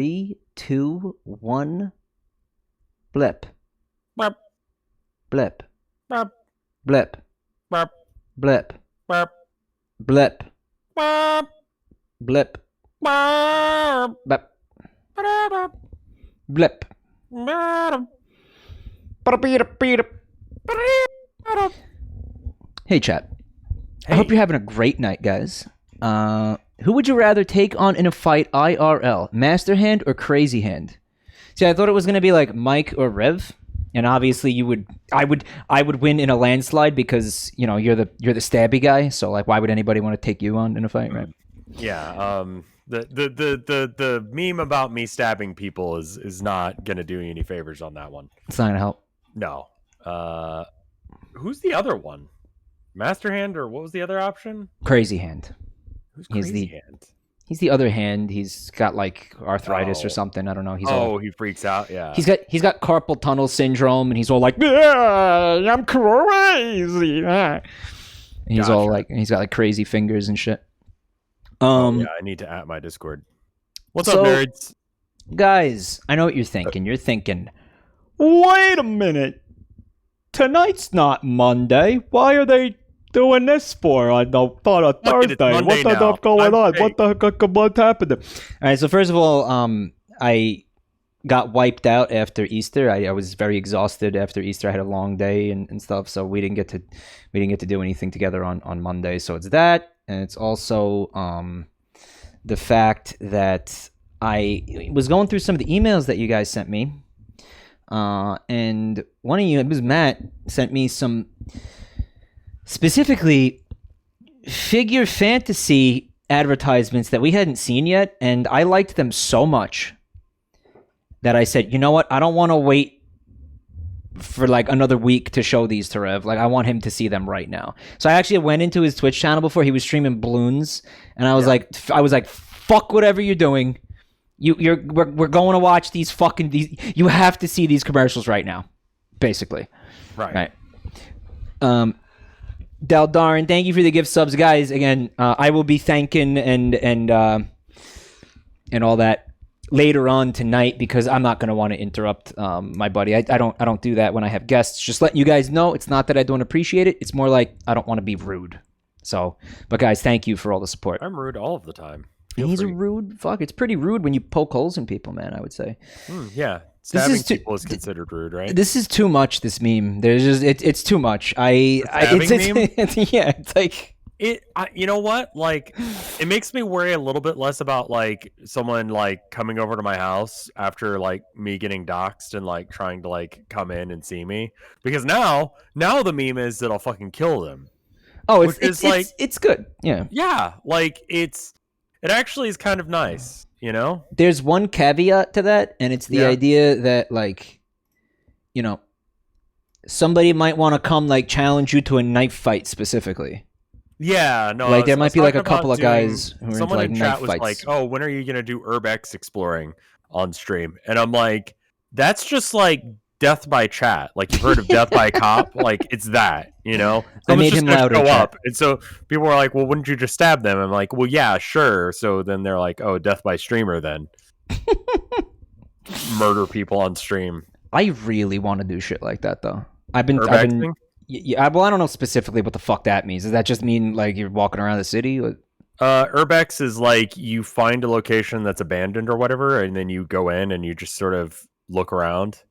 3, 2, 1. Blip. Burp. Blip. Burp. Blip. Burp. Blip. Burp. Blip. Burp. Blip. Burp. Blip. Burp. Blip. Burp. Hey, chat. Hey. I hope you're having a great night, guys. Who would you rather take on in a fight IRL? Master Hand or Crazy Hand? See, I thought it was going to be like Mike or Rev. And obviously I would win in a landslide because, you know, you're the stabby guy. So like, why would anybody want to take you on in a fight, right? Yeah. The meme about me stabbing people is not gonna do you any favors on that one. It's not gonna help. No. Who's the other one? Master Hand, or what was the other option? Crazy Hand. Who's Crazy Hand? He's the other hand. He's got like arthritis or something. I don't know. He freaks out. Yeah. He's got carpal tunnel syndrome, and he's all like, "Yeah, I'm crazy." And he's all like, he's got like crazy fingers and shit. Yeah, I need to at my Discord. What's up, nerds? Guys, I know what you're thinking. You're thinking, wait a minute. Tonight's not Monday. Why are they doing this for? I thought on Thursday. What the hell going on? What happened? All right. So first of all, I got wiped out after Easter. I was very exhausted after Easter. I had a long day and stuff, so we didn't get to do anything together on Monday. So it's that, and it's also the fact that I was going through some of the emails that you guys sent me, and one of you, it was Matt, sent me some. Specifically, figure fantasy advertisements that we hadn't seen yet, and I liked them so much that I said, you know what? I don't want to wait for like another week to show these to Rev. Like, I want him to see them right now. So I actually went into his Twitch channel before. He was streaming balloons, and I was like, fuck whatever you're doing. We're going to watch these. You have to see these commercials right now, basically. Right. Daldarin, thank you for the gift subs, guys. Again, I will be thanking and all that later on tonight because I'm not going to want to interrupt my buddy. I don't do that when I have guests. Just letting you guys know, it's not that I don't appreciate it. It's more like I don't want to be rude. So, but guys, thank you for all the support. I'm rude all of the time. He's a rude fuck. It's pretty rude when you poke holes in people, man. I would say. Yeah. Stabbing people is considered rude, right? This is too much. This meme. There's just it's too much. Meme? Yeah, it's like you know what? Like, it makes me worry a little bit less about like someone like coming over to my house after like me getting doxxed and like trying to like come in and see me, because now the meme is that I'll fucking kill them. Oh, it's good. Yeah. Yeah, like it actually is kind of nice. You know, there's one caveat to that, and it's the idea that, like, you know, somebody might want to come, like, challenge you to a knife fight specifically. Yeah, no. Like, there might be, like, a couple of guys who are into, like, knife fights. Someone in chat was like, oh, when are you going to do Urbex exploring on stream? And I'm like, that's just, like, death by chat. Like, you've heard of death by cop? Like, it's that, you know? I made him louder. Show up. And so people were like, well, wouldn't you just stab them? I'm like, well, yeah, sure. So then they're like, oh, death by streamer then. Murder people on stream. I really want to do shit like that, though. I've been yeah, well, I don't know specifically what the fuck that means. Does that just mean, like, you're walking around the city? Urbex is like you find a location that's abandoned or whatever, and then you go in and you just sort of look around.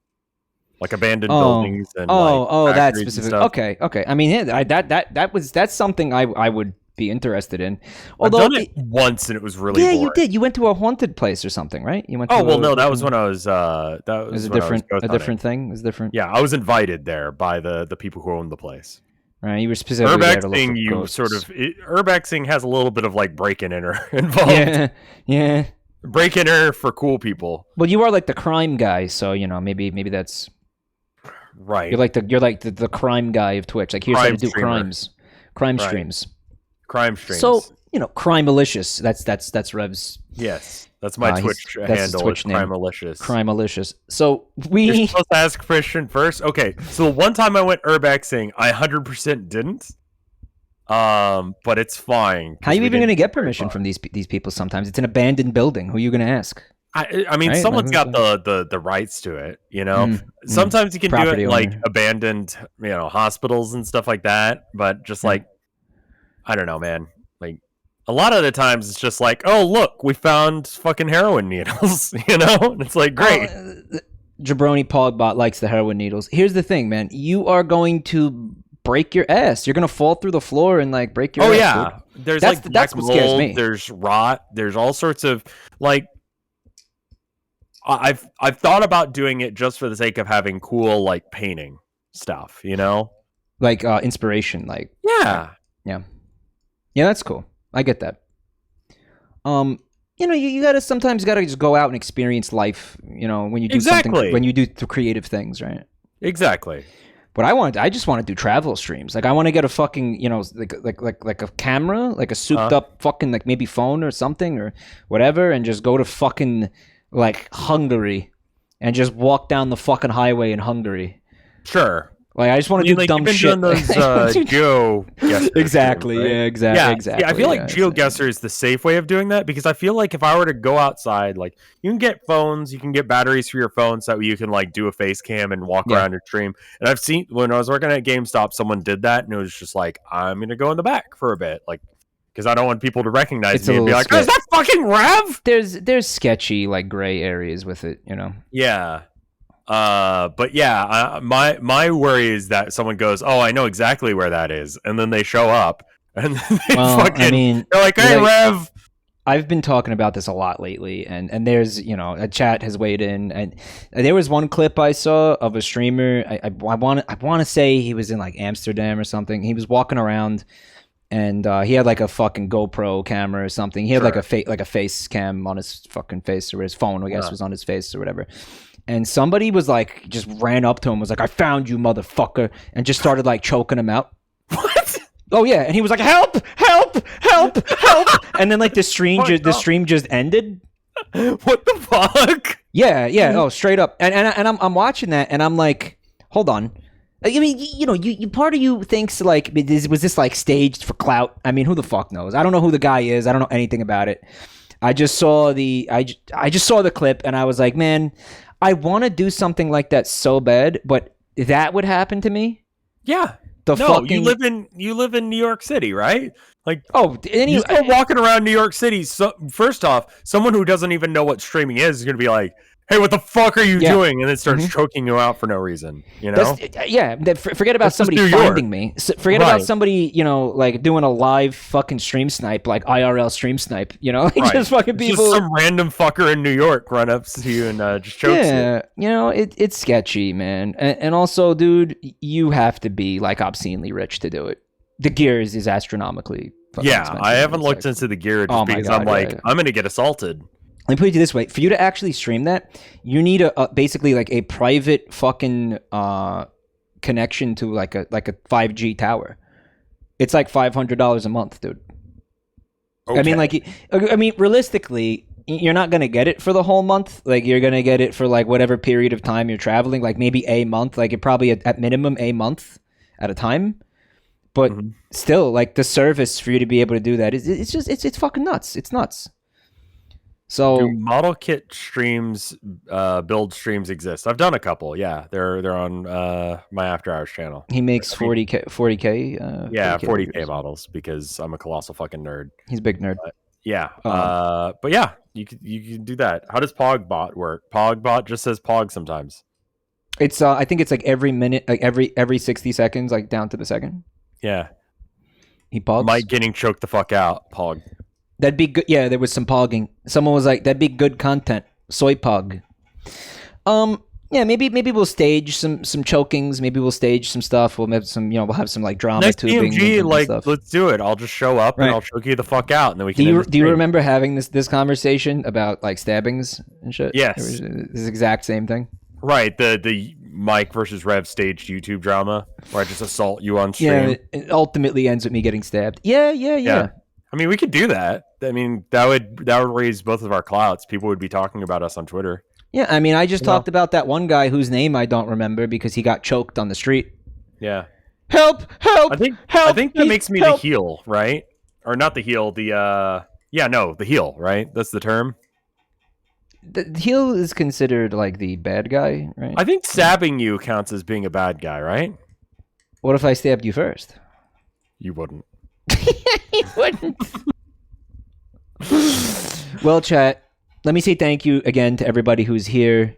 Like abandoned buildings and that's specific. Okay. I mean, that's something I would be interested in. Although I've done it once and it was really boring. You did. You went to a haunted place or something, right? You went. No, that was when I was. That was a different thing. It was different. Yeah, I was invited there by the people who owned the place. Right, you were specifically there to look for Urbexing has a little bit of like break-in-inner involved. Yeah. Break-in-er for cool people. Well, you are like the crime guy, so you know maybe that's. Right. You're like the crime guy of Twitch. Like, here's how to do crimes. Crime streams. Crime streams. So, you know, Crime Malicious. That's Rev's. Yes. That's my Twitch handle. That's his Twitch name. Crime Malicious. Crime Malicious. So You're supposed to ask Christian first? Okay. So one time I went urbexing, I 100% didn't. But it's fine. How are you even going to get permission from these people sometimes? It's an abandoned building. Who are you going to ask? I mean, Right? someone's Like, got the rights to it, you know. mm. Sometimes you can do Property it in, like owner. abandoned, hospitals and stuff like that. But just like, I don't know, man. Like a lot of the times, it's just like, oh look, we found fucking heroin needles, you know. And it's like, great. Jabroni Pogbot likes the heroin needles. Here's the thing, man. You are going to break your ass. You're gonna fall through the floor and like break your ass. Yeah, dude. there's That's what scares me. There's rot. There's all sorts of like. I've thought about doing it just for the sake of having cool like painting stuff, you know, like inspiration. Like yeah, that's cool. I get that. You know, you gotta sometimes just go out and experience life. You know, when you do something, when you do creative things, right? Exactly. But I just want to do travel streams. Like I want to get a fucking, you know, like a camera, like a souped up fucking like maybe phone or something or whatever, and just go to fucking like Hungary and just walk down the fucking highway in Hungary. Sure. Like I just want to do dumb shit. Those geo exactly. Right? Yeah. Exactly. Yeah, I feel like GeoGuessr is the safe way of doing that because I feel like if I were to go outside, like you can get phones, you can get batteries for your phone so you can like do a face cam and walk around your stream. And I've seen when I was working at GameStop, someone did that and it was just like, I'm gonna go in the back for a bit, like because I don't want people to recognize me and be like, "Is that fucking Rev?" There's sketchy like gray areas with it, you know. Yeah. But yeah, my worry is that someone goes, "Oh, I know exactly where that is," and then they show up and they they're like, "Hey, Rev." I've been talking about this a lot lately, and there's, you know, a chat has weighed in, and there was one clip I saw of a streamer. I want to say he was in like Amsterdam or something. He was walking around, and he had like a fucking GoPro camera or something. He had like a face cam on his fucking face, or his phone, I guess, was on his face or whatever. And somebody was like, just ran up to him, was like, "I found you, motherfucker," and just started like choking him out. What? Oh yeah, and he was like, "Help! Help! Help! Help!" And then like the stream just ended. What the fuck? Yeah. Oh, straight up. And I'm watching that, and I'm like, hold on. I mean, you know, you part of you thinks like, was this like staged for clout? I mean, who the fuck knows? I don't know who the guy is. I don't know anything about it. I just saw I just saw the clip, and I was like, man, I want to do something like that so bad, but that would happen to me. Yeah. You live in New York City, right? Like, you're still walking around New York City. So first off, someone who doesn't even know what streaming is going to be like, "Hey, what the fuck are you doing?" And then starts choking you out for no reason. You know? Forget about somebody finding me. Forget about somebody, you know, like doing a live fucking stream snipe, like IRL stream snipe. You know, like just fucking people. Just some random fucker in New York run up to you and just chokes you. Yeah, you know, it's sketchy, man. And also, dude, you have to be like obscenely rich to do it. The gear is astronomically. Expensive. I haven't looked into the gear just because I'm like, I'm gonna get assaulted. Let me put it this way: for you to actually stream that, you need basically like a private fucking connection to like a 5G tower. It's like $500 a month, dude. Okay. I mean, realistically, you're not gonna get it for the whole month. Like, you're gonna get it for like whatever period of time you're traveling. Like maybe a month. Like, you're probably at minimum a month at a time. But still, like the service for you to be able to do that it's fucking nuts. It's nuts. So model kit streams, build streams exist. I've done a couple. Yeah, they're on my After Hours channel. He makes 40K. 40K models because I'm a colossal fucking nerd. He's a big nerd. But yeah, you can do that. How does Pogbot work? Pogbot just says Pog sometimes. It's I think it's like every minute, like every 60 seconds, like down to the second. Yeah, he pogs. Mike getting choked the fuck out. Pog. That'd be good. Yeah, there was some pogging. Someone was like, "That'd be good content." Soy pog. Yeah, maybe we'll stage some chokings. Maybe we'll stage some stuff. We'll have some, we'll have some like drama next tubing. DMG, like stuff. Let's do it. I'll just show up and I'll choke you the fuck out, and then we can. Do you remember having this conversation about like stabbings and shit? Yes, this exact same thing. Right, the Mike versus Rev staged YouTube drama where I just assault you on stream. Yeah, it ultimately ends with me getting stabbed. Yeah. I mean, we could do that. I mean, that would raise both of our clouds. People would be talking about us on Twitter. Yeah, I mean, I just talked about that one guy whose name I don't remember because he got choked on the street. Yeah. Help! I think that makes me the heel, right? Or not the heel, the heel, right? That's the term. the heel is considered like the bad guy, right? I think stabbing you counts as being a bad guy, right? What if I stabbed you first? You wouldn't. You wouldn't. Well, chat, let me say thank you again to everybody who's here.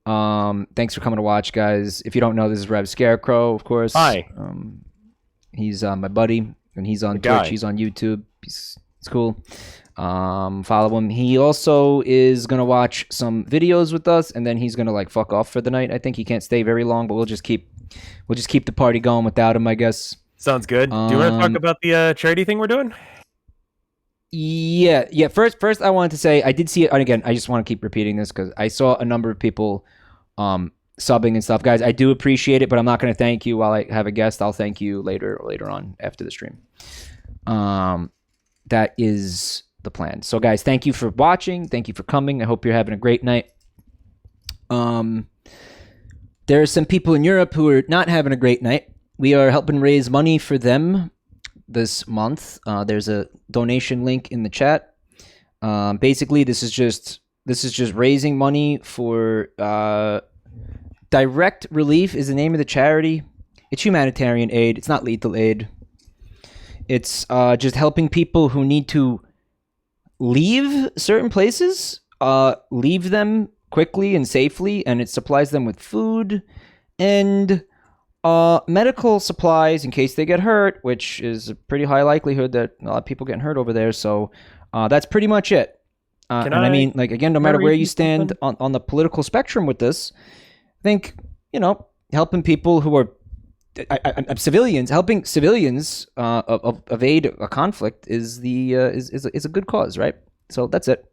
Thanks for coming to watch, guys. If you don't know, this is RevScarecrow, of course. Hi. He's my buddy, and he's on Twitch. He's on YouTube. He's cool. Follow him. He also is gonna watch some videos with us, and then he's gonna like fuck off for the night. I think he can't stay very long, but we'll just keep the party going without him, I guess. Sounds good. Do you want to talk about the charity thing we're doing? Yeah. First, I wanted to say I did see it, and again, I just want to keep repeating this because I saw a number of people subbing and stuff. Guys, I do appreciate it, but I'm not going to thank you while I have a guest. I'll thank you later on after the stream. That is the plan. So, guys, thank you for watching. Thank you for coming. I hope you're having a great night. There are some people in Europe who are not having a great night. We are helping raise money for them this month. There's a donation link in the chat. Basically, this is just raising money for Direct Relief is the name of the charity. It's humanitarian aid. It's not lethal aid. It's just helping people who need to leave certain places, leave them quickly and safely, and it supplies them with food and medical supplies in case they get hurt, which is a pretty high likelihood that a lot of people getting hurt over there. So that's pretty much it. I mean, like, again, no matter where you stand on the political spectrum with this, I think, helping people who are civilians, helping civilians evade a conflict is a good cause, right? So that's it.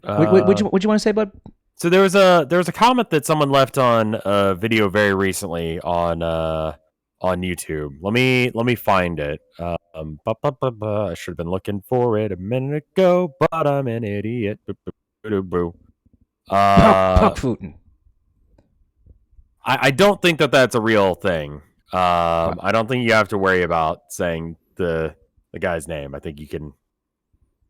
What'd you want to say, bud? So there was a comment that someone left on a video very recently on YouTube. Let me find it. I should have been looking for it a minute ago, but I'm an idiot. I don't think that's a real thing. I don't think you have to worry about saying the guy's name. I think you can.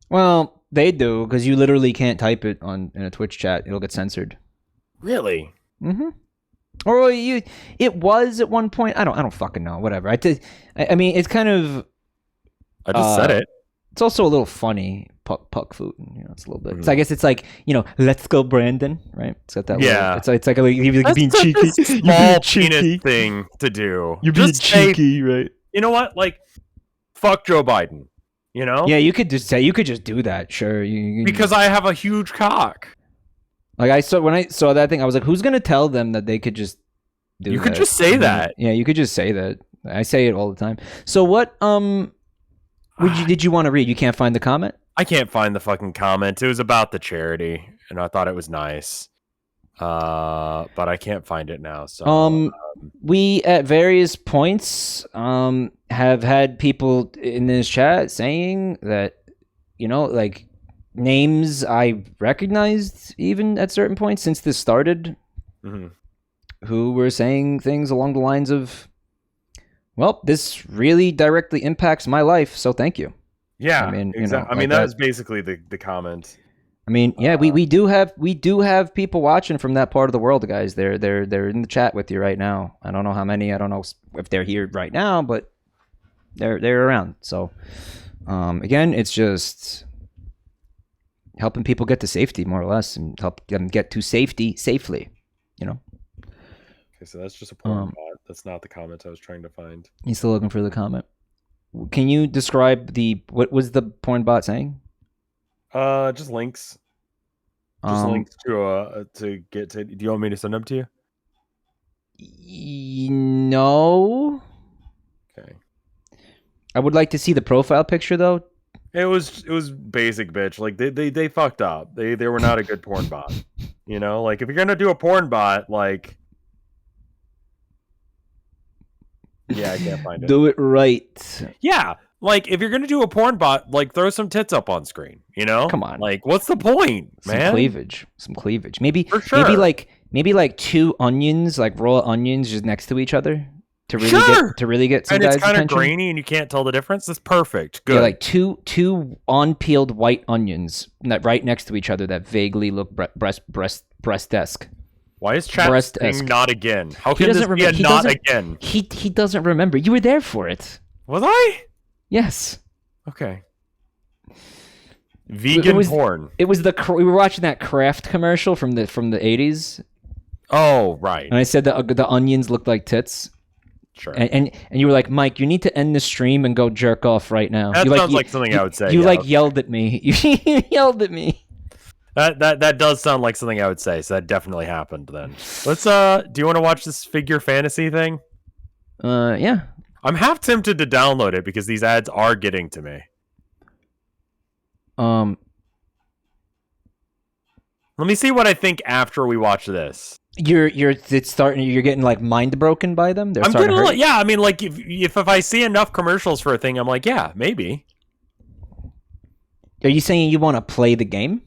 Well, they do, because you literally can't type it in a Twitch chat. It'll get censored. Really? Mm-hmm. Or it was at one point. I don't fucking know. Whatever. I mean, it's kind of. I just said it. It's also a little funny. Puck food. It's a little bit. Mm-hmm. So I guess it's like, let's go, Brandon. Right? It's got that. Yeah. It's like you're being cheeky. You're being cheeky thing to do. You're being cheeky, right? You know what? Like, fuck Joe Biden. Yeah, you could just do that, sure. Because I have a huge cock. Like when I saw that thing, I was like, who's gonna tell them that they could just do that? You could just say that. Yeah, you could just say that. I say it all the time. So what did you want to read? You can't find the comment? I can't find the fucking comment. It was about the charity, and I thought it was nice. But I can't find it now. So we at various points have had people in this chat saying that like names I recognized even at certain points since this started, who were saying things along the lines of, well, this really directly impacts my life, so thank you. Yeah, I mean, exactly. I mean, that was basically the comment. I mean, yeah, we do have people watching from that part of the world, guys. They're in the chat with you right now. I don't know how many. I don't know if they're here right now, but they're around. So, again, it's just helping people get to safety, more or less, and help them get to safety safely. Okay, so that's just a porn bot. That's not the comment I was trying to find. He's still looking for the comment. Can you describe what was the porn bot saying? Just links. Just links to get to. Do you want me to send them to you? No. Okay. I would like to see the profile picture though. It was basic, bitch. Like they fucked up. They were not a good porn bot. Like if you're gonna do a porn bot, like. Yeah, I can't find it. Do it right. Yeah. Like, if you're going to do a porn bot, like, throw some tits up on screen, Come on. Like, what's the point, man? Some cleavage. Maybe, for sure. Maybe like two onions, like raw onions just next to each other. to really get some and guys' it's kind of attention. grainy, and you can't tell the difference. It's perfect. Good. Yeah, like two unpeeled white onions that right next to each other that vaguely look breast-esque. Why is chat saying not again? How can this be a not again? He doesn't remember. You were there for it. Was I? Yes. Okay. Vegan porn. It was we were watching that Kraft commercial from the 80s. Oh, right. And I said that the onions looked like tits. Sure. And you were like, Mike, you need to end the stream and go jerk off right now. That sounds like something I would say. You yelled at me. You yelled at me. That does sound like something I would say. So that definitely happened then. Let's do you want to watch this figure fantasy thing? Yeah. I'm half tempted to download it because these ads are getting to me. Let me see what I think after we watch this. You're getting like mind broken by them. I'm getting yeah. I mean, like if I see enough commercials for a thing, I'm like, yeah, maybe. Are you saying you want to play the game?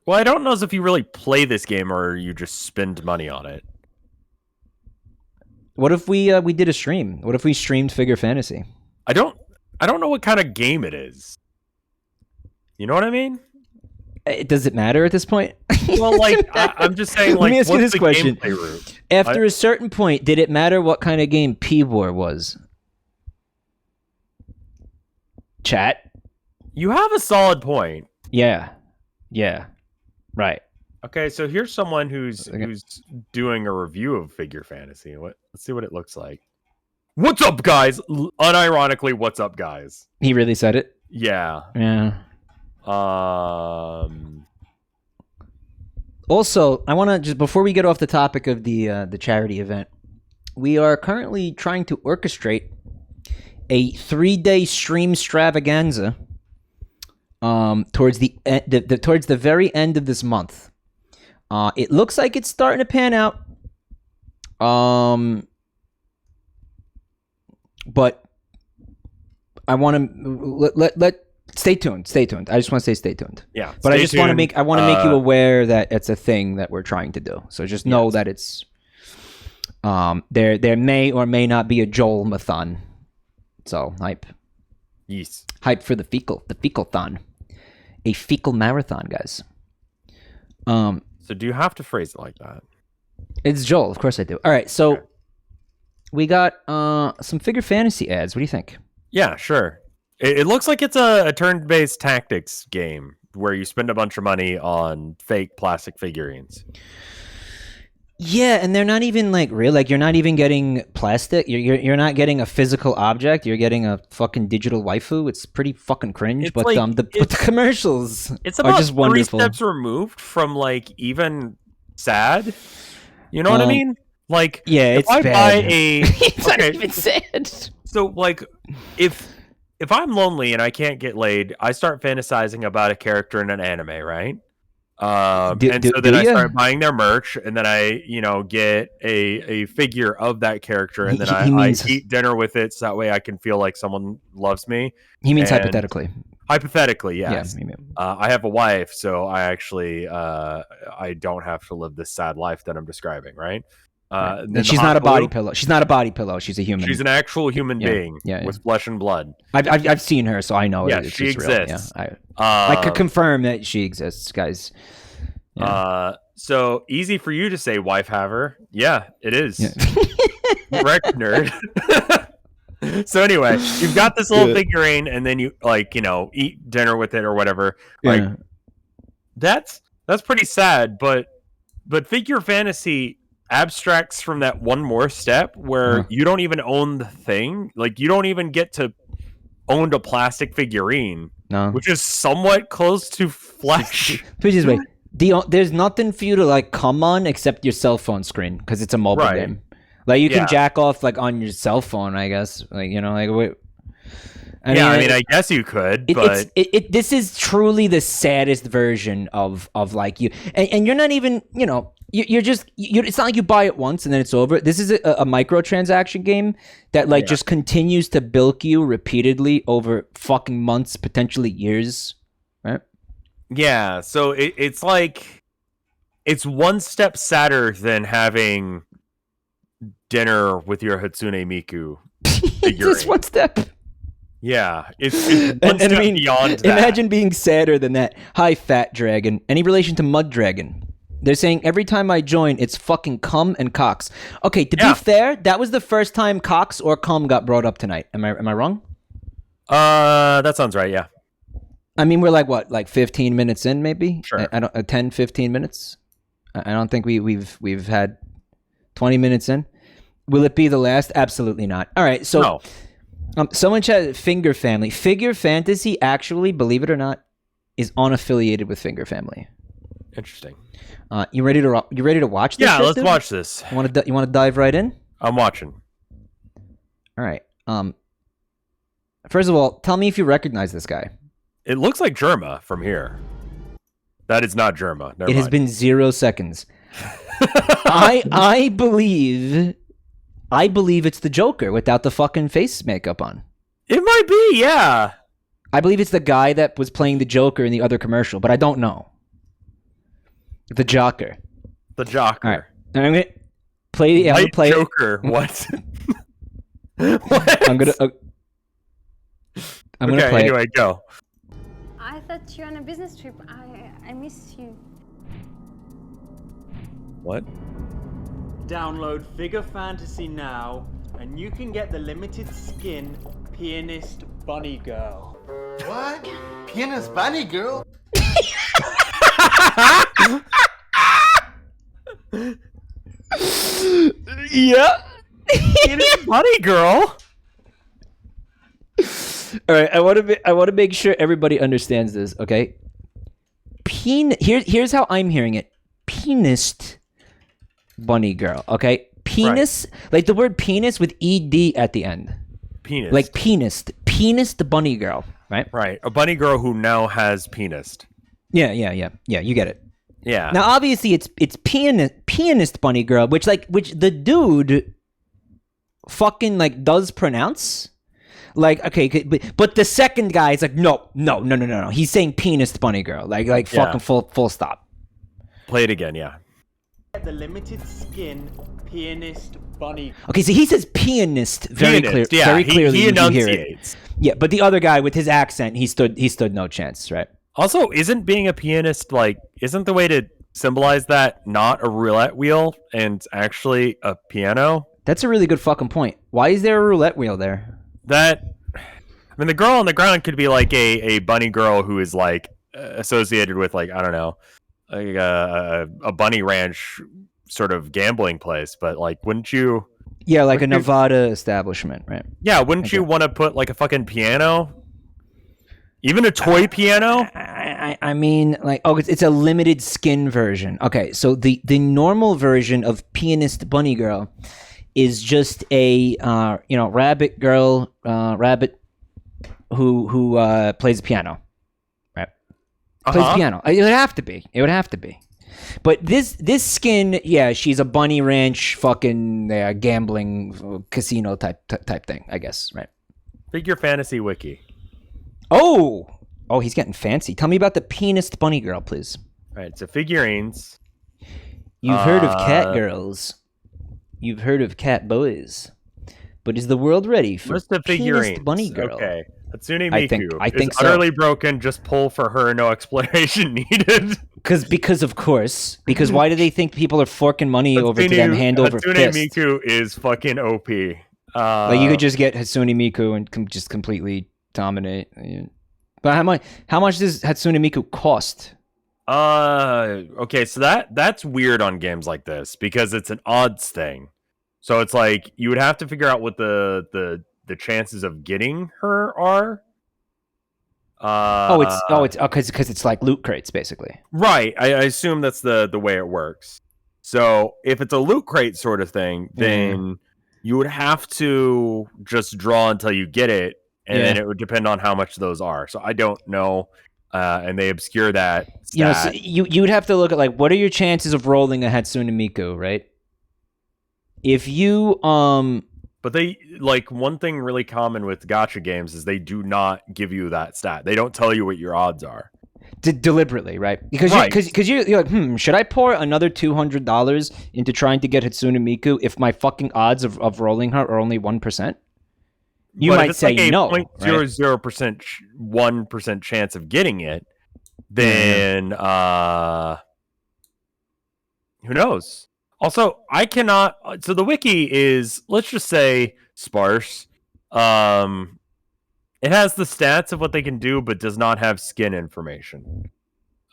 Well, I don't know if you really play this game or you just spend money on it. What if we did a stream? What if we streamed Figure Fantasy? I don't know what kind of game it is. You know what I mean? Does it matter at this point? Well, like I'm just saying. Like, let me ask you this question: gameplay route? After a certain point, did it matter what kind of game P-War was? Chat. You have a solid point. Yeah. Right. Okay, so here's someone who's doing a review of Figure Fantasy. Let's see what it looks like. What's up, guys? Unironically, what's up, guys? He really said it. Yeah. Yeah. Also, I want to just before we get off the topic of the charity event, we are currently trying to orchestrate a 3-day stream extravaganza. Towards the very end of this month. It looks like it's starting to pan out. But I want to let stay tuned. Stay tuned. I just want to say stay tuned. Yeah. But I just want to make you aware that it's a thing that we're trying to do. So just know that it's there may or may not be a Joel-mathon. So hype. Yes. Hype for the fecal-thon. A fecal marathon, guys. So do you have to phrase it like that? It's Joel, of course I do. All right, so we got some Figure Fantasy ads. What do you think? Yeah, sure. It looks like it's a turn-based tactics game where you spend a bunch of money on fake plastic figurines. Yeah, and they're not even like real. Like you're not even getting plastic. You're not getting a physical object. You're getting a fucking digital waifu. It's pretty fucking cringe. It's but like, the commercials it's about are just wonderful. 3 steps removed from like even sad. You know what I mean? Like yeah, it's if I bad. buy a it's not even sad. So like if I'm lonely and I can't get laid, I start fantasizing about a character in an anime, right? So then I start buying their merch, and then I, get a figure of that character, and then I eat dinner with it, so that way I can feel like someone loves me. He means hypothetically. Hypothetically, yes. Yeah, I have a wife, so I actually I don't have to live this sad life that I'm describing, right? And she's not a body pillow. She's not a body pillow. She's a human. She's an actual human being with flesh and blood. I've seen her, so I know. Yeah, she exists. Real. Yeah, I could confirm that she exists, guys. Yeah. So easy for you to say, wife haver. Yeah, it is. Yeah. Correct, nerd. So anyway, you've got this little figurine, and then you eat dinner with it or whatever. Like that's pretty sad, but Figure Fantasy abstracts from that one more step where you don't even own the thing. Like you don't even get to own a plastic figurine, which is somewhat close to flesh. Put it this way, there's nothing for you to like come on except your cell phone screen because it's a mobile game. Like you can jack off like on your cell phone, I guess. Like wait. I guess you could, but this is truly the saddest version of like you, and you're not even you're just it's not like you buy it once and then it's over. This is a microtransaction game that just continues to bilk you repeatedly over fucking months, potentially years, right? Yeah, so it's like it's one step sadder than having dinner with your Hatsune Miku Just figurine. one step. Yeah, it's one step beyond that. Imagine being sadder than that. Hi, Fat Dragon. Any relation to Mud Dragon? They're saying every time I join, it's fucking cum and cocks. Okay, to be fair, that was the first time cocks or cum got brought up tonight. Am I wrong? That sounds right. Yeah. I mean, we're like what, like 15 minutes in, maybe? Sure. I don't 10, 15 minutes. I don't think we've had 20 minutes in. Will it be the last? Absolutely not. All right, so. No. Someone chatted Finger Family. Figure Fantasy, actually, believe it or not, is unaffiliated with Finger Family. Interesting. You ready to watch this? Yeah, shit, let's dude? watch this. You want to dive right in? I'm watching. All right. First of all, tell me if you recognize this guy. It looks like Germa from here. That is not Germa. Never It has mind. been 0 seconds. I believe it's the Joker without the fucking face makeup on. It might be, yeah. I believe it's the guy that was playing the Joker in the other commercial, but I don't know. The Joker. The Joker. All right. I'm gonna play. Yeah, I'm gonna play Joker. What? What? I'm gonna play. Anyway, go. I thought you're on a business trip. I miss you. What? Download Figure Fantasy now, and you can get the limited skin Pianist Bunny Girl. What? Pianist Bunny Girl? Yeah. Bunny girl. All right. I want to make sure everybody understands this. Okay. Here's how I'm hearing it. Pianist Bunny Girl. Okay. Penis, like the word penis with ed at the end. Penis. Like penis the bunny girl, right? Right. A bunny girl who now has penis. Yeah. You get it. Yeah. Now, obviously, it's pianist bunny girl, which the dude fucking like does pronounce. Like, okay, but the second guy is like, no. He's saying pianist bunny girl, like fucking full stop. Play it again, yeah. The limited skin Pianist Bunny. Okay, so he says pianist very Pianist, clear, yeah, very clearly. He You hear it. enunciates. Yeah, but the other guy with his accent, he stood no chance, right? Also, isn't being a pianist isn't the way to symbolize that not a roulette wheel and actually a piano? That's a really good fucking point. Why is there a roulette wheel there? I mean, the girl on the ground could be like a bunny girl who is like associated with like, I don't know, like a bunny ranch sort of gambling place, but like, wouldn't you? Yeah, like a Nevada establishment, right? Yeah, wouldn't you want to put like a fucking piano? Even a toy piano? I mean, like, oh, it's a limited skin version. Okay, so the normal version of Pianist Bunny Girl is just a rabbit girl, rabbit who plays piano, right? Plays piano. It would have to be. But this skin, yeah, she's a bunny ranch fucking gambling casino type thing, I guess, right? Figure Fantasy Wiki. Oh, he's getting fancy. Tell me about the Pianist Bunny Girl, please. All right, so figurines. You've heard of cat girls. You've heard of cat boys. But is the world ready for What's the figurines? Pianist Bunny Girl? Okay. Hatsune Miku I think is so. utterly broken. Just pull for her. No explanation needed. Because of course. Because why do they think people are forking money over to them hand over Hatsune fist? Miku is fucking OP. Like you could just get Hatsune Miku and just completely dominate. But how much does Hatsune Miku cost? Okay, so that's weird on games like this because it's an odds thing. So it's like you would have to figure out what the chances of getting her are. Because it's like loot crates basically. Right. I assume that's the way it works. So if it's a loot crate sort of thing, then you would have to just draw until you get it, and then it would depend on how much those are. So I don't know. And they obscure that stat. You would have to look at like what are your chances of rolling a Hatsune Miku, right? If you But they like one thing really common with gacha games is they do not give you that stat. They don't tell you what your odds are. Deliberately, right? Because Right. you're like, should I pour another $200 into trying to get Hatsune Miku if my fucking odds of rolling her are only 1%? You But if might it's say like a no, right? 0.00% 1% chance of getting it, then who knows? Also, I cannot. So the wiki is, let's just say, sparse. It has the stats of what they can do, but does not have skin information.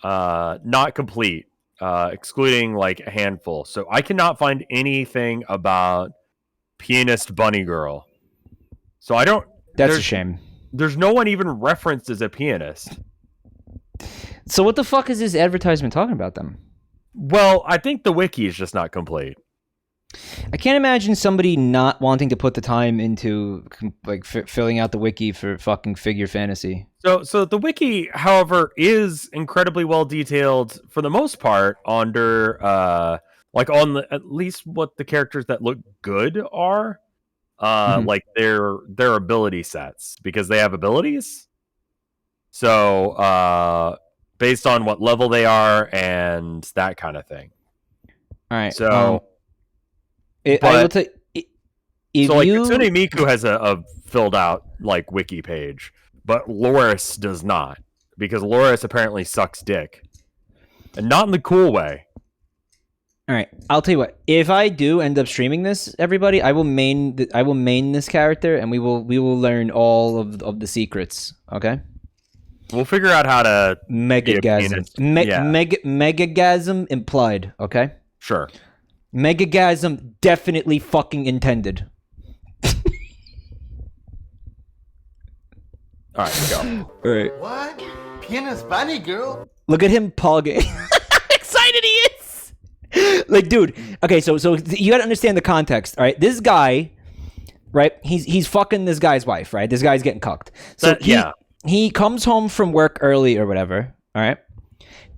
Not complete, excluding like a handful. So I cannot find anything about pianist bunny girl. So I don't. That's a shame. There's no one even referenced as a pianist. So what the fuck is this advertisement talking about them? Well, I think the wiki is just not complete. I can't imagine somebody not wanting to put the time into like filling out the wiki for fucking Figure Fantasy. So the wiki, however, is incredibly well detailed for the most part under like on at least what the characters that look good are, like their ability sets, because they have abilities. So based on what level they are and that kind of thing. All right. So I will tell you, so like Hatsune Miku has a filled out like wiki page, but Loris does not, because Loris apparently sucks dick, and not in the cool way. All right, I'll tell you what. If I do end up streaming this, everybody, I will main this character, and we will learn all of the secrets. Okay. We'll figure out how to Megagasm. Megagasm implied. Okay. Sure. Megagasm definitely fucking intended. All right, go. All right. What? Pianist bunny girl? Look at him pogging. How excited he is! Like, dude. Okay, so you gotta understand the context. All right, this guy, right? He's fucking this guy's wife, right? This guy's getting cucked. So he comes home from work early or whatever. All right.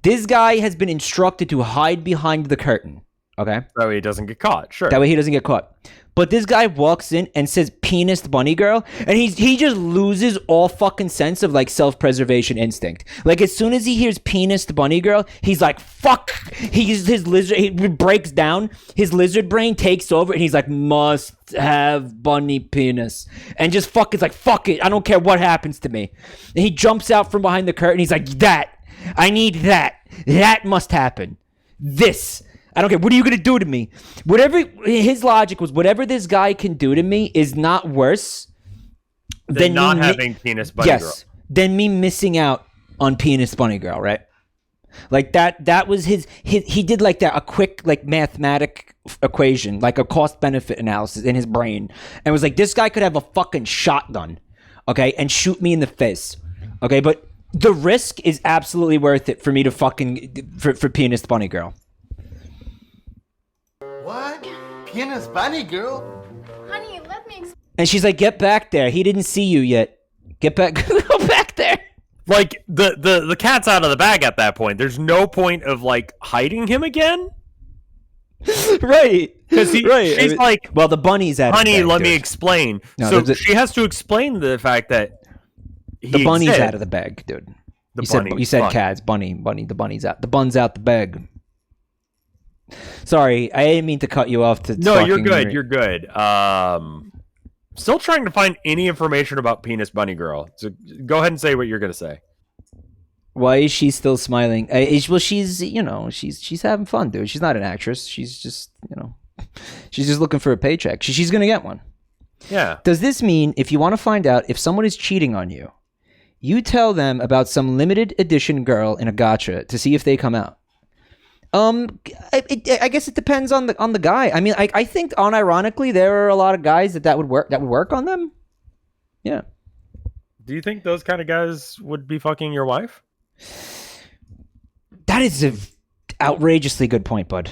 This guy has been instructed to hide behind the curtain. Okay. That way he doesn't get caught. Sure. That way he doesn't get caught. But this guy walks in and says "pianist bunny girl," and he just loses all fucking sense of like self-preservation instinct. Like as soon as he hears "pianist bunny girl," he's like, "Fuck!" His lizard, he breaks down. His lizard brain takes over, and he's like, "Must have bunny penis," and just fucking like, "Fuck it! I don't care what happens to me." And he jumps out from behind the curtain. He's like, "That I need that. That must happen. This." I don't care. What are you going to do to me? Whatever his logic was, whatever this guy can do to me is not worse than not having penis bunny girl. Yes, than me missing out on penis bunny girl, right? Like that was his he did like that, a quick like mathematic equation, like a cost benefit analysis in his brain, and was like, this guy could have a fucking shotgun, okay, and shoot me in the face, okay, but the risk is absolutely worth it for me to fucking for penis bunny girl. What? Pianist bunny girl? Honey, let me explain. And she's like, "Get back there. He didn't see you yet. Get back. Go back there." Like the cat's out of the bag at that point. There's no point of like hiding him again. Right. Because she's like, well, the bunny's out. Honey, of the bag, let dude. me explain. No, so she has to explain the fact that the bunny's out of the bag, dude. You said cats, bunny. The bunny's out. The bun's out the bag. Sorry, I didn't mean to cut you off. No, you're good. You're good. Still trying to find any information about penis bunny girl. So go ahead and say what you're gonna say. Why is she still smiling? Well, she's she's having fun, dude. She's not an actress. She's just she's just looking for a paycheck. She's gonna get one. Yeah. Does this mean if you want to find out if someone is cheating on you, you tell them about some limited edition girl in a gacha to see if they come out? I guess it depends on the guy. I mean, I think unironically there are a lot of guys that would work on them. Yeah. Do you think those kind of guys would be fucking your wife? That is an outrageously good point, bud.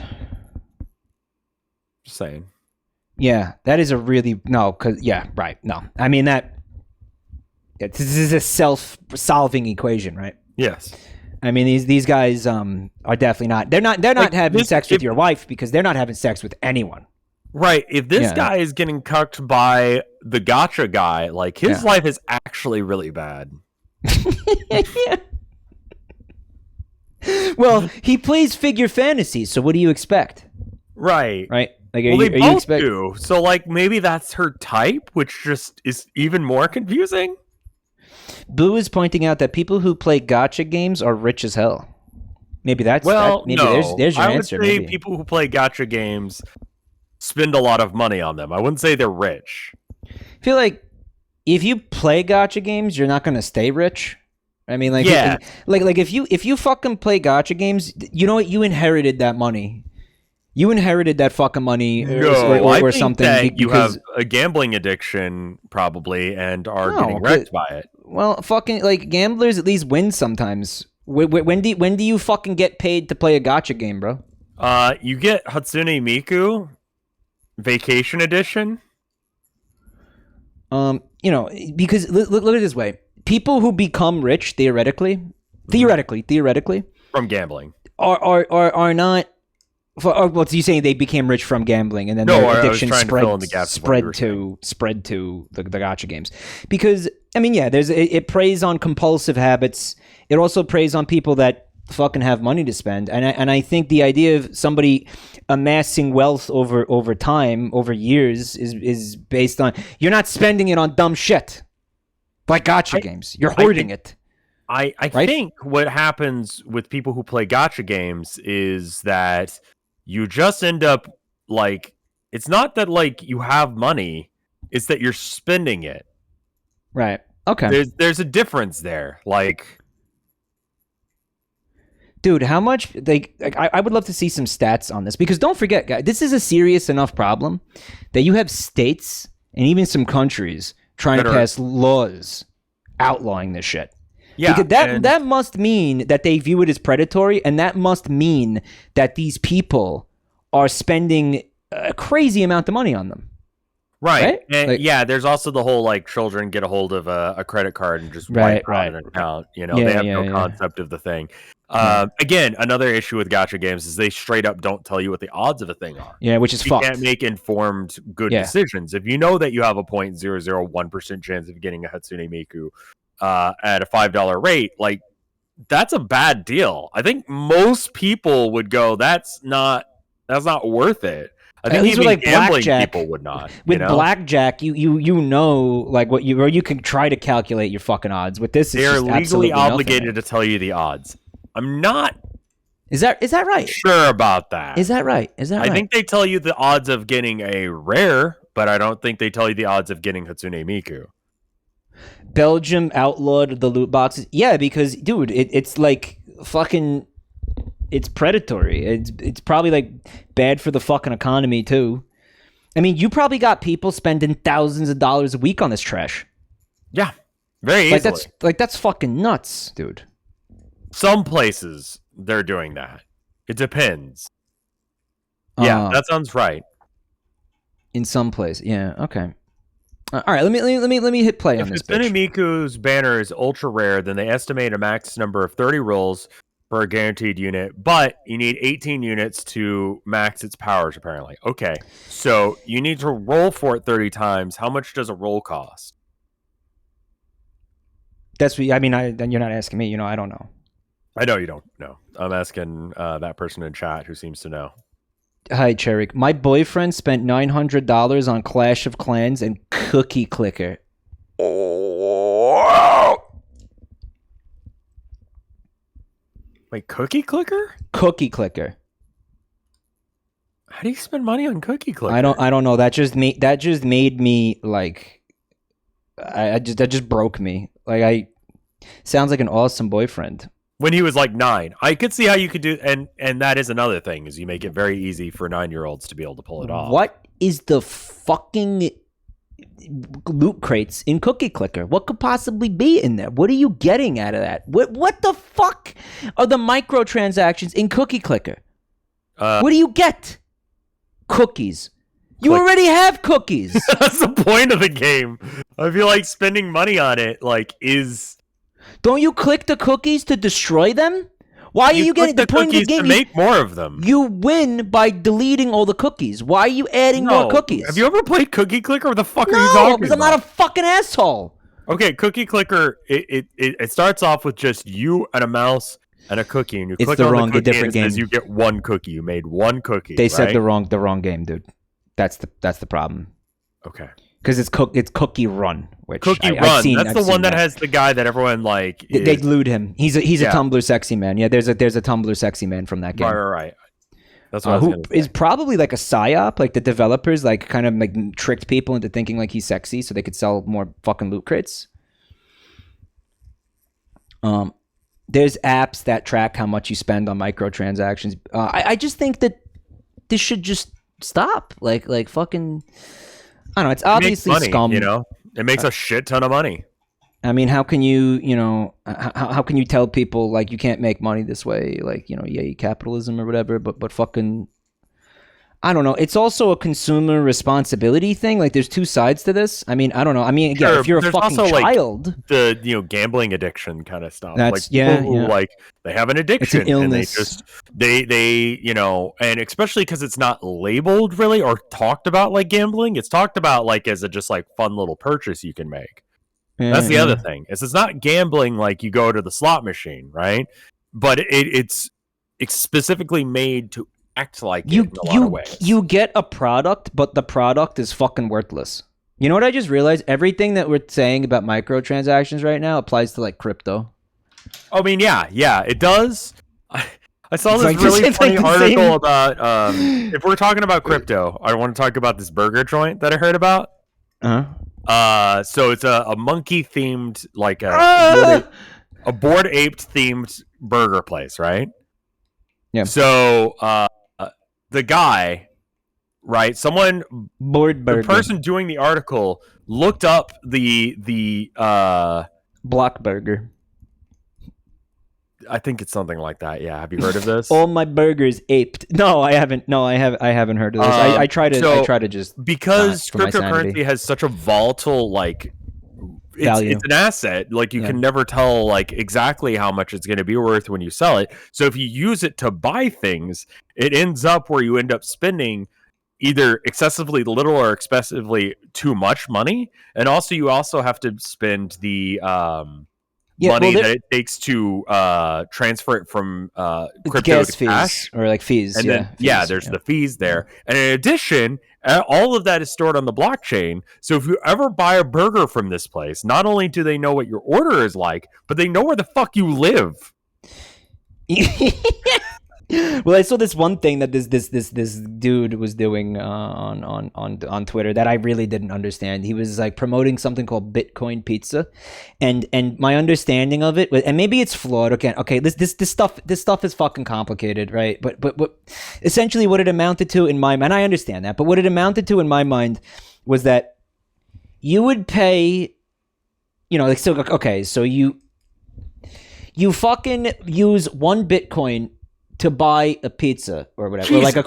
Just saying. Yeah, that is a really right. No, I mean this is a self-solving equation, right? Yes. I mean, these guys are definitely not. They're not having sex with your wife because they're not having sex with anyone. Right. If this guy is getting cucked by the gotcha guy, like his life is actually really bad. Yeah. Well, he plays figure fantasy, so what do you expect? Right. Right? Like, Well, they are you both expect? do. So, like, maybe that's her type, which just is even more confusing. Blue is pointing out that people who play gotcha games are rich as hell. Maybe that's maybe no. there's your I would answer. say Maybe. people who play gacha games spend a lot of money on them. I wouldn't say they're rich. I feel like if you play gotcha games, you're not going to stay rich. I mean, like, Yeah. like if you fucking play gotcha games, you know what? You inherited that money. You inherited that fucking money I or think something. that you have because, a gambling addiction, probably, and are No, getting wrecked by it. well, fucking like gamblers at least win sometimes. When do you fucking get paid to play a gotcha game, bro? You get Hatsune Miku Vacation Edition. You know, because look at it this way: people who become rich theoretically From gambling. are not. Well, so you saying they became rich from gambling, and then No, their I was addiction trying to fill in the gaps of what you were spread to the gotcha games? Because I mean, yeah, it preys on compulsive habits. It also preys on people that fucking have money to spend, and I think the idea of somebody amassing wealth over time, over years, is based on you're not spending it on dumb shit like gotcha games. You're hoarding it. I Right? think what happens with people who play gotcha games is that you just end up like, it's not that like you have money, it's that you're spending it. Right. Okay. There's a difference there. Like, dude, how much I would love to see some stats on this, because don't forget, guys, this is a serious enough problem that you have states and even some countries trying to pass laws outlawing this shit. yeah, Because that must mean that they view it as predatory, and that must mean that these people are spending a crazy amount of money on them. right. And Like- yeah, there's also the whole like children get a hold of a credit card and just Right, wipe out an account. You know, Yeah, they have yeah, no yeah. concept of the thing. Again, another issue with gotcha games is they straight up don't tell you what the odds of a thing are. Yeah, which is You fucked. can't make informed good Yeah. decisions. If you know that you have a 0.001% chance of getting a Hatsune Miku at a $5 rate, like, that's a bad deal. I think most people would go, that's not worth it. I think least with, even like, gambling blackjack- people would not. With you know? blackjack, you know, like what you, or you can try to calculate your fucking odds. With this, it's They are just legally absolutely nothing. obligated to tell you the odds. I'm not Is that right? sure about that. Is that right? Is that right? I think they tell you the odds of getting a rare, but I don't think they tell you the odds of getting Hatsune Miku. Belgium outlawed the loot boxes. Yeah, because dude, it's like fucking, it's predatory. It's probably like bad for the fucking economy too. I mean, you probably got people spending thousands of dollars a week on this trash. Yeah, very Like easily. that's fucking nuts, dude. Some places they're doing that. It depends. Yeah, that sounds right. In some place, yeah. Okay. All right, let me hit play on this If bitch. Miku's banner is ultra rare, then they estimate a max number of 30 rolls for a guaranteed unit, but you need 18 units to max its powers, apparently. Okay, so you need to roll for it 30 times. How much does a roll cost? That's what I mean. Then you're not asking me. You know, I don't know. I know you don't know. I'm asking that person in chat who seems to know. Hi, Cherry. My boyfriend spent $900 on Clash of Clans and Cookie Clicker. Wait, Cookie Clicker? Cookie Clicker. How do you spend money on Cookie Clicker? I don't know. That just made me like, that just broke me. Like, sounds like an awesome boyfriend. When he was like 9, I could see how you could do, and that is another thing, is you make it very easy for 9-year-olds to be able to pull it off. What is the fucking loot crates in Cookie Clicker? What could possibly be in there? What are you getting out of that? What the fuck are the microtransactions in Cookie Clicker? What do you get? Cookies. You already have cookies. That's the point of the game. I feel like spending money on it, like, is... Don't you click the cookies to destroy them? Why are you getting the point of the cookies game? to make more of them? You win by deleting all the cookies. Why are you adding more cookies? Have you ever played Cookie Clicker? What the fuck are you No, talking because I'm about? not a fucking asshole. Okay, Cookie Clicker, it starts off with just you and a mouse and a cookie, and you It's click the on wrong- the the cookie, and different it says game. you get one cookie. You made one cookie. They said right? the wrong game, dude. That's the problem. Okay. Because it's Cookie Run, which Cookie I've Run. seen, That's I've the seen one that has the guy that everyone like. They is- glued him. He's a Yeah. Tumblr sexy man. Yeah, there's a Tumblr sexy man from that game. Right. That's what I was Who gonna say. is probably like a psyop, like the developers like kind of like tricked people into thinking like he's sexy so they could sell more fucking loot crates. There's apps that track how much you spend on microtransactions. I just think that this should just stop. Like fucking, I don't know. It's It makes obviously money, scum. You know, it makes a shit ton of money. I mean, how can you how can you tell people like you can't make money this way? Like, yay capitalism or whatever, but fucking, I don't know. It's also a consumer responsibility thing. Like, there's two sides to this. I mean, I don't know. I mean, again, Sure, if you're a there's fucking also, like, child, The gambling addiction kind of stuff. That's- like people who, yeah. like they have an addiction. It's an illness. And they just they and especially because it's not labeled really or talked about like gambling. It's talked about like as a just like fun little purchase you can make. That's the other thing. Is it's not gambling like you go to the slot machine, right? But it's specifically made to act like it in a lot of ways. You get a product, but the product is fucking worthless. You know what I just realized? Everything that we're saying about microtransactions right now applies to like crypto. I mean, yeah, it does. I saw It's this like really it's like funny the article same- about if we're talking about crypto, I want to talk about this burger joint that I heard about. So it's a monkey themed, like a bored ape themed burger place, right? Yeah. So the guy, right? Someone, Board burger. the person doing the article looked up the Block burger. I think it's something like that. Yeah. Have you heard of this? All my burgers aped. No, I haven't. No, I haven't heard of this. I try to just because for my sanity. cryptocurrency has such a volatile Value. it's an asset. Like you can never tell like exactly how much it's going to be worth when you sell it. So if you use it to buy things, it ends up where you end up spending either excessively little or excessively too much money, and also you also have to spend the money that it takes to transfer it from crypto gas to fees cash. or like fees. And then there's fees, the fees there. And in addition, all of that is stored on the blockchain. So if you ever buy a burger from this place, not only do they know what your order is like, but they know where the fuck you live. Well, I saw this one thing that this dude was doing on Twitter that I really didn't understand. He was like promoting something called Bitcoin Pizza, and my understanding of it, and maybe it's flawed. Okay, this stuff is fucking complicated, right? But essentially what it amounted to in my mind, I understand that, but what it amounted to in my mind was that you would pay, like so. Okay, so you fucking use 1 Bitcoin to buy a pizza or whatever, or like a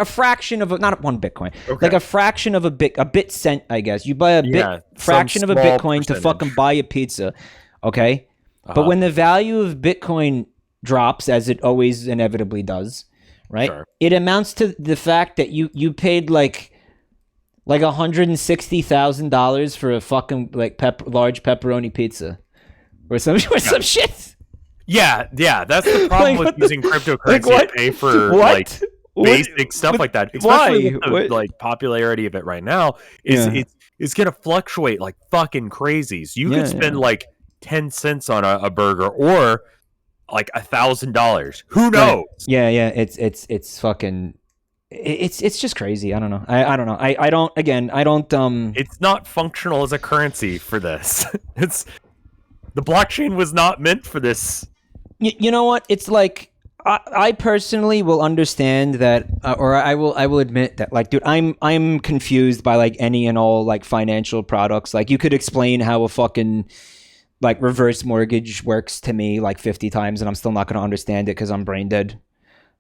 fraction of not 1 Bitcoin, like a fraction of a bit cent, I guess. You buy a fraction of a Bitcoin to fucking buy a pizza, okay? But when the value of Bitcoin drops, as it always inevitably does, right? Sure. It amounts to the fact that you paid like $160,000 for a fucking like large pepperoni pizza, or some shit. Yeah, that's the problem with using cryptocurrency to pay for basic stuff like that. Especially with the like popularity of it right now, it's gonna fluctuate like fucking crazy. So you could spend like 10 cents on a burger or like $1,000. Who knows? Yeah, it's fucking it's just crazy. I don't know. I don't know. I don't It's not functional as a currency for this. It's the blockchain was not meant for this. You know what? It's like I personally will understand that, or I will admit that, like, dude, I'm confused by like any and all like financial products. Like, you could explain how a fucking like reverse mortgage works to me like 50 times, and I'm still not gonna understand it because I'm brain dead.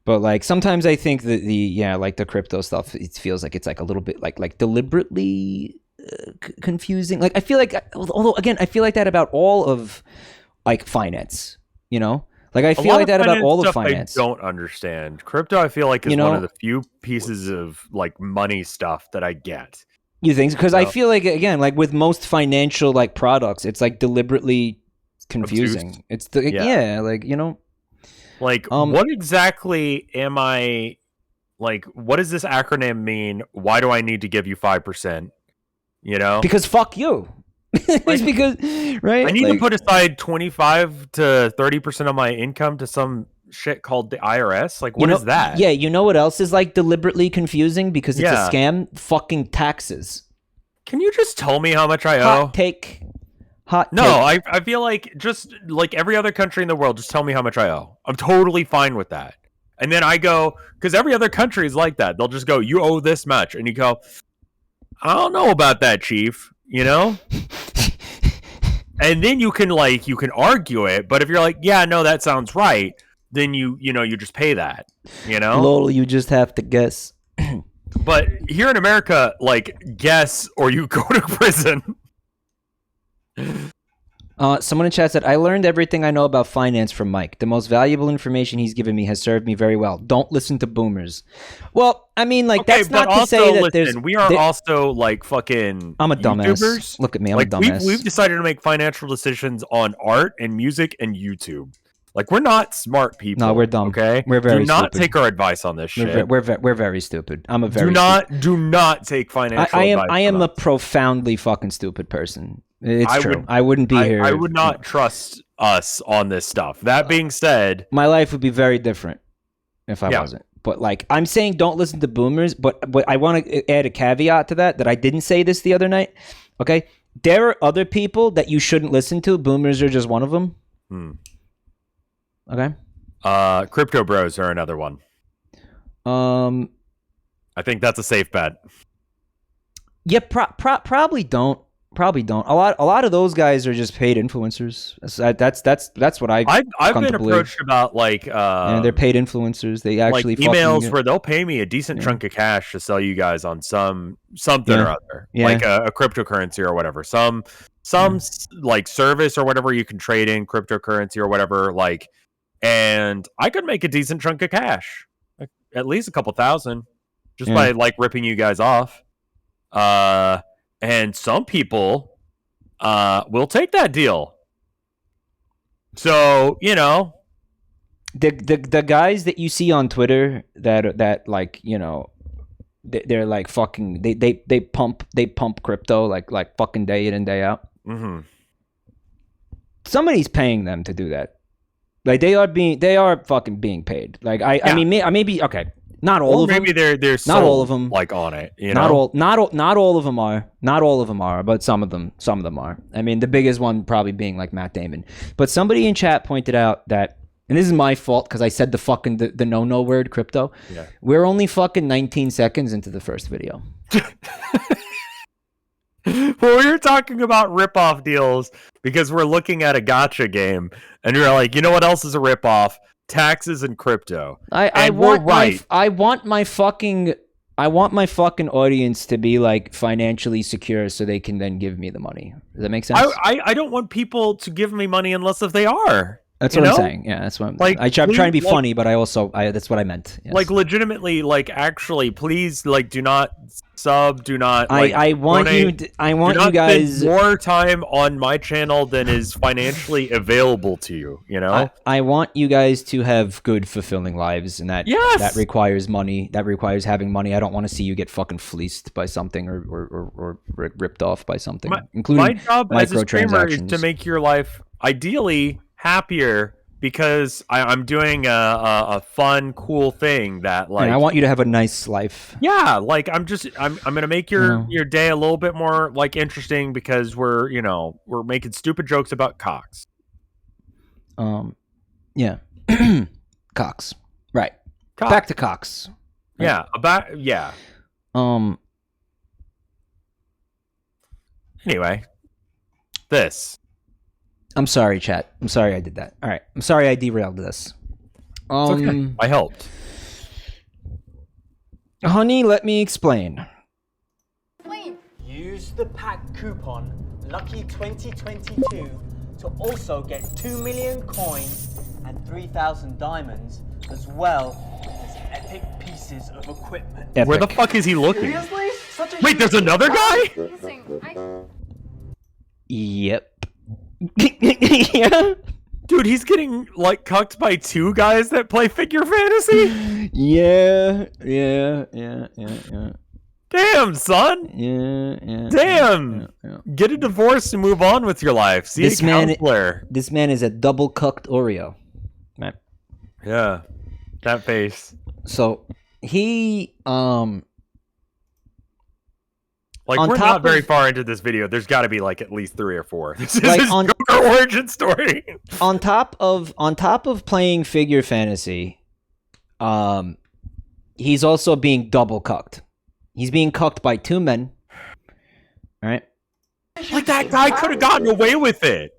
But like sometimes I think that the crypto stuff, it feels like it's like a little bit like deliberately confusing. Like I feel like, although again, I feel like that about all of like finance. Like I feel like that about all of finance. I don't understand crypto. I feel like is one of the few pieces of like money stuff that I get. You think? Because I feel like, again, like with most financial like products, it's like deliberately confusing. Obtuse. It's like Like, what exactly am I? Like, what does this acronym mean? Why do I need to give you 5%? You know, because fuck you. It's because right. I need to put aside 25 to 30% of my income to some shit called the IRS. Like, what is that? Yeah, you know what else is like deliberately confusing because it's a scam? Fucking taxes. Can you just tell me how much I owe? Hot take. I feel like just like every other country in the world, just tell me how much I owe. I'm totally fine with that. And then I go, because every other country is like that. They'll just go, you owe this much. And you go, I don't know about that, chief. You know? And then you can argue it. But if you're like, yeah, no, that sounds right. Then you just pay that, you know? Lol, you just have to guess. But here in America, like, guess or you go to prison. Someone in chat said, I learned everything I know about finance from Mike. The most valuable information he's given me has served me very well. Don't listen to boomers. Well, I mean, like, that's not to say that we are also, like, fucking I'm a dumbass. YouTubers. Look at me, I'm a dumbass. We've decided to make financial decisions on art and music and YouTube. Like, we're not smart people. No, we're dumb. Okay? We're very Do not stupid. take our advice on this shit. We're very stupid. I'm a very Do not take financial advice. I am a profoundly fucking stupid person. It's true. I wouldn't be here. I would not trust us on this stuff. That being said, my life would be very different if I wasn't. But like, I'm saying don't listen to boomers, but I want to add a caveat to that I didn't say this the other night. Okay? There are other people that you shouldn't listen to. Boomers are just one of them. Okay? Crypto bros are another one. I think that's a safe bet. Yeah, probably don't. Probably don't. A lot of those guys are just paid influencers. That's what I've been approached about, like and they're paid influencers. They actually like emails where they'll pay me a decent chunk of cash to sell you guys on something or other, like a cryptocurrency or whatever, some like service or whatever you can trade in cryptocurrency or whatever, like, and I could make a decent chunk of cash, like at least a couple thousand, just by like ripping you guys off. And some people will take that deal. So, you know, the guys that you see on Twitter that like, you know, they're like fucking they pump crypto like fucking day in and day out. Mm-hmm. Somebody's paying them to do that. Like they are fucking being paid. Like I mean maybe okay. Not all of them. Maybe they're not all of them like on it. You know? Not all of them are. Not all of them are, but some of them are. I mean, the biggest one probably being like Matt Damon. But somebody in chat pointed out that, and this is my fault because I said the fucking the no word crypto. Yeah. We're only fucking 19 seconds into the first video. Well, we were talking about rip-off deals because we're looking at a gotcha game, and you're like, you know what else is a rip-off? Taxes and crypto. I want my fucking audience to be like financially secure so they can then give me the money. Does that make sense? I don't want people to give me money unless if they are. That's what I'm saying. Yeah, that's what I'm like. I'm trying to be funny, but that's what I meant. Yes. Like legitimately, like actually, please, like do not sub, do not. Like, I want donate, you guys spend more time on my channel than is financially available to you. You know, I want you guys to have good, fulfilling lives, and that requires money. That requires having money. I don't want to see you get fucking fleeced by something or ripped off by something, including my job as a streamer is to make your life ideally happier because I'm doing a fun, cool thing that like. And I want you to have a nice life. Yeah, like I'm gonna make your day a little bit more like interesting because we're making stupid jokes about cocks. Yeah, cocks. Right. Cock. Back to cocks. Right. Yeah. Anyway, this. I'm sorry, chat. I'm sorry I did that. All right. I'm sorry I derailed this. It's okay. I helped. Honey, let me explain. Use the pack coupon Lucky2022 to also get 2 million coins and 3,000 diamonds, as well as epic pieces of equipment. Epic. Where the fuck is he looking? Seriously? Wait, there's another guy? Listen, Yep. Yeah. Dude, he's getting like cucked by 2 guys that play figure fantasy. Yeah. Damn, son. Yeah. Damn. Yeah. Get a divorce and move on with your life. See a counselor. This man is a double cucked Oreo. Right. Yeah. That face. So he like, on we're top not very of- far into this video. There's got to be like at least 3 or 4. This is Like, his on- Joker origin story. on top of playing figure fantasy, he's also being double cucked. He's being cucked by 2 men. All right. Like, that guy could have gotten away with it.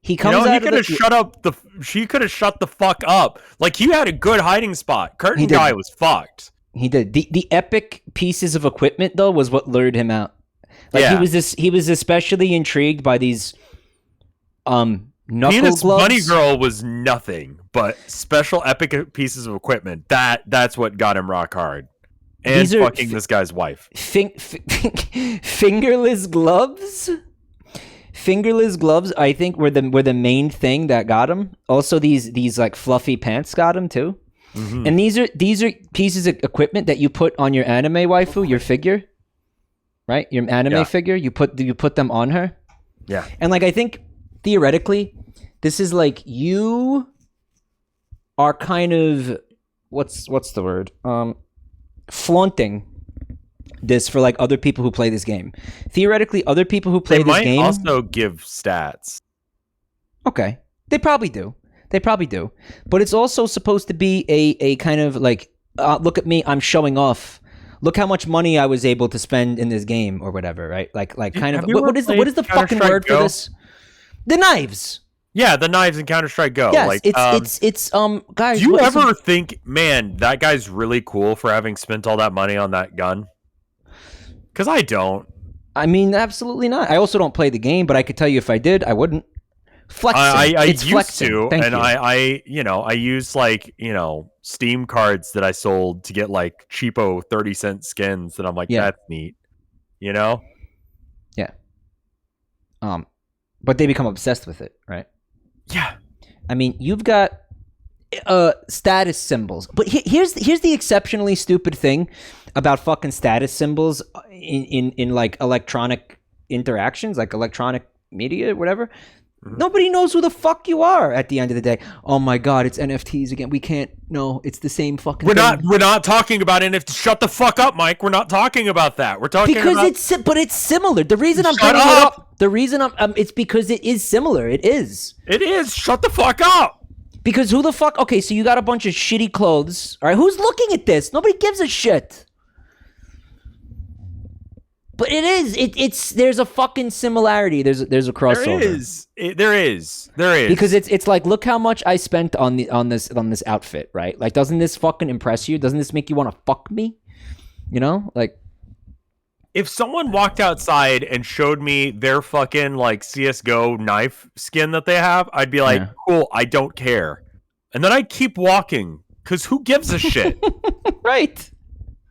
He comes he out could of have shut up the. She could have shut the fuck up. Like, he had a good hiding spot. Curtain did. guy was fucked. He did. The epic pieces of equipment though was what lured him out. Like Yeah. he was especially intrigued by these knuckle Penis gloves. Bunny Girl was nothing but special epic pieces of equipment. That's what got him rock hard. And These are fucking this guy's wife. Fingerless gloves. Fingerless gloves, I think, were the main thing that got him. Also, these like fluffy pants got him too. Mm-hmm. And these are pieces of equipment that you put on your anime waifu, your figure, right? Your anime figure. You put them on her. Yeah. And like, I think theoretically, this is like you are kind of what's the word? Flaunting this for like other people who play this game. Theoretically, other people who play They this might game also give stats. Okay. They probably do. But it's also supposed to be a kind of like, look at me, I'm showing off. Look how much money I was able to spend in this game or whatever, right? Like kind of what is the fucking word for this? The knives. Yeah, the knives in Counter-Strike Go. Yes, like, it's guys. do you what is ever think, man, that guy's really cool for having spent all that money on that gun? Because I don't. I mean, absolutely not. I also don't play the game, but I could tell you if I did, I wouldn't. Flexing. I It's used flexing. to, Thank and you. I use like, Steam cards that I sold to get like cheapo 30-cent skins that I'm like, Yeah. that's neat. You know? Yeah. But they become obsessed with it, right? Yeah. I mean, you've got status symbols, but here's the exceptionally stupid thing about fucking status symbols in like electronic interactions, like electronic media, whatever. Mm-hmm. Nobody knows who the fuck you are at the end of the day. Oh my god, it's NFTs again. We can't. No, it's the same fucking. We're not talking about NFT. Shut the fuck up, Mike. We're not talking about that. We're talking about it's similar. The reason I'm Shut bringing it up! up, the reason it's because it is similar. It is. It is. Shut the fuck up. Because who the fuck? Okay, so you got a bunch of shitty clothes. All right, who's looking at this? Nobody gives a shit. But it is. It's. There's a fucking similarity. There's a crossover. There is. Because it's like, look how much I spent on this outfit, right? Like, doesn't this fucking impress you? Doesn't this make you want to fuck me? You know, like. If someone walked outside and showed me their fucking like CS:GO knife skin that they have, I'd be like, cool, I don't care. And then I'd keep walking, because who gives a shit? Right.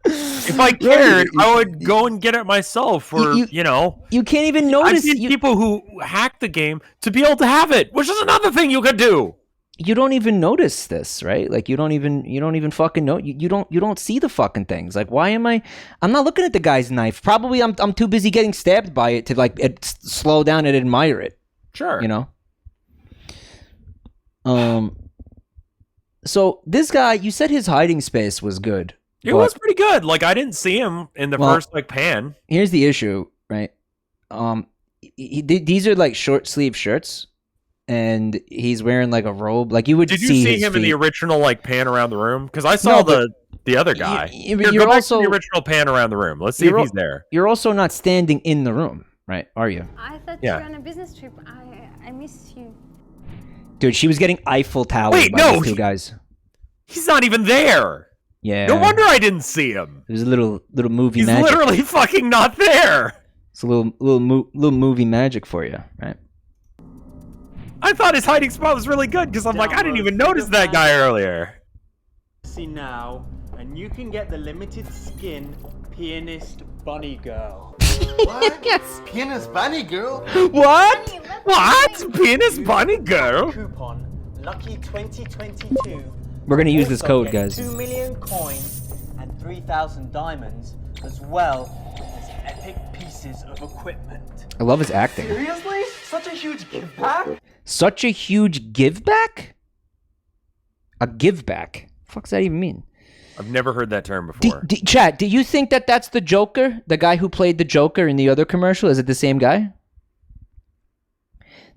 If I cared, I would go and get it myself, or, You can't even notice. I've seen people who hack the game to be able to have it, which is another thing you could do. You don't even notice this, right? Like you don't even fucking know. You don't see the fucking things. Like, why am I'm not looking at the guy's knife. Probably I'm too busy getting stabbed by it to like slow down and admire it. Sure. You know. So this guy, you said his hiding space was good. It was pretty good. Like, I didn't see him in the first like pan. Here's the issue, right? These are like short sleeve shirts, and he's wearing like a robe. Like you would. Did you see his him in feet. the original like pan around the room? Because I saw the other guy. You're Go back also to the original pan around the room. Let's see if he's there. You're also not standing in the room, right? Are you? I thought Yeah. you were on a business trip. I missed you. Dude, she was getting Eiffel Tower Wait, by no, these two guys. He's not even there. Yeah. No wonder I didn't see him. It was a little movie He's magic. literally fucking not there. It's a little movie magic for you, right? I thought his hiding spot was really good because I'm like, I didn't even notice that guy earlier. See now, and you can get the limited skin pianist bunny girl. What? Yes. Penis bunny girl. What? Hey, let's What? play. Penis bunny girl? Coupon Lucky 2022. We're gonna use this Also code, get guys. 2 million coins and 3,000 diamonds, as well as epic pieces of equipment. I love his acting. Seriously? Such a huge give back? Such a huge give back? A give back? Fuck's that even mean? I've never heard that term before. Chad, do you think that that's the Joker? The guy who played the Joker in the other commercial? Is it the same guy?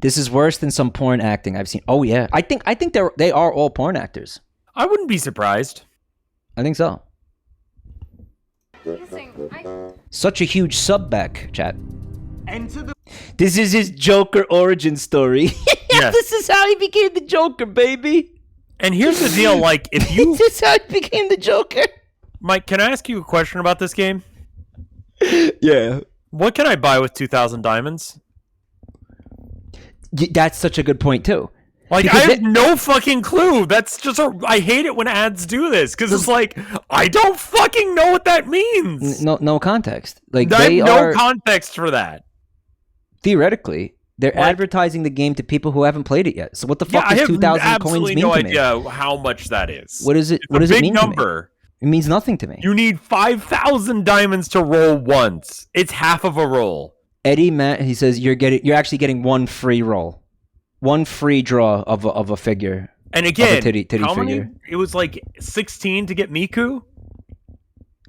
This is worse than some porn acting I've seen. Oh yeah, I think they are all porn actors. I wouldn't be surprised. I think so. Such a huge sub back, chat. Enter the This is his Joker origin story. Yes. This is how he became the Joker, baby. And here's the deal, like, if you... This is how he became the Joker. Mike, can I ask you a question about this game? Yeah. What can I buy with 2,000 diamonds? That's such a good point, too. Like, Because I have no fucking clue. That's just I hate it when ads do this, because it's like, I don't fucking know what that means. No context. Like, I they have no are... context for that. Theoretically, they're Like- advertising the game to people who haven't played it yet. So what the Yeah, fuck I does have 2,000 coins absolutely mean no to me? idea how much that is. What is it? It's What a does it big mean to me? number. It means nothing to me. You need 5,000 diamonds to roll once. It's half of a roll. Eddie Matt, he says you're actually getting one free roll, one free draw of a figure. And again, titty how figure. many? It was like 16 to get Miku,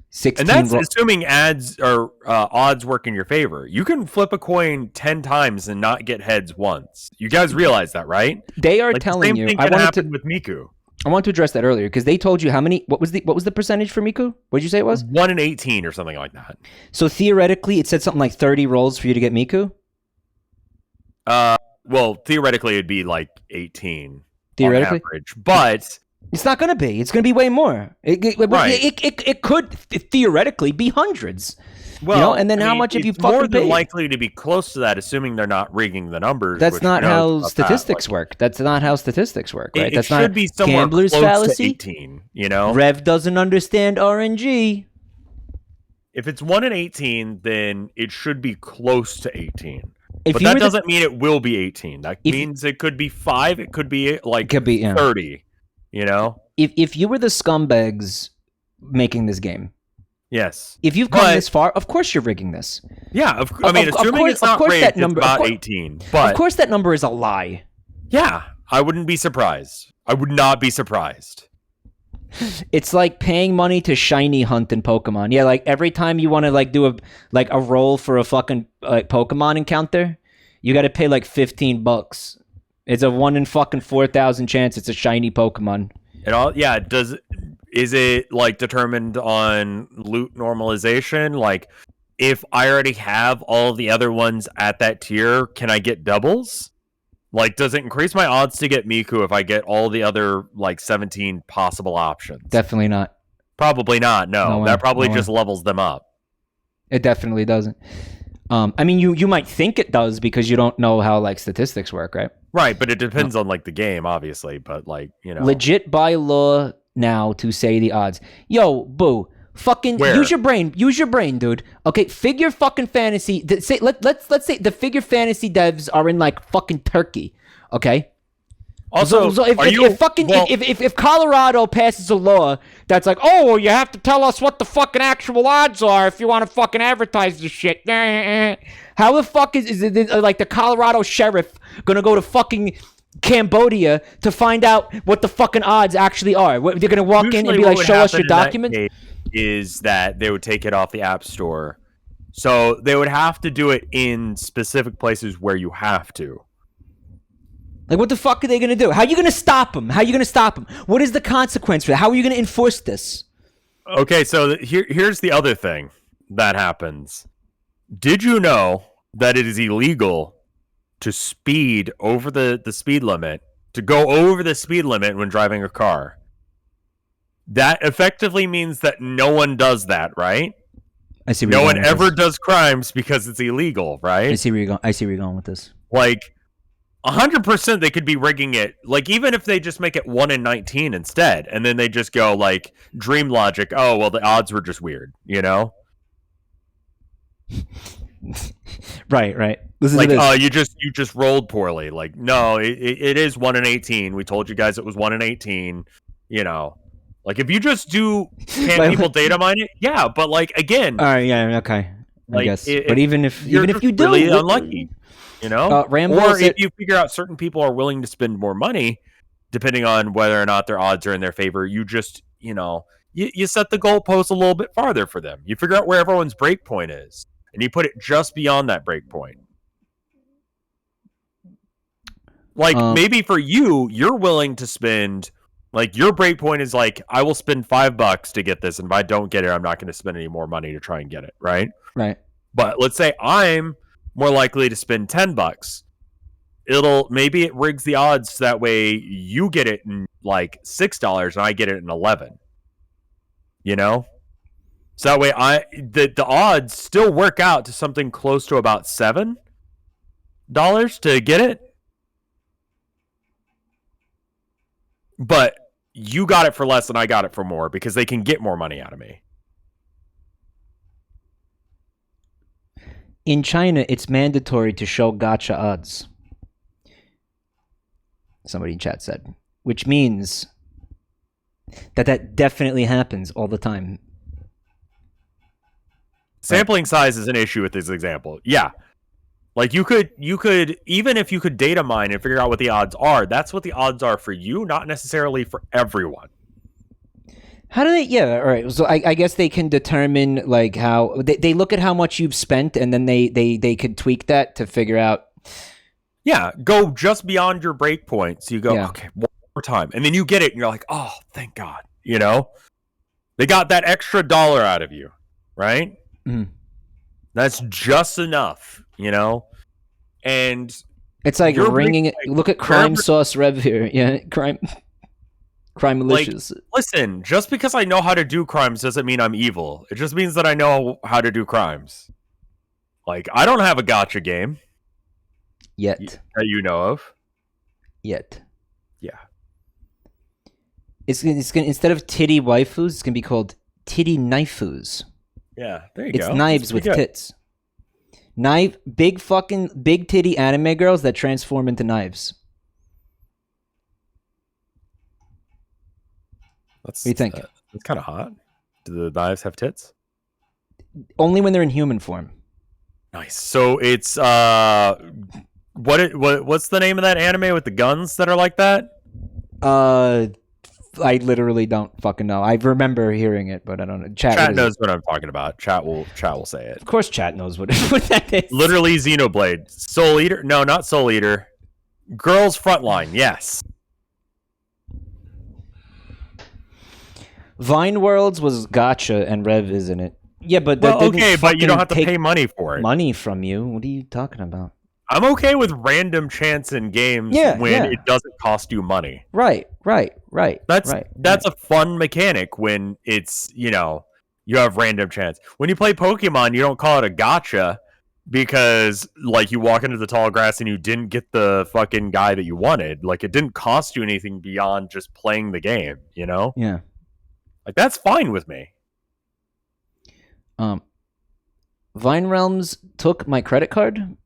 16 and that's ro- assuming ads or odds work in your favor. You can flip a coin 10 times and not get heads once. You guys realize that, right? They are Like, the telling same you. thing I can wanted happen to. with Miku. I want to address that earlier because they told you how many. What was the percentage for Miku? What did you say it was? 1 in 18 or something like that. So theoretically, it said something like 30 rolls for you to get Miku. Well, theoretically, it'd be like 18 Theoretically? on average, but It's not going to be. It's going to be way more. Right. It could theoretically be hundreds. well, and then I how mean, much have you it's more fucking than paid? likely to be close to that, assuming they're not rigging the numbers. That's which not who knows how about that. statistics Like, work. That's not how statistics work, right? It That's should not be somewhere gambler's close to fallacy. 18. You know, Rev doesn't understand RNG. if it's 1 in 18, then it should be close to 18. If But you that were the- doesn't mean it will be 18. That If- means it could be 5. It could be like Could be, yeah. 30. You know? if you were the scumbags making this game, Yes. if you've come But- this far, of course you're rigging this. Yeah. I mean, of assuming course- it's of not course rigged, that number- it's of about course- 18. But Of course, that number is a lie. yeah, I wouldn't be surprised. I would not be surprised. It's like paying money to shiny hunt in Pokemon. Yeah, like every time you want to like do a roll for a fucking Pokemon encounter, you got to pay like $15. It's a 1 in fucking 4,000 chance it's a shiny Pokemon. And all, yeah, is it like determined on loot normalization? Like, if I already have all the other ones at that tier, can I get doubles? Like, does it increase my odds to get Miku if I get all the other like 17 possible options? Definitely not. Probably not. No, No way, that probably no just way. levels them up. It definitely doesn't. I mean, you might think it does because you don't know how like statistics work, right? Right, but it depends on like the game, obviously. But like, you know, Legit by law now to say the odds. Yo, boo. Fucking Where? use your brain, dude. Okay, figure fucking fantasy. Let's say the figure fantasy devs are in like fucking Turkey. Okay. also, So if, are if, you if fucking well, if Colorado passes a law that's like, oh, well, you have to tell us what the fucking actual odds are if you want to fucking advertise this shit. How the fuck is it like the Colorado sheriff gonna go to fucking Cambodia to find out what the fucking odds actually are? They're gonna walk in and usually be what like, would show us happen your in that documents. case is that they would take it off the App Store. So they would have to do it in specific places where you have to. Like, what the fuck are they gonna do? How are you gonna stop them? What is the consequence for that? How are you gonna enforce this? Okay, so here's the other thing that happens. Did you know that it is illegal to speed over the speed limit, to go over the speed limit when driving a car? That effectively means that no one does that, right? I see. Where No you're one going with ever this. does crimes because it's illegal, right? I see where you're going with this. Like, 100% they could be rigging it. Like, even if they just make it 1 in 19 instead, and then they just go, like, dream logic, oh, well, the odds were just weird, you know? Right. This is Like, this. oh, you just rolled poorly. Like, no, it is 1 in 18. We told you guys it was 1 in 18. You know, like if you just can Like- people data mine it? Yeah, but like again, All right, yeah, okay. I like, guess. But even if you're you do, really unlucky, you know, Rambo or said- if you figure out certain people are willing to spend more money, depending on whether or not their odds are in their favor, you just, you set the goalpost a little bit farther for them. You figure out where everyone's break point is, and you put it just beyond that break point. Like maybe for you, you're willing to spend, like your break point is like, I will spend $5 to get this, and if I don't get it, I'm not going to spend any more money to try and get it, right? Right. But let's say I'm more likely to spend $10. Maybe it rigs the odds that way you get it in like $6 and I get it in 11. You know? So that way the odds still work out to something close to about $7 to get it. But you got it for less than I got it for more because they can get more money out of me. In China, it's mandatory to show gotcha odds. Somebody in chat said, which means that definitely happens all the time. Sampling size is an issue with this example. Yeah. Like you could even if you could data mine and figure out what the odds are, that's what the odds are for you, not necessarily for everyone. How do they? Yeah, all right. So I guess they can determine like how they look at how much you've spent, and then they could tweak that to figure out. Yeah, go just beyond your break point. So you go, okay, one more time, and then you get it, and you're like, oh, thank God. You know, they got that extra $1 out of you, right? Mm. That's just enough, you know, and it's like ringing it. Look at Crime Sauce Rev here. Yeah, crime malicious. Like, listen, just because I know how to do crimes doesn't mean I'm evil. It just means that I know how to do crimes. Like, I don't have a gotcha game yet that you know of. Yet, yeah. It's gonna instead of titty waifus, it's gonna be called titty knifus. Yeah, there you go. It's go. knives with tits. Big titty anime girls that transform into knives. What do you think? It's kind of hot. Do the knives have tits? Only when they're in human form. Nice. So it's what's the name of that anime with the guns that are like that? I literally don't fucking know. I remember hearing it, but I don't know. Chat knows what I'm talking about. Chat will say it. Of course, chat knows what that is. Literally, Xenoblade, Soul Eater. No, not Soul Eater. Girls Frontline. Yes. Vine Worlds was gotcha, and Rev is in it. Yeah, but that didn't but you don't have to pay money for it. Money from you? What are you talking about? I'm okay with random chance in games when it doesn't cost you money. Right. That's a fun mechanic when it's, you have random chance. When you play Pokemon, you don't call it a gotcha because like you walk into the tall grass and you didn't get the fucking guy that you wanted. Like it didn't cost you anything beyond just playing the game, you know? Yeah. Like that's fine with me. Vine Realms took my credit card.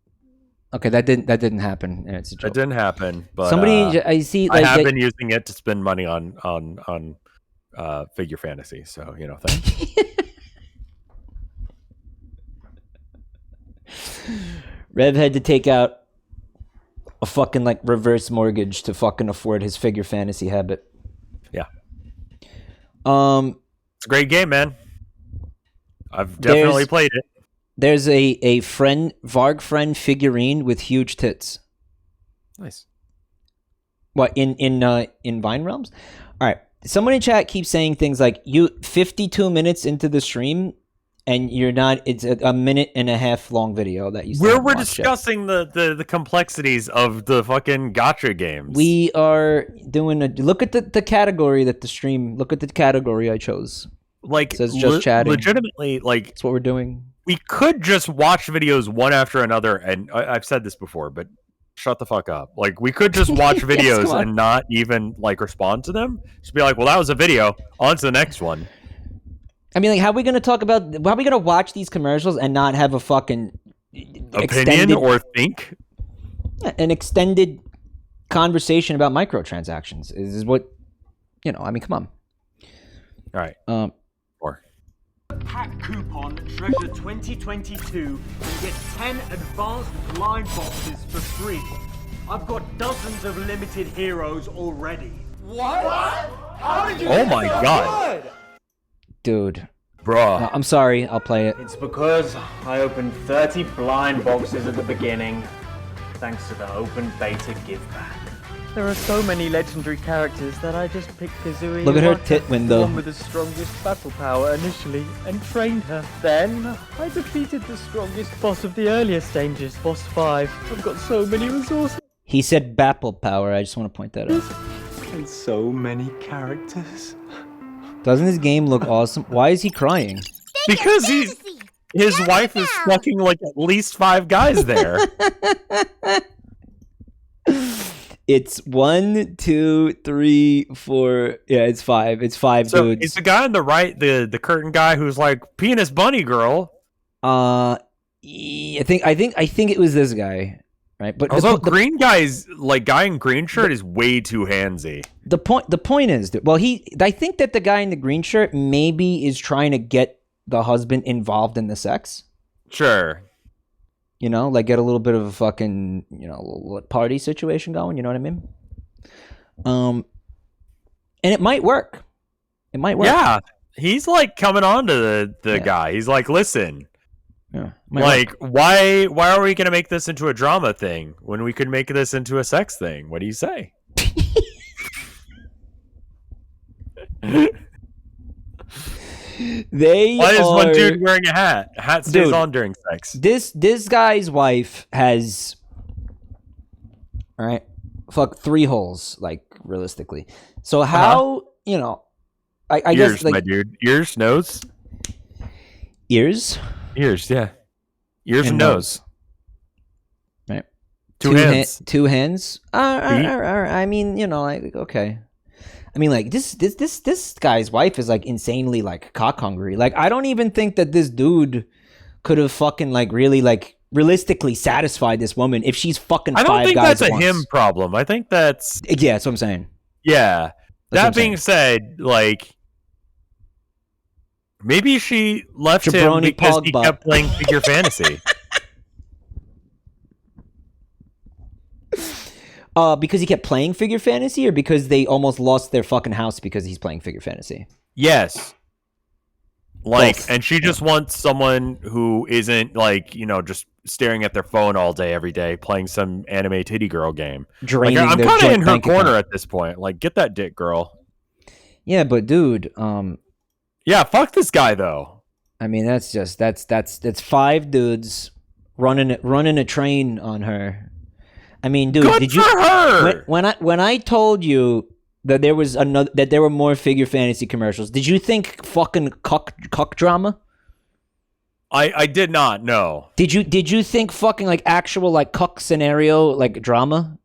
Okay, that didn't happen. It's a joke. It didn't happen, but somebody I see. Like, I have been using it to spend money on figure fantasy. So thanks. Rev had to take out a fucking like reverse mortgage to fucking afford his figure fantasy habit. Yeah. It's a great game, man. I've definitely played it. There's a Varg friend figurine with huge tits. Nice. What in Vine Realms? All right. Someone in chat keeps saying things like 52 minutes into the stream and you're not. It's a minute and a half long video that you. We're discussing the complexities of the fucking gotcha games. We are doing look at the category that the stream. Look at the category I chose. Like it says just chatting. Legitimately, like that's what we're doing. We could just watch videos one after another, and I've said this before, but shut the fuck up. Like, we could just watch videos and not even, like, respond to them. Just be like, well, that was a video. On to the next one. I mean, like, how are we going to watch these commercials and not have a fucking Opinion or think? an extended conversation about microtransactions is what, I mean, come on. All right. Or Pack coupon Treasure 2022 and get 10 advanced blind boxes for free. I've got dozens of limited heroes already. What? How did you Oh my god. Dude. Bruh. I'm sorry, I'll play it. It's because I opened 30 blind boxes at the beginning, thanks to the open beta give back. There are so many legendary characters that I just picked Kazooie. Look at her Iwata, tit window. the one with the strongest battle power initially, and trained her. Then I defeated the strongest boss of the earlier stages, boss 5. I've got so many resources He said Bapple Power, I just want to point that out. and so many characters. Doesn't this game look awesome? Why is he crying? Because his wife is fucking like at least 5 guys there. It's 1, 2, 3, 4. Yeah, it's 5. It's 5 So dudes. it's the guy on the right, the curtain guy who's like penis bunny girl. I think it was this guy, right? But Also, the green guy's like guy in green shirt is way too handsy. the point is that, I think that the guy in the green shirt maybe is trying to get the husband involved in the sex. Sure. Like get a little bit of a fucking, little party situation going, you know what I mean? And it might work. It might work. Yeah. He's like coming on to the Yeah. guy. He's like, listen, Yeah. Might like, why are we gonna make this into a drama thing when we could make this into a sex thing? What do you say? Why is one dude wearing a hat? A hat stays Dude. on during sex. This guy's wife has, all right, 3 holes, like, realistically. So how, I Ears, guess, like, my dude. Ears, nose, ears, yeah. Ears and And nose. right? Two hands. 2 hands. Feet. I mean, like, okay. I mean, like, this guy's wife is, like, insanely, like, cock hungry. Like, I don't even think that this dude could have fucking, like, really, like, realistically satisfied this woman if she's fucking 5 I don't think guys that's a at once. him problem. I think that's Yeah, that's what I'm saying. yeah. That's what I'm That being said, like maybe she left him Jabroni because he Pogba. kept playing Figure Fantasy. Because he kept playing Figure Fantasy, or because they almost lost their fucking house because he's playing Figure Fantasy? Yes. Like, Both. and she just wants someone who isn't like, just staring at their phone all day, every day, playing some anime titty girl game. Like, Draining I'm their kind of joint in her bank corner account. at this point. Like, get that dick, girl. Yeah, but dude, Yeah, fuck this guy though. I mean, that's 5 dudes running a train on her. I mean, dude, Good did for you her. when I told you that there were more Figure Fantasy commercials, did you think fucking cuck drama? I did not know. Did you think fucking like actual like cuck scenario like drama?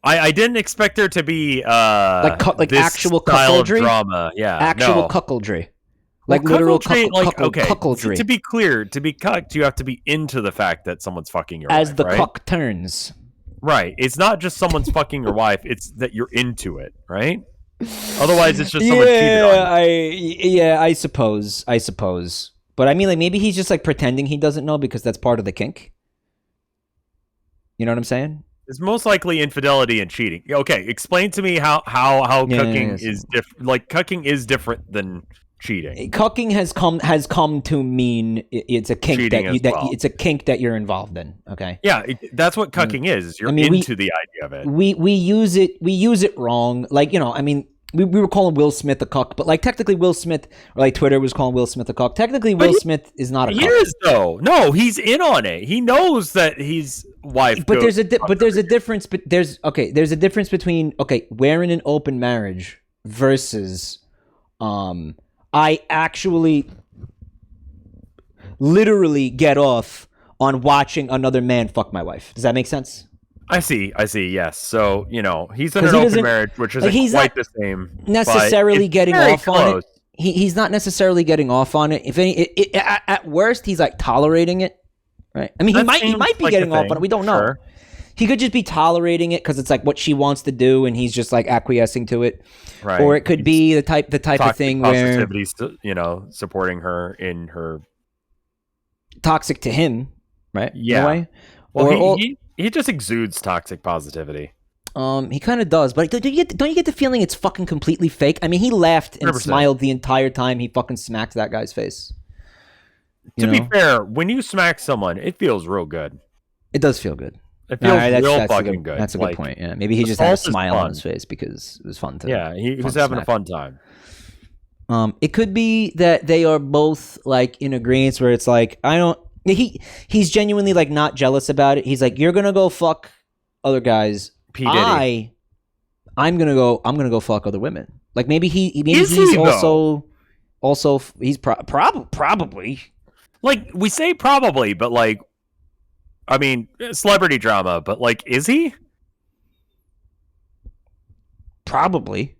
I didn't expect there to be like this actual style of cuckoldry? drama. Yeah, Actual no. cuckoldry. Well, Like literal cuckoldry, okay. cuckoldry. To be clear, to be cucked, you have to be into the fact that someone's fucking your As wife, the right? cuck turns. Right. It's not just someone's fucking your wife. It's that you're into it, right? Otherwise, it's just someone cheated on you. I suppose. But I mean, like, maybe he's just like pretending he doesn't know because that's part of the kink. You know what I'm saying? It's most likely infidelity and cheating. Okay, explain to me how cucking is different. Like, cucking is different than cheating. Cucking has come to mean it's a kink Cheating that as well. it's a kink that you're involved in. Okay. Yeah, that's what cucking is. You're I mean, into the idea of it. We use it wrong. Like, I mean, we were calling Will Smith a cuck, but like technically Will Smith, or like Twitter was calling Will Smith a cuck. Technically, Will Smith is not a He cuck. is though. No, he's in on it. He knows that his wife. But there's a difference. But there's a difference between we're in an open marriage versus I actually literally get off on watching another man fuck my wife. Does that make sense? I see. Yes. So he's in 'Cause an he open doesn't- marriage, which like, isn't he's quite not the same. necessarily but it's getting very off on it. close. he's not necessarily getting off on it. If any, at worst, he's like tolerating it, right? I mean, he might be getting off on it. We don't know. He could just be tolerating it because it's like what she wants to do, and he's just like acquiescing to it. Right. Or it could be the type of thing where supporting her in her toxic to him, right? Yeah. In a way. Well, he just exudes toxic positivity. He kind of does, but don't you get the feeling it's fucking completely fake? I mean, he laughed and 100%. smiled the entire time he fucking smacked that guy's face. To be fair, when you smack someone, it feels real good. It does feel good. It feels real fucking good. That's a good point. Yeah, maybe he just had a smile on his face because it was fun to. Yeah, he was having a fun time. It could be that they are both like in agreement where it's like he's genuinely like not jealous about it. He's like, you're gonna go fuck other guys. P. Diddy. I'm gonna go fuck other women. Like maybe he's probably. Like we say probably, but like, I mean, celebrity drama, but like, is he? Probably.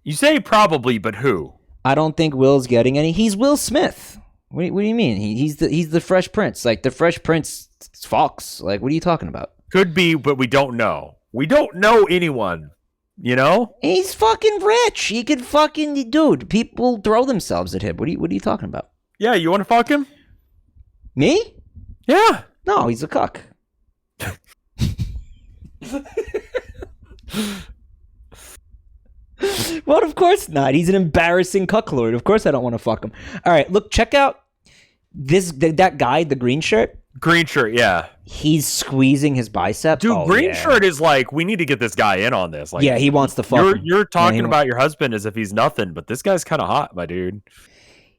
You say probably, but who? I don't think Will's getting any. He's Will Smith. What do you mean? He's the Fresh Prince. Like the Fresh Prince Fox. Like what are you talking about? Could be, but we don't know. We don't know anyone. You know? He's fucking rich. He could fucking dude. People throw themselves at him. What are you talking about? Yeah, you want to fuck him? Me? Yeah. No, he's a cuck. Well, of course not. He's an embarrassing cucklord. Of course I don't want to fuck him. All right, look, check out that guy, the green shirt. Green shirt, yeah. He's squeezing his bicep. Dude, green shirt is like, we need to get this guy in on this. Like, yeah, he wants to fuck him. You're talking about your husband as if he's nothing, but this guy's kind of hot, my dude.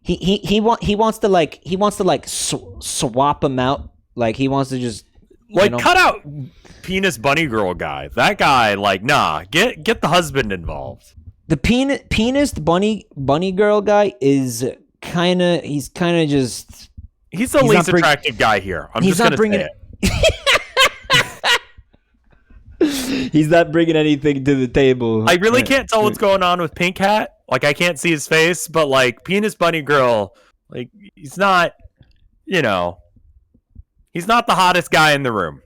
He wants to swap him out. Like he wants to just cut out penis bunny girl guy. That guy, like, nah, get the husband involved. The penis bunny girl guy is kind of just. He's the least attractive guy here. He's not bringing it. He's not bringing anything to the table. I really can't tell what's going on with Pink Hat. Like, I can't see his face, but like penis bunny girl, like he's not, he's not the hottest guy in the room.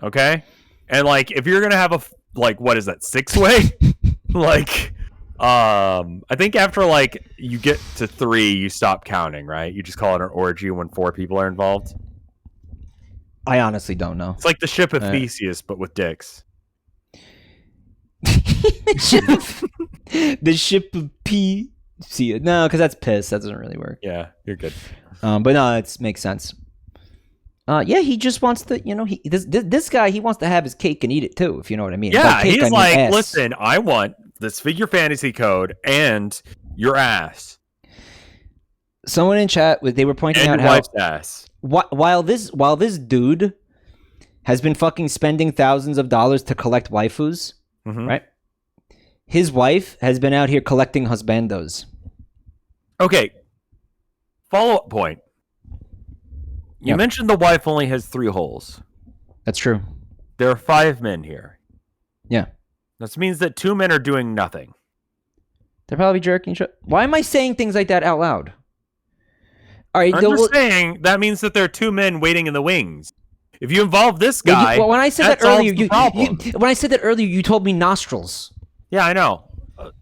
Okay, and like if you're gonna have what is that 6-way? Like, I think after like you get to 3, you stop counting, right? You just call it an orgy when 4 people are involved. I honestly don't know. It's like the ship of Theseus, but with dicks. The ship of P. See it? No, because that's piss. That doesn't really work. Yeah, you're good. But no, it makes sense. Yeah, he just wants to, this guy, he wants to have his cake and eat it too, if you know what I mean. Yeah, he's like, listen, I want this figure fantasy code and your ass. Someone in chat, they were pointing out your wife's ass. While this dude has been fucking spending thousands of dollars to collect waifus, right? His wife has been out here collecting husbandos. Okay. Follow-up point. You mentioned the wife only has 3 holes. That's true. There are 5 men here. Yeah. This means that 2 men are doing nothing. They're probably jerking. Why am I saying things like that out loud? All right, I'm just saying that means that there are 2 men waiting in the wings. If you involve this guy, when I said that earlier, when I said that earlier, you told me nostrils. Yeah, I know. Are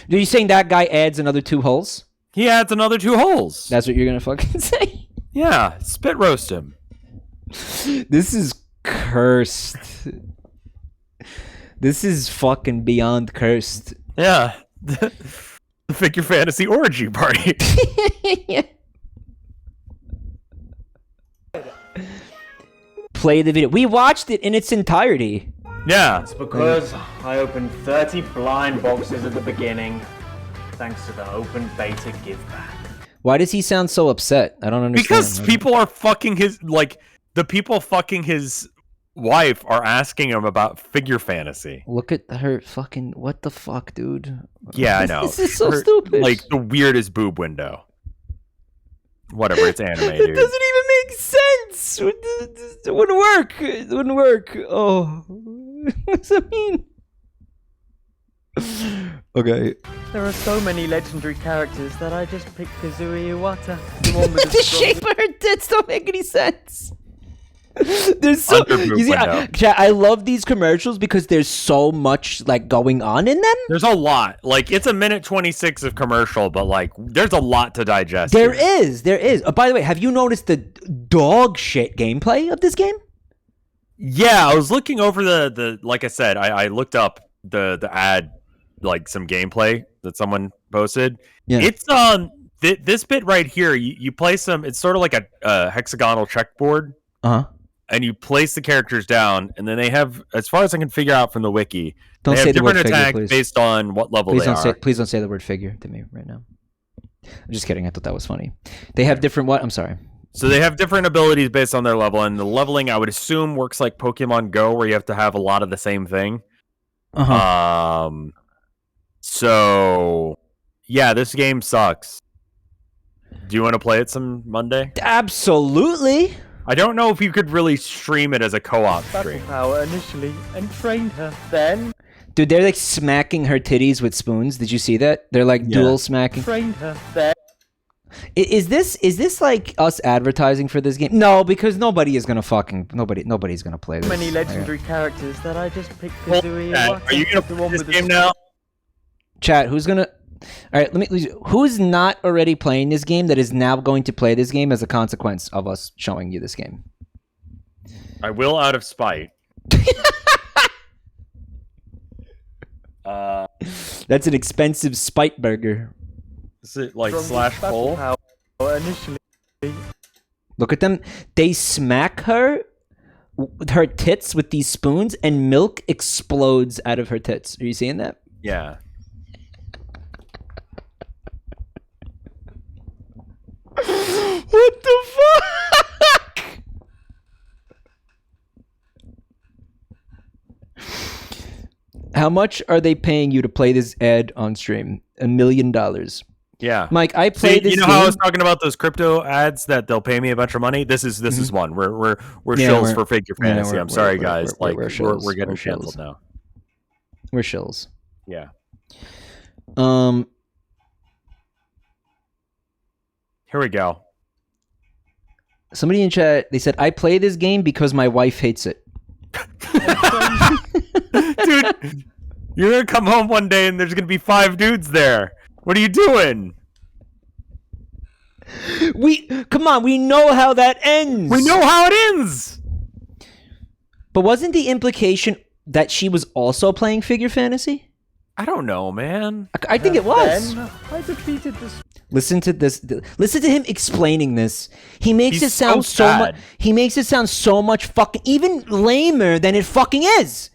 you saying that guy adds another 2 holes? He adds another 2 holes. That's what you're gonna fucking say? Yeah, spit roast him. This is cursed. This is fucking beyond cursed. Yeah. The figure fantasy orgy party. Yeah. Play the video. We watched it in its entirety. Yeah. It's because I opened 30 blind boxes at the beginning, thanks to the open beta give back. Why does he sound so upset? I don't understand. Because people are fucking the people fucking his wife are asking him about figure fantasy. Look at her fucking, what the fuck, dude? Yeah, I know. This is so stupid. Like the weirdest boob window. Whatever, it's anime, dude. It doesn't even make sense. It wouldn't work. It wouldn't work. Oh. What does that mean? Okay. There are so many legendary characters that I just picked Kazooie Iwata. The one with The shape of her tits don't make any sense. There's so you see, I love these commercials because there's so much like going on in them. There's a lot. Like it's a minute 26 of commercial, but like there's a lot to digest. There is. By the way, have you noticed the dog shit gameplay of this game? Yeah, I was looking over the like I said, I looked up the ad, like some gameplay that someone posted. Yeah. It's this bit right here. You play some. It's sort of like a hexagonal checkerboard. And you place the characters down, and then they have, as far as I can figure out from the wiki, don't they say have the word different figure, attacks please. based on what level they are. Please don't say the word figure to me right now. I'm just kidding. I thought that was funny. They have different what? I'm sorry. So they have different abilities based on their level, and the leveling, I would assume, works like Pokemon Go, where you have to have a lot of the same thing. So, yeah, this game sucks. Do you want to play it some Monday? Absolutely. I don't know if you could really stream it as a co-op stream. Power initially and trained her. Then dude, they're like smacking her titties with spoons. Did you see that? They're like dual smacking. trained her. Then is this like us advertising for this game? No, because nobody's gonna play this. Many legendary characters that I just picked Kazooie Iwata. Are you gonna play this game now? Chat, who's gonna? All right, who's not already playing this game that is now going to play this game as a consequence of us showing you this game? I will out of spite. That's an expensive spite burger. Is it like slash full? Initially. Look at them. They smack her tits with these spoons and milk explodes out of her tits. Are you seeing that? Yeah. What the fuck? How much are they paying you to play this ad on stream? $1 million. Yeah, Mike, I played this. You know how I was talking about those crypto ads that they'll pay me a bunch of money. This is one. We're shills for Figure Fantasy. I'm sorry, guys. We're getting canceled now. We're shills. Yeah. Here we go. Somebody in chat, they said, I play this game because my wife hates it. Dude, you're going to come home one day and there's going to be 5 dudes there. What are you doing? Come on, we know how that ends. We know how it ends. But wasn't the implication that she was also playing Figure Fantasy? I don't know, man. I think it was. I defeated this. Listen to this. Listen to him explaining this. He makes it sound so much. He makes it sound so much fucking even lamer than it fucking is.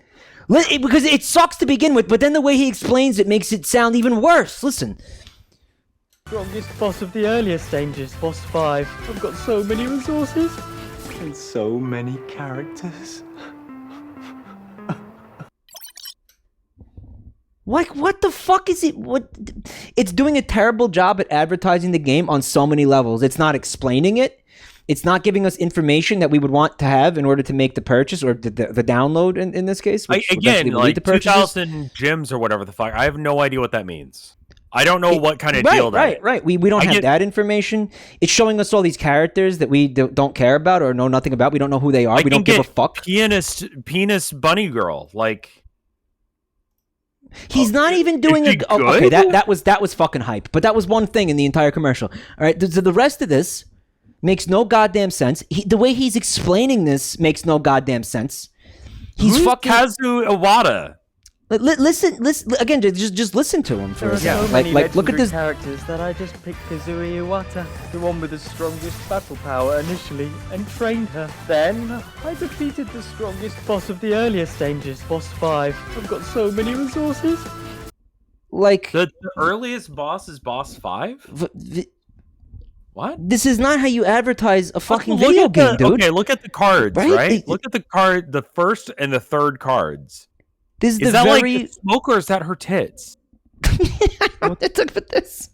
Because it sucks to begin with, but then the way he explains it makes it sound even worse. Listen. Strongest boss of the earliest stages, boss 5. I've got so many resources and so many characters. Like, what the fuck is it? It's doing a terrible job at advertising the game on so many levels. It's not explaining it. It's not giving us information that we would want to have in order to make the purchase or the download in this case. Again, like 2,000 gems or whatever the fuck. I have no idea what that means. I don't know what kind of deal that is. Right. We don't have that information. It's showing us all these characters that we don't care about or know nothing about. We don't know who they are. We don't give a fuck. Penis bunny girl. Like... He's not even doing a... Oh, okay, that was fucking hype. But that was one thing in the entire commercial. All right, the rest of this makes no goddamn sense. The way he's explaining this makes no goddamn sense. Who's fucking... Kazu Iwata? Listen again. Just listen to him for a second. Like look at this. Characters that I just picked Kazooie Iwata, the one with the strongest battle power initially, and trained her. Then I defeated the strongest boss of the earliest stages, boss 5. I've got so many resources. Like the earliest boss is boss 5. What? This is not how you advertise a fucking video game, dude. Okay, look at the cards, right? Look at the first and the third cards. This is that like the smoke or is that her tits? I took for this.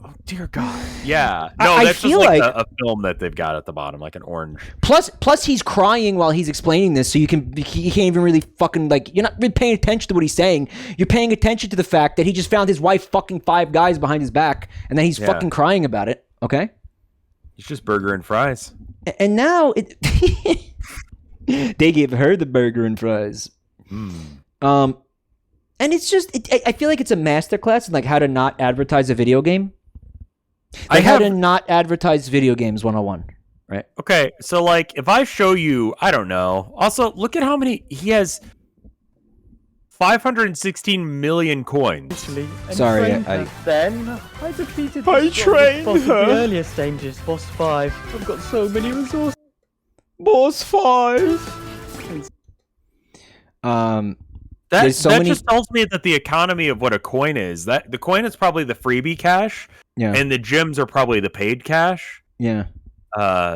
Oh, dear God. Yeah. No, I that's just feel like like- a film that they've got at the bottom, like an orange. Plus, he's crying while he's explaining this, so you can't even really fucking like. You're not really paying attention to what he's saying. You're paying attention to the fact that he just found his wife fucking 5 guys behind his back, and then he's fucking crying about it. Okay. It's just burger and fries. And now they gave her the burger and fries. And it's just, I feel like it's a masterclass in like how to not advertise a video game. Like how to not advertise video games 101, right? Okay, so like if I show you, I don't know. Also, look at how many he has. 516 million coins. Sorry, Then I defeated I the trained strongest boss of her. the earlier stages, boss 5. I've got so many resources. Boss 5. That There's so many- just tells me that the economy of what a coin is. That the coin is probably the freebie cash, Yeah. and the gems are probably the paid cash. Yeah.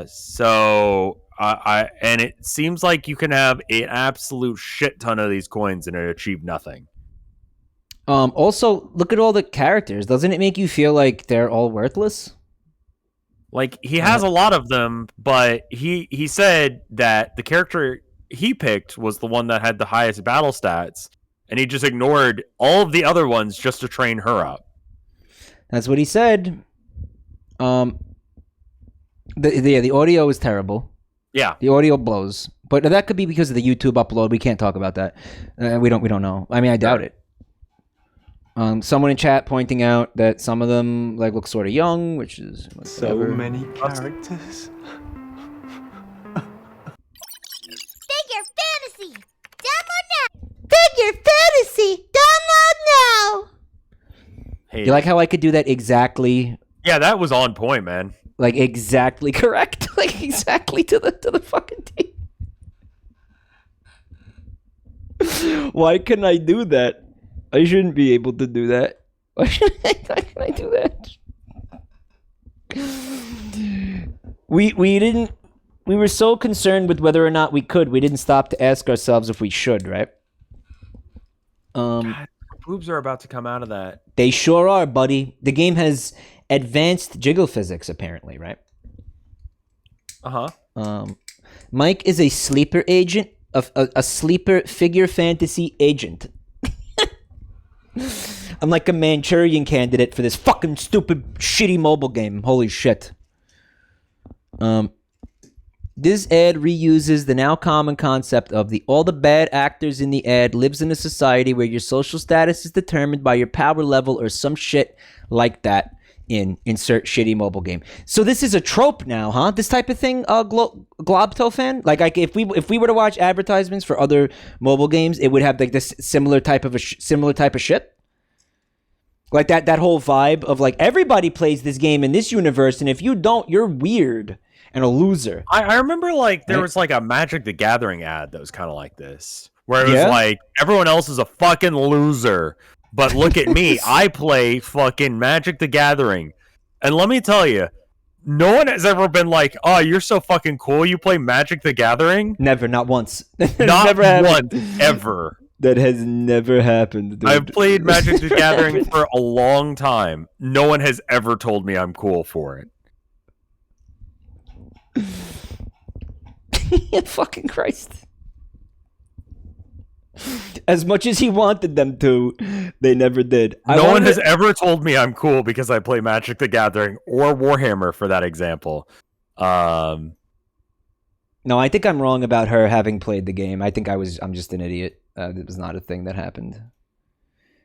So and it seems like you can have an absolute shit ton of these coins and achieve nothing. Also, look at all the characters. Doesn't it make you feel like they're all worthless? Like he has a lot of them, but he said that the character he picked was the one that had the highest battle stats, and he just ignored all of the other ones just to train her up. That's what he said. The audio is terrible. Yeah. The audio blows, but that could be because of the YouTube upload. We can't talk about that. We don't know. I mean, I doubt it. Someone in chat pointing out that some of them like look sort of young, which is whatever. many characters. Figure Fantasy! Download now! Figure Fantasy! Download now! Hey, You like how I could do that exactly, yeah, that was on point, man. like exactly correct, like exactly to the fucking T. Why couldn't I do that? I shouldn't be able to do that. Why can I do that? We didn't. We were so concerned with whether or not we could. We didn't stop to ask ourselves if we should, right? God, boobs are about to come out of that. They sure are, buddy. The game has advanced jiggle physics, apparently, right? Mike is a sleeper agent, a sleeper figure fantasy agent. I'm like a Manchurian candidate for this fucking stupid, shitty mobile game. Holy shit. This ad reuses the now common concept of all the bad actors in the ad lives in a society where your social status is determined by your power level or some shit like that in insert shitty mobile game. So this is a trope now, huh? This type of thing, Globto fan? Like if we were to watch advertisements for other mobile games, it would have like this similar type of shit. Like that whole vibe of like everybody plays this game in this universe, and if you don't, you're weird and a loser. I remember like there Right. was like a Magic the Gathering ad that was kind of like this, where it was Yeah? like everyone else is a fucking loser, but look at me, I play fucking Magic the Gathering, and let me tell you, no one has ever been like, "Oh, you're so fucking cool, you play Magic the Gathering." Never, not once. Not never once, happened. ever. That has never happened, dude. I've played Magic the Gathering for a long time. No one has ever told me I'm cool for it. Fucking Christ. As much as he wanted them to, they never did. No one has ever told me I'm cool because I play Magic the Gathering or Warhammer, for that example. No, I think I'm wrong about her having played the game. I'm just an idiot. It was not a thing that happened.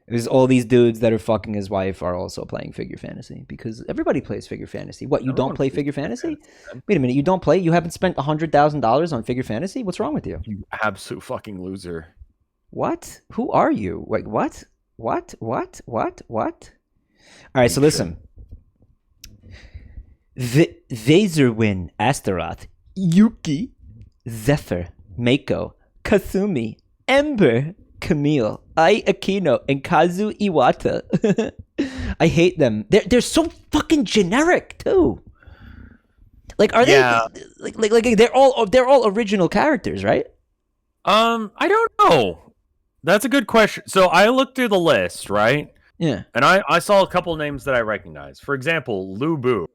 It was all these dudes that are fucking his wife are also playing figure fantasy, because everybody plays figure fantasy. What, you don't play figure fantasy? Wait a minute, you don't play? You haven't spent $100,000 on figure fantasy? What's wrong with you? You absolute fucking loser. What? Who are you? Wait, what? What? All right, so listen. Vaserwin, Astaroth, Yuki, Zephyr, Mako, Kasumi, Ember, Camille, Ai Aquino, and Kazu Iwata. I hate them. They're so fucking generic too. Like, are they like they're all original characters, right? I don't know. That's a good question. So I looked through the list, right? Yeah. And I saw a couple names that I recognize. For example, Lu Bu.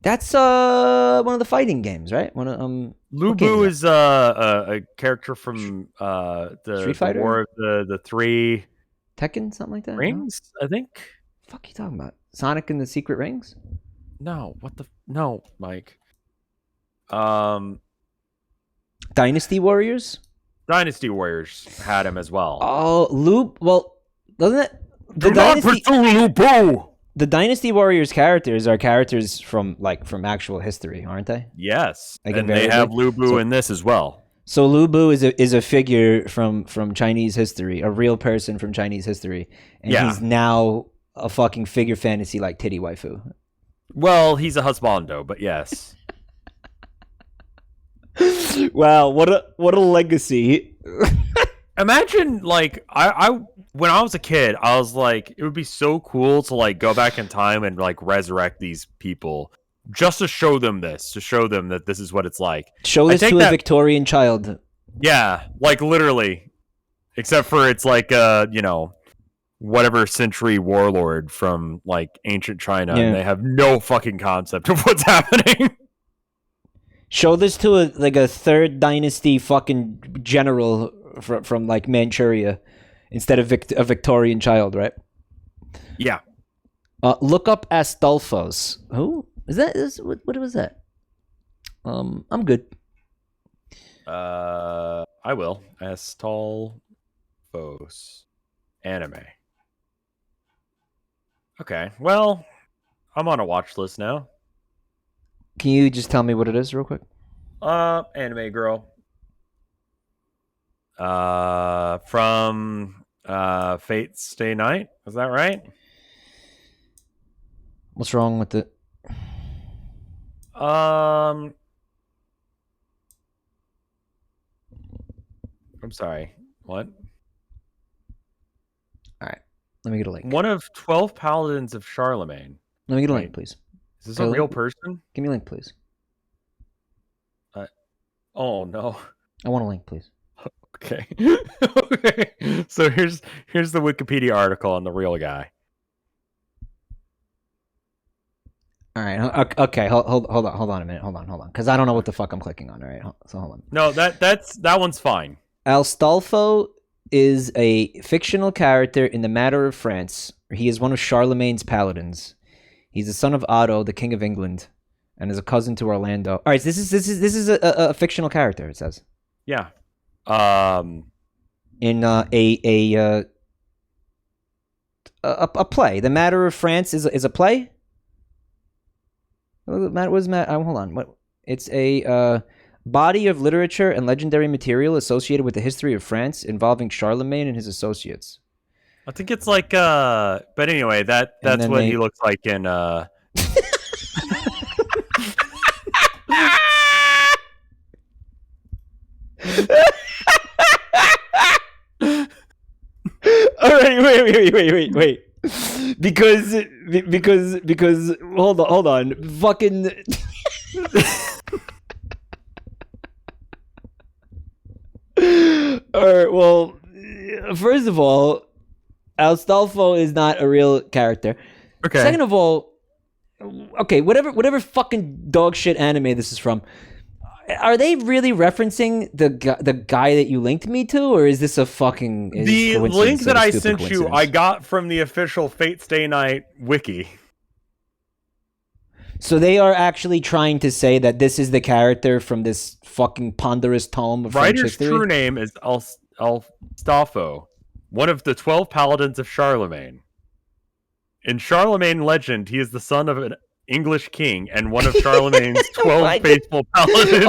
That's one of the fighting games, right? Lu Bu is a character from the Street Fighter? War of the Three Tekken, something like that. Rings, I think. Fuck you talking about? Sonic and the Secret Rings? No, no, Mike. Dynasty Warriors? Dynasty Warriors had him as well. Oh, well, doesn't it? The Dynasty Warriors characters are characters from actual history, aren't they? Yes, Like, and they have Lu Bu in this as well. So Lu Bu is a figure from Chinese history, a real person from Chinese history, and he's now a fucking figure fantasy like titty waifu. Well, he's a husbando, but yes. Wow, what a legacy. Imagine, like, I when I was a kid, I was like, it would be so cool to like go back in time and like resurrect these people just to show them that this is what it's like. Show this to a Victorian child. Yeah, like literally. Except for it's like whatever century warlord from like ancient China, and they have no fucking concept of what's happening. Show this to a third dynasty fucking general from like Manchuria instead of a Victorian child, right? Yeah. Look up Astolfos. Who is that? What was that? I'm good. I will. Astolfos anime. Okay. Well, I'm on a watch list now. Can you just tell me what it is real quick? Anime girl. From Fate Stay Night. Is that right? What's wrong with it? I'm sorry. What? All right. Let me get a link. One of 12 paladins of Charlemagne. Let me get a link, please. Is this a real person? Give me a link, please. Oh no. I want a link, please. Okay. Okay. So here's the Wikipedia article on the real guy. All right. Okay. Hold on a minute. Hold on. Because I don't know what the fuck I'm clicking on. All right. So hold on. No, that one's fine. Astolfo is a fictional character in the Matter of France. He is one of Charlemagne's paladins. He's the son of Otto, the King of England, and is a cousin to Orlando. All right, this is a fictional character. It says. Yeah. In a play. The Matter of France is a play. Hold on. What? It's a body of literature and legendary material associated with the history of France involving Charlemagne and his associates. I think it's like but anyway, that's what he looks like in All right, wait. Because hold on. Fucking all right, well, first of all, Astolfo is not a real character. Okay. Second of all, okay, whatever fucking dog shit anime this is from, are they really referencing the guy that you linked me to, or is this a fucking the link that I sent you? I got from the official Fate Stay Night wiki. So they are actually trying to say that this is the character from this fucking ponderous tome of French history? Writer's true name is Astolfo, one of the 12 paladins of Charlemagne. In Charlemagne legend, he is the son of an English king and one of Charlemagne's 12 faithful paladins.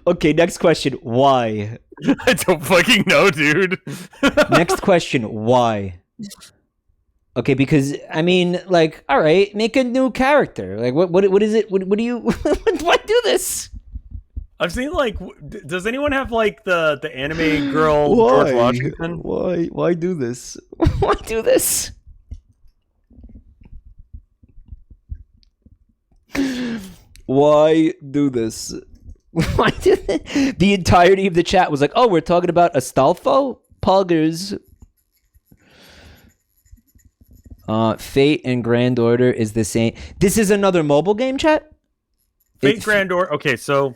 Okay, next question. Why? I don't fucking know, dude. Next question. Why? Okay, because I mean, like, all right, make a new character. Like, what is it? What do you? Why do this? I've seen like, does anyone have like the anime girl George Washington? Why do this? Why do this? Why do this? Why do this? The entirety of the chat was like, "Oh, we're talking about Astolfo Poggers." Fate and Grand Order is the same. This is another mobile game, chat? Fate Grand Order. Okay, so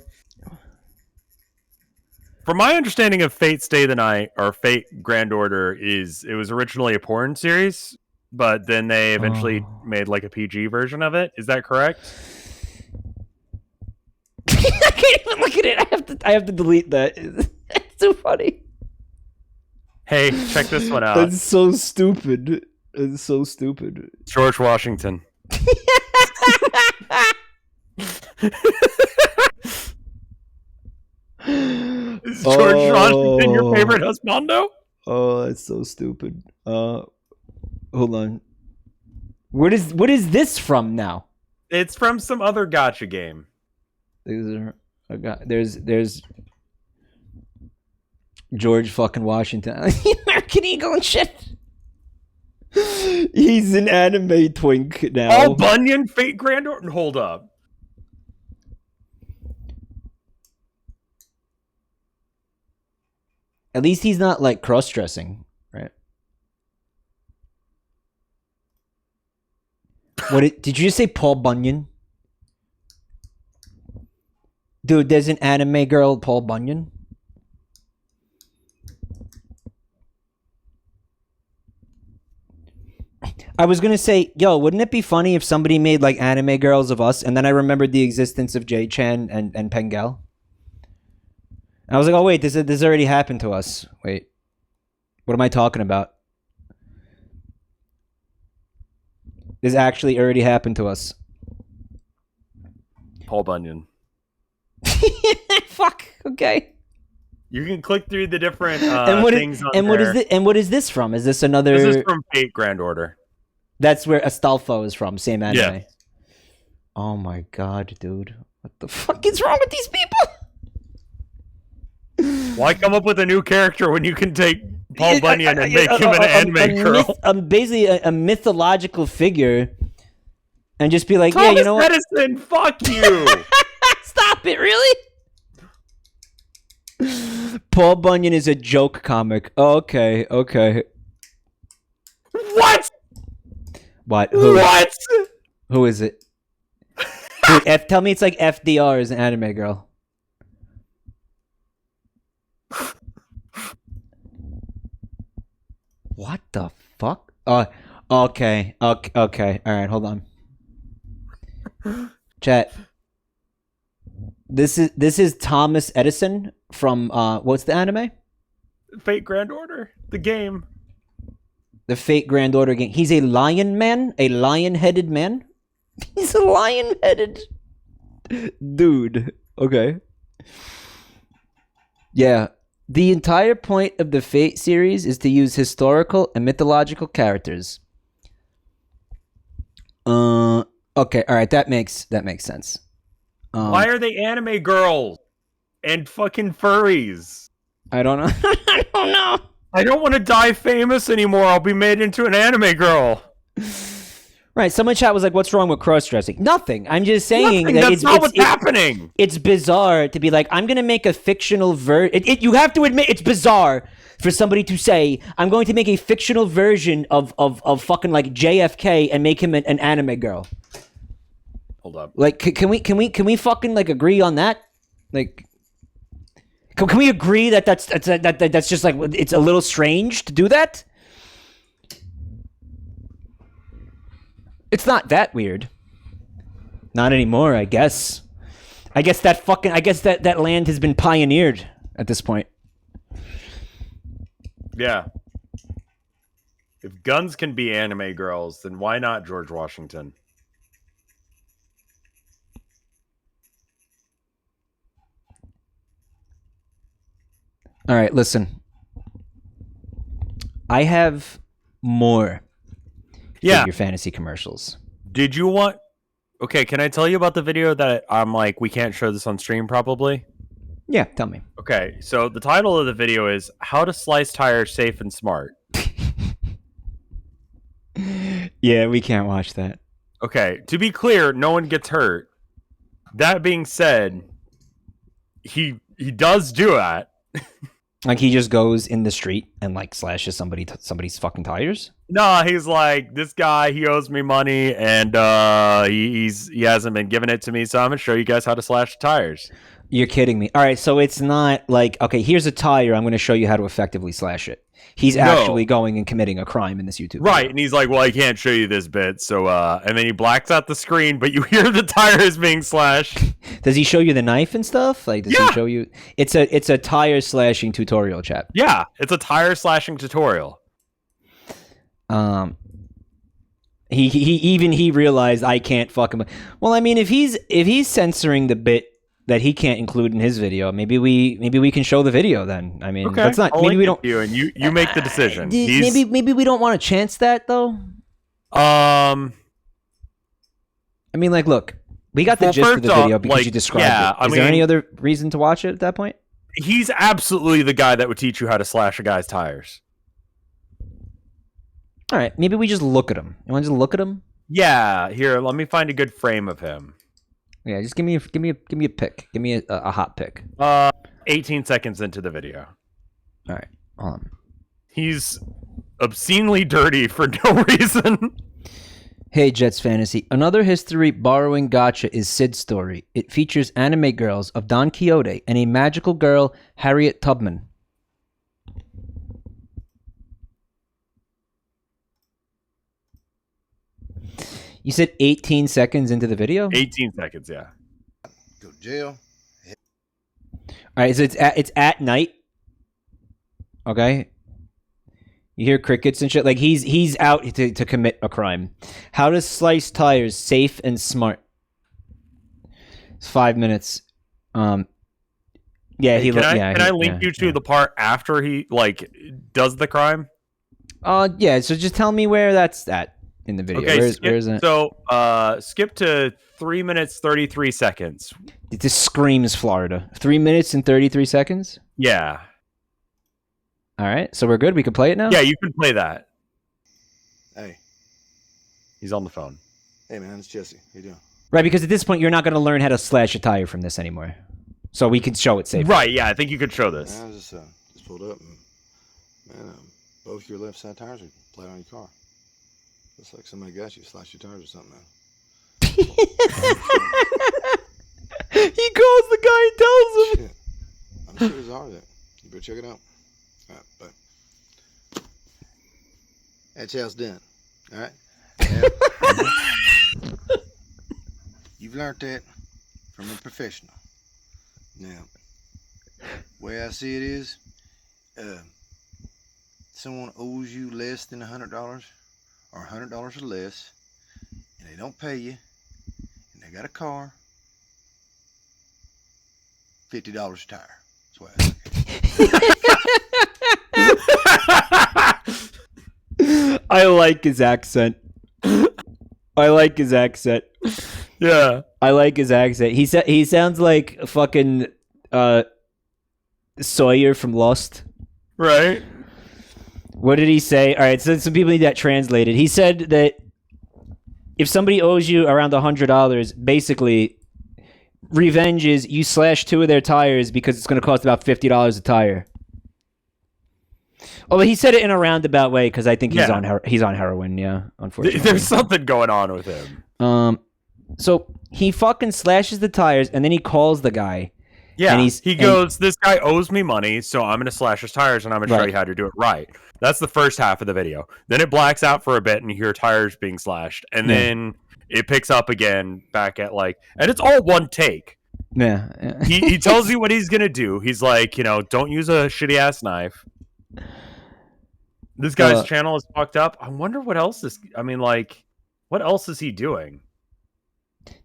from my understanding of Fate Stay the Night or Fate Grand Order it was originally a porn series, but then they eventually made like a PG version of it. Is that correct? I can't even look at it. I have to delete that. It's so funny. Hey, check this one out. That's so stupid. It's so stupid. George Washington. Is George Washington your favorite husbando? Oh, that's so stupid. Hold on. What is this from now? It's from some other gacha game. There's George fucking Washington. American Eagle and shit. He's an anime twink now. Paul Bunyan, Fate Grand Order. Hold up. At least he's not like cross-dressing, right? Did you just say Paul Bunyan? Dude, there's an anime girl, Paul Bunyan. I was gonna say, yo, wouldn't it be funny if somebody made like anime girls of us, and then I remembered the existence of J-Chan and Pengal? And I was like, oh wait, this already happened to us. Wait, what am I talking about? This actually already happened to us. Paul Bunyan. Fuck. Okay. You can click through the different things on there. And what is this from? Is this another? This is from Fate Grand Order. That's where Astolfo is from. Same anime. Yeah. Oh my god, dude! What the fuck is wrong with these people? Why come up with a new character when you can take Paul Bunyan and make him an anime girl? Basically a mythological figure, and just be like, Thomas yeah, you know what? Edison, fuck you! Stop it, really? Paul Bunyan is a joke comic. Oh, okay. What? What? Who? What? Who is it? Dude, tell me it's like FDR is an anime girl. What the fuck? Okay. All right, hold on. Chat. This is Thomas Edison from what's the anime? Fate Grand Order, the game. The Fate Grand Order game. He's a lion man, a lion-headed man. He's a lion-headed dude. Okay. Yeah. The entire point of the Fate series is to use historical and mythological characters. Okay, all right, that makes sense. Why are they anime girls and fucking furries? I don't know. I don't know. I don't want to die famous anymore. I'll be made into an anime girl. Right. Someone in chat was like, "What's wrong with cross-dressing?" Nothing. I'm just saying that that's not what's happening. It's bizarre to be like, "I'm gonna make a fictional You have to admit it's bizarre for somebody to say, "I'm going to make a fictional version of fucking like JFK and make him an anime girl." Hold up. Like, can we fucking like agree on that? Like, can we agree that that's just like it's a little strange to do that? It's not that weird. Not anymore, I guess. I guess that land has been pioneered at this point. Yeah. If guns can be anime girls, then why not George Washington? All right, listen. I have more figure fantasy commercials. Did you want... Okay, can I tell you about the video that I'm like, we can't show this on stream probably? Yeah, tell me. Okay, so the title of the video is How to Slice Tires Safe and Smart. Yeah, we can't watch that. Okay, to be clear, no one gets hurt. That being said, he does do that. Like he just goes in the street and like slashes somebody's fucking tires? No, he's like, this guy, he owes me money, and he hasn't been giving it to me, so I'm gonna show you guys how to slash the tires. You're kidding me. All right, so it's not like, okay, here's a tire, I'm going to show you how to effectively slash it. He's actually going and committing a crime in this YouTube Right, video. and he's like, well, I can't show you this bit, so, and then he blacks out the screen, but you hear the tires being slashed. Does he show you the knife and stuff? Like, does he show you? It's a tire slashing tutorial, chap. Yeah, it's a tire slashing tutorial. He realized I can't fuck him. Well, I mean, if he's censoring the bit that he can't include in his video, maybe we can show the video then. I mean, Okay, that's not. I'll Maybe we link don't. it to you, and you make the decision. Maybe we don't want to chance that though. I mean, like, look, we got the gist of the video because you described it. Is there any other reason to watch it at that point? He's absolutely the guy that would teach you how to slash a guy's tires. All right, maybe we just look at him. You want to just look at him? Yeah, here, let me find a good frame of him. Yeah, just give me a pick. Give me a hot pick. 18 seconds into the video. All right, hold on. He's obscenely dirty for no reason. Hey, Jets Fantasy. Another history borrowing gotcha is Sid's story. It features anime girls of Don Quixote and a magical girl, Harriet Tubman. You said 18 seconds into the video? 18 seconds, yeah. Go to jail. All right, so it's at night. Okay. You hear crickets and shit. Like he's out to commit a crime. How to slice tires safe and smart. It's 5 minutes. Yeah, Hey, can I link you to the part after he like does the crime? Yeah. So just tell me where that's at in the video. Okay, where's it? So skip to 3 minutes 33 seconds. This screams Florida. 3 minutes and 33 seconds. Yeah. All right, so we're good. We can play it now. Yeah, you can play that. Hey. He's on the phone. Hey, man, it's Jesse. How you doing? Right, because at this point you're not going to learn how to slash a tire from this anymore, so we can show it safely. Right? Yeah, I think you could show this. Man, I was just pulled up, and man, both your left side tires are flat on your car. Looks like somebody got you, slashed your tires or something, man. He calls the guy and tells him. Shit. I'm sure it's all that. You better check it out. All right, but that's how it's done. All right. Now, you've learned that from a professional. Now, the way I see it is, someone owes you less than $100 or $100 or less, and they don't pay you, and they got a car, $50 a tire. That's why I I like his accent. I like his accent. Yeah, I like his accent. He sounds like a fucking Sawyer from Lost. right. What did he say? All right, so some people need that translated. He said that if somebody owes you around $100, basically, revenge is you slash two of their tires because it's going to cost about $50 a tire. Oh, but he said it in a roundabout way because I think he's on heroin. Yeah, unfortunately, There's something going on with him. So he fucking slashes the tires and then he calls the guy. Yeah, and he goes, this guy owes me money, so I'm going to slash his tires and I'm going to show you how to do it right. That's the first half of the video. Then it blacks out for a bit and you hear tires being slashed. And then it picks up again back at like, and it's all one take. Yeah. He tells you what he's going to do. He's like, don't use a shitty ass knife. This guy's channel is fucked up. I wonder what else what else is he doing?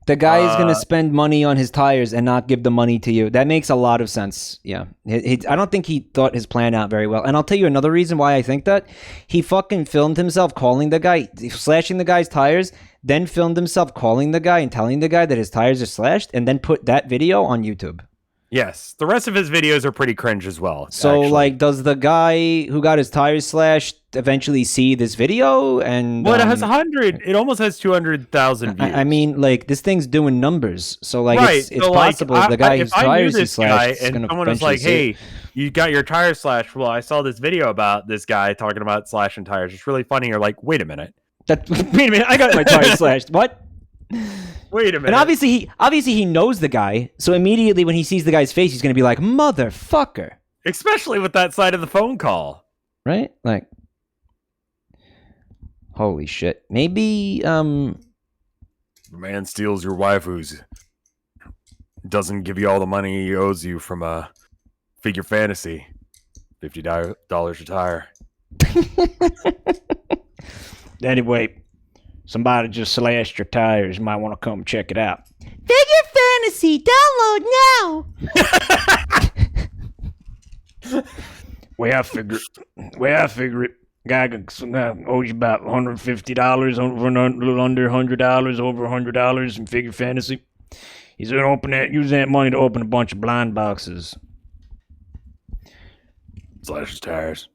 The guy is going to spend money on his tires and not give the money to you. That makes a lot of sense. Yeah. I don't think he thought his plan out very well. And I'll tell you another reason why I think that. He fucking filmed himself calling the guy, slashing the guy's tires, then filmed himself calling the guy and telling the guy that his tires are slashed, and then put that video on YouTube. Yes. The rest of his videos are pretty cringe as well. So, like, does the guy who got his tires slashed eventually see this video? And well, it has 100. It almost has 200,000 views. I mean, like, this thing's doing numbers. So, like, right. it's possible the guy whose tires he slashed is and going to someone was like, hey, you got your tires slashed. Well, I saw this video about this guy talking about slashing tires. It's really funny. You're like, wait a minute. Wait a minute, I got my tires slashed. What? Wait a minute. And obviously he knows the guy, so immediately when he sees the guy's face, he's gonna be like, motherfucker. Especially with that side of the phone call. Right? Like, holy shit. Maybe, The man steals your waifus. Doesn't give you all the money he owes you from a figure fantasy. $50 a tire. Anyway, somebody just slashed your tires. You might want to come check it out. Figure Fantasy, download now. Way I figure it. Guy owes you about $150, over a little under $100, over $100 in figure fantasy. He's gonna use that money to open a bunch of blind boxes. Slash tires.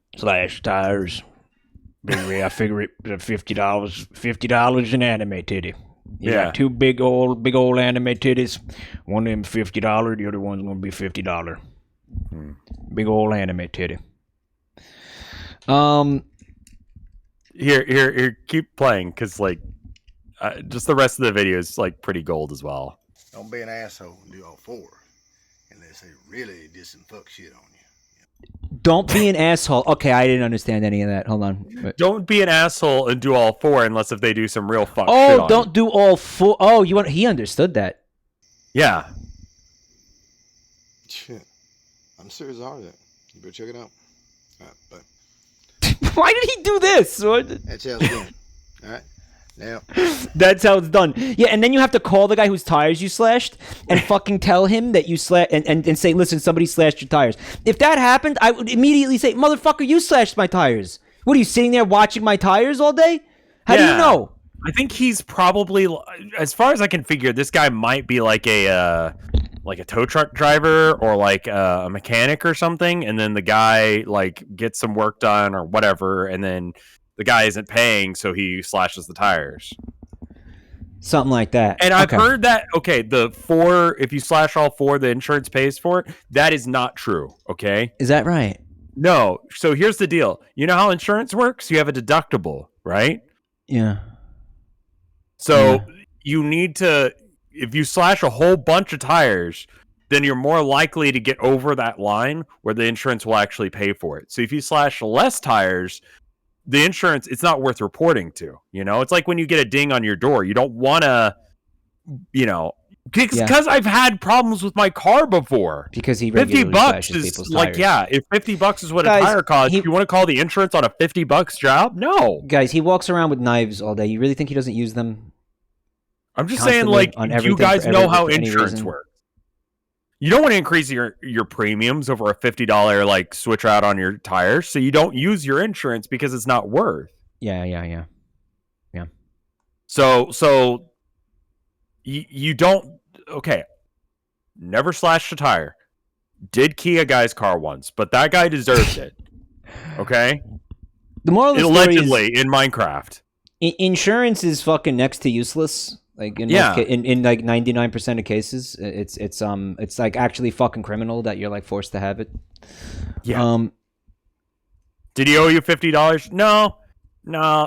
Big way I figure it $50 an anime titty. You Yeah. got two big old anime titties. One of them $50, the other one's gonna be $50. Big old anime titty. Here, keep playing, because, like, just the rest of the video is, like, pretty gold as well. Don't be an asshole and do all four unless they really did some fuck shit on you. Don't be an asshole. Okay, I didn't understand any of that. Hold on. Wait. Don't be an asshole and do all four unless if they do some real fuck shit Oh, on don't you. do all four. Oh, he understood that. Yeah. Shit. I'm serious about that. You better check it out. Alright, bye. Why did he do this? That's how it's done. Alright? Now, That's how it's done. Yeah, and then you have to call the guy whose tires you slashed and fucking tell him that you and say, listen, somebody slashed your tires. If that happened, I would immediately say, motherfucker, you slashed my tires. What are you sitting there watching my tires all day? How do you know? I think he's probably, as far as I can figure, this guy might be like a tow truck driver or like a mechanic or something, and then the guy like gets some work done or whatever, and then the guy isn't paying, so he slashes the tires. Something like that. And I've heard that, if you slash all four, the insurance pays for it. That is not true, okay? Is that right? No. So here's the deal. You know how insurance works? You have a deductible, right? Yeah. So you need to, if you slash a whole bunch of tires, then you're more likely to get over that line where the insurance will actually pay for it. So if you slash less tires, the insurance, it's not worth reporting to. You know, it's like when you get a ding on your door. You don't want to, because I've had problems with my car before. Because he $50 slashes is people's like, tires. if $50 is what Guys, a tire costs, you want to call the insurance on a $50 job? No. Guys, he walks around with knives all day. You really think he doesn't use them? I'm just saying, Constantly like, on you everything guys for know how for any insurance reason? works. You don't want to increase your premiums over a $50 like switch out on your tires, so you don't use your insurance because it's not worth. Yeah. So you don't. Okay, never slashed a tire. Did key a guy's car once, but that guy deserved it. Okay, The moral of the story allegedly in Minecraft. Insurance is fucking next to useless. Like in like 99% of cases, it's like actually fucking criminal that you're like forced to have it. Yeah. Did he owe you $50? No.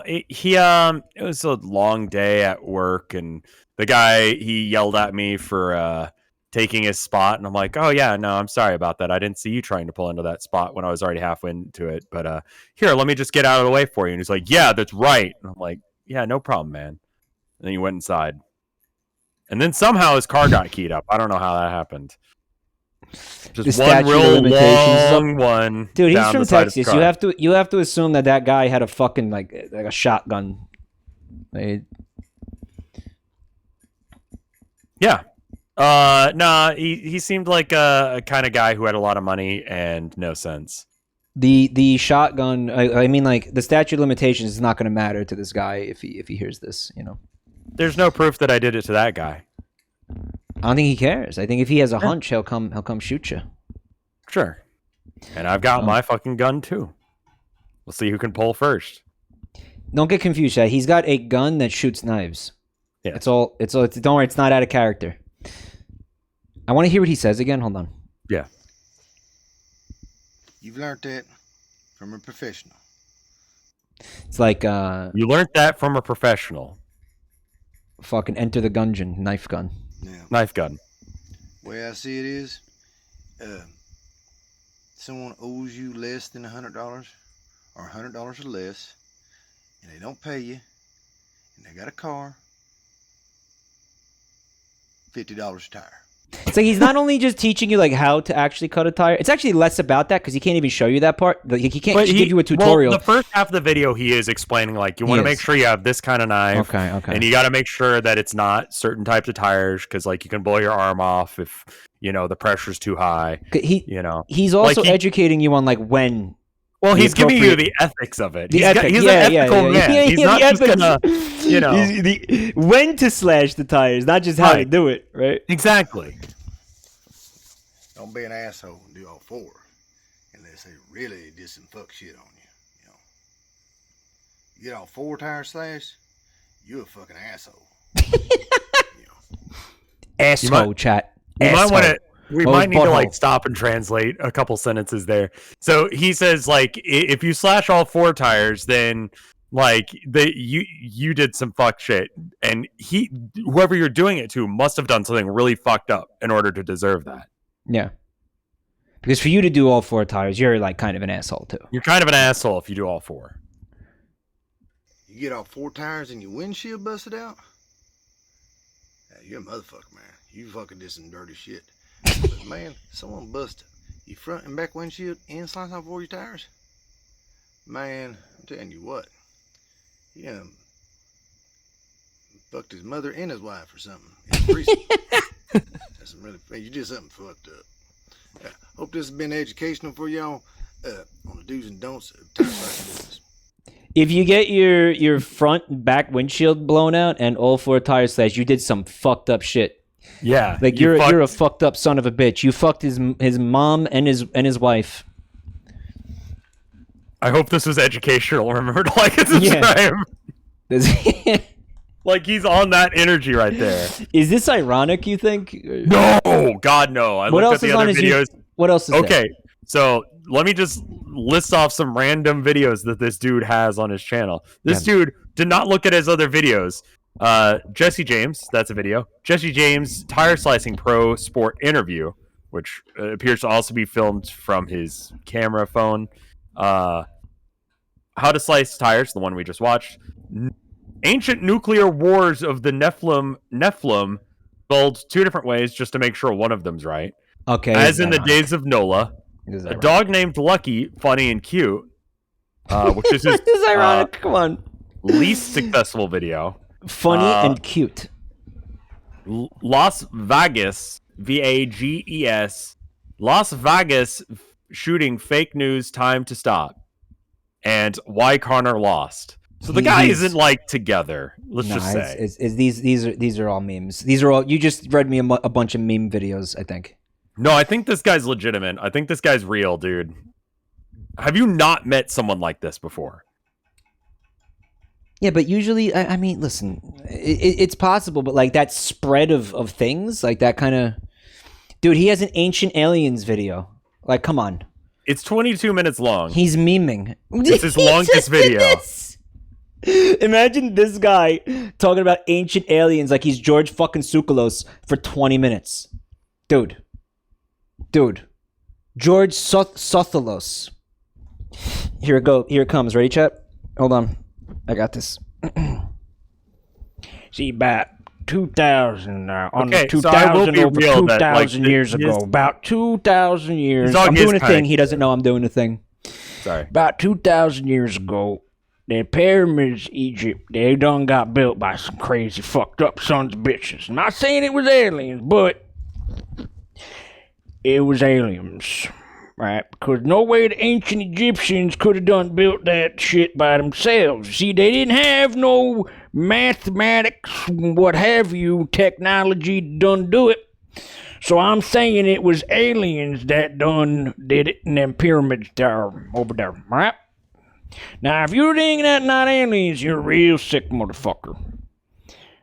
It was a long day at work, and the guy, he yelled at me for taking his spot, and I'm like, oh yeah, no, I'm sorry about that. I didn't see you trying to pull into that spot when I was already halfway into it. But here, let me just get out of the way for you. And he's like, yeah, that's right. And I'm like, yeah, no problem, man. And then he went inside. And then somehow his car got keyed up. I don't know how that happened. Just one real long one. Dude, he's down from the side of Texas. the car. You have to assume that guy had a fucking like a shotgun. Yeah. Nah, he seemed like a kind of guy who had a lot of money and no sense. The shotgun, I mean, like, the statute of limitations is not going to matter to this guy if he hears this, you know. There's no proof that I did it to that guy. I don't think he cares. I think if he has a hunch, he'll come shoot you. Sure. And I've got my fucking gun too. We'll see who can pull first. Don't get confused, Chad. He's got a gun that shoots knives. Yeah. Don't worry, it's not out of character. I want to hear what he says again. Hold on. Yeah. You've learned that from a professional. It's like You learned that from a professional. fucking Enter the Gungeon, knife gun. Now, Knife gun. way I see it is, someone owes you less than $100 or $100 or less, and they don't pay you, and they got a car, $50 a tire. It's like he's not only just teaching you like how to actually cut a tire. It's actually less about that because he can't even show you that part. Like, he can't give you a tutorial. Well, the first half of the video, he is explaining like you want to make sure you have this kind of knife. Okay. And you got to make sure that it's not certain types of tires because like you can blow your arm off if the pressure's too high. He's also educating you on like when. Well, he's giving you the ethics of it. He's an ethical man. Yeah, he's not just gonna, when to slash the tires, not just how to do it, right? Exactly. Don't be an asshole and do all four unless they really did some fuck shit on you. You get all four tires slashed, you're a fucking asshole. Asshole, chat. You might want to. We might need to butthole? stop and translate a couple sentences there. So he says if you slash all four tires, then you did some fuck shit, and whoever you're doing it to must have done something really fucked up in order to deserve that. Yeah. Because for you to do all four tires, you're like kind of an asshole too. You're kind of an asshole if you do all four. You get all four tires and your windshield busted out? Yeah, you're a motherfucker, man. You fucking did some dirty shit. But man, someone busted your front and back windshield and slice off all your tires? Man, I'm telling you what. Yeah, fucked his mother and his wife or something. That's really, you did something fucked up. Yeah, hope this has been educational for y'all on the do's and don'ts of tire slashing business. If you get your front and back windshield blown out and all four tires slashed, you did some fucked up shit. Yeah, like you're a fucked up son of a bitch. You fucked his mom and his wife. I hope this was educational. Remember to like and subscribe. Yeah. Like he's on that energy right there. Is this ironic? You think? No, God no. I looked at the other videos. What else is okay? So let me just list off some random videos that this dude has on his channel. This dude did not look at his other videos. Jesse James, that's a video. Jesse James tire slicing pro sport interview, which appears to also be filmed from his camera phone. How to slice tires, the one we just watched. Ancient nuclear wars of the Nephilim, spelled two different ways just to make sure one of them's right. Okay. As in the days of Nola. A dog named Lucky, funny and cute, which is his this is ironic. Come on. least successful video. Funny and cute. Las Vegas, Vages, Las Vegas shooting fake news, time to stop, and why Connor lost. So the guy isn't like together. Let's just say these are all memes. These are all you just read me a bunch of meme videos. I think. No, I think this guy's legitimate. I think this guy's real, dude. Have you not met someone like this before? Yeah, but usually, I mean, listen, it's possible, but like that spread of things, like that kind of... Dude, he has an Ancient Aliens video. Like, come on. It's 22 minutes long. He's memeing. It's his longest video. Imagine this guy talking about Ancient Aliens like he's George fucking Tsoukalos for 20 minutes. Dude. George Tsoukalos. Here it comes. Ready, chat? Hold on. I got this. See, about 2,000 on okay, the 2,000 so over 2,000 years ago. About 2,000 years. I'm doing a thing. He doesn't know I'm doing a thing. Sorry. About 2,000 years ago, the pyramids, Egypt, they done got built by some crazy fucked up sons of bitches. I'm not saying it was aliens, but it was aliens. Right, because no way the ancient Egyptians could have done built that shit by themselves. See, they didn't have no mathematics, what have you, technology done do it. So I'm saying it was aliens that done did it in them pyramids there, over there, right? Now, if you think that not aliens, you're a real sick motherfucker.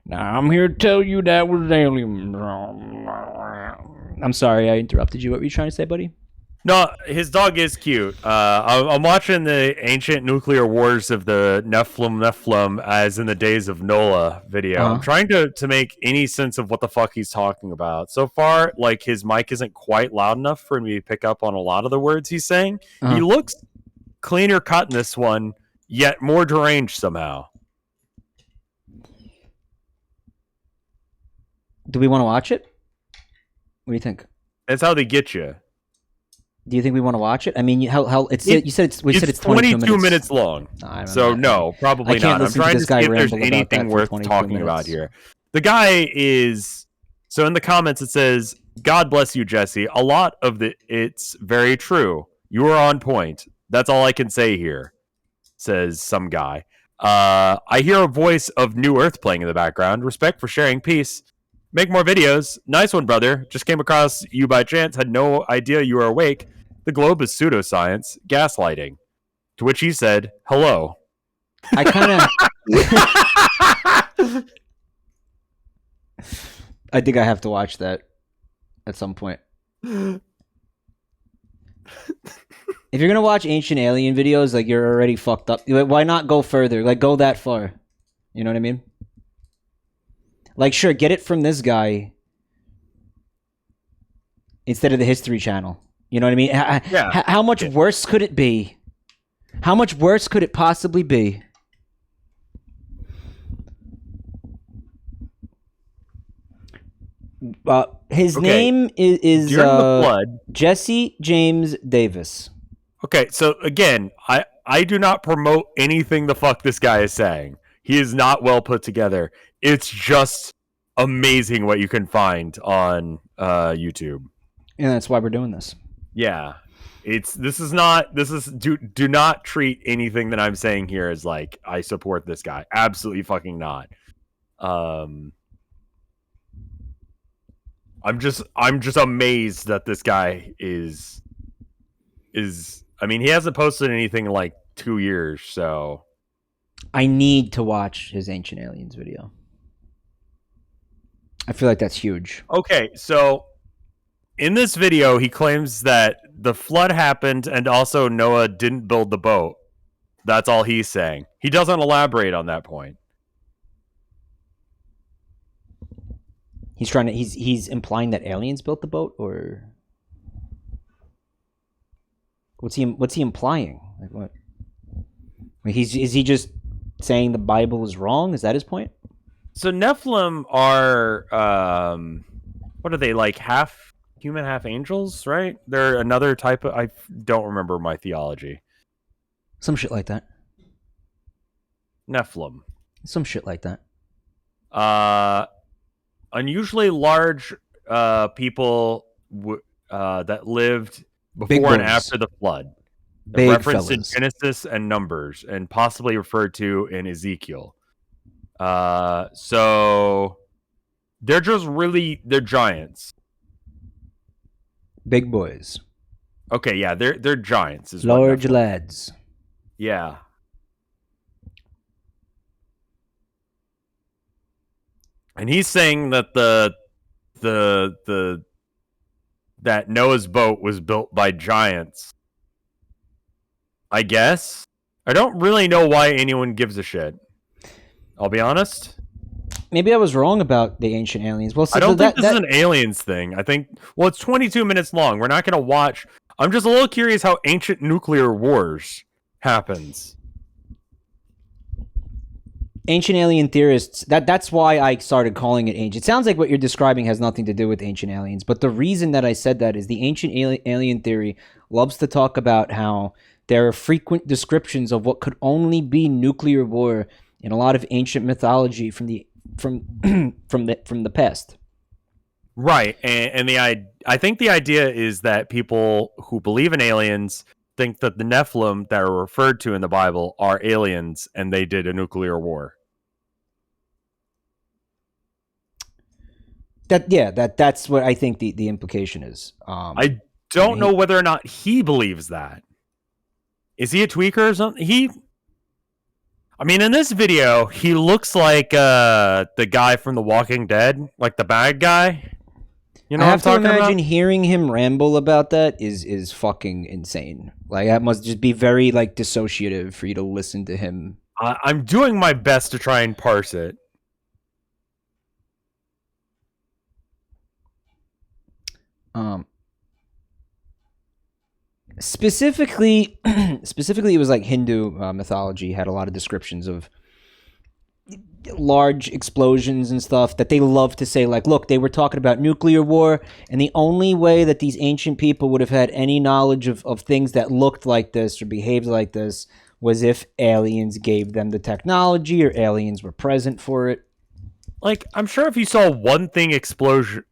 Now, I'm here to tell you that was aliens. I'm sorry I interrupted you. What were you trying to say, buddy? No, his dog is cute. I'm watching the ancient nuclear wars of the Nephilim as in the days of Nola video. I'm trying to make any sense of what the fuck he's talking about. So far, like his mic isn't quite loud enough for me to pick up on a lot of the words he's saying. He looks cleaner cut in this one, yet more deranged somehow. Do we want to watch it? What do you think? That's how they get you. Do you think we want to watch it? I mean, how you said it's 22 minutes long. No, probably not. I'm trying to see if there's anything worth talking about here. The guy is so in the comments it says, "God bless you, Jesse. A lot of it's very true. You are on point. That's all I can say here," says some guy. I hear a voice of New Earth playing in the background. Respect for sharing. Peace. Make more videos. Nice one, brother. Just came across you by chance. Had no idea you were awake. The globe is pseudoscience. Gaslighting. To which he said, hello. I kind of... I think I have to watch that at some point. If you're going to watch ancient alien videos, like, you're already fucked up. Why not go further? Like, go that far. You know what I mean? Like, sure, get it from this guy instead of the History Channel. You know what I mean? Yeah. How much worse could it be? How much worse could it possibly be? His name is During the flood, Jesse James Davis. Okay, so again, I do not promote anything the fuck this guy is saying. He is not well put together. It's just amazing what you can find on YouTube. And that's why we're doing this. Yeah. Do not treat anything that I'm saying here as like I support this guy. Absolutely fucking not. I'm just amazed that this guy is I mean, he hasn't posted anything in like 2 years, so I need to watch his Ancient Aliens video. I feel like that's huge. Okay, so in this video, he claims that the flood happened and also Noah didn't build the boat. That's all he's saying. He doesn't elaborate on that point. He's implying that aliens built the boat, or what's he implying? Like what? Is he just saying the Bible is wrong? Is that his point? So Nephilim are what are they, like half human, half angels, right? They're another type of, I don't remember my theology. Some shit like that. Nephilim. Some shit like that. Unusually large people that lived before and after the flood. Big referenced fellas. in Genesis and Numbers, and possibly referred to in Ezekiel. So they're giants. Big boys. Okay, yeah, they're giants. Is Large lads. Yeah. And he's saying that that Noah's boat was built by giants. I guess. I don't really know why anyone gives a shit. I'll be honest. Maybe I was wrong about the Ancient Aliens. Well, so I don't think this is an aliens thing. I think, well, it's 22 minutes long. We're not going to watch. I'm just a little curious how ancient nuclear wars happens. Ancient alien theorists, that's why I started calling it ancient. It sounds like what you're describing has nothing to do with ancient aliens, but the reason that I said that is the ancient alien theory loves to talk about how there are frequent descriptions of what could only be nuclear war in a lot of ancient mythology from the past. Right, and I think the idea is that people who believe in aliens think that the Nephilim that are referred to in the Bible are aliens, and they did a nuclear war. That's what I think the implication is. I don't know whether or not he believes that. Is he a tweaker or something? I mean, in this video, he looks like the guy from The Walking Dead, like the bad guy. You know I what I'm have to talking imagine about? hearing him ramble about that is fucking insane. Like that must just be very like dissociative for you to listen to him. I'm doing my best to try and parse it. Specifically, it was like Hindu mythology had a lot of descriptions of large explosions and stuff that they love to say, like, look, they were talking about nuclear war, and the only way that these ancient people would have had any knowledge of things that looked like this or behaved like this was if aliens gave them the technology or aliens were present for it. Like, I'm sure if you saw one thing explode,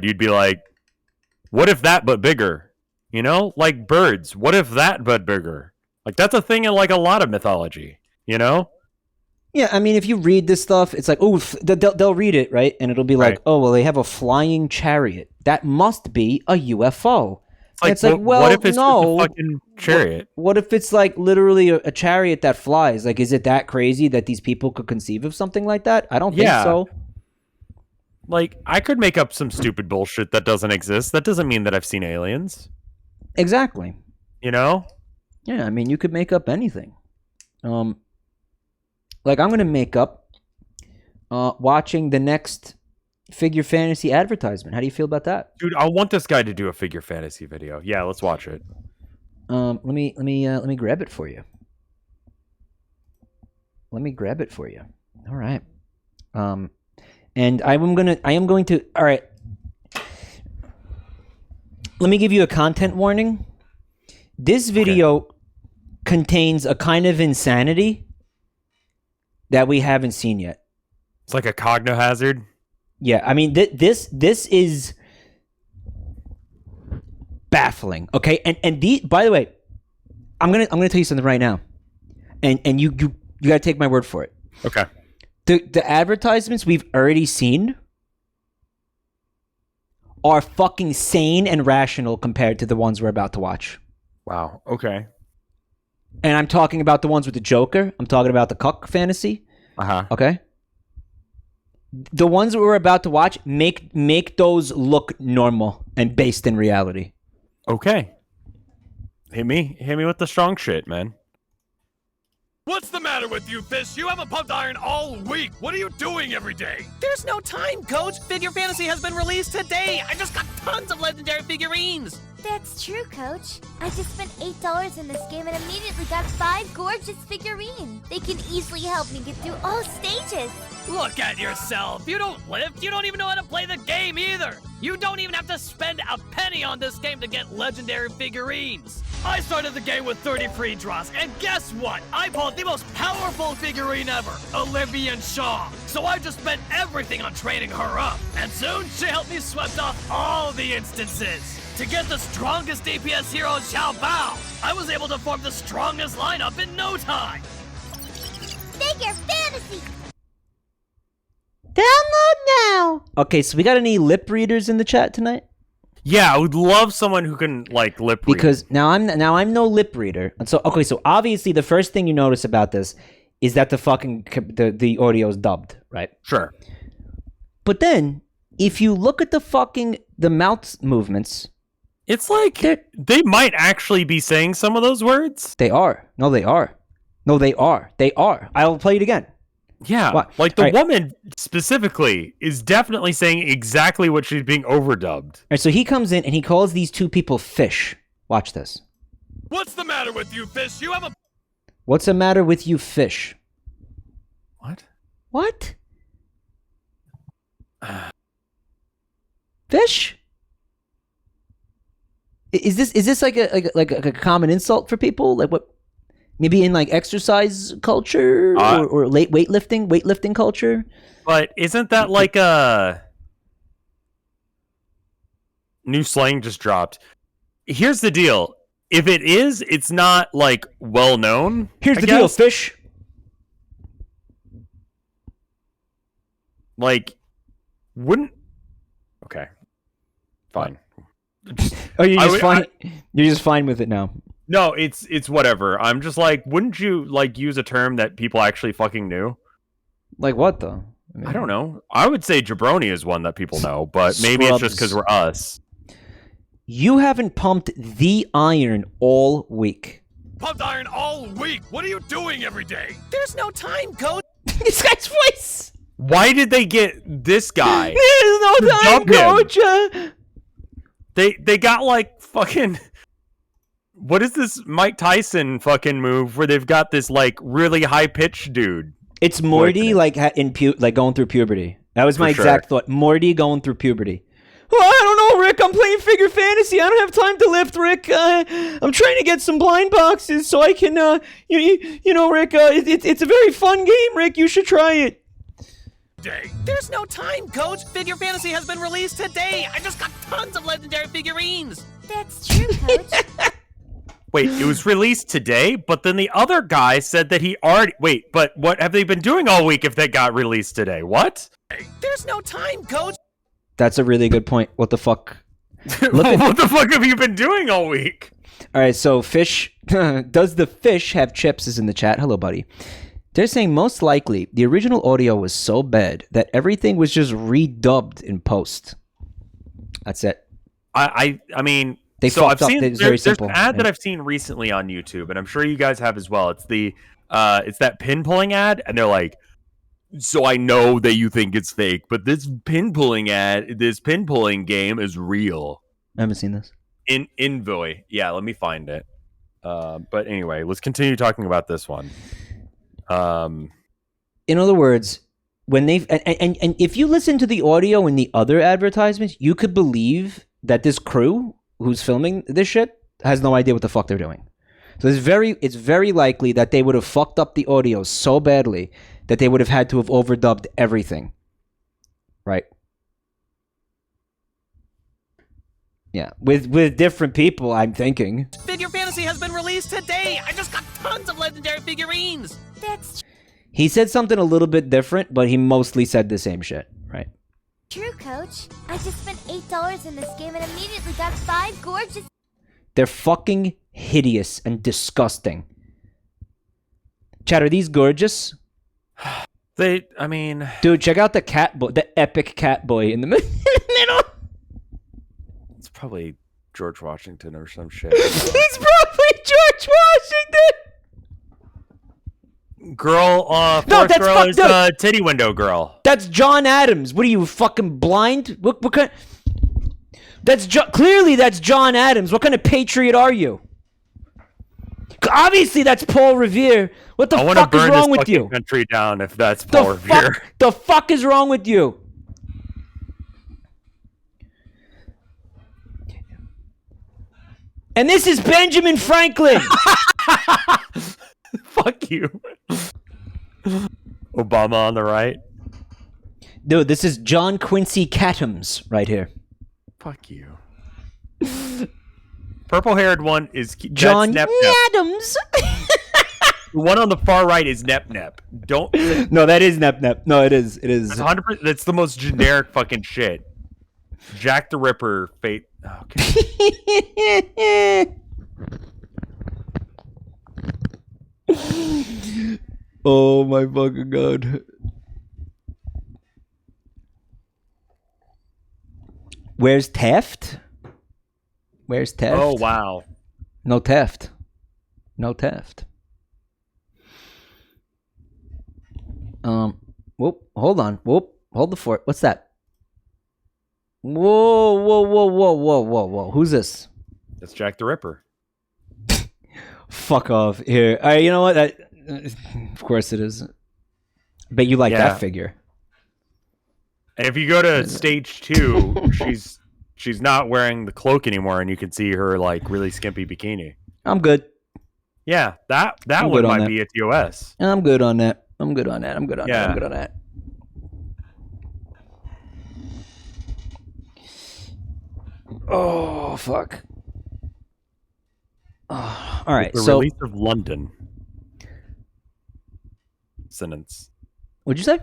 you'd be like, what if that but bigger? You know? Like birds. What if that but bigger? Like, that's a thing in, like, a lot of mythology. You know? Yeah, I mean, if you read this stuff, it's like, oh, they'll read it, right? And it'll be like, Right. oh, well, they have a flying chariot. That must be a UFO. It's like, like, well, what if it's no. just a fucking chariot? What if it's like literally a chariot that flies? Like, is it that crazy that these people could conceive of something like that? I don't think so. Like, I could make up some stupid bullshit that doesn't exist. That doesn't mean that I've seen aliens. Exactly. You know? Yeah, I mean, you could make up anything. Like, I'm going to make up watching the next Figure Fantasy advertisement. How do you feel about that? Dude, I want this guy to do a figure fantasy video. Yeah, let's watch it. Let me grab it for you. All right. And I am going to. All right. Let me give you a content warning. This video contains a kind of insanity that we haven't seen yet. It's like a cogno hazard. Yeah, I mean this is baffling. Okay, and by the way, I'm gonna tell you something right now, and you gotta take my word for it. Okay. The advertisements we've already seen are fucking sane and rational compared to the ones we're about to watch. Wow. Okay. And I'm talking about the ones with the Joker. I'm talking about the cuck fantasy. Okay. The ones that we're about to watch make those look normal and based in reality. Okay. Hit me with the strong shit, man. What's the matter with you, Fish? You haven't pumped iron all week. What are you doing every day? There's no time, Coach. Figure Fantasy has been released today. I just got tons of legendary figurines. That's true, Coach. I just spent $8 in this game and immediately got 5 gorgeous figurines. They can easily help me get through all stages. Look at yourself. You don't lift. You don't even know how to play the game either. You don't even have to spend a penny on this game to get legendary figurines. I started the game with 30 free draws, and guess what? I pulled the most powerful figurine ever, Olivia Shaw. So I just spent everything on training her up, and soon she helped me swept off all the instances. To get the strongest DPS hero, Xiao Bao, I was able to form the strongest lineup in no time. Figure Fantasy! Download now! Okay, so we got any lip readers in the chat tonight? Yeah, I would love someone who can like lip read. Because now I'm no lip reader. And so so obviously the first thing you notice about this is that the audio is dubbed, right? Sure. But then if you look at the mouth movements, it's like they might actually be saying some of those words. They are. No, they are. I'll play it again. Yeah, what? Like the woman specifically is definitely saying exactly what she's being overdubbed. All right, so he comes in and he calls these two people fish. Watch this. What's the matter with you, Fish? You haven't... What's the matter with you, fish? What? Fish? Is this like a common insult for people? Like what? Maybe in like exercise culture or late weightlifting culture. But isn't that like a new slang just dropped? Here's the deal. If it is, it's not like well known. Here's the deal, fish. Like, wouldn't... Okay. Fine. Oh, you're just fine with it now. No, it's whatever. I'm just like, wouldn't you like use a term that people actually fucking knew? Like what though? I don't know. I would say Jabroni is one that people know, but maybe it's just because we're us. You haven't pumped the iron all week. Pumped iron all week. What are you doing every day? There's no time, coach. This guy's voice. Why did they get this guy? There's no time, coach. They got like fucking. What is this Mike Tyson fucking move where they've got this like really high pitched dude? It's Morty like like going through puberty. That was my exact thought. Morty going through puberty. Well, I don't know, Rick. I'm playing figure fantasy. I don't have time to lift, Rick. I'm trying to get some blind boxes so I can, you know, Rick. It's a very fun game, Rick. You should try it. There's no time, coach. Figure Fantasy has been released today. I just got tons of legendary figurines. That's true, coach. Wait, it was released today, but then the other guy said that he already... Wait, but what have they been doing all week if they got released today? What? There's no time, coach. That's a really good point. What the fuck? What the fuck have you been doing all week? All right, so Fish... Does the fish have chips is in the chat. Hello, buddy. They're saying most likely the original audio was so bad that everything was just redubbed in post. That's it. I mean... I've seen there's an ad that I've seen recently on YouTube, and I'm sure you guys have as well. It's it's that pin pulling ad, and they're like, "So I know that you think it's fake, but this pin pulling game is real." I haven't seen this. Invoy, yeah. Let me find it. But anyway, let's continue talking about this one. In other words, when they've and if you listen to the audio in the other advertisements, you could believe that this crew who's filming this shit has no idea what the fuck they're doing. So it's very likely that they would have fucked up the audio so badly that they would have had to have overdubbed everything. Right? Yeah. With different people, I'm thinking. Figure Fantasy has been released today. I just got tons of legendary figurines. That's He said something a little bit different, but he mostly said the same shit, right? true, coach. I just spent $8 in this game and immediately got 5 gorgeous... They're fucking hideous and disgusting. Chat, are these gorgeous? I mean... Dude, check out the cat boy, the epic cat boy in the middle. It's probably George Washington or some shit. It's probably George Washington! Girl, fourth girl is titty window girl. That's John Adams. What are you, fucking blind? What kind? Clearly that's John Adams. What kind of patriot are you? Obviously that's Paul Revere. What the fuck is wrong with you? Country down if that's Paul Revere. The fuck is wrong with you? And this is Benjamin Franklin. Fuck you. Obama on the right. Dude, this is John Quincy Catums right here. Fuck you. Purple-haired one is John Adams. The one on the far right is Nep Nep. Don't. No, that is Nep Nep. No, it is. It is. That's 100%. That's the most generic fucking shit. Jack the Ripper. Fate. Okay. Oh my fucking god. Where's Taft? Where's Taft? Oh wow. No Taft. No Taft. Whoop, hold on. Whoop, hold the fort. What's that? Whoa. Who's this? That's Jack the Ripper. Fuck off. Here. You know what? Of course it is. Bet you like that figure. And if you go to stage 2, she's not wearing the cloak anymore, and you can see her like really skimpy bikini. I'm good. Yeah, that one might be a TOS. I'm good on that. I'm good on that. Oh fuck. Oh, all right. The release of London. Sentence. What'd you say?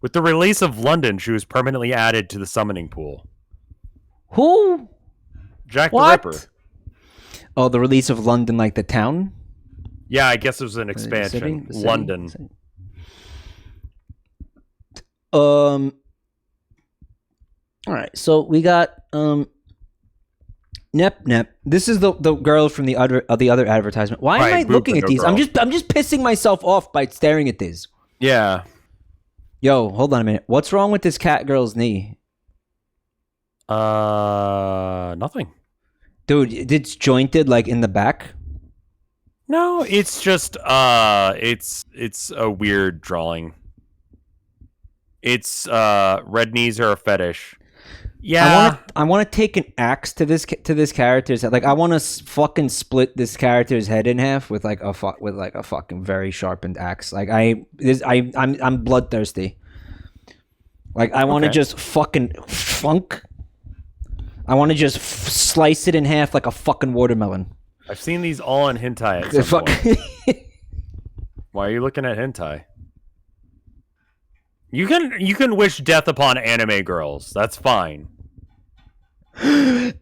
With the release of London, she was permanently added to the summoning pool. Who? Jack the Ripper. Oh, the release of London, like the town? Yeah, I guess it was an expansion. The city? London. All right, so we got Nep. This is the girl from the other advertisement. Why am I looking at these? Girl. I'm just pissing myself off by staring at these. Yeah. Yo, hold on a minute. What's wrong with this cat girl's knee? Nothing. Dude, it's jointed like in the back. No, it's just it's a weird drawing. It's red knees are a fetish. Yeah, I want to take an axe to this character's head. Like I want to fucking split this character's head in half with like a fucking very sharpened axe. Like I'm bloodthirsty. Like I want to just fucking funk. I want to just slice it in half like a fucking watermelon. I've seen these all in hentai at some point. Why are you looking at hentai? You can wish death upon anime girls. That's fine.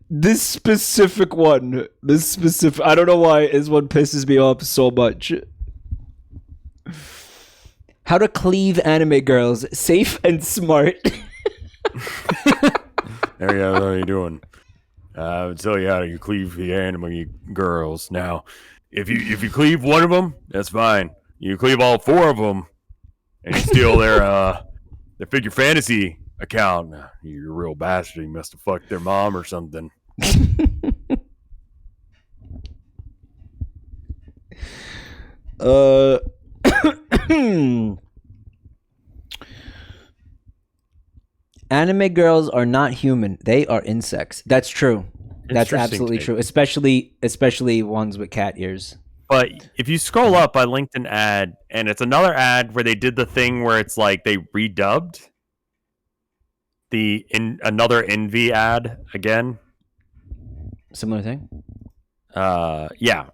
This specific one. I don't know why this one pisses me off so much. How to cleave anime girls. Safe and smart. There you go. What are you doing? I'll tell you how you cleave the anime girls. Now, if you cleave one of them, that's fine. You cleave all four of them, and you steal their Figure Fantasy account. You're a real bastard. You must have fucked their mom or something. Anime girls are not human. They are insects. That's true. That's absolutely true. Especially ones with cat ears. But if you scroll up, I linked an ad, and it's another ad where they did the thing where it's like they redubbed another Envy ad again. Similar thing? Yeah.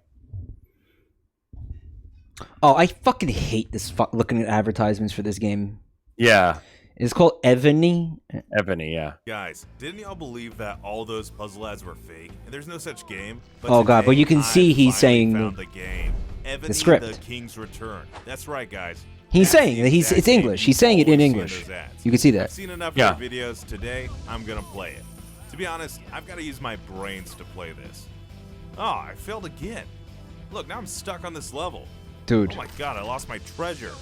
Oh, I fucking hate this looking at advertisements for this game. Yeah. It's called Ebony. Ebony, yeah. Guys, didn't y'all believe that all those puzzle ads were fake? And there's no such game. But Oh god, but you can see he's saying found the game. Ebony, the script. The King's Return. That's right, guys. He's saying that it's English. He's saying it in English. You can see that. I've seen enough of your videos today. I'm gonna play it. To be honest, I've got to use my brains to play this. Oh, I failed again. Look, now I'm stuck on this level. Dude. Oh my god, I lost my treasure.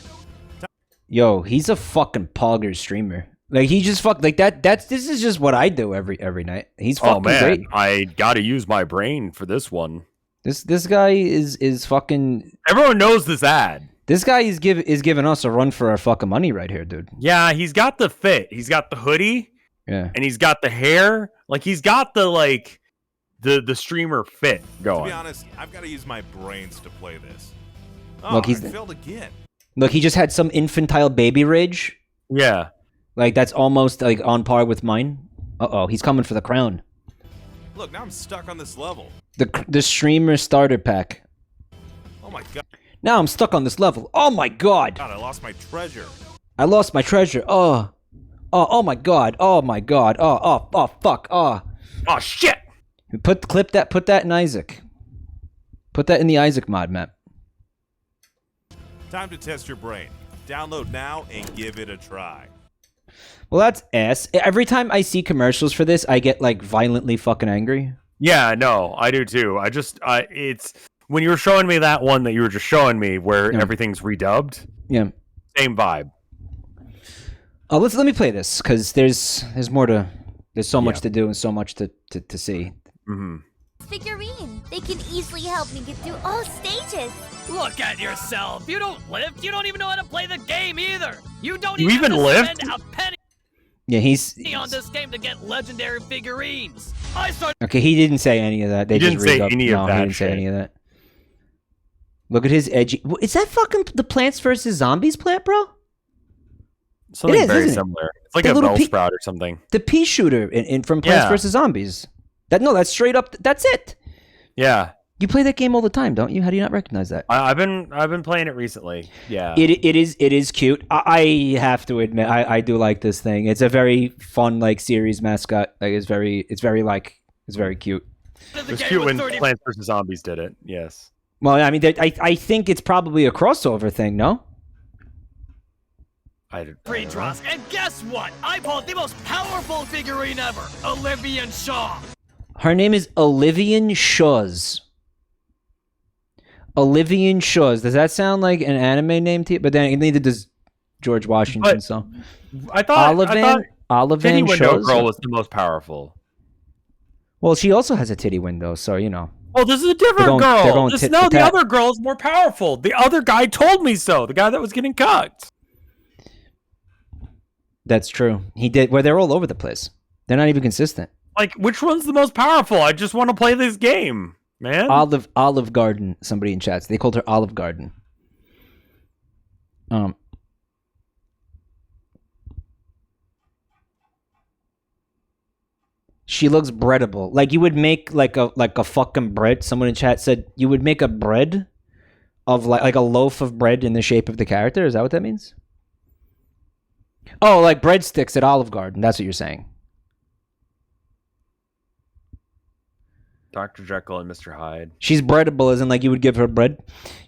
Yo, he's a fucking pogger streamer. Like he just this is just what I do every night. He's fucking great. I gotta use my brain for this one. This guy is fucking. Everyone knows this ad. This guy is giving us a run for our fucking money right here, dude. Yeah, he's got the fit. He's got the hoodie. Yeah. And he's got the hair. Like he's got the the streamer fit going. To be honest, I've got to use my brains to play this. Oh, Look, I failed again. Look, he just had some infantile baby rage. Yeah. Like that's almost like on par with mine. Uh-oh, he's coming for the crown. Look, now I'm stuck on this level. The streamer starter pack. Oh my god. Now I'm stuck on this level. Oh my god. God, I lost my treasure. I lost my treasure. Oh my god. Oh my god. Oh fuck. Oh shit. Put that in Isaac. Put that in the Isaac mod map. Time to test your brain. Download now and give it a try. Well, that's ass. Every time I see commercials for this, I get like violently fucking angry. Yeah, no, I do too. It's when you were showing me that one that you were just showing me where everything's redubbed. Yeah. Same vibe. Oh, let me play this because there's more to. There's so much to do and so much to see. Mm-hmm. Figurine. They can easily help me get through all stages. Look at yourself. You don't lift. You don't even know how to play the game either. You don't You even even have to lift? spend a penny Yeah, he's on this game to get legendary figurines. okay. He didn't say any of that. They He just didn't say re-dubbed- any no, of he that didn't say shit. any of that. Look at his edgy. Is that fucking the Plants vs Zombies plant, bro? Something It is, very isn't it? similar. It's like The a little Bellsprout or something. The pea shooter from Plants Yeah. vs Zombies. That's straight up. That's it. Yeah. You play that game all the time, don't you? How do you not recognize that? I've been playing it recently. Yeah. It is cute. I have to admit, I do like this thing. It's a very fun like series mascot. Like it's very cute. It was cute when Plants vs Zombies did it. Yes. Well, I mean, I think it's probably a crossover thing, no? free draws, and guess what? I pulled the most powerful figurine ever, Olivia Shaw. Her name is Olivia Shaws. Olivia Shaws. Does that sound like an anime name to you? But then neither does George Washington. But so I thought Titty Window Shaws. Girl was the most powerful. Well, she also has a titty window, so you know. Well, this is a different girl. The other girl is more powerful. The other guy told me so. The guy that was getting cucked. That's true. He did. Where they're all over the place. They're not even consistent. Like, which one's the most powerful? I just want to play this game, man. Olive Garden. Somebody in chats. They called her Olive Garden. She looks breadable. Like you would make like a fucking bread. Someone in chat said you would make a bread of like a loaf of bread in the shape of the character. Is that what that means? Oh, like breadsticks at Olive Garden. That's what you're saying. Dr. Jekyll and Mr. Hyde. She's breadable, as in like you would give her bread.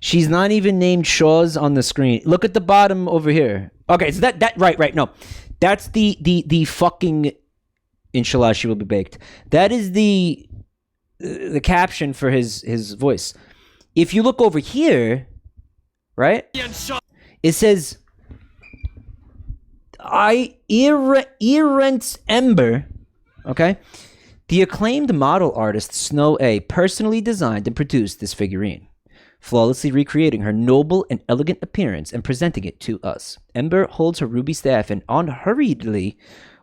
She's not even named Shaw's on the screen. Look at the bottom over here. Okay, so that right. No, that's the fucking. Inshallah, she will be baked. That is the caption for his voice. If you look over here, right? It says, Irrents Ember, okay? The acclaimed model artist Snow A personally designed and produced this figurine, flawlessly recreating her noble and elegant appearance and presenting it to us. Ember holds her ruby staff and unhurriedly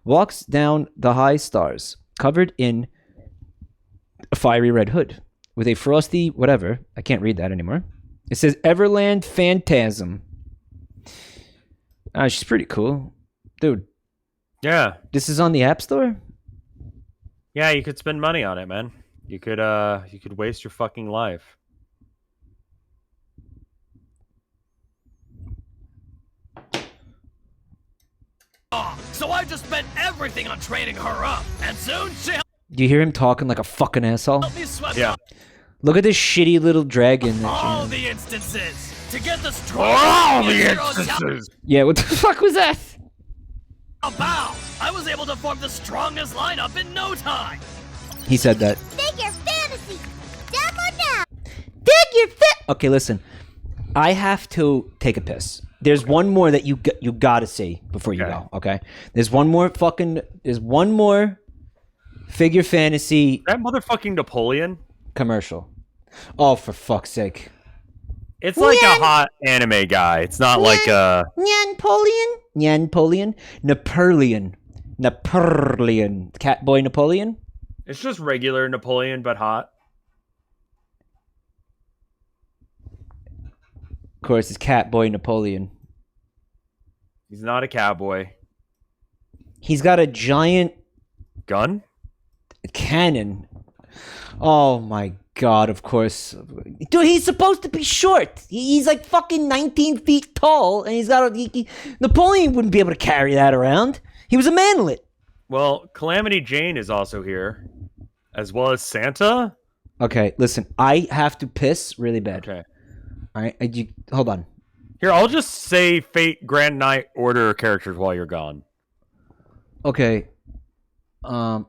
walks down the high stars, covered in a fiery red hood, with a frosty whatever. I can't read that anymore. It says Everland Phantasm. She's pretty cool. Dude. Yeah. This is on the App Store? Yeah, you could spend money on it, man. You could waste your fucking life. So I just spent everything on training her up, and soon she'll Do you hear him talking like a fucking asshole? help me sweat Yeah. Look at this shitty little dragon. all the instances to get the All strongest the heroes instances. Yeah, what the fuck was that? Bow! I was able to form the strongest lineup in no time. He said that. Dig your fantasy. Download now. Dig your fit. Okay, listen. I have to take a piss. There's one more that you gotta see before you go. Okay. There's one more figure fantasy. That motherfucking Napoleon commercial. Oh, for fuck's sake. It's like a hot anime guy. It's not like a Napoleon. Catboy Napoleon. It's just regular Napoleon, but hot. Of course, it's Catboy Napoleon. He's not a cowboy. He's got a giant gun? Cannon. Oh my god, of course. Dude, he's supposed to be short. He's like fucking 19 feet tall, and he's got Napoleon wouldn't be able to carry that around. He was a manlet. Well, Calamity Jane is also here, as well as Santa. Okay, listen, I have to piss really bad. Okay. All right, hold on. Here, I'll just say Fate Grand Knight order characters while you're gone. Okay. Okay,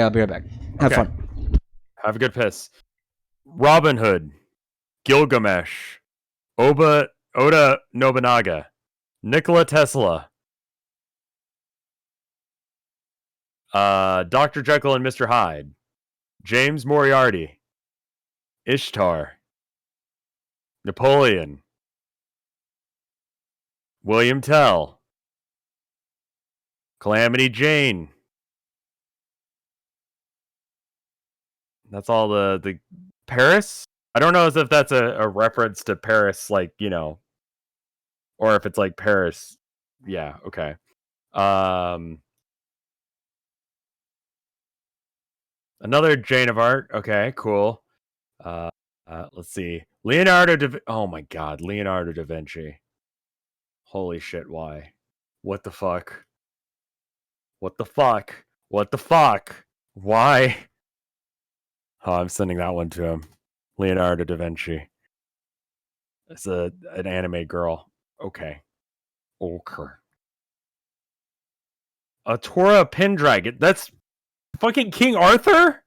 I'll be right back. Have fun. Have a good piss. Robin Hood, Gilgamesh, Oda Nobunaga, Nikola Tesla, Dr. Jekyll and Mr. Hyde, James Moriarty, Ishtar, Napoleon, William Tell, Calamity Jane. That's all the Paris? I don't know if that's a reference to Paris, like, you know, or if it's like Paris. Yeah, okay. Another Jane of Art. Okay, cool. Let's see. Oh my god, Leonardo da Vinci. Holy shit, why? What the fuck? What the fuck? What the fuck? Why? Oh, I'm sending that one to him. Leonardo da Vinci. It's an anime girl. Okay. A Tora Pendragon. That's fucking King Arthur?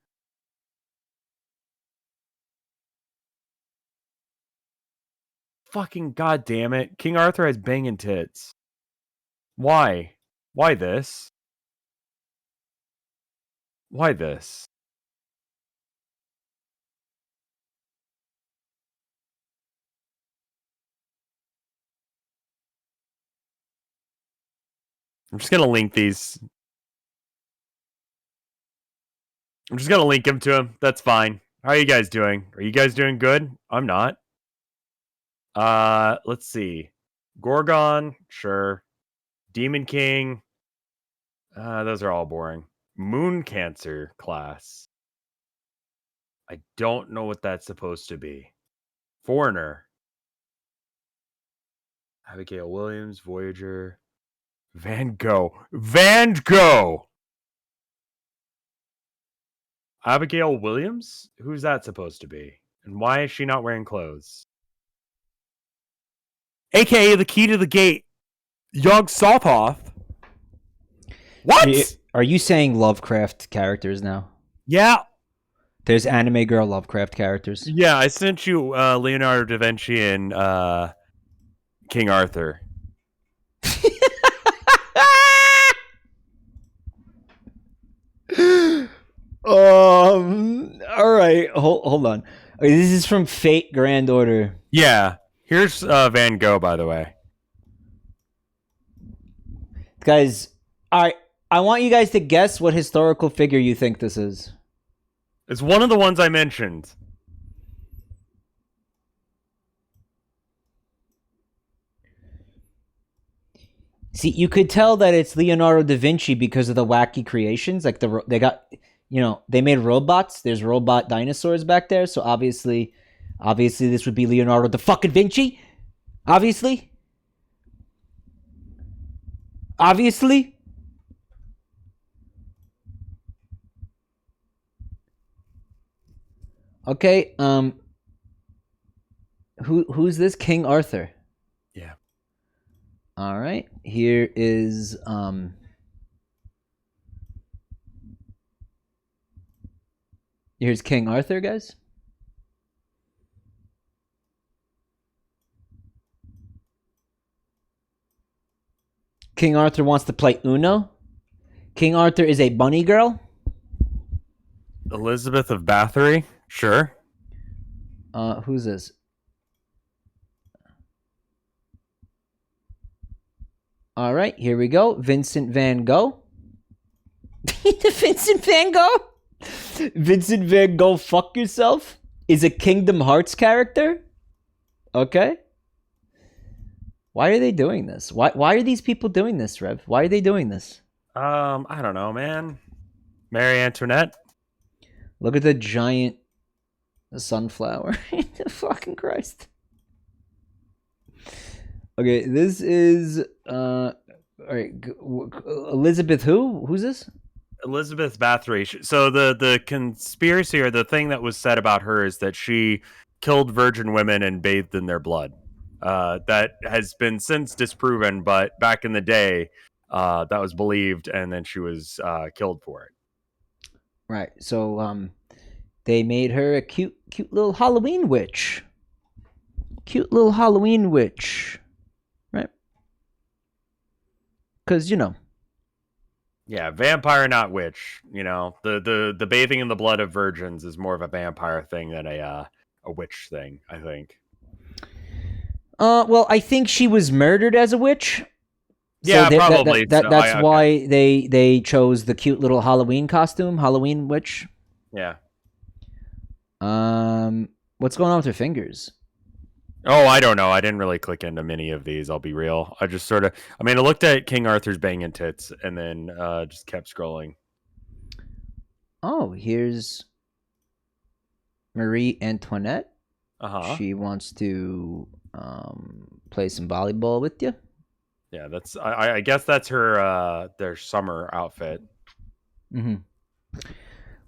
Fucking goddamn it. King Arthur has banging tits. Why? Why this? Why this? I'm just gonna link these. I'm just gonna link him to him. That's fine. How are you guys doing? Are you guys doing good? I'm not. Let's see. Gorgon, sure. Demon King. Those are all boring. Moon Cancer class. I don't know what that's supposed to be. Foreigner. Abigail Williams, Voyager. Van Gogh. Van Gogh! Abigail Williams? Who's that supposed to be? And why is she not wearing clothes? AKA the key to the gate. Yog Sothoth. What? Are you saying Lovecraft characters now? Yeah. There's anime girl Lovecraft characters. Yeah, I sent you Leonardo da Vinci and King Arthur. All right. Hold on. Okay, this is from Fate Grand Order. Yeah. Here's Van Gogh, by the way. Guys, I want you guys to guess what historical figure you think this is. It's one of the ones I mentioned. See, you could tell that it's Leonardo da Vinci because of the wacky creations. Like they got, they made robots. There's robot dinosaurs back there. So obviously this would be Leonardo da fucking Vinci. Obviously. Okay, who's this? King Arthur. Yeah. All right. Here is here's King Arthur, guys. King Arthur wants to play Uno. King Arthur is a bunny girl. Elizabeth of Bathory, sure. Who's this? All right, here we go. Vincent Van Gogh. Vincent Van Gogh? Vincent Van Gogh, fuck yourself, is a Kingdom Hearts character. Okay. Why are they doing this? Why are these people doing this, Rev? Why are they doing this? I don't know, man. Marie Antoinette. Look at the giant sunflower. Fucking Christ. Okay, this is all right. Elizabeth who? Who's this? Elizabeth Bathory. So the conspiracy or the thing that was said about her is that she killed virgin women and bathed in their blood. That has been since disproven, but back in the day, that was believed, and then she was killed for it. Right. So they made her a cute little Halloween witch. Cute little Halloween witch. Right? Because, Yeah, vampire, not witch. The bathing in the blood of virgins is more of a vampire thing than a witch thing, I think. Well, I think she was murdered as a witch. Yeah, probably. That's why they chose the cute little Halloween costume, Halloween witch. Yeah. What's going on with her fingers? Oh, I don't know. I didn't really click into many of these, I'll be real. I just I looked at King Arthur's banging tits and then just kept scrolling. Oh, here's Marie Antoinette. Uh-huh. She wants to play some volleyball with you. Yeah, that's I guess that's her their summer outfit. Mm-hmm.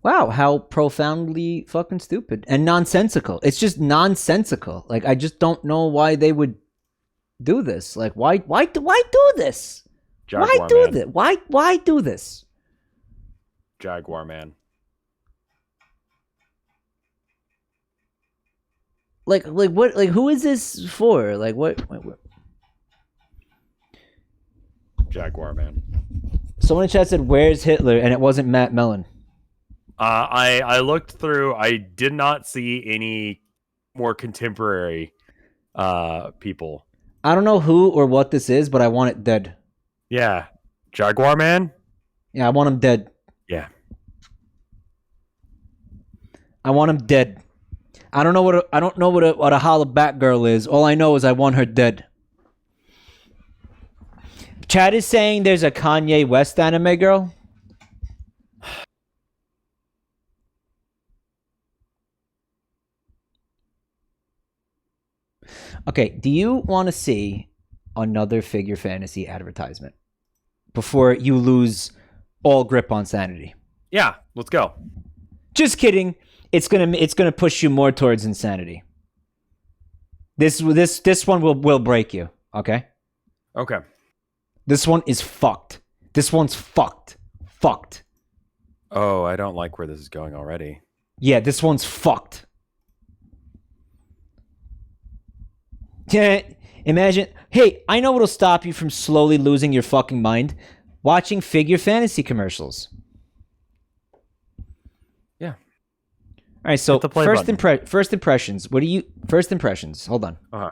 Wow, how profoundly fucking stupid and nonsensical. It's just nonsensical. Like, I just don't know why they would do this? Like, why do this? Jaguar Why do man. this? Why do this? Jaguar man. Like what? Like, who is this for? Like, what? Jaguar man. Someone in chat said, "Where's Hitler?" and it wasn't Matt Mellon. I looked through. I did not see any more contemporary people. I don't know who or what this is, but I want it dead. Yeah, Jaguar man. Yeah, I want him dead. Yeah, I want him dead. I don't know what a holla back girl is. All I know is I want her dead. Chad is saying there's a Kanye West anime girl. Okay, do you want to see another Figure Fantasy advertisement before you lose all grip on sanity? yeah. Let's go. Just kidding. It's gonna push you more towards insanity. This one will break you. Okay. Okay. This one is fucked. This one's fucked. Fucked. Oh, I don't like where this is going already. Yeah, this one's fucked. Yeah, imagine. Hey, I know what'll stop you from slowly losing your fucking mind. Watching Figure Fantasy commercials. Yeah. All right, so Hit the play first button. first impressions. First impressions. Hold on. Uh-huh.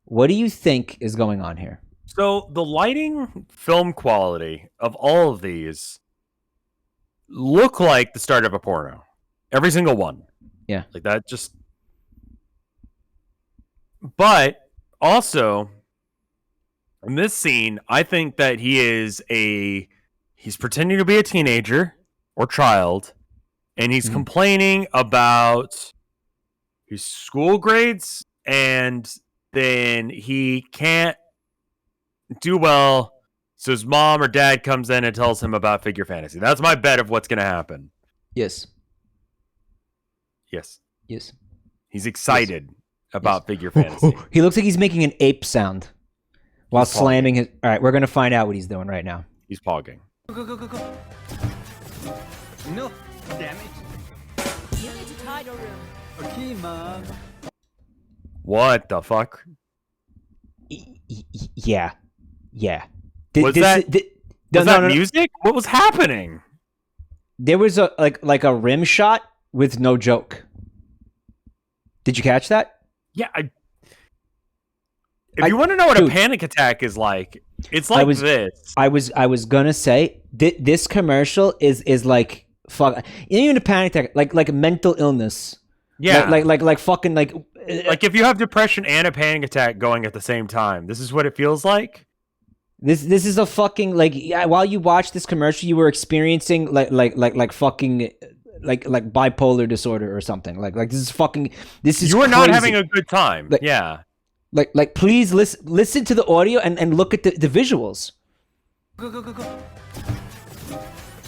What do you think is going on here? So the lighting, film quality of all of these look like the start of a porno. Every single one. Yeah. Like that just... But also, in this scene, I think that he's pretending to be a teenager or child, and he's complaining about his school grades, and then he can't do well, so his mom or dad comes in and tells him about Figure Fantasy. That's my bet of what's going to happen. Yes. Yes. Yes. He's excited about Figure Fantasy. He looks like he's making an ape sound while He's slamming his... All right, we're going to find out what he's doing right now. He's pogging. Go. No, damn it. You need to title room. Okay, Mom. What the fuck? Yeah. Was that music? What was happening? There was a like a rim shot with no joke. Did you catch that? Yeah, if you want to know what dude, a panic attack is like, it's like this. I was gonna say this commercial is like fuck. Even a panic attack, like a mental illness. Yeah, like fucking like if you have depression and a panic attack going at the same time, this is what it feels like. This is a fucking like while you watch this commercial, you were experiencing like fucking like bipolar disorder or something. Like this is fucking You are not crazy. having a good time. Like, yeah. Like please listen to the audio and look at the visuals. Go.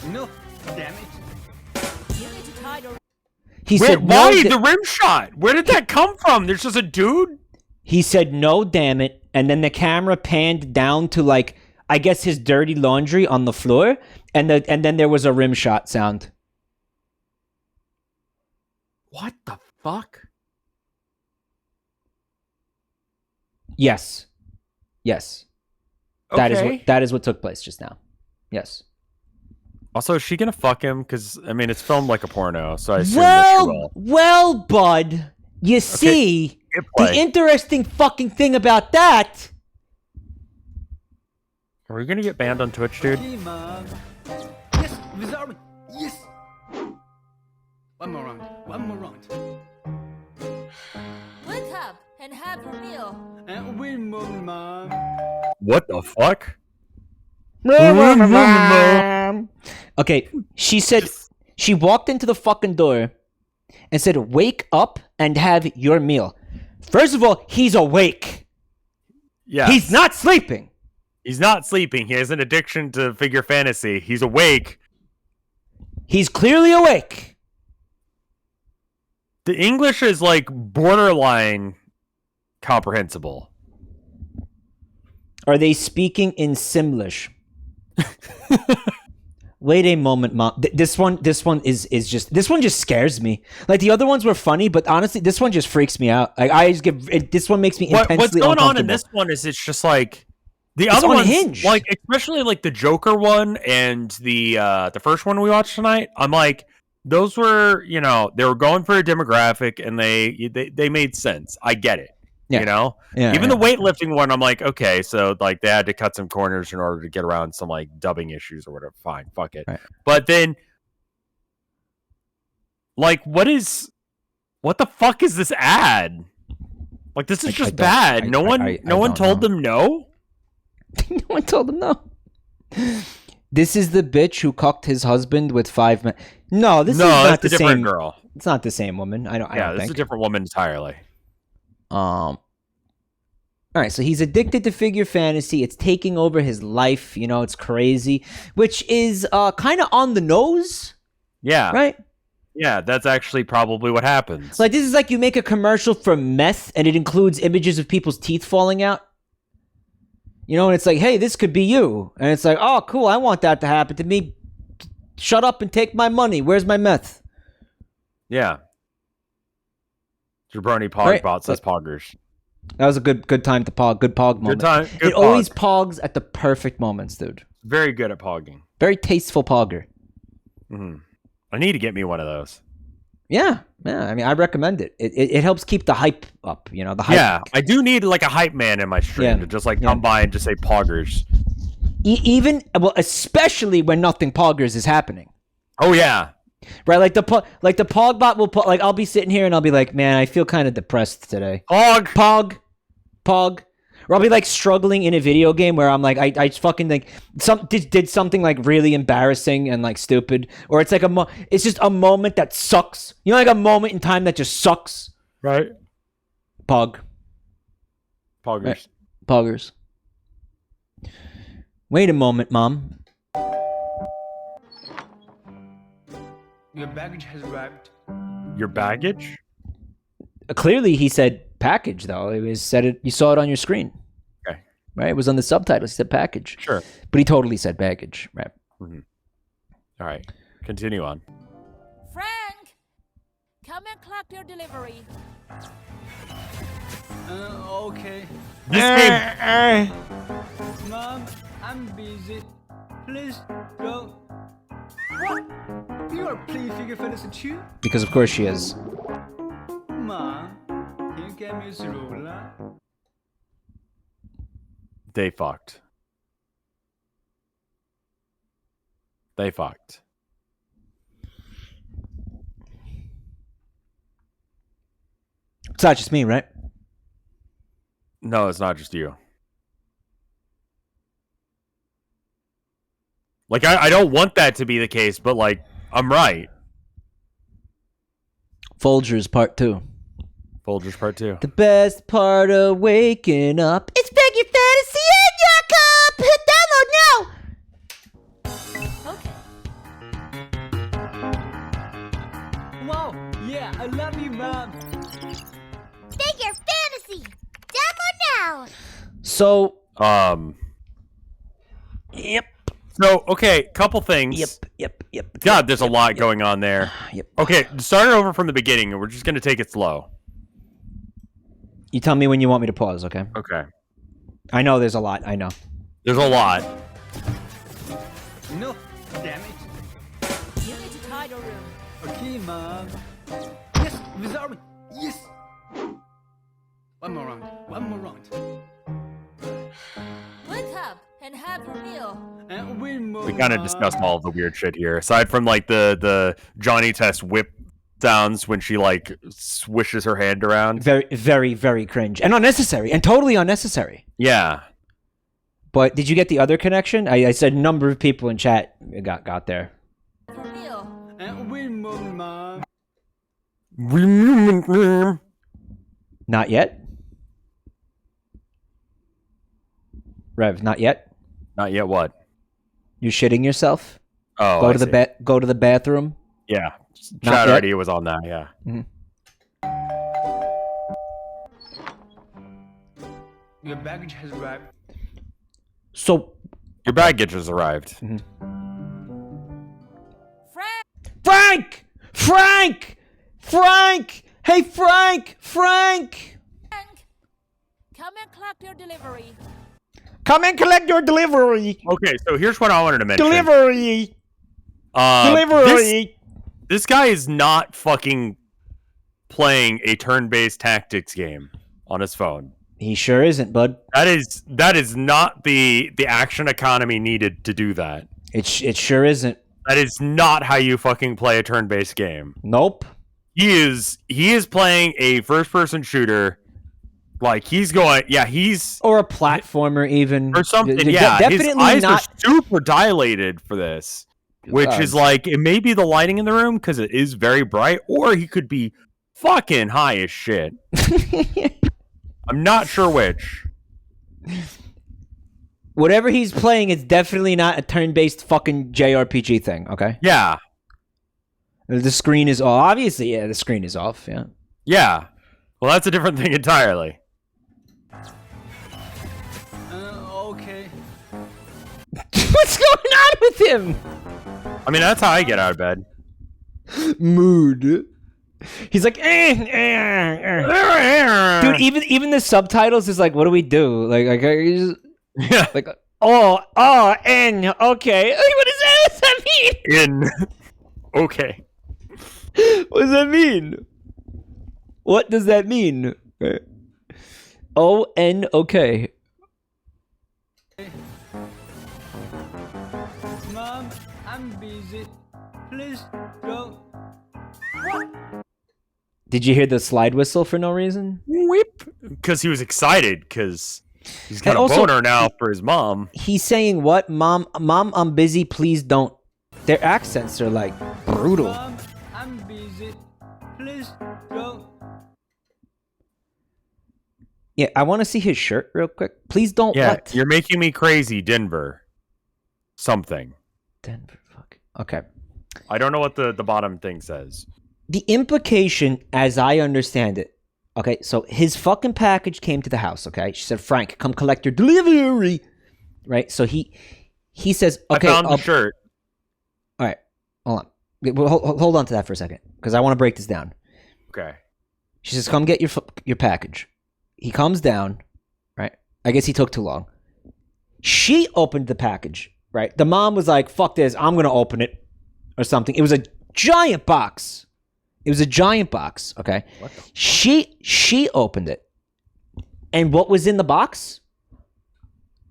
No, damn it. You need to title room. He Wait, said why no. the rim shot? Where did that come from? There's just a dude. He said no, damn it, and then the camera panned down to like I guess his dirty laundry on the floor, and then there was a rim shot sound. What the fuck? Yes. Okay. That is what took place just now. Yes. Also, is she gonna fuck him? Because I mean, it's filmed like a porno, so I assume that she will. Well, bud. You see, the interesting fucking thing about that. Are we gonna get banned on Twitch, dude? Okay, Mom. Yes, without yes. One more round. Wake up and have your meal. And one more, Mom. What the fuck? Okay, she said she walked into the fucking door and said, "Wake up and have your meal." First of all, he's awake. Yeah. He's not sleeping. He's not sleeping. He has an addiction to Figure Fantasy. He's awake. He's clearly awake. The English is like borderline comprehensible. Are they speaking in Simlish? Wait a moment, Mom. This one just scares me. Like the other ones were funny, but honestly, this one just freaks me out. Like I just this one makes me intensely What's going on in uncomfortable. this one is it's just like the other ones, unhinged. like especially like the Joker one and the first one we watched tonight. I'm like, those were, you know, they were going for a demographic and they made sense. I get it. Yeah. You know, even the weightlifting one, I'm like, okay, so like they had to cut some corners in order to get around some like dubbing issues or whatever. Fine, fuck it. Right. But then, like, what the fuck is this ad? Like, this is just bad. No one told them no. No one told them no. This is the bitch who cucked his husband with 5 men. No, this is not the same girl. It's not the same woman. I don't This think. is a different woman entirely. All right, so he's addicted to figure fantasy. It's taking over his life. You know, it's crazy, which is kind of on the nose. Yeah. Right? Yeah, that's actually probably what happens. Like, this is like you make a commercial for meth, and it includes images of people's teeth falling out. You know, and it's like, hey, this could be you. And it's like, oh, cool, I want that to happen to me. Shut up and take my money. Where's my meth? Yeah. Jabroni Pogbot says poggers. That was a good time to pog. Good pog moment. Good time. Good it always pogs at the perfect moments, dude. Very good at pogging. Very tasteful pogger. Mm-hmm. I need to get me one of those. Yeah. I mean, I recommend it. It helps keep the hype up. You know, the hype. Yeah, I do need like a hype man in my stream to just like come by and just say poggers. Especially when nothing poggers is happening. Oh yeah. Right, like the Pogbot will put, like, I'll be sitting here and I'll be like, man, I feel kind of depressed today. Pog, or I'll be like struggling in a video game where I'm like, I fucking like did something like really embarrassing and like stupid, or it's like it's just a moment that sucks. You know, like a moment in time that just sucks. Right. Poggers. Right. Poggers. Wait a moment, Mom. Your baggage has arrived. Your baggage? Clearly, he said package, though. You saw it on your screen. Okay. Right? It was on the subtitles. He said package. Sure. But he totally said baggage. Right. Mm-hmm. All right. Continue on. Frank! Come and collect your delivery. Okay. This game... Mom, I'm busy. Please don't. What? You are playing figure fantasy too? Because of course she is. Mom, can you get me a ruler? They fucked. It's not just me, right? No, it's not just you. Like, I don't want that to be the case, but, like, I'm right. Folgers Part 2. Folgers Part 2. The best part of waking up. It's figure fantasy in your cup! Okay. Wow, yeah, I love you, Mom. Figure fantasy! Demo now! So, Yep. So, okay, couple things. Yep. God, there's a lot going on there. Yep. Okay, start it over from the beginning, and we're just going to take it slow. You tell me when you want me to pause, okay? Okay. I know there's a lot. I know. There's a lot. No, damn it. You need to tidy your room. Okay, Mom. Yes, without me. Yes. One more round. Wake up and have your meal. And we kind of discussed all of the weird shit here. Aside from, like, the Johnny Test whip sounds when she, like, swishes her hand around. Very, very, very cringe. And unnecessary. And totally unnecessary. Yeah. But did you get the other connection? I said a number of people in chat got there. For meal. And we Mom. Not yet? Rev, not yet? Not yet what? You shitting yourself? Oh, go to the bathroom? Yeah. Not Chat yet? already was on that, yeah. Mm-hmm. Your baggage has arrived. So your baggage has arrived. Frank! Frank! Frank! Hey, Frank! Frank! Come and collect your delivery. Come and collect your delivery. Okay, so here's what I wanted to mention. Delivery. Delivery. This guy is not fucking playing a turn-based tactics game on his phone. He sure isn't, bud. That is not the action economy needed to do that. It sure isn't. That is not how you fucking play a turn-based game. Nope. He is playing a first-person shooter. Like he's going, or a platformer even, or something. Definitely his eyes not are super dilated for this, which is like it may be the lighting in the room because it is very bright, or he could be fucking high as shit. I'm not sure which. Whatever he's playing, it's definitely not a turn-based fucking JRPG thing. Okay. Yeah. The screen is off. Obviously, yeah, the screen is off. Yeah. Yeah. Well, that's a different thing entirely. Okay. What's going on with him? I mean, that's how I get out of bed. Mood. He's like, dude. Even the subtitles is like, what do we do? Yeah. Like, N. Okay. What does that mean? In. Okay. What does that mean? What does that mean? O-N. Okay. Mom, I'm busy. Please don't. Did you hear the slide whistle for no reason? Whip. Because he was excited because he's got And a also, boner now for his mom. He's saying what? Mom, I'm busy. Please don't. Their accents are like brutal. Mom, I'm busy. Please don't. Yeah, I want to see his shirt real quick. Please don't. Yeah, What? you're making me crazy, Denver. Something. Denver, fuck. Okay. I don't know what the bottom thing says. The implication, as I understand it, okay, so his fucking package came to the house, okay? She said, Frank, come collect your delivery. Right? So he says, okay. I found the shirt. All right. Hold on. Hold on to that for a second, because I want to break this down. Okay. She says, come get your package. He comes down, right? I guess he took too long. She opened the package, right? The mom was like, fuck this, I'm going to open it or something. It was a giant box. Okay? She opened it. And what was in the box?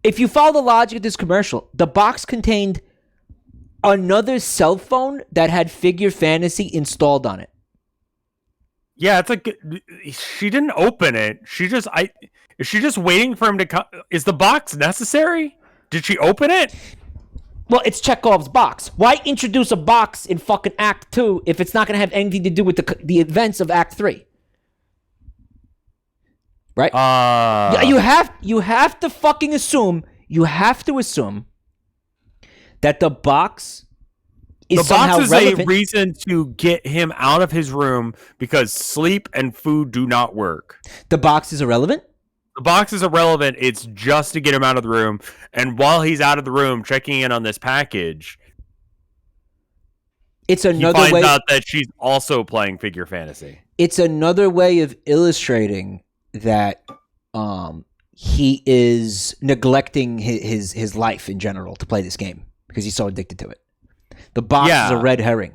If you follow the logic of this commercial, the box contained another cell phone that had Figure Fantasy installed on it. Yeah, it's like she didn't open it. Is she just waiting for him to come? Is the box necessary? Did she open it? Well, it's Chekhov's box. Why introduce a box in fucking Act 2 if it's not going to have anything to do with the events of Act 3? Right? Yeah, you have to fucking assume. You have to assume that the box is somehow relevant. A reason to get him out of his room because sleep and food do not work. The box is irrelevant? The box is irrelevant. It's just to get him out of the room. And while he's out of the room checking in on this package, it's another he finds way out that she's also playing Figure Fantasy. It's another way of illustrating that he is neglecting his life in general to play this game because he's so addicted to it. The box is a red herring.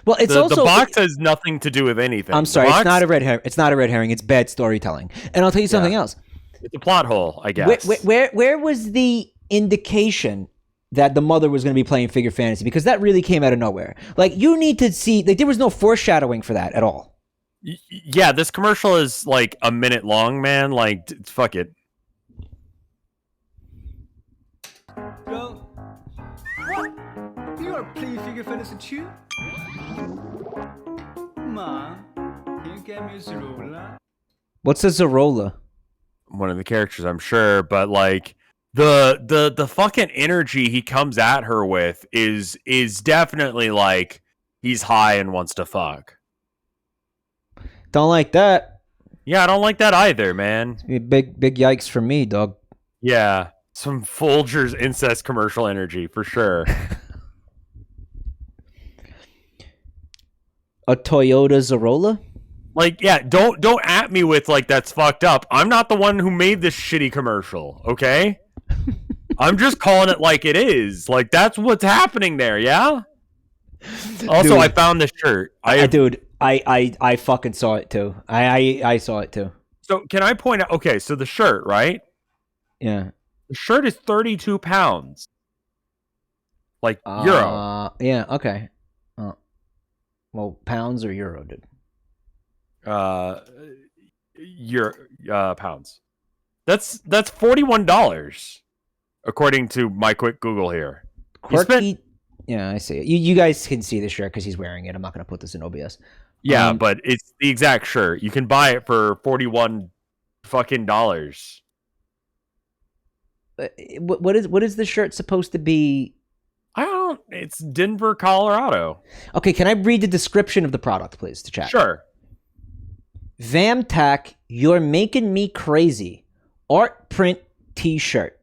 Well, it's also the box has nothing to do with anything. I'm sorry, it's not a red herring. It's not a red herring. It's bad storytelling. And I'll tell you something else. It's a plot hole, I guess. Where was the indication that the mother was going to be playing Figure Fantasy? Because that really came out of nowhere. Like, you need to see, like, there was no foreshadowing for that at all. Yeah, this commercial is like a minute long, man. Like, fuck it. Go. What? You are playing Figure Fantasy too? Ma, can you get me a Zorola? What's a Zorola? One of the characters, I'm sure, but like the fucking energy he comes at her with is definitely like he's high and wants to fuck. Don't like that. Yeah, I don't like that either, man. Big yikes for me, dog. Yeah. Some Folgers incest commercial energy for sure. A Toyota Corolla? Like, yeah, don't at me with like that's fucked up. I'm not the one who made this shitty commercial, okay? I'm just calling it like it is. Like that's what's happening there, yeah? Also, Dude, I found this shirt. Dude, I fucking saw it too. I saw it too. So can I point out? Okay, so the shirt, right? Yeah. The shirt is 32 pounds. Like euro. Yeah. Okay. Well, pounds or euro, dude? Pounds. That's $41 according to my quick Google here. Quirky. Yeah, I see it. You guys can see the shirt because he's wearing it. I'm not going to put this in OBS. Yeah, but it's the exact shirt. You can buy it for $41 fucking dollars. What is the shirt supposed to be? I don't. It's Denver, Colorado. Okay, can I read the description of the product, please, to chat? Sure. Vamtac, you're making me crazy. Art print T-shirt.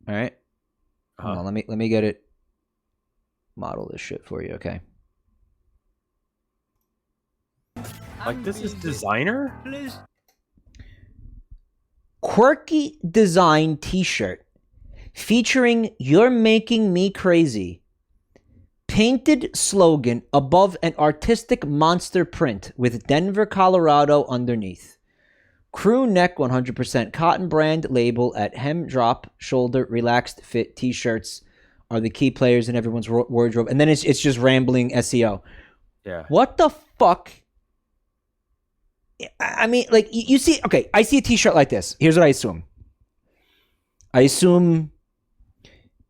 All right. Hold on, let me get it. Model this shit for you, okay? Like this is designer? Please. Quirky design T-shirt featuring "You're making me crazy." Painted slogan above an artistic monster print with Denver, Colorado underneath. Crew neck 100% cotton brand label at hem drop, shoulder, relaxed fit T-shirts are the key players in everyone's wardrobe. And then it's just rambling SEO. Yeah. What the fuck? I mean, like, you see, okay, I see a T-shirt like this. Here's what I assume. I assume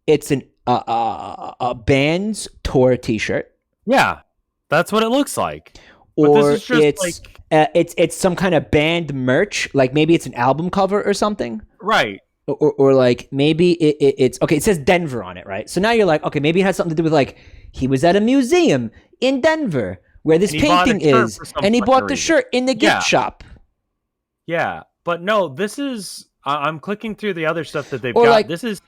it's a band's tour T-shirt. Yeah, that's what it looks like. Or this is just it's some kind of band merch. Like maybe it's an album cover or something. Right. Or like maybe it's okay. It says Denver on it, right? So now you're like, okay, maybe it has something to do with like he was at a museum in Denver where this painting is, and he bought the shirt in the gift shop. Yeah, but no, this is. I'm clicking through the other stuff that they've Or got. like, this is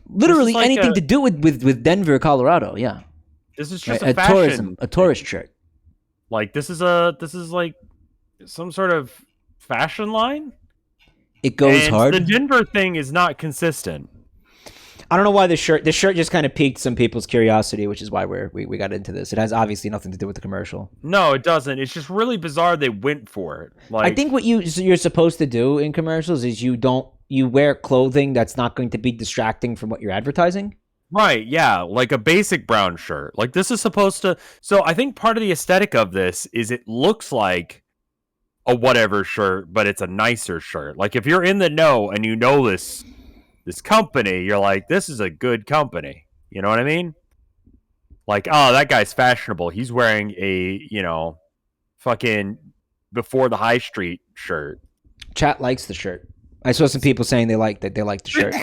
literally like anything to do with Denver, Colorado. Yeah, this is just a fashion, a tourist shirt. Like this is like some sort of fashion line. It goes hard. The Denver thing is not consistent. I don't know why this shirt just kind of piqued some people's curiosity, which is why we got into this. It has obviously nothing to do with the commercial. No, it doesn't. It's just really bizarre they went for it. Like, I think what you're supposed to do in commercials is you wear clothing that's not going to be distracting from what you're advertising. Right, yeah, like a basic brown shirt. Like this is supposed to. So I think part of the aesthetic of this is it looks like a whatever shirt, but it's a nicer shirt. Like if you're in the know and you know this company, you're like, this is a good company. You know what I mean? Like, oh, that guy's fashionable. He's wearing a, fucking Before the High Street shirt. Chat likes the shirt. I saw some people saying they like the shirt.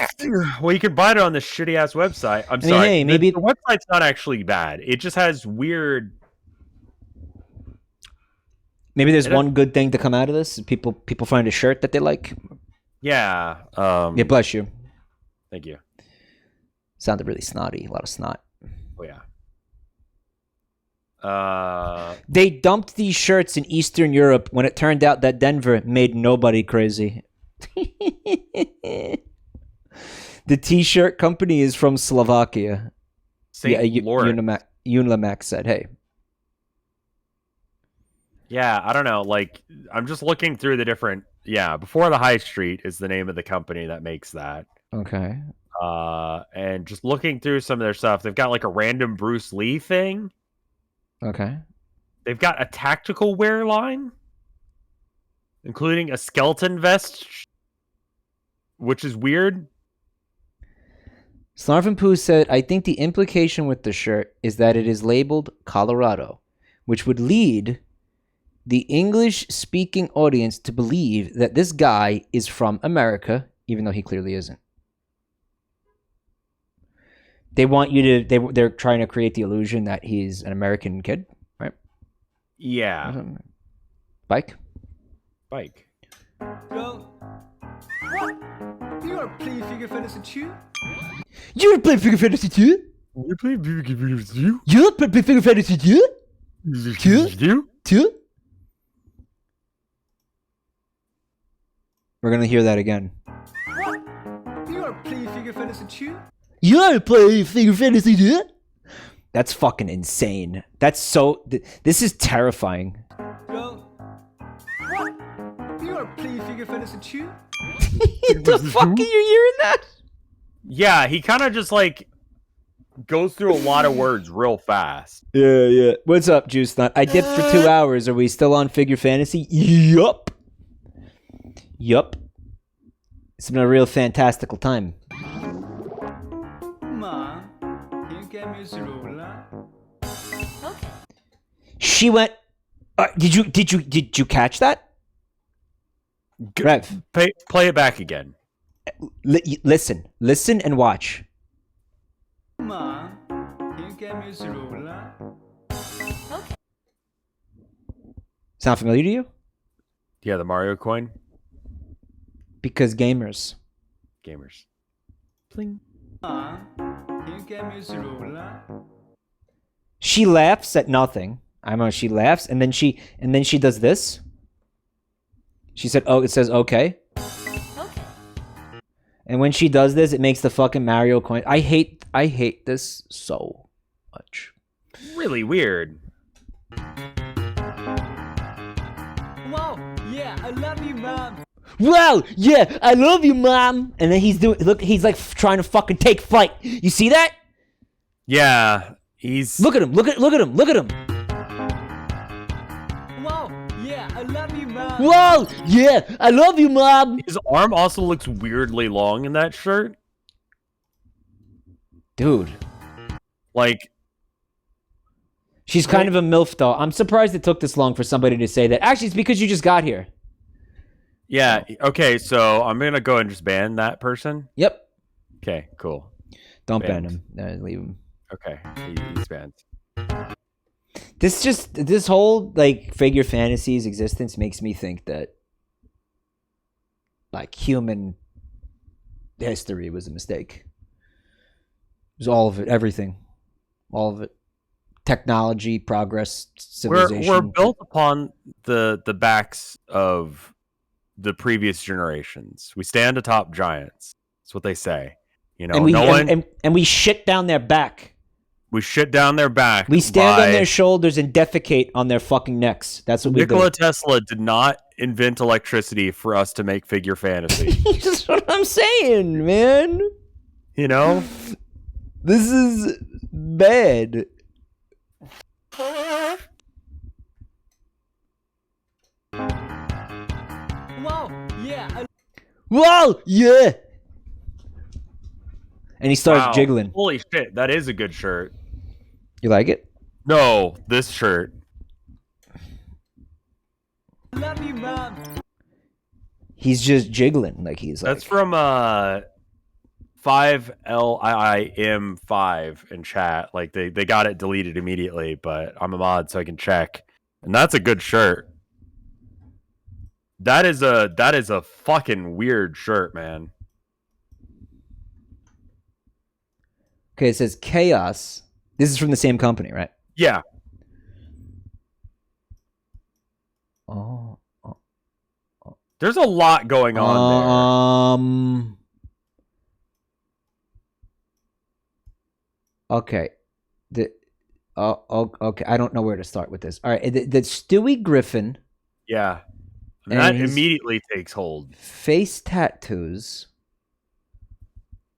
Well, you can buy it on this shitty ass website. I'm sorry. Hey, maybe the website's not actually bad. It just has weird. Maybe there's one good thing to come out of this. People find a shirt that they like. Yeah. Yeah, bless you. Thank you. Sounded really snotty. A lot of snot. Oh yeah. They dumped these shirts in Eastern Europe when it turned out that Denver made nobody crazy. The T-shirt company is from Slovakia. St. Lawrence. Unimax said, "Hey." Yeah, I don't know. Like, I'm just looking through the different. Yeah, Before the High Street is the name of the company that makes that. Okay. And just looking through some of their stuff, they've got like a random Bruce Lee thing. Okay. They've got a tactical wear line, including a skeleton vest, which is weird. Snarf Poo said, I think the implication with the shirt is that it is labeled Colorado, which would lead the English-speaking audience to believe that this guy is from America, even though he clearly isn't. They want you to... They're trying to create the illusion that he's an American kid, right? Yeah. Bike? Bike. Go. What? You you play Figure Fantasy 2? You play Figure Fantasy 2? You play Figure Fantasy 2? You play Figure Fantasy 2? 2? We're gonna hear that again. What? You play Figure Fantasy 2? You play Figure Fantasy 2? That's fucking insane. That's so... this is terrifying. Well, what? You play Figure Fantasy 2? The fuck are you hearing that? Yeah, he kind of just like goes through a lot of words real fast. Yeah. What's up, Juice Nut? I dipped for 2 hours. Are we still on Figure Fantasy? Yup. It's been a real fantastical time. Ma, can you get me a ruler? Okay. She went... did you catch that? Rev. Play it back again. Listen and watch. Ma, can you get me a ruler? Okay. Sound familiar to you? Yeah, the Mario coin. Because gamers. Pling. Ma, can you get me a ruler? She laughs at nothing. I know she laughs, and then she does this. She said, "Oh, it says okay." Okay. And when she does this, it makes the fucking Mario coin. I hate this so much. Really weird. Wow, yeah, I love you, Mom. Wow, yeah, I love you, Mom. And then he's he's like trying to fucking take flight. You see that? Yeah, he's... Look at him. Look at him. Wow, yeah, I love you, Mom. Whoa, yeah, I love you, Mom. His arm also looks weirdly long in that shirt. Dude. Like... She's kind of a MILF, though. I'm surprised it took this long for somebody to say that. Actually, it's because you just got here. Yeah, okay, so I'm going to go and just ban that person. Yep. Okay, cool. Don't ban him. Leave him. Okay, he's banned. This whole, like, Figure Fantasy's existence makes me think that, like, human history was a mistake. It was all of it, everything. All of it. Technology, progress, civilization. We're built upon the backs of the previous generations. We stand atop giants. That's what they say. You know, and we shit down their back. We shit down their back. We stand on their shoulders and defecate on their fucking necks. That's what we do. Nikola Tesla did not invent electricity for us to make Figure Fantasy. That's what I'm saying, man. You know? This is bad. Wow, yeah. Whoa, yeah. And he starts jiggling. Holy shit, that is a good shirt. You like it? No, this shirt. Love you, Mom. He's just jiggling like he's like. That's from 5LIIM5 in chat. Like they got it deleted immediately, but I'm a mod so I can check. And that's a good shirt. That is a fucking weird shirt, man. Okay, it says Chaos. This is from the same company, right? Yeah. Oh. There's a lot going on there. Okay. Okay. I don't know where to start with this. All right. The Stewie Griffin. Yeah. That immediately takes hold. Face tattoos.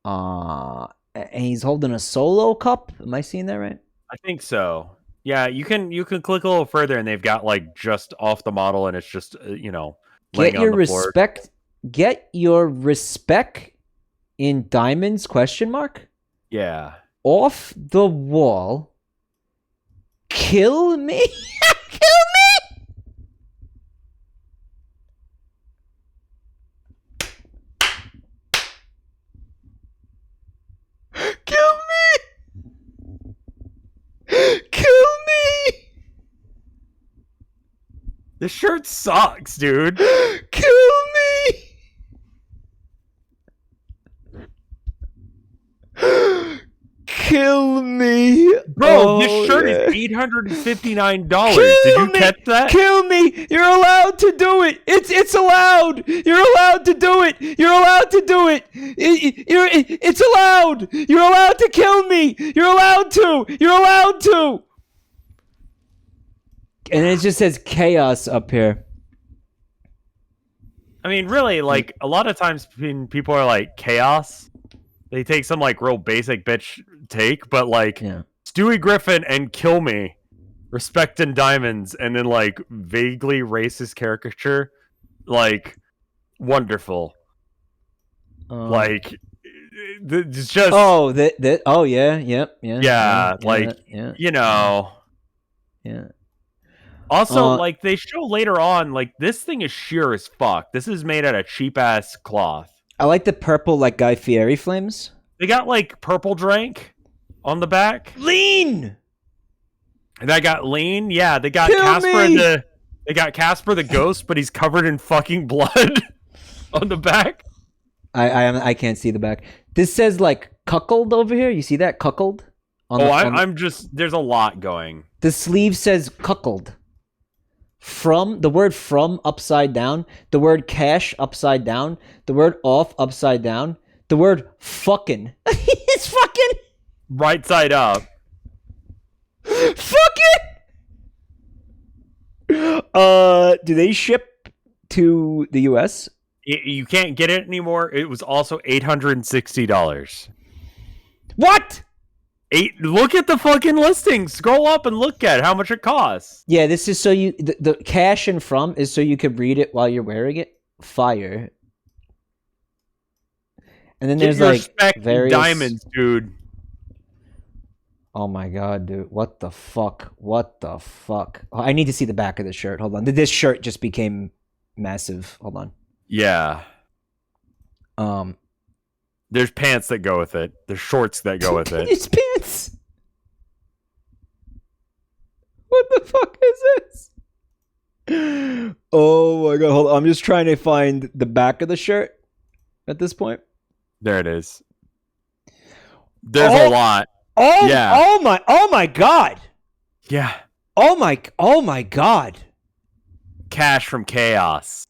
And he's holding a Solo cup. Am I seeing that right? I think so. Yeah, you can click a little further, and they've got like just off the model, and it's just Get your respect. Get your respect in diamonds? ? Yeah. Off the wall. Kill me. Kill me. Kill me. Kill me. This shirt sucks, dude. Kill me. Kill me. Bro, this Oh, shirt yeah. is $859. Did you catch that? Kill me. You're allowed to do it. It's allowed. You're allowed to do it. You're allowed to do it. It's allowed. You're allowed to kill me. You're allowed to. You're allowed to. And it just says chaos up here. I mean, really, like, a lot of times when people are like, chaos, they take some, like, real basic bitch take, but, like, Stewie Griffin and kill me, respect and diamonds, and then, like, vaguely racist caricature, like, wonderful. Like, it's just... Oh, yeah, like, you know... Yeah. Also, like, they show later on, like, this thing is sheer as fuck. This is made out of cheap-ass cloth. I like the purple, like, Guy Fieri flames. They got, like, purple drink on the back. Lean! And I got lean. Yeah, they got They got Casper the ghost, but he's covered in fucking blood on the back. I can't see the back. This says, like, cuckold over here. You see that? Cuckold? I'm just... There's a lot going. The sleeve says cuckold. The word from upside down, the word cash upside down, the word off upside down, the word fucking. It's fucking right side up. Fucking. Do they ship to the US? You can't get it anymore. It was also $860. What? Look at the fucking listing. Scroll up and look at how much it costs. Yeah, this is so you the cash and from is so you could read it while you're wearing it. Fire. And then there's like various diamonds, dude. Oh my god, dude. What the fuck? What the fuck? Oh, I need to see the back of the shirt. Hold on. This shirt just became massive. Hold on. Yeah. There's pants that go with it. There's shorts that go with it. There's pants. What the fuck is this? Oh my god, hold on. I'm just trying to find the back of the shirt at this point. There it is. There's a lot. Oh my god. Yeah. Oh my god. Cash from chaos.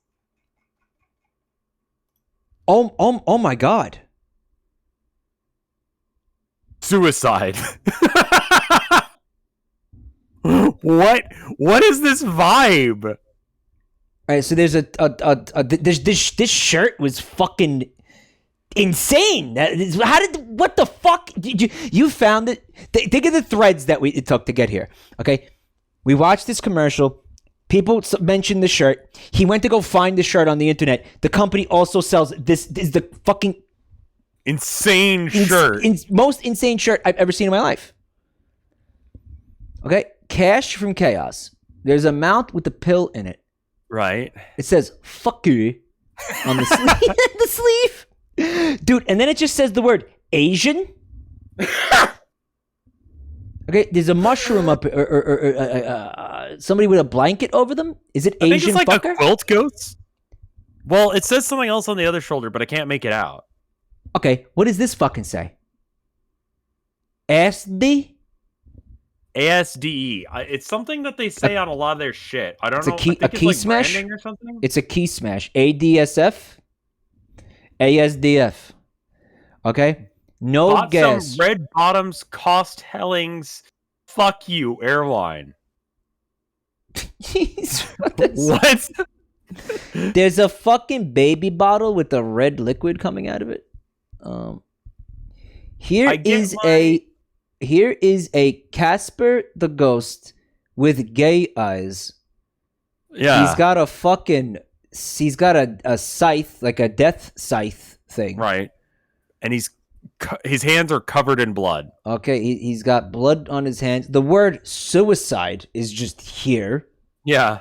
Oh my god. Suicide. What is this vibe? All right, so there's this shirt was fucking insane. What the fuck? You found it? Think of the threads that it took to get here. Okay, we watched this commercial. People mentioned the shirt. He went to go find the shirt on the internet. The company also sells this. Is the fucking insane shirt. Most insane shirt I've ever seen in my life. Okay, cash from chaos. There's a mount with the pill in it. Right. It says "fuck you" on the sleeve. The sleeve, dude. And then it just says the word Asian. Okay, there's a mushroom up, or somebody with a blanket over them. Is it Asian? I think it's like fucker? a quilt ghost. Well, it says something else on the other shoulder, but I can't make it out. Okay, what does this fucking say? ASD? ASDE. It's something that they say on a lot of their shit. I don't know. A key like smash branding or something. It's a key smash. ADSF, ASDF. Okay, no Bought gas. some red bottoms, cost hellings. Fuck you, airline. What? There's a fucking baby bottle with a red liquid coming out of it. Here is a Casper the Ghost with gay eyes. Yeah. He's got a scythe, like a death scythe thing. Right. And his hands are covered in blood. Okay, he's got blood on his hands. The word suicide is just here. Yeah.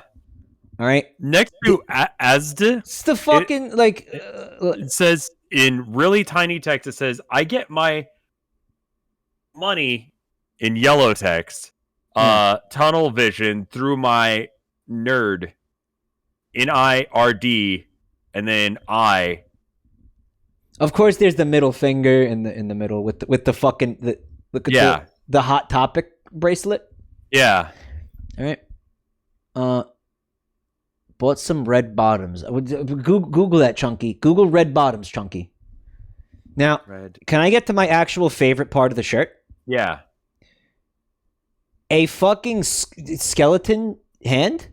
All right. Next to ASD. It's the fucking, it says in really tiny text, it says, I get my money in yellow text, tunnel vision through my nerd, NIRD, and then I. Of course, there's the middle finger in the middle with the fucking Look at the Hot Topic bracelet. Yeah. All right. Bought some red bottoms. Google that, Chunky. Google red bottoms, Chunky. Now, can I get to my actual favorite part of the shirt? Yeah. A fucking skeleton hand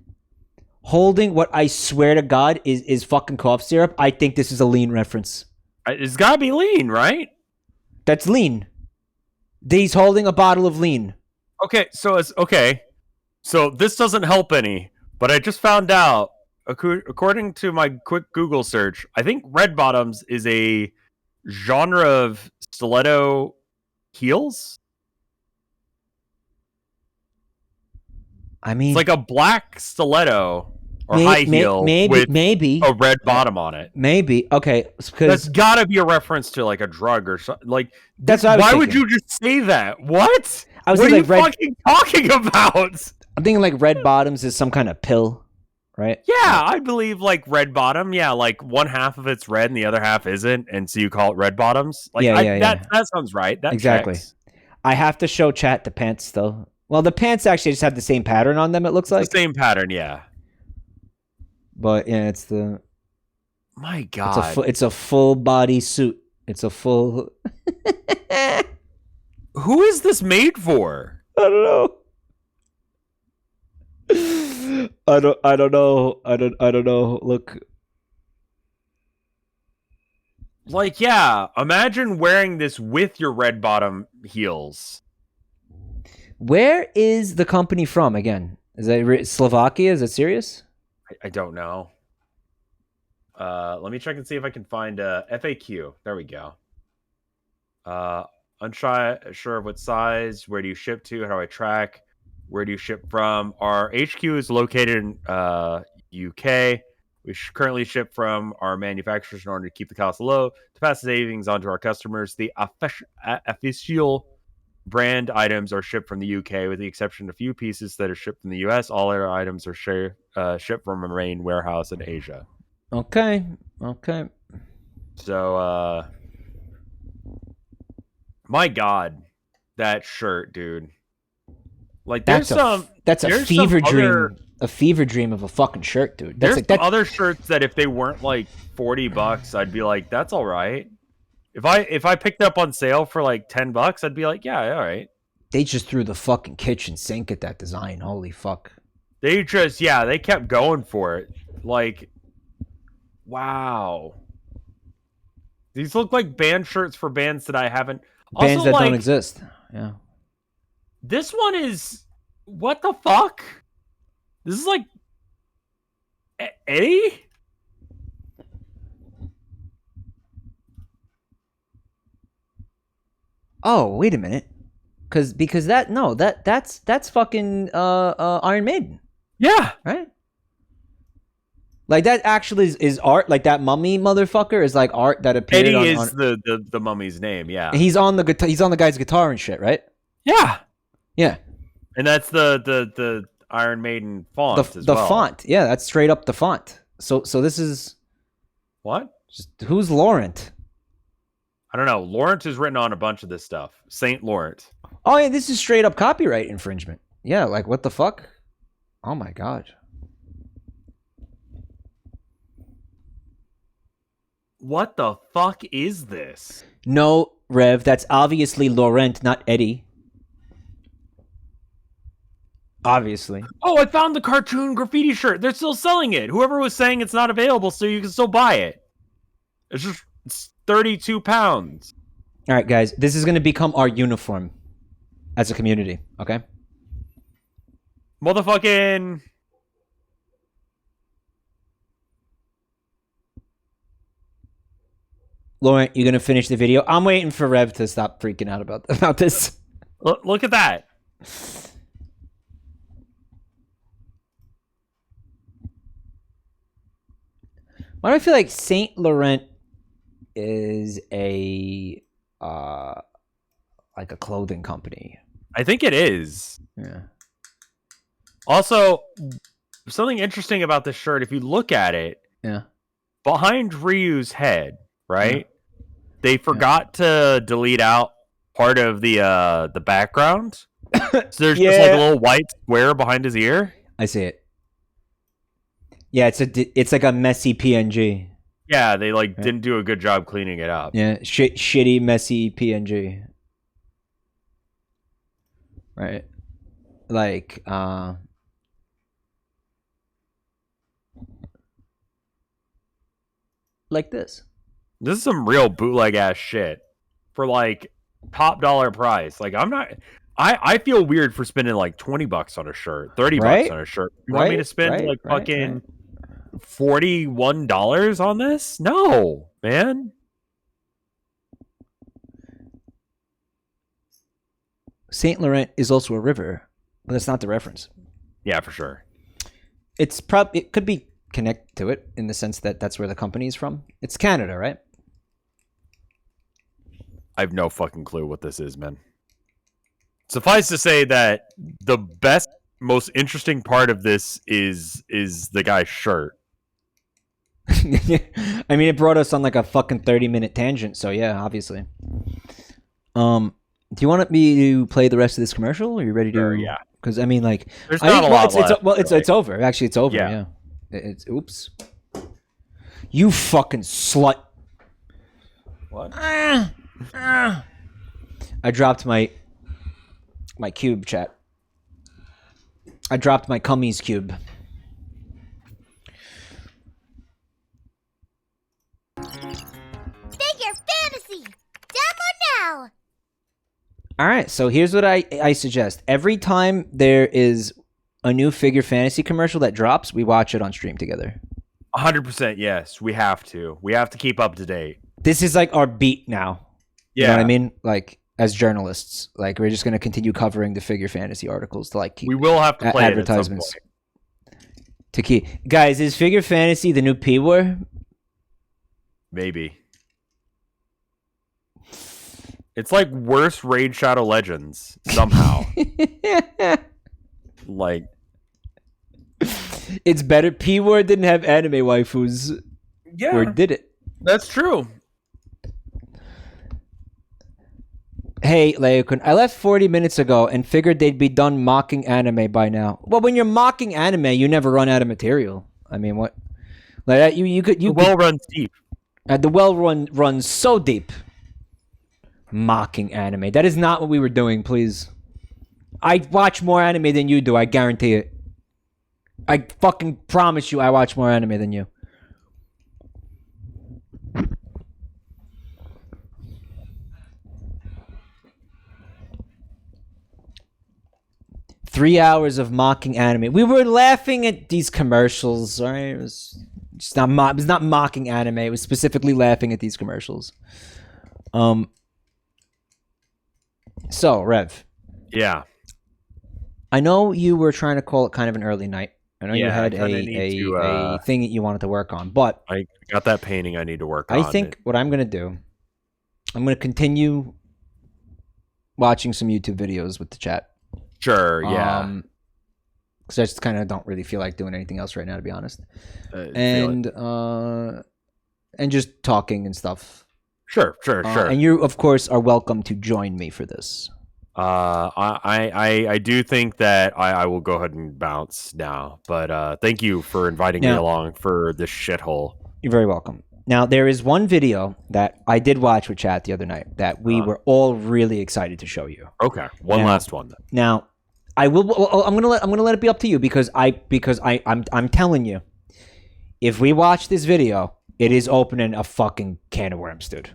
holding what I swear to God is fucking cough syrup. I think this is a Lean reference. It's gotta be Lean, right? That's Lean. He's holding a bottle of Lean. Okay, so it's okay. So this doesn't help any, but I just found out, according to my quick Google search, I think red bottoms is a genre of stiletto heels. I mean, it's like a black stiletto or high heel with a red bottom on it. Maybe. Okay. That's got to be a reference to like a drug or something. Like, that's what I was why thinking. would you just say that? What? I was what are you like fucking talking about? I'm thinking like red bottoms is some kind of pill, right? Yeah, I believe like red bottom. Yeah, like one half of it's red and the other half isn't, and so you call it red bottoms. Like, that sounds right. That exactly. checks. I have to show chat the pants though. Well, the pants actually just have the same pattern on them. It looks like the same pattern, yeah. But yeah, it's the. My God, it's a full body suit. It's a full. Who is this made for? I don't know. I don't know. I don't know. Look. Like, yeah, imagine wearing this with your red bottom heels. Where is the company from again? Is that Slovakia? Is it serious? I don't know. Let me check and see if I can find a FAQ. There we go. Unsure of what size. Where do you ship to? How do I track? Where do you ship from? Our HQ is located in UK. We currently ship from our manufacturers in order to keep the cost low to pass the savings on to our customers. The official brand items are shipped from the UK, with the exception of a few pieces that are shipped from the US. All our items are shipped from a main warehouse in Asia. Okay. So, my God, that shirt, dude. Like, that's a fever dream. A fever dream of a fucking shirt, dude. There's other shirts that if they weren't like $40, I'd be like, that's all right. If I picked it up on sale for like $10, I'd be like, yeah, all right. They just threw the fucking kitchen sink at that design. Holy fuck. They kept going for it. Like, wow. These look like band shirts for bands that I haven't. Bands also, that don't exist. Yeah. This one is, what the fuck? This is like Eddie? Oh, wait a minute. Because that's fucking Iron Maiden. Yeah. Right? Like that actually is art. Like that mummy motherfucker is like art that appeared Eddie on is the mummy's name, yeah. He's on the guitar, he's on the guy's guitar and shit, right? Yeah. Yeah. And that's the Iron Maiden font as well. The font. Yeah, that's straight up the font. So this is what? Who's Laurent? I don't know. Laurent is written on a bunch of this stuff. Saint Laurent. Oh yeah, this is straight up copyright infringement. Yeah, like what the fuck? Oh my God. What the fuck is this? No, Rev, that's obviously Laurent, not Eddie. Obviously. Oh, I found the cartoon graffiti shirt. They're still selling it. Whoever was saying it's not available, so you can still buy it. It's 32 pounds. All right, guys, this is going to become our uniform as a community, okay? Motherfucking... Laurent, you going to finish the video? I'm waiting for Rev to stop freaking out about this. Look at that. Why do I feel like Saint Laurent is a like a clothing company? I think it is. Yeah. Also, something interesting about this shirt, if you look at it, yeah, behind Ryu's head, right? Yeah. They forgot to delete out part of the background. So there's just like a little white square behind his ear. I see it. Yeah, it's like a messy PNG. Yeah, they didn't do a good job cleaning it up. Yeah, shitty messy PNG. Right. Like this. This is some real bootleg ass shit for like top dollar price. Like I feel weird for spending like $20 on a shirt, $30 on a shirt. You want me to spend fucking $41 on this? No, man. Saint Laurent is also a river, but that's not the reference. Yeah, for sure. It could be connected to it in the sense that that's where the company is from. It's Canada, right? I have no fucking clue what this is, man. Suffice to say that the best, most interesting part of this is the guy's shirt. I mean, it brought us on like a fucking 30-minute tangent, so yeah, obviously. Do you want me to play the rest of this commercial? Are you ready to? Sure, yeah. Because I mean, like, there's not a lot left. It's over. Actually, it's over. Yeah. It's oops. You fucking slut. What? I dropped my cube, chat. I dropped my cummies cube. Figure Fantasy! Download now! All right, so here's what I suggest. Every time there is a new Figure Fantasy commercial that drops, we watch it on stream together. 100% yes. We have to. We have to keep up to date. This is like our beat now. Yeah. You know what I mean? Like, as journalists, like, we're just going to continue covering the Figure Fantasy articles to like keep we will have to play advertisements. It at some point. To keep. Guys, is Figure Fantasy the new P word? Maybe. It's like worse Raid Shadow Legends somehow. Like, it's better. P word didn't have anime waifus. Yeah, or did it? That's true. Hey, Leokun, I left 40 minutes ago and figured they'd be done mocking anime by now. Well, when you're mocking anime, you never run out of material. I mean, what? Like you could. The well runs deep. The well runs so deep. Mocking anime. That is not what we were doing, please. I watch more anime than you do, I guarantee it. I fucking promise you I watch more anime than you. Three hours of mocking anime. We were laughing at these commercials, all right? It was not mocking anime. It was specifically laughing at these commercials. So, Rev. Yeah. I know you were trying to call it kind of an early night. I know you had a thing that you wanted to work on, but I got that painting I need to work on. I think what I'm going to do, I'm going to continue watching some YouTube videos with the chat. Sure, yeah. Because I just kind of don't really feel like doing anything else right now, to be honest. And just talking and stuff. Sure. And you, of course, are welcome to join me for this. I do think that I will go ahead and bounce now, but thank you for inviting me along for this shithole. You're very welcome. Now, there is one video that I did watch with chat the other night that we were all really excited to show you. Okay, last one then. Now, I'm gonna let it be up to you because I'm telling you, if we watch this video, it is opening a fucking can of worms, dude.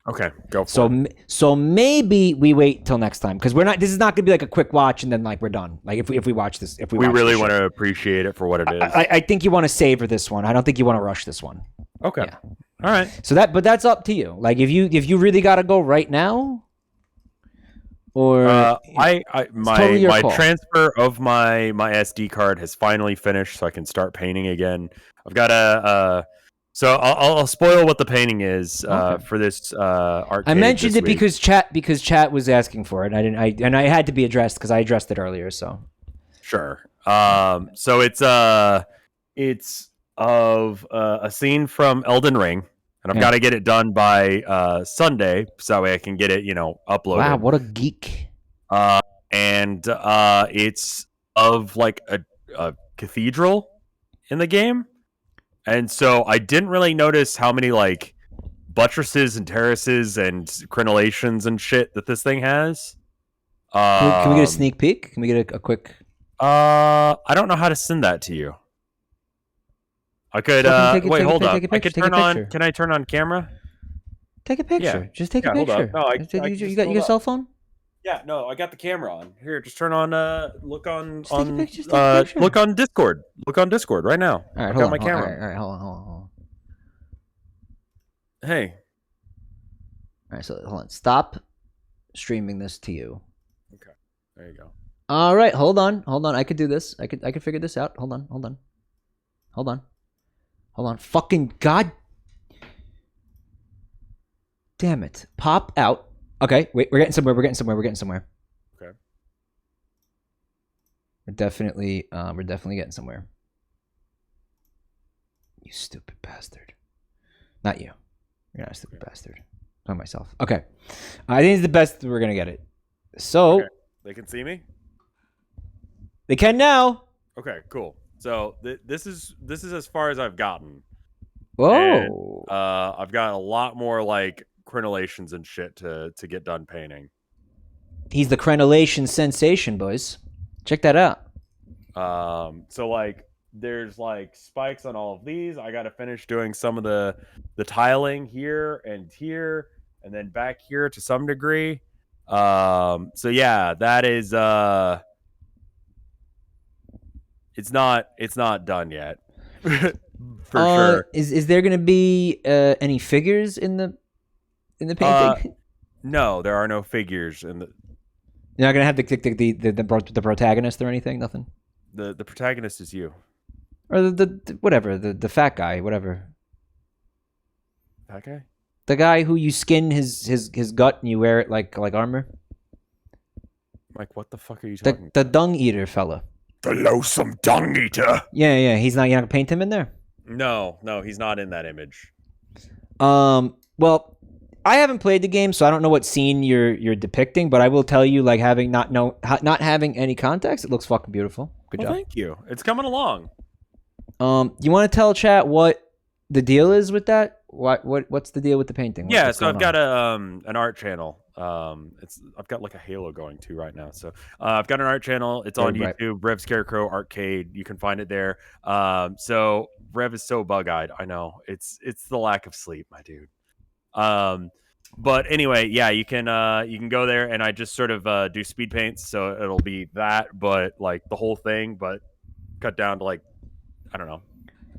Okay, go for it. So maybe we wait till next time because this is not gonna be like a quick watch and then like we're done. Like if we watch this, we really want to appreciate it for what it is. I think you want to savor this one. I don't think you want to rush this one. Okay. Yeah. All right. So but that's up to you. Like if you really gotta go right now, or my transfer of my SD card has finally finished, so I can start painting again. I've got so I'll spoil what the painting is for this arcade. I mentioned it because chat was asking for it. And I had to be addressed because I addressed it earlier. So sure. So it's of a scene from Elden Ring. and I've got to get it done by Sunday, so that way I can get it, uploaded. Wow, what a geek! And it's of like a cathedral in the game, and so I didn't really notice how many like buttresses and terraces and crenellations and shit that this thing has. Can we get a sneak peek? Can we get a quick? I don't know how to send that to you. I could wait. Hold up. I could turn on. Can I turn on camera? Take a picture. Yeah. Just take a picture. No, you got your cell phone? Yeah, no, I got the camera on. Here, just turn on. Look on. Just take a picture. Look on Discord. Look on Discord right now. All right, I hold got on. my camera. All right, hold on. Hey. All right, so hold on. Stop streaming this to you. Okay, there you go. All right, hold on. I could do this. I could figure this out. Hold on. Fucking god. Damn it. Pop out. Okay, wait, we're getting somewhere. Okay. We're definitely getting somewhere. You stupid bastard. Not you. You're not a stupid bastard. I'm myself. Okay. I think it's the best we're gonna get it. So Okay. They can see me? They can now. Okay, cool. So this is as far as I've gotten. Whoa. And, I've got a lot more like crenellations and shit to get done painting. He's the crenellation sensation, boys. Check that out. So like there's like spikes on all of these. I got to finish doing some of the tiling here, and then back here to some degree. So yeah, that is it's not done yet. For sure. Is there gonna be any figures in the painting? No, there are no figures in the. You're not gonna have the protagonist or anything. Nothing. The protagonist is you. Or the whatever the fat guy, whatever. Fat guy. The guy who you skin his gut and you wear it like armor. Like, what the fuck are you talking The dung eater fella. The loathsome dung eater. Yeah. You're not gonna paint him in there. No, he's not in that image. Well, I haven't played the game, so I don't know what scene you're depicting, but I will tell you, like, not having any context, it looks fucking beautiful. Good job. Thank you. It's coming along. You want to tell chat what the deal is with that? What's the deal with the painting? Yeah, so I've got an art channel. I've got like a Halo going too right now. So I've got an art channel. It's on YouTube, RevScarecrow Arcade. You can find it there. So Rev is so bug-eyed. I know it's the lack of sleep, my dude. But anyway, yeah, you can go there, and I just sort of do speed paints. So it'll be that, but like the whole thing, but cut down to like, I don't know,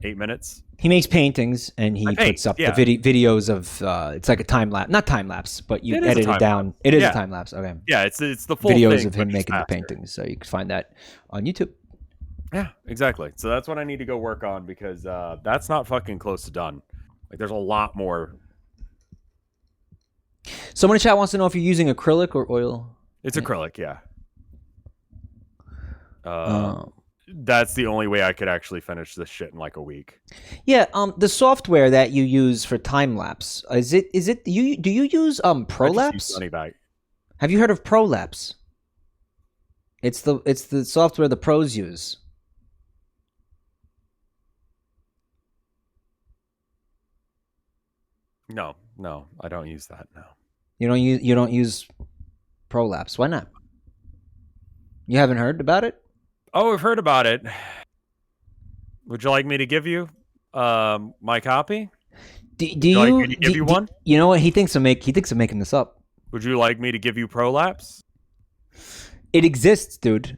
8 minutes. He makes paintings, and he puts up the videos of it's like a not time lapse, but you edit it down. It is a time lapse. Okay. Yeah, it's the full videos thing, of him making the paintings, so you can find that on YouTube. Yeah, exactly. So that's what I need to go work on, because that's not fucking close to done. Like, there's a lot more. Someone in chat wants to know if you're using acrylic or oil. It's acrylic, yeah. That's the only way I could actually finish this shit in like a week. Yeah, the software that you use for time lapse, do you use Prolapse? Have you heard of Prolapse? It's the software the pros use. No, I don't use that. No. You don't use Prolapse. Why not? You haven't heard about it? Oh, I've heard about it. Would you like me to give you my copy? Do you like me to give you one? You know what? He thinks I'm making this up. Would you like me to give you Prolapse? It exists, dude.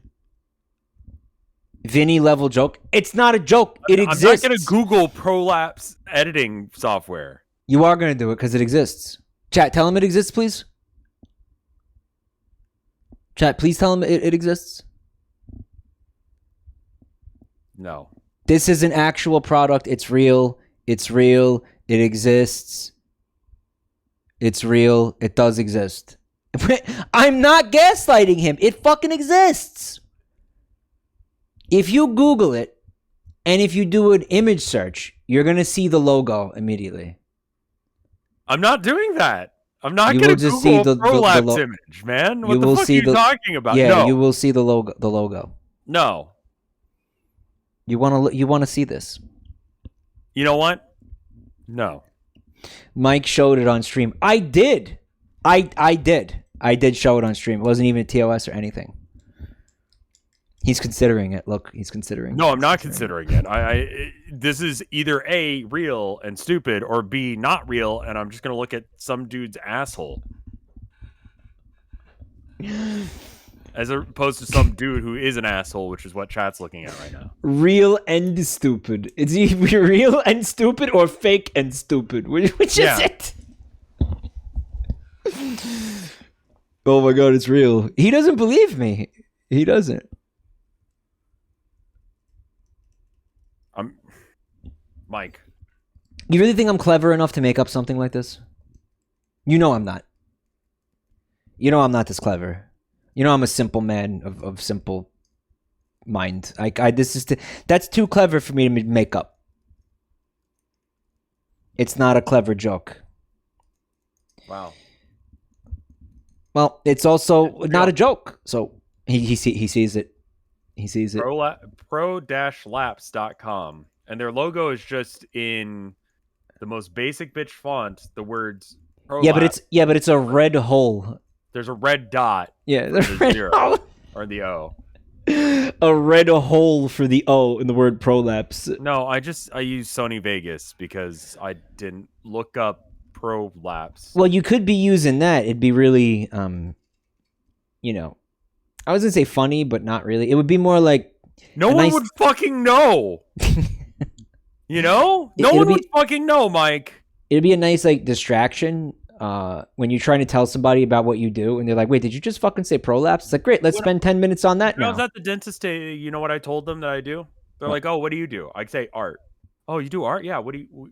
Vinny level joke. It's not a joke. It exists. I'm not gonna Google Prolapse editing software. You are gonna do it because it exists. Chat, tell him it exists, please. Chat, please tell him it exists. No. This is an actual product. It's real. It's real. It exists. It's real. It does exist. I'm not gaslighting him. It fucking exists. If you Google it, and if you do an image search, you're going to see the logo immediately. I'm not doing that. I'm not You going will to just Google see a the prolapse image, man. What the fuck are you talking about? Yeah, No. you will see the logo. The logo. No. You want to see this? You know what? No. Mike showed it on stream. I did. I did show it on stream. It wasn't even a TOS or anything. He's considering it. Look, he's considering. No, I'm not considering it. This is either A, real and stupid, or B, not real, and I'm just gonna look at some dude's asshole. As opposed to some dude who is an asshole, which is what chat's looking at right now. Real and stupid. It's either real and stupid or fake and stupid. Which is it? Oh my god, it's real. He doesn't believe me. He doesn't. Mike. You really think I'm clever enough to make up something like this? You know I'm not. You know I'm not this clever. You know I'm a simple man of simple mind. That's too clever for me to make up. It's not a clever joke. Wow. Well, it's also not a joke. So he sees it. He sees it. Pro-laps.com. And their logo is just in the most basic bitch font, the words prolapse. Yeah, but it's a red hole. There's a red dot. Yeah, the red zero hole. Or the O. A red hole for the O in the word prolapse. No, I use Sony Vegas because I didn't look up prolapse. Well, you could be using that. It'd be really you know, I was gonna say funny, but not really. It would be more like no one would fucking know. You know? No one would fucking know, Mike. It'd be a nice like distraction when you're trying to tell somebody about what you do and they're like, wait, did you just fucking say prolapse? It's like, great, let's spend 10 minutes on that When I now. was at the dentist, you know what I told them that I do? They're like, oh, what do you do? I say art. Oh, you do art? Yeah. What do you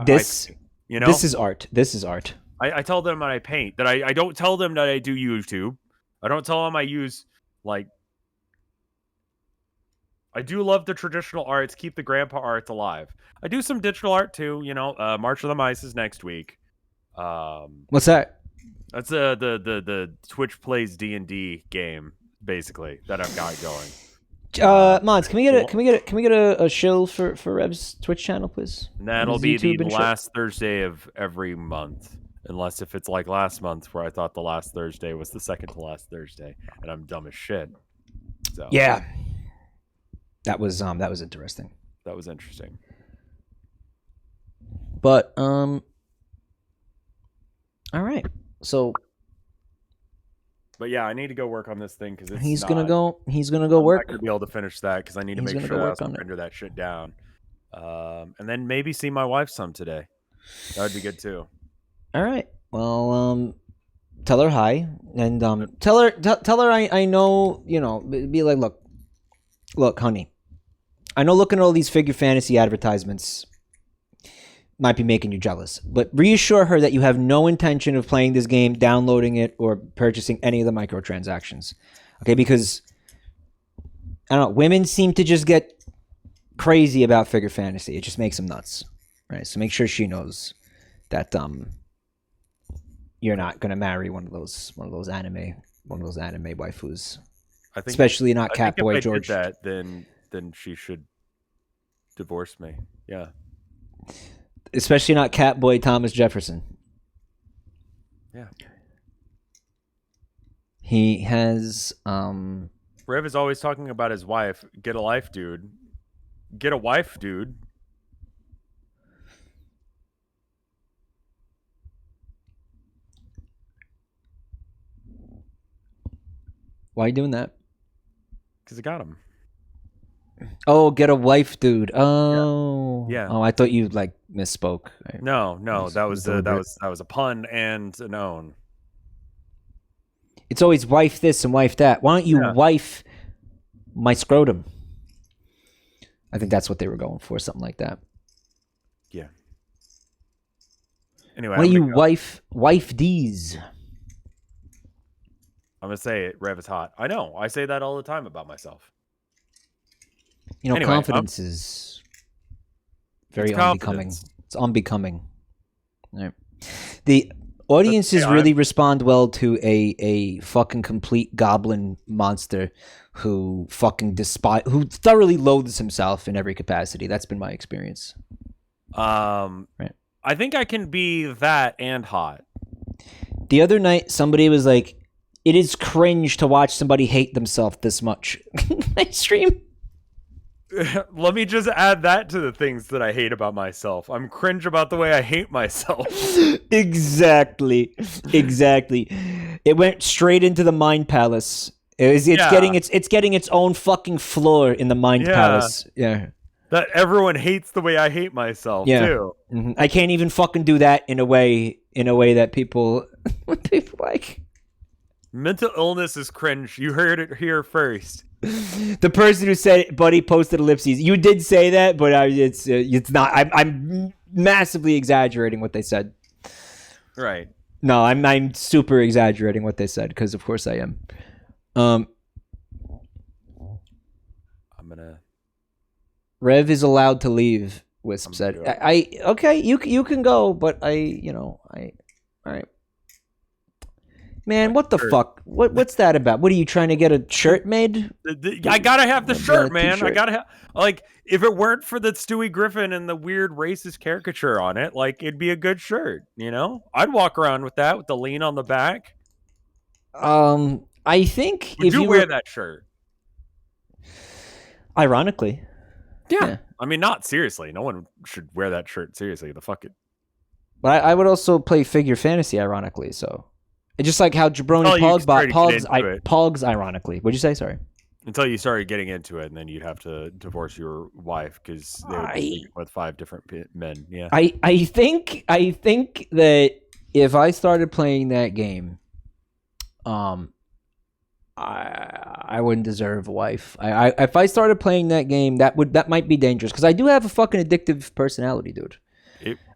This you know? This is art. This is art. I tell them that I paint. That I don't tell them that I do YouTube. I don't tell them I use like I do love the traditional arts, keep the grandpa arts alive. I do some digital art too, you know. March of the Mice is next week. What's that? That's the Twitch plays D&D game, basically, that I've got going. Mods, can we get a shill for Rev's Twitch channel, please? And that'll be YouTube the and last Thursday of every month. Unless if it's like last month where I thought the last Thursday was the second to last Thursday, and I'm dumb as shit. So yeah. That was interesting. That was interesting. But all right. So but yeah, I need to go work on this thing because he's gonna go I'm work. not gonna be able to finish that because I need to make sure I also render that shit down. And then maybe see my wife some today. That would be good too. All right. Well, tell her hi and tell her I know, you know, be like, look, honey. I know looking at all these figure fantasy advertisements might be making you jealous, but reassure her that you have no intention of playing this game, downloading it, or purchasing any of the microtransactions. Okay, because I don't know, women seem to just get crazy about figure fantasy. It just makes them nuts, right? So make sure she knows that you're not gonna marry one of those anime waifus. I think, especially not Catboy if I George. did that, then she should divorce me. Yeah. Especially not Catboy Thomas Jefferson. Yeah. He has Rev is always talking about his wife. Get a life, dude. Get a wife, dude. Why are you doing that? Because I got him. Oh, get a wife, dude. Oh, yeah. Oh, I thought you like misspoke. No, that was a pun and an own. It's always wife this and wife that. Why don't you wife my scrotum? I think that's what they were going for, something like that. Yeah. Anyway, why don't you wife these? I'm gonna say it. Rev is hot. I know. I say that all the time about myself. You know, anyway, confidence is very unbecoming. It's unbecoming. All right. The audiences Yeah, really respond well to a fucking complete goblin monster who who thoroughly loathes himself in every capacity. That's been my experience. Right. I think I can be that and hot. The other night, somebody was like, "It is cringe to watch somebody hate themselves this much." I stream. Let me just add that to the things that I hate about myself. I'm cringe about the way I hate myself. Exactly. It went straight into the Mind Palace. It's getting its own fucking floor in the Mind Palace. Yeah. That everyone hates the way I hate myself too. Mm-hmm. I can't even fucking do that in a way that people like. Mental illness is cringe. You heard it here first. The person who said it, Buddy posted ellipses. You did say that, but it's not. I'm massively exaggerating what they said. Right. No, I'm super exaggerating what they said because of course I am. I'm gonna. Rev is allowed to leave. Wisp said. Okay. You can go, but all right. Man, what the fuck? What's that about? What are you trying to get a shirt made? I gotta have the shirt, man. T-shirt. I gotta have if it weren't for the Stewie Griffin and the weird racist caricature on it, it'd be a good shirt, you know? I'd walk around with that with the lean on the back. I think Would you wear that shirt? Ironically. Yeah. I mean, not seriously. No one should wear that shirt seriously. The fuck it. But I would also play figure fantasy ironically, so. It's just like how Jabroni pogs ironically. What'd you say? Sorry. Until you started getting into it, and then you'd have to divorce your wife because they would be sleeping with 5 different men. Yeah. I think that if I started playing that game, I wouldn't deserve a wife. If I started playing that game, that might be dangerous because I do have a fucking addictive personality, dude.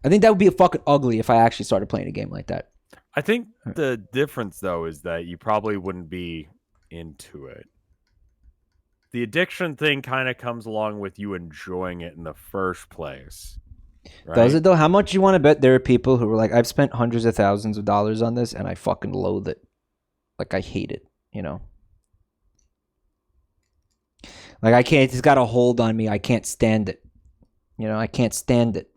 I think that would be fucking ugly if I actually started playing a game like that. I think the difference, though, is that you probably wouldn't be into it. The addiction thing kind of comes along with you enjoying it in the first place. Right? Does it, though? How much you want to bet there are people who are like, I've spent hundreds of thousands of dollars on this, and I fucking loathe it. Like, I hate it, you know? Like, I can't, it's got a hold on me. I can't stand it. You know, I can't stand it.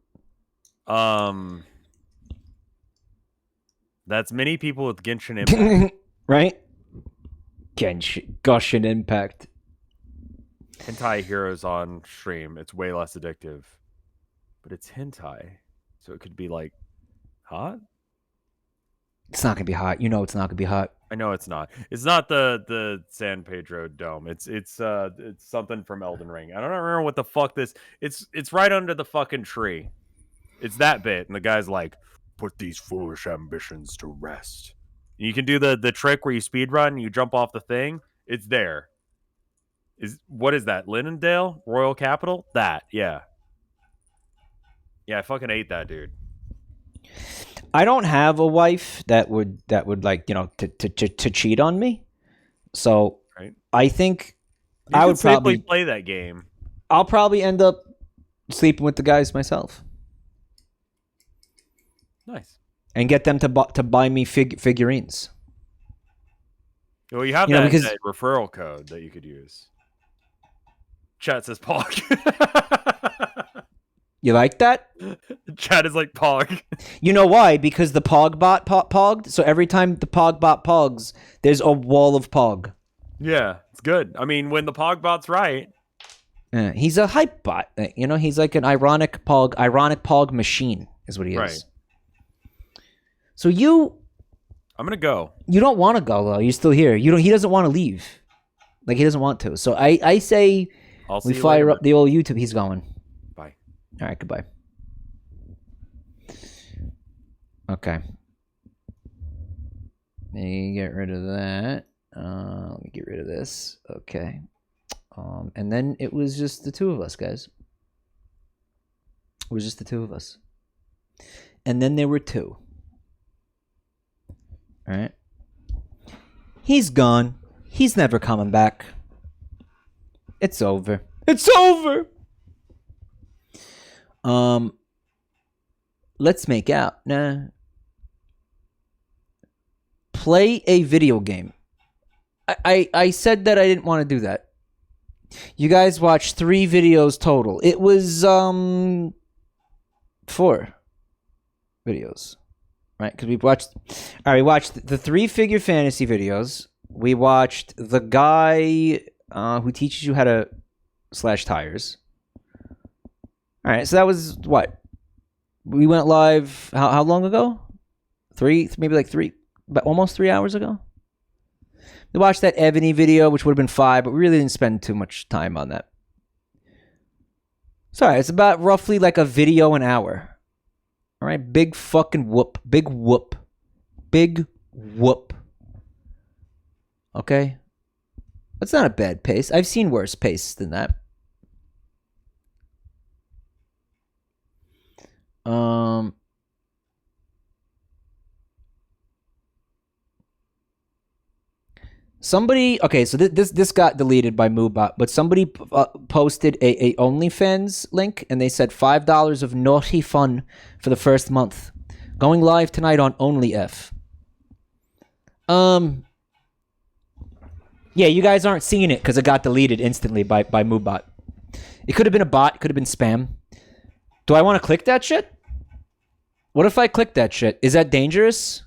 That's many people with Genshin Impact. Right? Genshin Impact. Hentai Heroes on stream. It's way less addictive. But it's hentai. So it could be like hot? It's not going to be hot. You know it's not going to be hot. I know it's not. It's not the San Pedro dome. It's something from Elden Ring. I don't remember what the fuck this. It's right under the fucking tree. It's that bit, and the guy's like, "Put these foolish ambitions to rest." And you can do the trick where you speed run and you jump off the thing. It's there. What is that? Linendale Royal Capital? That, yeah. Yeah, I fucking hate that, dude. I don't have a wife that would like, you know, to cheat on me. So right. I think you I would probably play that game. I'll probably end up sleeping with the guys myself. Nice. And get them to buy me figurines. Well, you have that referral code that you could use. Chat says Pog. You like that? Chat is like Pog. You know why? Because the Pog bot pogged. So every time the Pog bot pogs, there's a wall of Pog. Yeah, it's good. I mean, when the Pog bot's right. Yeah, he's a hype bot. You know, he's like an ironic Pog machine is what he is. Right. So I'm gonna go. You don't want to go though. You're still here. He doesn't want to leave. Like he doesn't want to. So I say we fire up the old YouTube. He's going. Bye. All right. Goodbye. Okay. Let me get rid of that. Let me get rid of this. Okay. And then it was just the two of us, guys. It was just the two of us. And then there were two. All right. He's gone. He's never coming back. It's over. It's over. Let's make out. Nah. play a video game. I said that I didn't want to do that. You guys watched 3 videos total. It was 4 videos, right? Because we watched. All right, we watched the 3 figure fantasy videos. We watched the guy who teaches you how to slash tires. All right, so that was what we went live. How long ago? 3, maybe like 3, but almost 3 hours ago. We watched that Ebony video, which would have been 5, but we really didn't spend too much time on that. Sorry, it's about roughly like a video an hour. All right, big fucking whoop. Big whoop. Big whoop. Okay? That's not a bad pace. I've seen worse pace than that. Somebody, okay, so this got deleted by Moobot, but somebody posted a OnlyFans link, and they said $5 of naughty fun for the first month. Going live tonight on OnlyF. Yeah, you guys aren't seeing it because it got deleted instantly by Moobot. It could have been a bot, it could have been spam. Do I want to click that shit? What if I click that shit? Is that dangerous?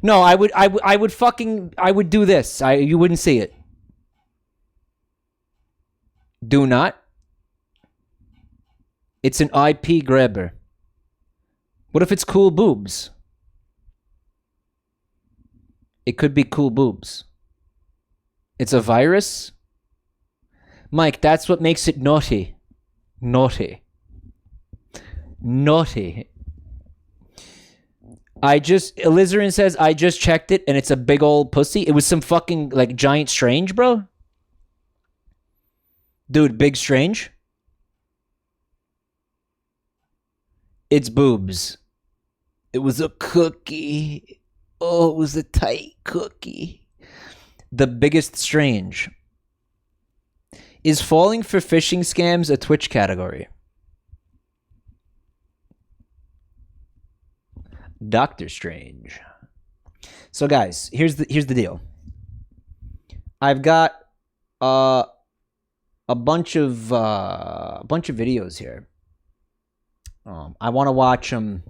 No, I would do this. You wouldn't see it. Do not. It's an IP grabber. What if it's cool boobs? It could be cool boobs. It's a virus? Mike, that's what makes it naughty. Naughty. Naughty. Alizarin says, I just checked it and it's a big old pussy. It was some fucking, like, giant strange, bro. Dude, big strange. It's boobs. It was a cookie. Oh, it was a tight cookie. The biggest strange. Is falling for phishing scams a Twitch category? Doctor Strange. So guys, here's the deal. I've got a bunch of videos here. I want to watch them.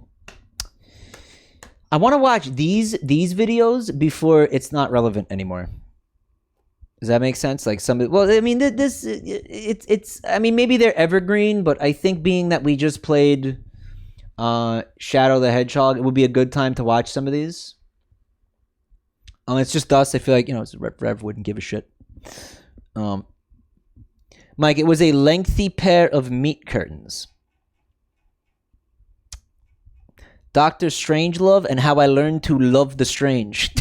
I want to watch these videos before it's not relevant anymore. Does that make sense? Like well, I mean, it's. I mean, maybe they're evergreen, but I think being that we just played Shadow the Hedgehog, it would be a good time to watch some of these. It's just us. I feel like, Rev wouldn't give a shit. Mike, it was a lengthy pair of meat curtains. Dr. Strangelove and How I Learned to Love the Strange.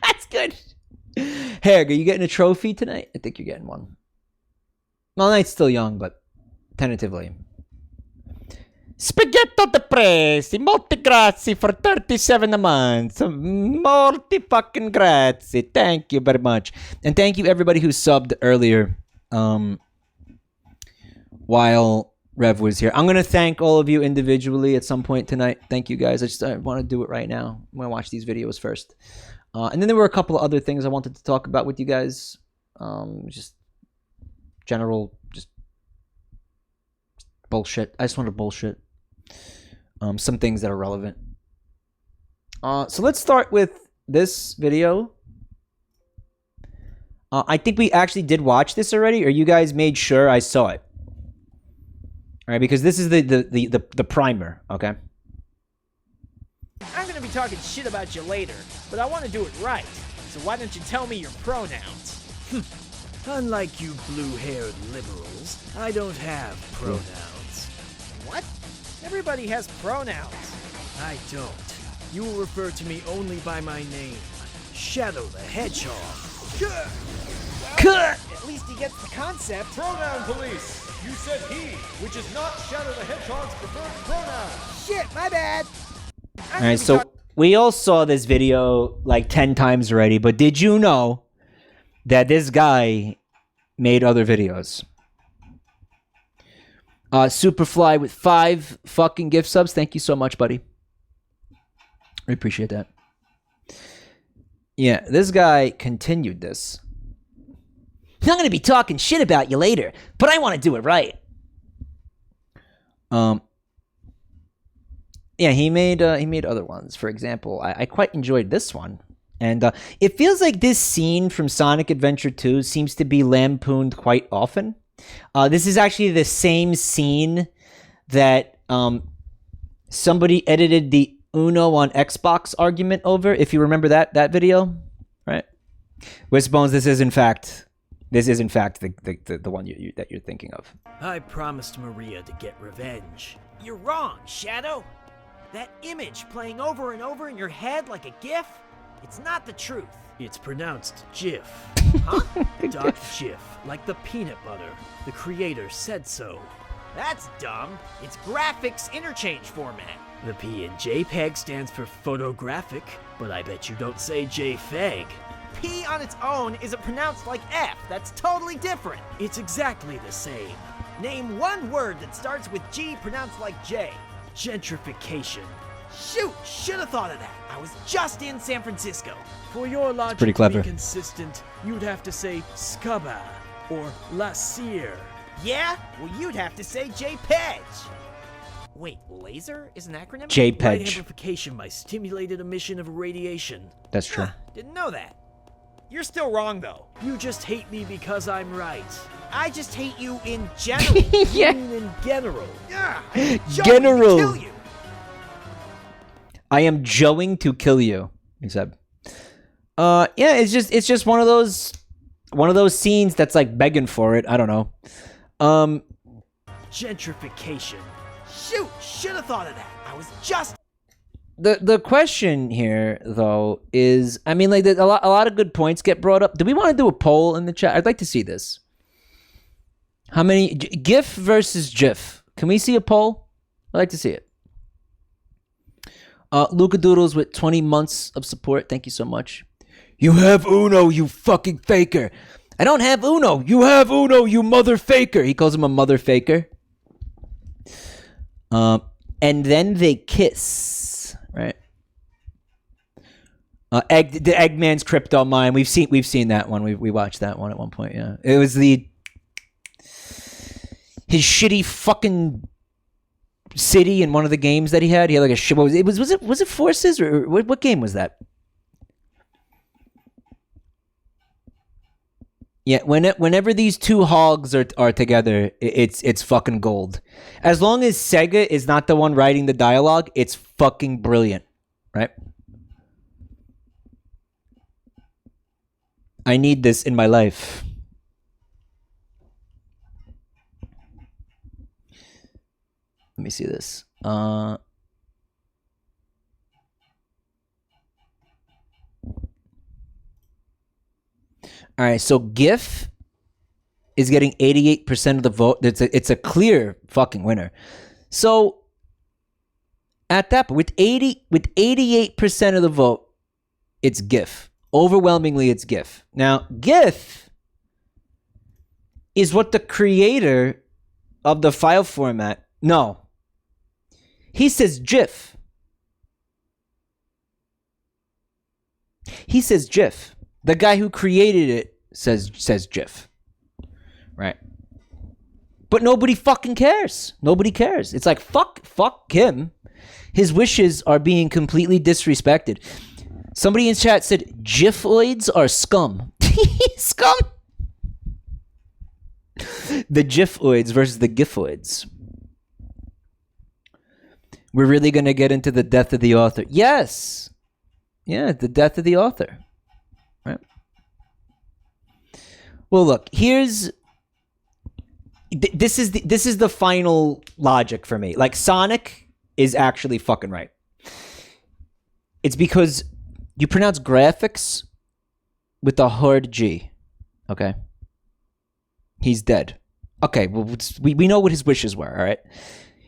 That's good. Herg, are you getting a trophy tonight? I think you're getting one. Well, night's still young, but tentatively. Spaghetto de Presi, molti grazie for 37 a month. Molti fucking grazie. Thank you very much. And thank you everybody who subbed earlier while Rev was here. I'm going to thank all of you individually at some point tonight. Thank you guys. I want to do it right now. I'm going to watch these videos first. And then there were a couple of other things I wanted to talk about with you guys. Just general, just bullshit. I just wanted to bullshit. Some things that are relevant. So let's start with this video. I think we actually did watch this already, or you guys made sure I saw it. All right, because this is the primer, okay? I'm gonna be talking shit about you later, but I want to do it right. So why don't you tell me your pronouns? Unlike you blue-haired liberals, I don't have pronouns. What? Everybody has pronouns. I don't. You will refer to me only by my name, Shadow the Hedgehog. Well, at least he gets the concept. Pronoun police! You said he, which is not Shadow the Hedgehog's preferred pronoun. Shit, my bad. All right, so we all saw this video like 10 times already, but did you know that this guy made other videos? Superfly with 5 fucking gift subs. Thank you so much, buddy. I appreciate that. Yeah, this guy continued this. I'm gonna be talking shit about you later, but I want to do it right. Yeah, he made other ones. For example, I quite enjoyed this one. And it feels like this scene from Sonic Adventure 2 seems to be lampooned quite often. This is actually the same scene that somebody edited the Uno on Xbox argument over, if you remember that video, right? Wishbones, this is in fact the one that you're thinking of. I promised Maria to get revenge. You're wrong, Shadow. That image playing over and over in your head like a GIF, it's not the truth. It's pronounced GIF. Huh? .GIF, like the peanut butter. The creator said so. That's dumb. It's graphics interchange format. The P in JPEG stands for photographic, but I bet you don't say JFEG. P on its own isn't pronounced like F. That's totally different. It's exactly the same. Name one word that starts with G pronounced like J. Gentrification. Shoot, should have thought of that. I was just in San Francisco. For your logic pretty clever. to be consistent, you'd have to say Scaba or La Cire. Yeah? Well, you'd have to say JPEG. Wait, laser is an acronym? JPEG. Light amplification by stimulated emission of radiation. That's true. Didn't know that. You're still wrong, though. You just hate me because I'm right. I just hate you in general. Yeah. You mean in general. Yeah. General. Kill you. I am going to kill you, he said. Yeah, it's just one of those scenes that's like begging for it. I don't know. Gentrification. Shoot, should have thought of that. I was just. The question here though is, I mean, like a lot of good points get brought up. Do we want to do a poll in the chat? I'd like to see this. How many GIF versus GIF? Can we see a poll? I'd like to see it. Luca Doodles with 20 months of support. Thank you so much. You have Uno, you fucking faker. I don't have Uno. You have Uno, you mother faker. He calls him a mother faker. And then they kiss, right? The Eggman's Crypto Mine. We've seen that one. We watched that one at one point. Yeah, it was his shitty fucking city in one of the games that he had. He had like a shit. Was it Forces or what game was that? Yeah, whenever these two hogs are together, it's fucking gold. As long as Sega is not the one writing the dialogue, it's fucking brilliant, right? I need this in my life. Let me see this. All right, so GIF is getting 88% of the vote. It's a clear fucking winner. So at that point, with 88% of the vote, it's GIF. Overwhelmingly, it's GIF. Now, GIF is what the creator of the file format. No. He says GIF. He says GIF. The guy who created it says GIF. Right. But nobody fucking cares. Nobody cares. It's like, fuck him. His wishes are being completely disrespected. Somebody in chat said, GIFoids are scum. Scum? The GIFoids versus the GIFoids. We're really going to get into the death of the author. Yes. Yeah, the death of the author. Right. Well, look, here's... This is the final logic for me. Like, Sonic is actually fucking right. It's because you pronounce graphics with a hard G. Okay? He's dead. Okay, well, we know what his wishes were, all right?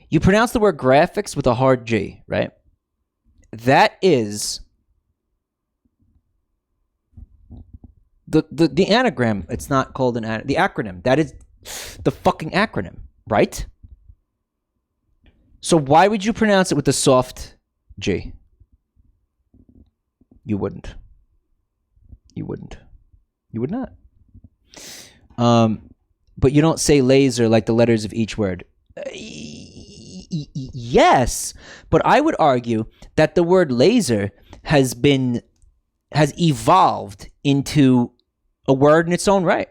You pronounce the word graphics with a hard G, right? That is the anagram. It's not called the acronym. That is the fucking acronym, right? So why would you pronounce it with a soft G? You wouldn't. You wouldn't. You would not. But you don't say laser like the letters of each word. Yes, but I would argue that the word laser has evolved into a word in its own right.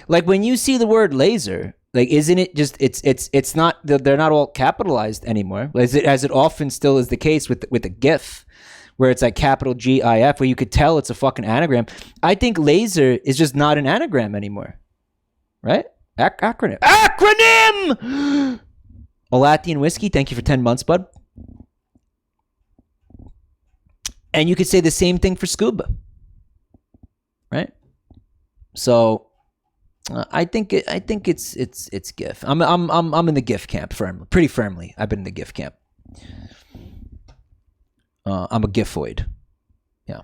Like when you see the word laser, like isn't it just it's not, they're not all capitalized anymore, as it often still is the case with a GIF, where it's like capital GIF, where you could tell it's a fucking anagram. I think laser is just not an anagram anymore, right? Acronym. Olathian Whiskey, thank you for 10 months, bud. And you could say the same thing for scuba, right? So I think it's GIF. I'm in the GIF camp pretty firmly. I've been in the GIF camp. I'm a GIFoid. Yeah.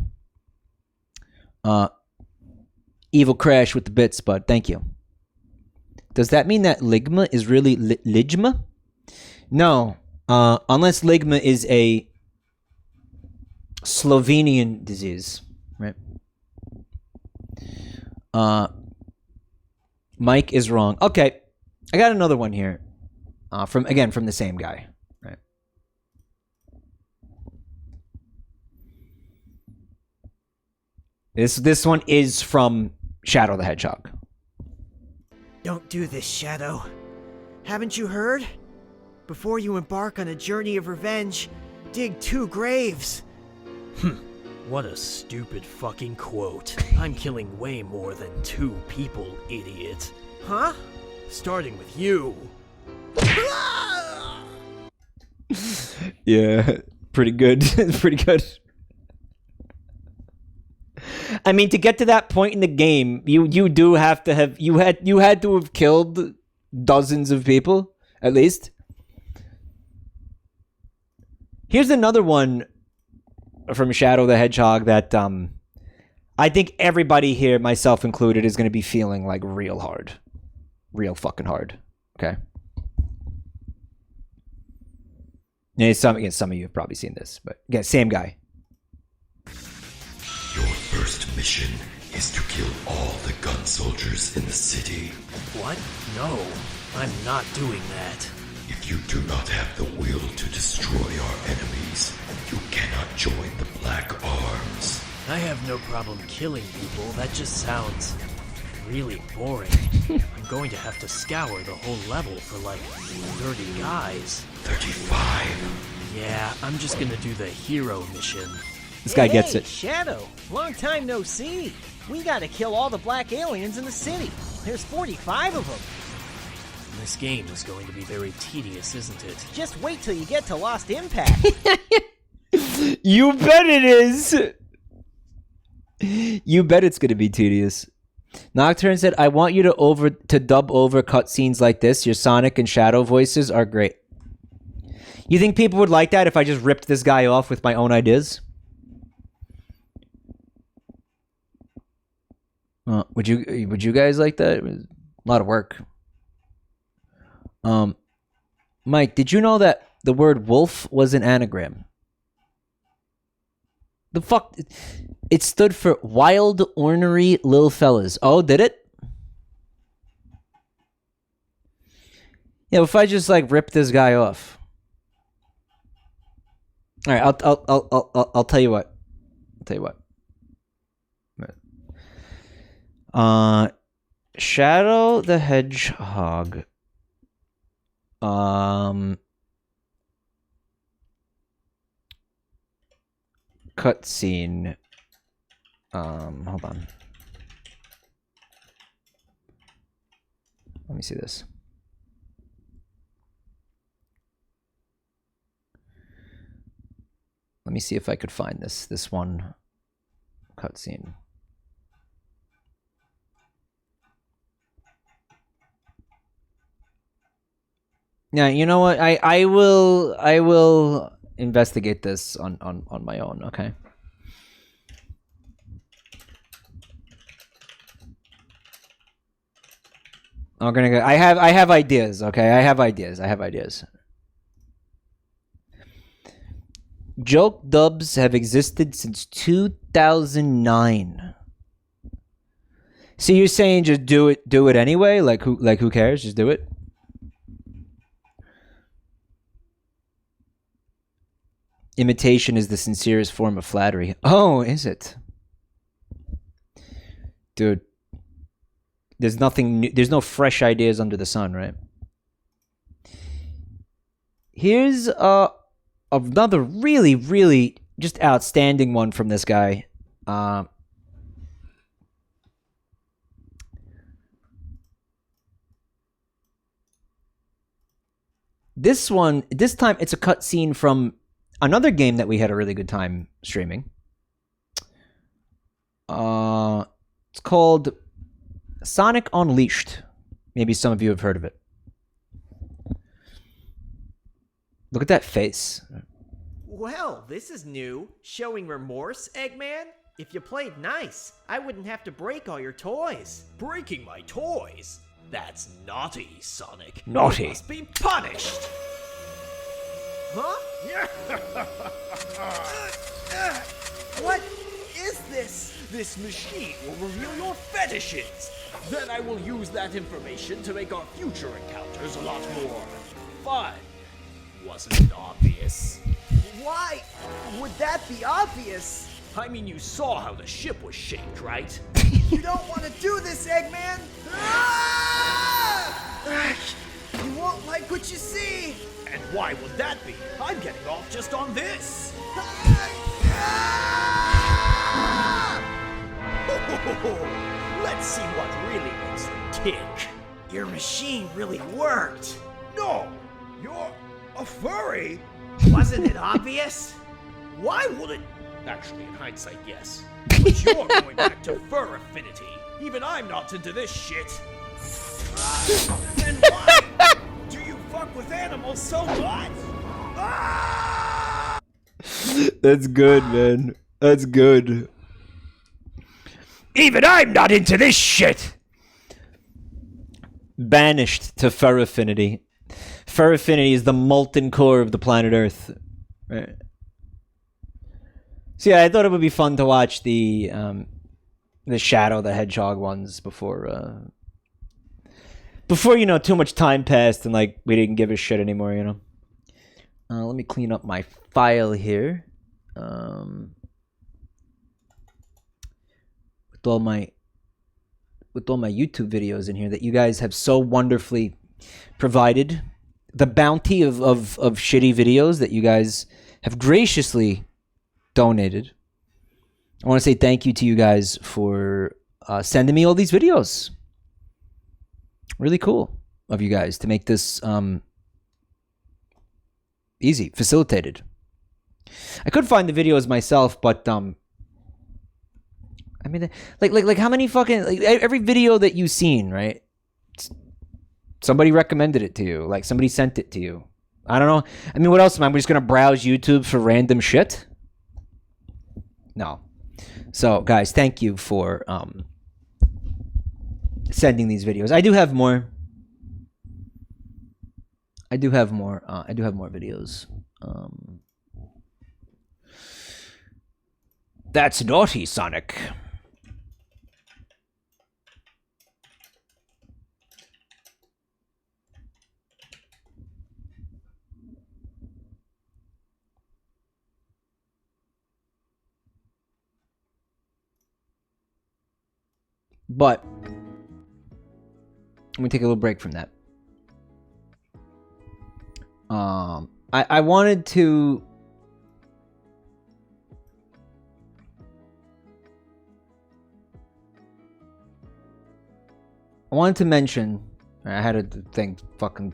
Evil Crash with the bits, bud. Thank you. Does that mean that ligma is really ligma? No. Unless ligma is a Slovenian disease, right? Mike is wrong. Okay. I got another one here. From the same guy. Right. This one is from Shadow the Hedgehog. Don't do this, Shadow. Haven't you heard? Before you embark on a journey of revenge, dig 2 graves. What a stupid fucking quote. I'm killing way more than 2 people, idiot. Huh? Starting with you. Yeah, pretty good. Pretty good. I mean, to get to that point in the game, you do have to have you had to have killed dozens of people at least. Here's another one from Shadow the Hedgehog that I think everybody here, myself included, is going to be feeling like real hard, real fucking hard. Okay. Yeah, some of you have probably seen this, but again, same guy. Your first mission is to kill all the gun soldiers in the city. What? No, I'm not doing that. If you do not have the will to destroy our enemies, you cannot join the Black Arms. I have no problem killing people. That just sounds really boring. I'm going to have to scour the whole level for like 30 guys. 35. Yeah, I'm just gonna do the hero mission. This guy gets it. Shadow, long time no see. We gotta kill all the black aliens in the city. There's 45 of them. This game is going to be very tedious, isn't it? Just wait till you get to Lost Impact. You bet it is. You bet it's going to be tedious. Nocturne said, I want you to dub over cutscenes like this. Your Sonic and Shadow voices are great. You think people would like that if I just ripped this guy off with my own ideas? Would you guys like that? It was a lot of work. Mike, did you know that the word wolf was an anagram? The fuck? It stood for wild, ornery lil fellas. Oh, did it? Yeah, if I just like rip this guy off. All right, I'll tell you what. I'll tell you what. Shadow the Hedgehog. Cutscene. Hold on. Let me see this. Let me see if I could find this one cutscene. Yeah, you know what? I will investigate this on my own, okay? I'm gonna go. I have ideas. Okay, I have ideas. Joke dubs have existed since 2009. So you're saying just do it anyway? Like who cares? Just do it. Imitation is the sincerest form of flattery. Oh, is it? Dude, there's nothing new, there's no fresh ideas under the sun, right? Here's another really just outstanding one from this guy. This one, this time it's a cutscene from another game that we had a really good time streaming. It's called Sonic Unleashed. Maybe some of you have heard of it. Look at that face. Well, this is new. Showing remorse, Eggman? If you played nice, I wouldn't have to break all your toys. Breaking my toys? That's naughty, Sonic. Naughty. You must be punished. Huh? What is this? This machine will reveal your fetishes. Then I will use that information to make our future encounters a lot more fun. Wasn't it obvious? Why would that be obvious? I mean, you saw how the ship was shaped, right? You don't want to do this, Eggman! You won't like what you see! And why would that be? I'm getting off just on this! Let's see what really makes you tick. Your machine really worked! No! You're a furry? Wasn't it obvious? Why would it? Actually, in hindsight, yes. But you're going back to fur affinity. Even I'm not into this shit. Then why do you fuck with animals so much? That's good, man. That's good. Even I'm not into this shit. Banished to fur affinity. Fur affinity is the molten core of the planet Earth. Right. So yeah, I thought it would be fun to watch the Shadow the Hedgehog ones before you know too much time passed and like we didn't give a shit anymore, you know. Let me clean up my file here. With all my YouTube videos in here that you guys have so wonderfully provided. The bounty of shitty videos that you guys have graciously donated. I want to say thank you to you guys for sending me all these videos. Really cool of you guys to make this easy, facilitated. I could find the videos myself, but I mean, like how many fucking every video that you've seen, right? Somebody recommended it to you, like somebody sent it to you. I don't know. I mean, what else am I just gonna browse YouTube for random shit? No. So, guys, thank you for sending these videos. I do have more. I do have more videos. That's naughty, Sonic. But let me take a little break from that. I wanted to mention. I had a thing fucking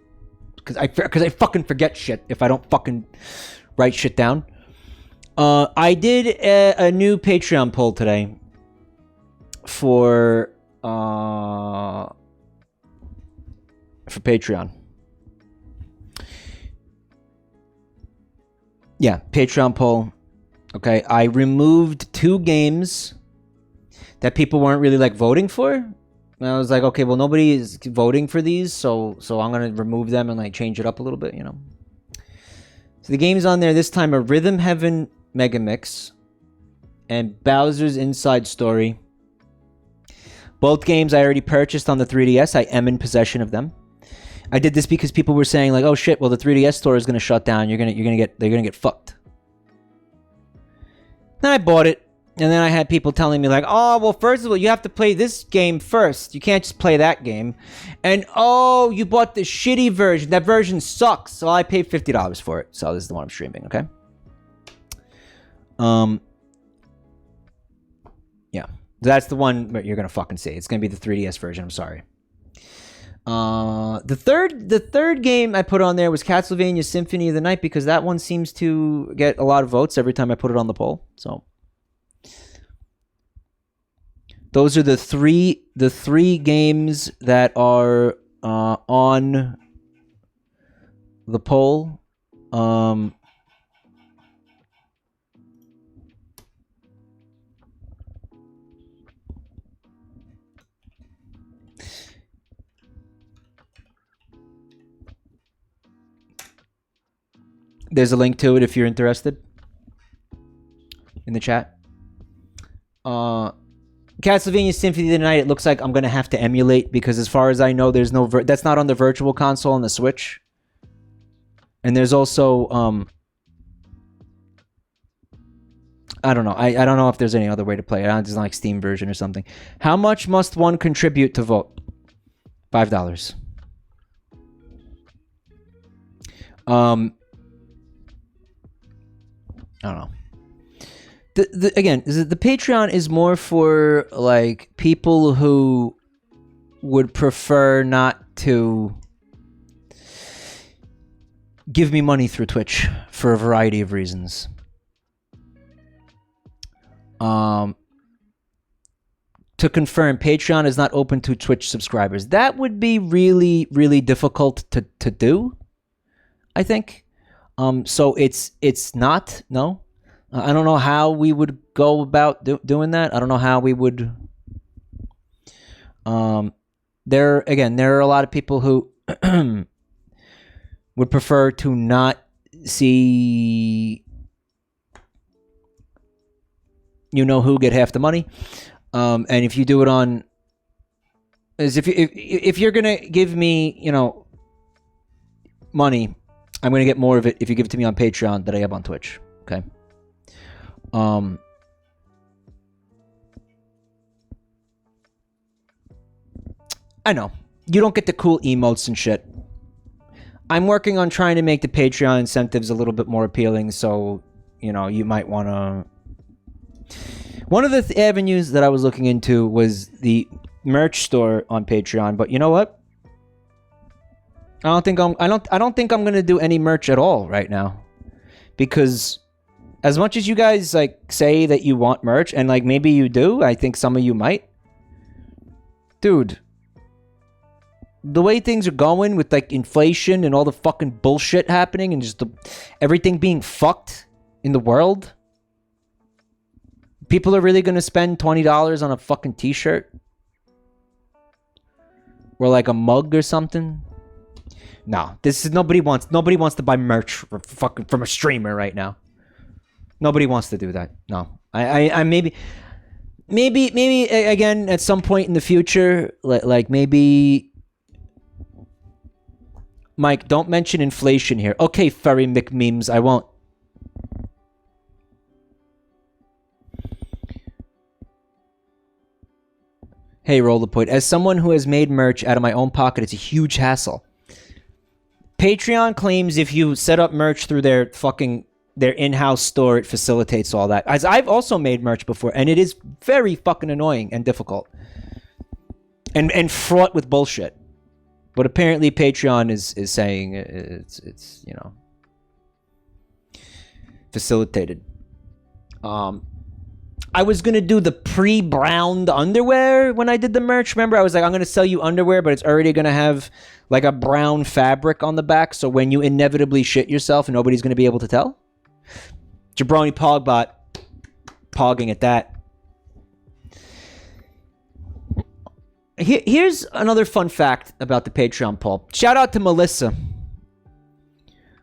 because I fucking forget shit if I don't fucking write shit down. I did a new Patreon poll today for Patreon. Yeah, Patreon poll. Okay, I removed 2 games that people weren't really like voting for. And I was like, okay, well, nobody is voting for these, so I'm gonna remove them and like change it up a little bit, you know. So the games on there this time are Rhythm Heaven Mega Mix and Bowser's Inside Story. Both games I already purchased on the 3DS. I am in possession of them. I did this because people were saying like, "Oh shit, well the 3DS store is gonna shut down. They're gonna get fucked." Then I bought it, and then I had people telling me like, "Oh, well, first of all, you have to play this game first. You can't just play that game." And oh, you bought the shitty version. That version sucks. So I paid $50 for it. So this is the one I'm streaming. Okay. Yeah, that's the one you're gonna fucking see. It's gonna be the 3DS version. I'm sorry. The third game I put on there was Castlevania Symphony of the Night because that one seems to get a lot of votes every time I put it on the poll. So those are the three games that are on the poll. There's a link to it if you're interested in the chat. Castlevania Symphony of the Night, it looks like I'm going to have to emulate because as far as I know, there's no... that's not on the Virtual Console on the Switch. And there's also... I don't know. I don't know if there's any other way to play it. It's like Steam version or something. How much must one contribute to vote? $5. I don't know. Again, the Patreon is more for like people who would prefer not to give me money through Twitch for a variety of reasons. To confirm, Patreon is not open to Twitch subscribers. That would be really, really difficult to do, I think. So it's not, no. I don't know how we would go about doing that. I don't know how we would. There are a lot of people who would prefer to not see you know who get half the money. And if you do it on, as if you're gonna give me, you know, money, I'm gonna get more of it if you give it to me on Patreon than I have on Twitch. Okay. I know you don't get the cool emotes and shit. I'm working on trying to make the Patreon incentives a little bit more appealing, so you know you might want to. One of the avenues that I was looking into was the merch store on Patreon, but you know what? I don't think I'm gonna do any merch at all right now, because as much as you guys like say that you want merch, and like maybe you do, I think some of you might, dude. The way things are going with like inflation and all the fucking bullshit happening and just everything being fucked in the world, people are really gonna spend $20 on a fucking t-shirt or like a mug or something. No, this is nobody wants to buy merch from a streamer right now. Nobody wants to do that. No, I maybe again at some point in the future, like maybe. Mike, don't mention inflation here. Okay, Furry McMemes, I won't. Hey, Rollerpoint. As someone who has made merch out of my own pocket, it's a huge hassle. Patreon claims if you set up merch through their in-house store, it facilitates all that. As I've also made merch before, and it is very fucking annoying and difficult. And fraught with bullshit. But apparently Patreon is saying it's you know, facilitated. I was going to do the pre-browned underwear when I did the merch. Remember, I was like, I'm going to sell you underwear, but it's already going to have like a brown fabric on the back. So when you inevitably shit yourself, nobody's going to be able to tell. Jabroni Pogbot pogging at that. Here's another fun fact about the Patreon poll. Shout out to Melissa,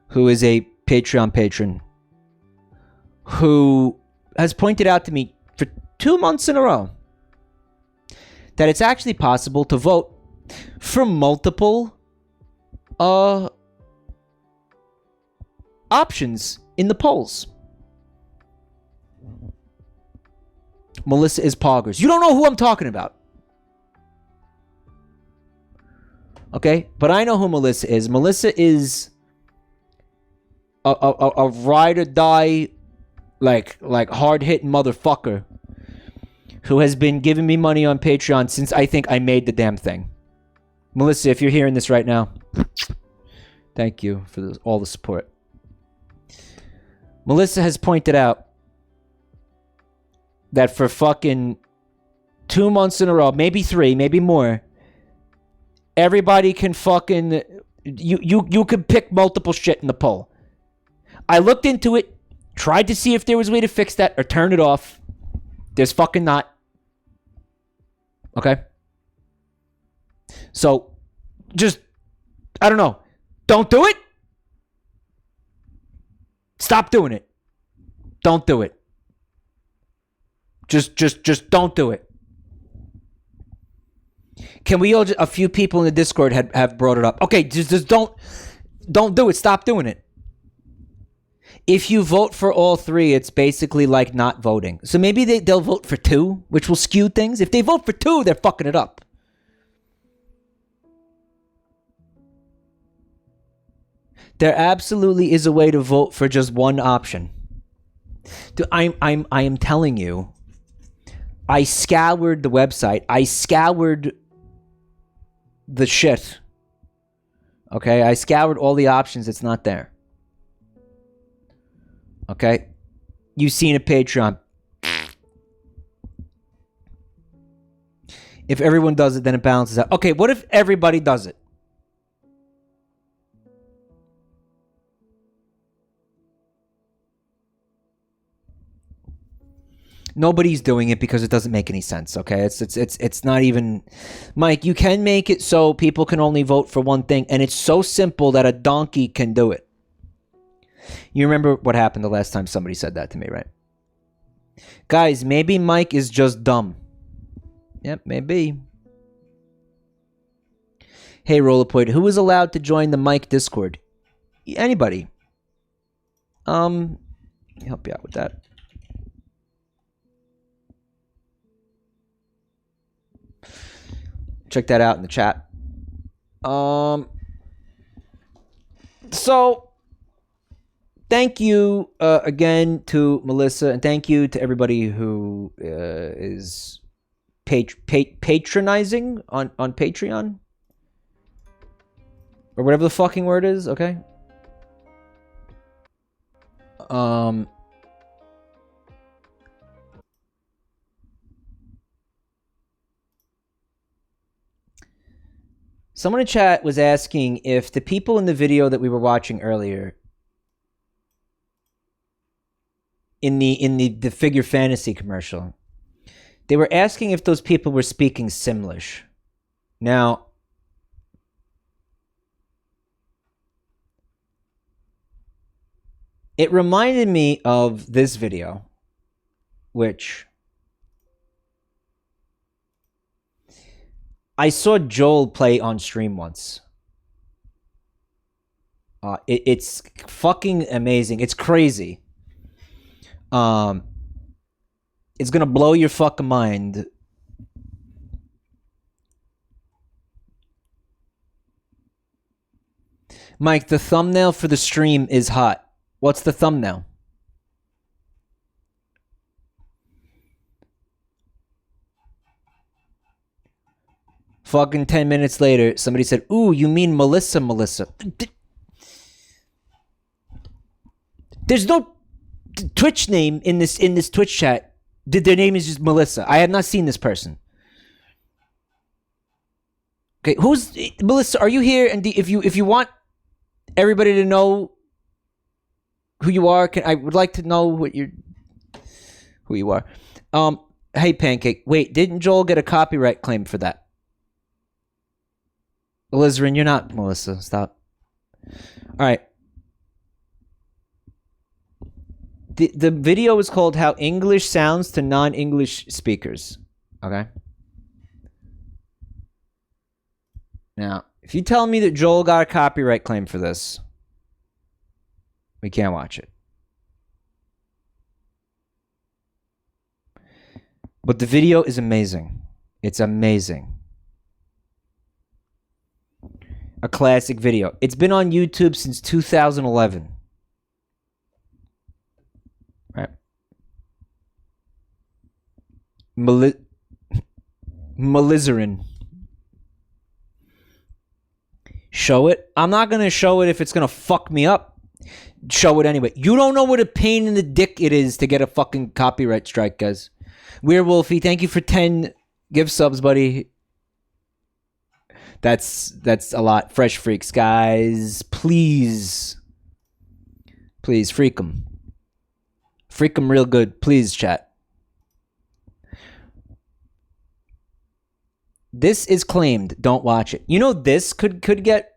who is a Patreon patron, who has pointed out to me for 2 months in a row that it's actually possible to vote for multiple options in the polls. Melissa is poggers. You don't know who I'm talking about. Okay? But I know who Melissa is. Melissa is a ride or die, like hard-hitting motherfucker who has been giving me money on Patreon since I think I made the damn thing. Melissa, if you're hearing this right now, thank you for all the support. Melissa has pointed out that for fucking 2 months in a row, maybe 3, maybe more, everybody can fucking... You could pick multiple shit in the poll. I looked into it, tried to see if there was a way to fix that or turn it off. There's fucking not. Okay? So, just... I don't know. Don't do it. Stop doing it. Don't do it. Just don't do it. Can we all a few people in the Discord have brought it up. Okay, just don't do it. Stop doing it. If you vote for all 3, it's basically like not voting. So maybe they'll vote for 2, which will skew things. If they vote for 2, they're fucking it up. There absolutely is a way to vote for just one option. I am telling you, I scoured the website. I scoured the shit. Okay? I scoured all the options. It's not there. Okay? You've seen a Patreon. If everyone does it, then it balances out. Okay, what if everybody does it? Nobody's doing it because it doesn't make any sense, okay? It's not even... Mike, you can make it so people can only vote for one thing, and it's so simple that a donkey can do it. You remember what happened the last time somebody said that to me, right? Guys, maybe Mike is just dumb. Yep, maybe. Hey, Rollerpoint, who is allowed to join the Mike Discord? Anybody. Let me help you out with that. Check that out in the chat. So, thank you again to Melissa, and thank you to everybody who is patronizing on Patreon. Or whatever the fucking word is, okay? Someone in chat was asking if the people in the video that we were watching earlier in the Figure Fantasy commercial, they were asking if those people were speaking Simlish. Now, it reminded me of this video, which I saw Joel play on stream once. It's fucking amazing. It's crazy. It's gonna blow your fucking mind. Mike, the thumbnail for the stream is hot. What's the thumbnail? Fucking 10 minutes later, somebody said, "Ooh, you mean Melissa, Melissa." There's no Twitch name in this Twitch chat. Their name is just Melissa. I have not seen this person. Okay, who's Melissa? Are you here? And if you want everybody to know who you are, I would like to know who you are. Hey, Pancake. Wait, didn't Joel get a copyright claim for that? Alizarin, you're not Melissa. Stop. All right. The video is called How English Sounds to Non-English Speakers. Okay? Now, if you tell me that Joel got a copyright claim for this, we can't watch it. But the video is amazing. It's amazing. A classic video. It's been on YouTube since 2011. Right. Malizarin. Show it? I'm not going to show it if it's going to fuck me up. Show it anyway. You don't know what a pain in the dick it is to get a fucking copyright strike, guys. Werewolfy, thank you for 10 gift subs, buddy. That's a lot. Fresh Freaks, guys. Please. Please, freak them. Freak them real good. Please, chat. This is claimed. Don't watch it. You know this could get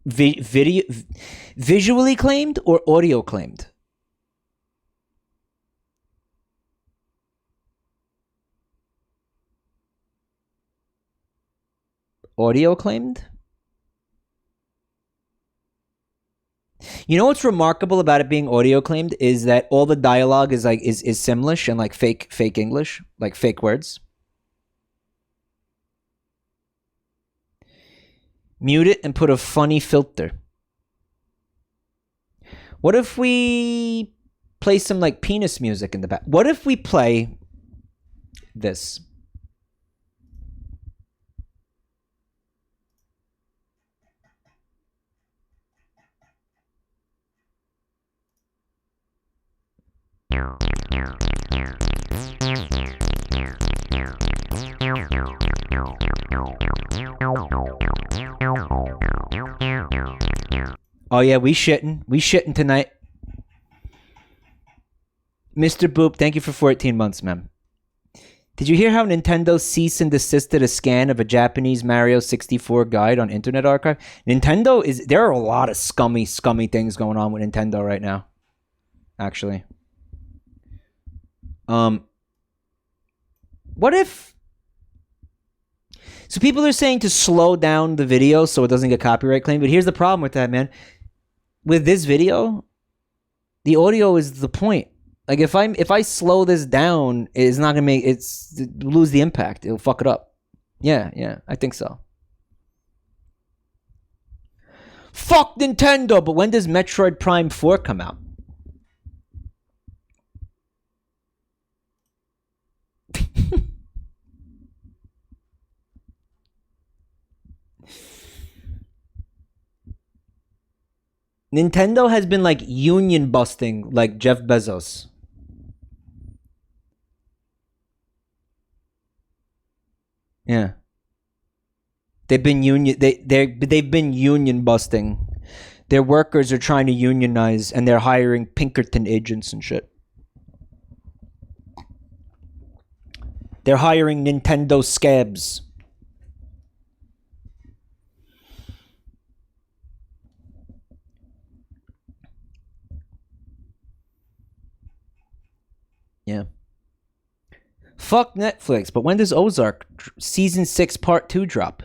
visually claimed or audio claimed. Audio claimed? You know what's remarkable about it being audio claimed is that all the dialogue is like is Simlish and like fake English, like fake words. Mute it and put a funny filter. What if we play some like penis music in the back? What if we play this? Oh yeah, we shitting tonight. Mr. Boop, thank you for 14 months, man. Did you hear how Nintendo cease and desisted a scan of a Japanese Mario 64 guide on Internet Archive? There are a lot of scummy things going on with Nintendo right now. Actually. What if... So people are saying to slow down the video so it doesn't get copyright claimed, but here's the problem with that, man. With this video, the audio is the point. Like if I slow this down, it's not gonna lose the impact. It'll fuck it up. Yeah, I think so. Fuck Nintendo, but when does Metroid Prime 4 come out? Nintendo has been like union busting like Jeff Bezos. Yeah. They've been union busting. Their workers are trying to unionize and they're hiring Pinkerton agents and shit. They're hiring Nintendo scabs. Yeah. Fuck Netflix, but when does Ozark Season 6 Part 2 drop?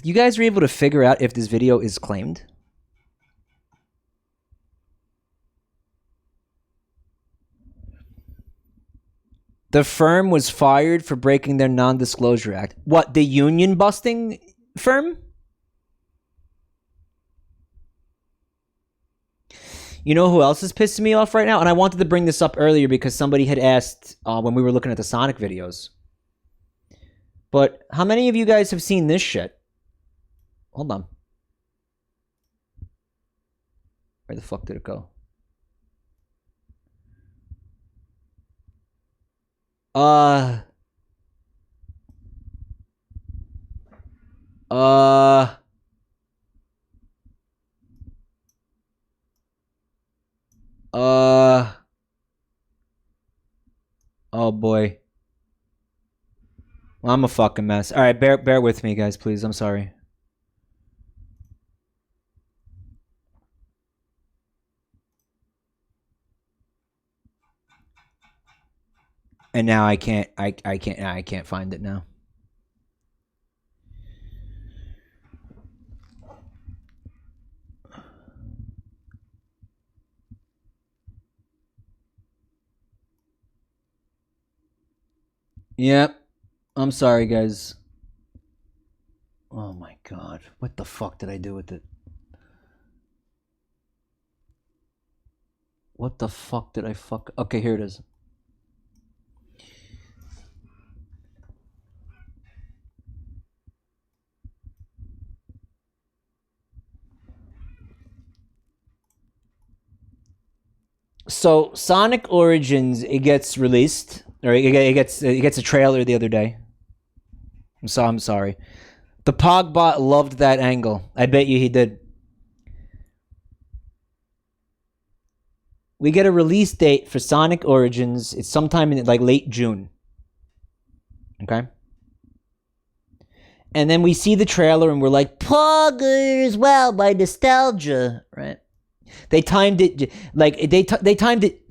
You guys were able to figure out if this video is claimed? The firm was fired for breaking their non-disclosure act. What, the union busting firm? You know who else is pissing me off right now? And I wanted to bring this up earlier because somebody had asked when we were looking at the Sonic videos. But how many of you guys have seen this shit? Hold on. Where the fuck did it go? Oh boy. Well, I'm a fucking mess. All right, bear with me, guys, please. I'm sorry. And now I can't find it now. Yep. I'm sorry, guys. Oh my god. What the fuck did I do with it? What the fuck did I fuck? Okay, here it is. So Sonic Origins, it gets released, or it gets a trailer the other day. I'm sorry. The Pogbot loved that angle. I bet you he did. We get a release date for Sonic Origins. It's sometime in like late June. Okay. And then we see the trailer and we're like, Poggers, wow, by nostalgia, right? They timed it like they timed it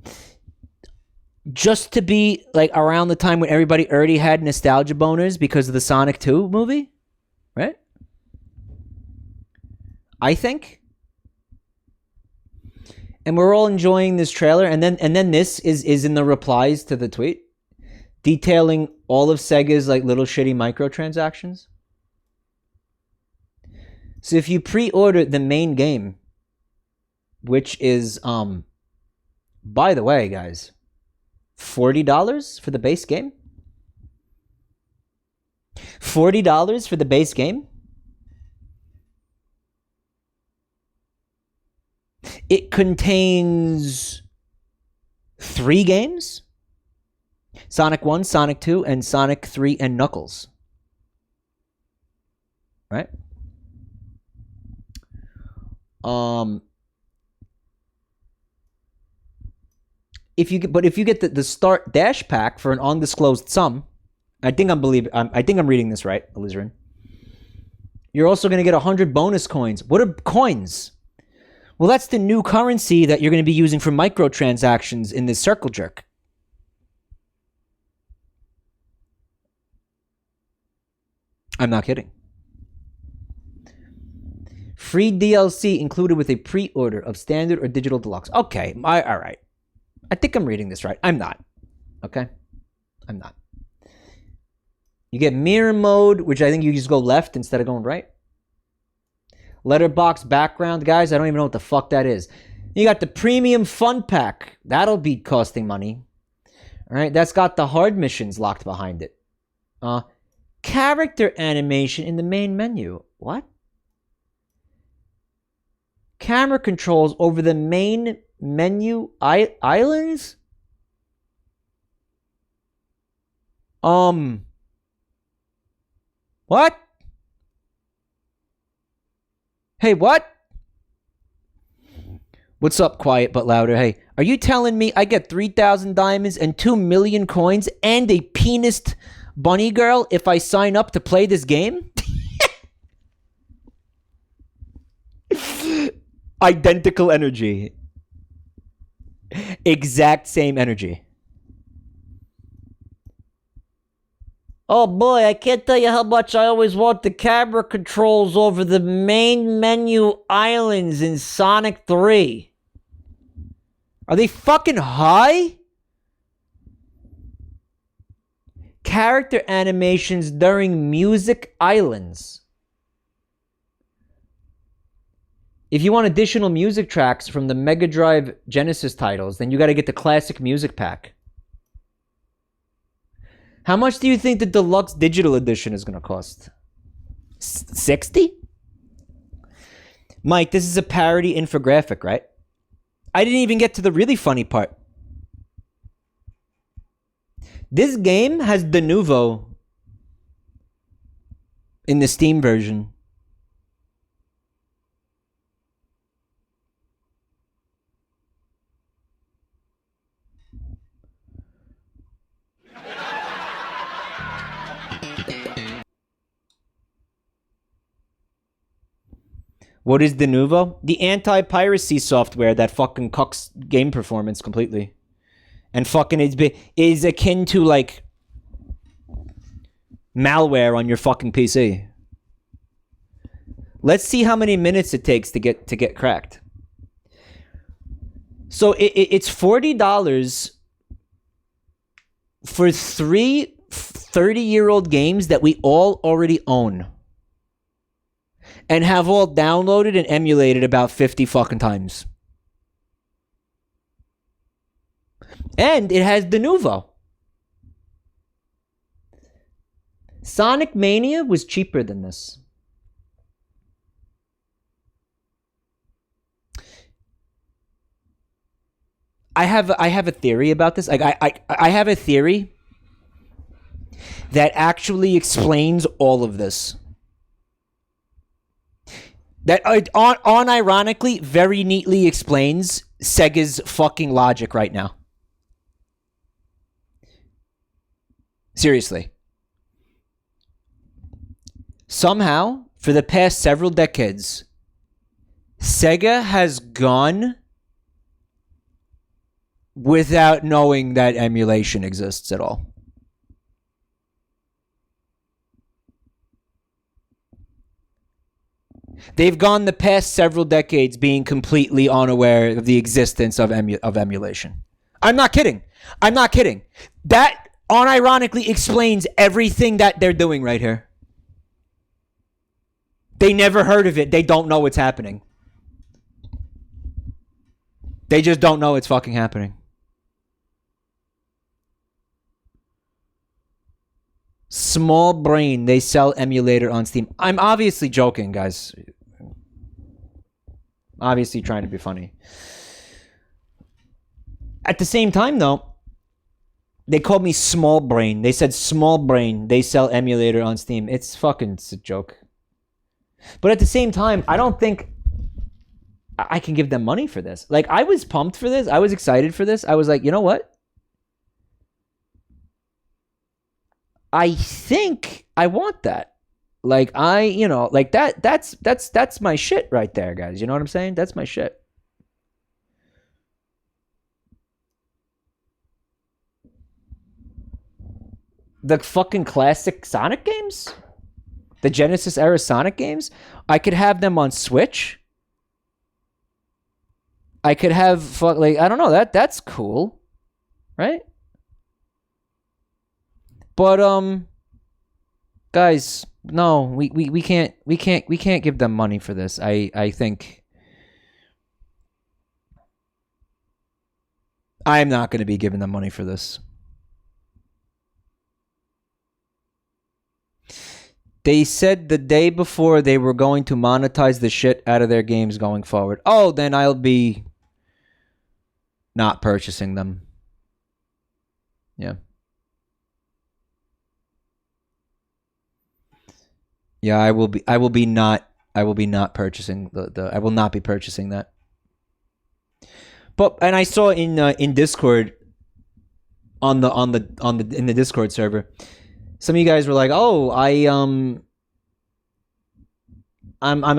just to be like around the time when everybody already had nostalgia boners because of the Sonic 2 movie, right? I think. And we're all enjoying this trailer, and then this is in the replies to the tweet, detailing all of Sega's like little shitty microtransactions. So if you pre-order the main game, which is by the way, guys, $40 for the base game? $40 for the base game? It contains 3 games? Sonic 1, Sonic 2, and Sonic 3 and Knuckles. Right? If you get the start dash pack for an undisclosed sum, I think I'm reading this right, Alizarin. You're also going to get 100 bonus coins. What are coins? Well, that's the new currency that you're going to be using for microtransactions in this circle jerk. I'm not kidding. Free DLC included with a pre-order of standard or digital deluxe. Okay, all right. I think I'm reading this right. I'm not. Okay? I'm not. You get mirror mode, which I think you just go left instead of going right. Letterbox background, guys. I don't even know what the fuck that is. You got the premium fun pack. That'll be costing money. All right, that's got the hard missions locked behind it. Character animation in the main menu. What? Camera controls over the main menu islands? What? Hey, what? What's up, quiet but louder? Hey, are you telling me I get 3,000 diamonds and 2 million coins and a penised bunny girl if I sign up to play this game? Identical energy. Exact same energy. Oh boy, I can't tell you how much I always want the camera controls over the main menu islands in Sonic 3. Are they fucking high? Character animations during music islands. If you want additional music tracks from the Mega Drive Genesis titles, then you gotta get the classic music pack. How much do you think the deluxe digital edition is gonna cost? 60? Mike, this is a parody infographic, right? I didn't even get to the really funny part. This game has de nouveau in the Steam version. What is Denuvo? The anti-piracy software that fucking cucks game performance completely. And fucking is akin to like malware on your fucking PC. Let's see how many minutes it takes to get cracked. So it's $40 for 3 30-year-old games that we all already own. And have all downloaded and emulated about 50 fucking times. And it has Denuvo. Sonic Mania was cheaper than this. I have a theory about this. Like I have a theory that actually explains all of this. That unironically very neatly explains Sega's fucking logic right now. Seriously. Somehow, for the past several decades, Sega has gone without knowing that emulation exists at all. They've gone the past several decades being completely unaware of the existence of emulation. I'm not kidding. I'm not kidding. That unironically explains everything that they're doing right here. They never heard of it. They don't know what's happening. They just don't know it's fucking happening. Small brain. They sell emulator on Steam. I'm obviously joking, guys. Obviously trying to be funny. At the same time, though, they called me small brain. They said small brain. They sell emulator on Steam. It's a joke. But at the same time, I don't think I can give them money for this. Like, I was pumped for this. I was excited for this. I was like, you know what? I think I want that. Like, that's my shit right there, guys. You know what I'm saying? That's my shit. The fucking classic Sonic games? The Genesis era Sonic games? I could have them on Switch. I could have, I don't know, that's cool. Right? But guys, no, we can't give them money for this. I think I'm not going to be giving them money for this. They said the day before they were going to monetize the shit out of their games going forward. Oh, then I'll be not purchasing them. Yeah. Yeah, I will be not purchasing I will not be purchasing that. But and I saw in Discord in the Discord server, some of you guys were like, "Oh, I'm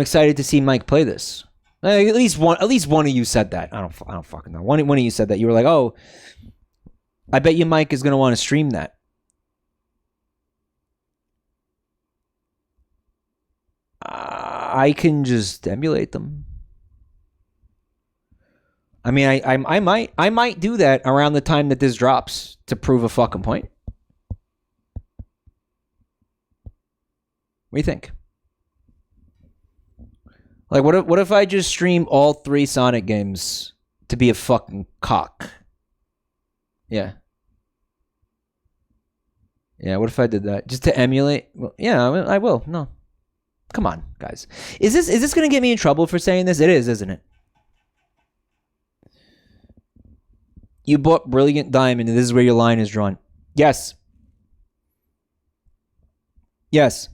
excited to see Mike play this." At least one of you said that. I don't fucking know. One of you said that. You were like, "Oh, I bet you Mike is going to want to stream that." I can just emulate them. I mean, I might do that around the time that this drops to prove a fucking point. What do you think? Like, what if I just stream all 3 Sonic games to be a fucking cock? Yeah. Yeah, what if I did that? Just to emulate? Well, yeah, I will. No. Come on, guys. Is this going to get me in trouble for saying this? It is, isn't it? You bought Brilliant Diamond, and this is where your line is drawn. Yes. Yes.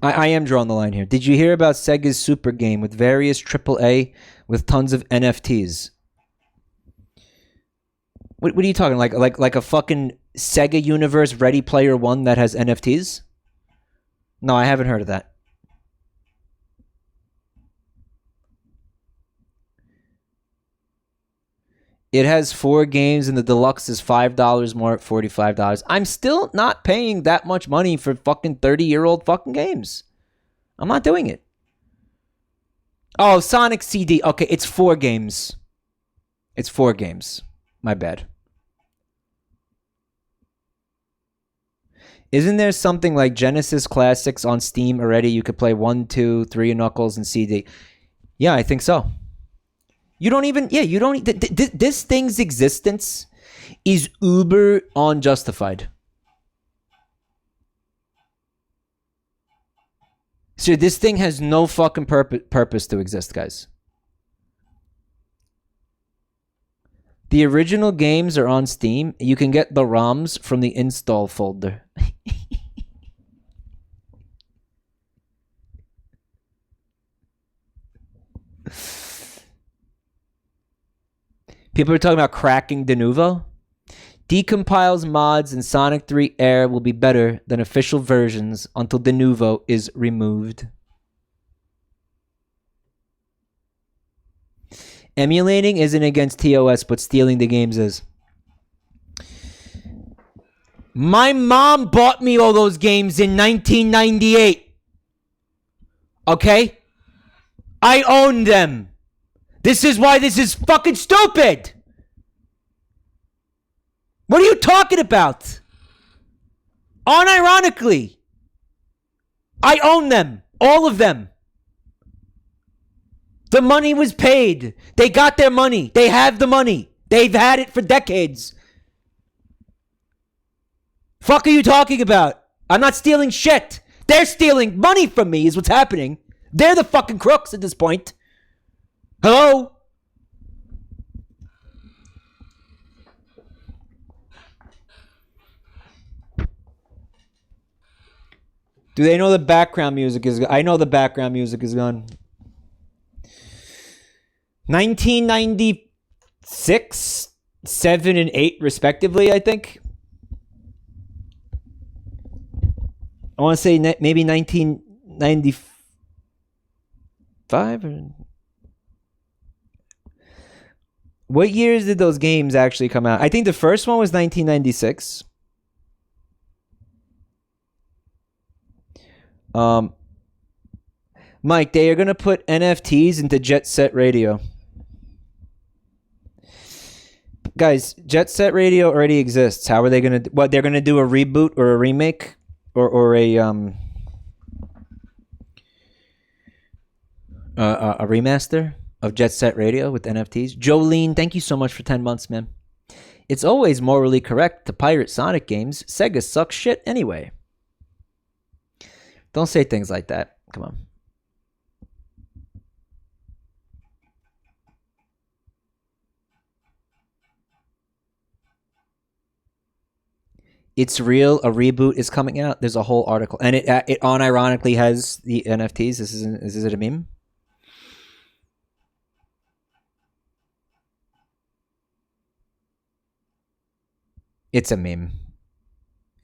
I am drawing the line here. Did you hear about Sega's Super Game with various AAA with tons of NFTs? What are you talking? Like a fucking Sega Universe Ready Player One that has NFTs? No, I haven't heard of that. It has 4 games and the deluxe is $5 more at $45. I'm still not paying that much money for fucking 30-year-old fucking games. I'm not doing it. Oh, Sonic CD. Okay, it's 4 games. It's 4 games. My bad. Isn't there something like Genesis Classics on Steam already? You could play 1, 2, 3 Knuckles and CD. Yeah, I think so. You don't even... Yeah, you don't... This thing's existence is uber unjustified. So this thing has no fucking purpose to exist, guys. The original games are on Steam. You can get the ROMs from the install folder. People are talking about cracking Denuvo. Decompiles mods in Sonic 3 Air will be better than official versions until Denuvo is removed. Emulating isn't against TOS, but stealing the games is. My mom bought me all those games in 1998. Okay? I own them. This is why this is fucking stupid. What are you talking about? Unironically, I own them. All of them. The money was paid. They got their money. They have the money. They've had it for decades. Fuck are you talking about? I'm not stealing shit. They're stealing money from me is what's happening. They're the fucking crooks at this point. Hello? Do they know the background music is... I know the background music is gone. 1996, 7, and 8, respectively, I think. I want to say maybe 1995? Or... What years did those games actually come out? I think the first one was 1996. Mike, they are going to put NFTs into Jet Set Radio. Guys, Jet Set Radio already exists. How are they going to... What, they're going to do a reboot or a remake? Or a remaster of Jet Set Radio with NFTs? Jolene, thank you so much for 10 months, man. It's always morally correct to pirate Sonic games. Sega sucks shit anyway. Don't say things like that. Come on. It's real. A reboot is coming out. There's a whole article, and it unironically has the NFTs. Is it a meme? It's a meme.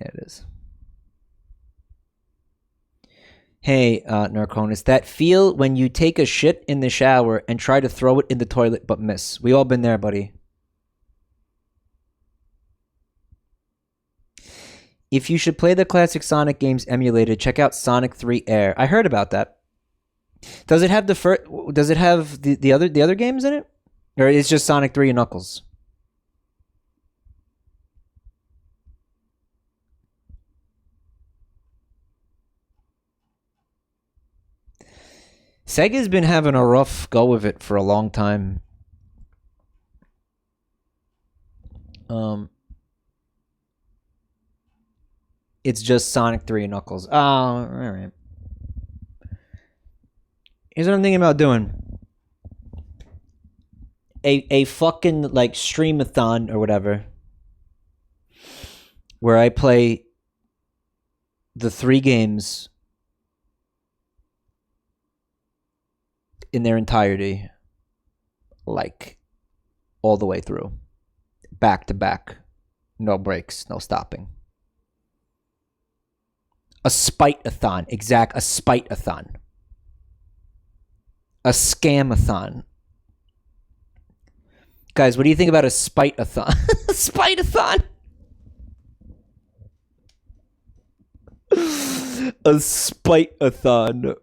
Yeah, it is. Hey, Narconis, that feel when you take a shit in the shower and try to throw it in the toilet but miss. We all been there, buddy. If you should play the classic Sonic games emulated, check out Sonic 3 Air. I heard about that. Does it have the other games in it? Or it's just Sonic 3 and Knuckles? Sega's been having a rough go of it for a long time. It's just Sonic 3 and Knuckles. Oh, alright. Here's what I'm thinking about doing. A fucking, like, stream-a-thon or whatever. Where I play the 3 games in their entirety. Like, all the way through. Back to back. No breaks, no stopping. A spite-a-thon. A spite-a-thon. A scam-a-thon. Guys, what do you think about a spite-a-thon? Spite-a-thon? A spite-a-thon.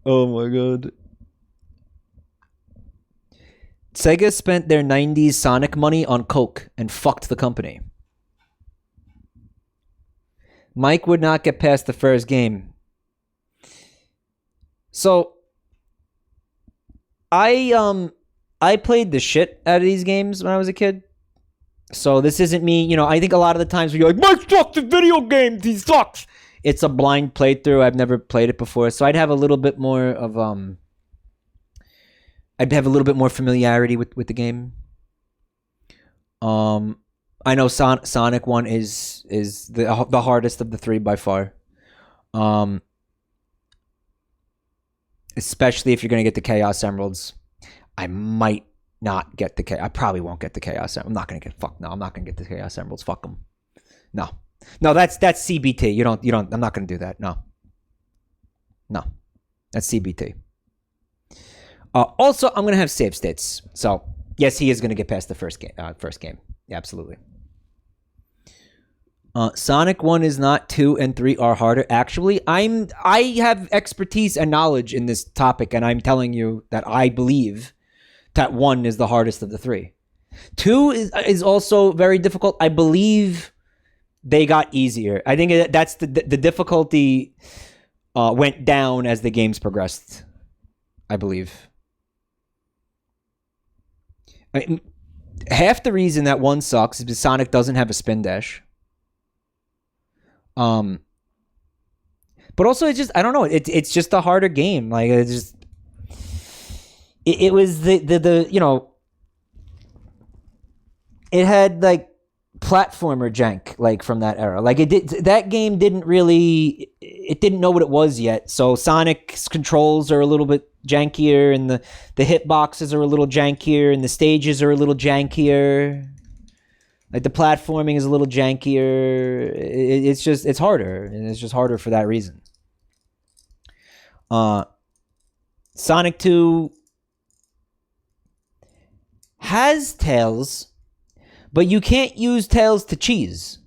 Oh my god. Sega spent their 90s Sonic money on Coke and fucked the company. Mike would not get past the first game. So I played the shit out of these games when I was a kid. So this isn't me, you know, I think a lot of the times when you're like, Mike sucks at video games, he sucks. It's a blind playthrough. I've never played it before. So I'd have a little bit more of I'd have a little bit more familiarity with the game. I know Sonic 1 is the hardest of the three by far. Especially if you're gonna get the Chaos Emeralds. I might not get the I probably won't get the Chaos Emeralds. I'm not gonna get I'm not gonna get the Chaos Emeralds. Fuck them. No, that's CBT. You don't. I'm not gonna do that. No, that's CBT. Also, I'm gonna have save states. So yes, he is gonna get past the first game. Yeah, absolutely. Sonic 1 is not, 2 and 3 are harder. Actually, I have expertise and knowledge in this topic, and I'm telling you that I believe that 1 is the hardest of the 3. 2 is also very difficult. I believe they got easier. I think that's the difficulty went down as the games progressed. I believe. Half the reason that 1 sucks is because Sonic doesn't have a spin dash. But also it's just, I don't know, it's just a harder game. Like it's just, it was the you know, it had like platformer jank like from that era. Like that game didn't know what it was yet. So Sonic's controls are a little bit jankier, and the hitboxes are a little jankier, and the stages are a little jankier. Like the platforming is a little jankier. It's harder, and it's just harder for that reason. Sonic 2 has tails, but you can't use tails to cheese.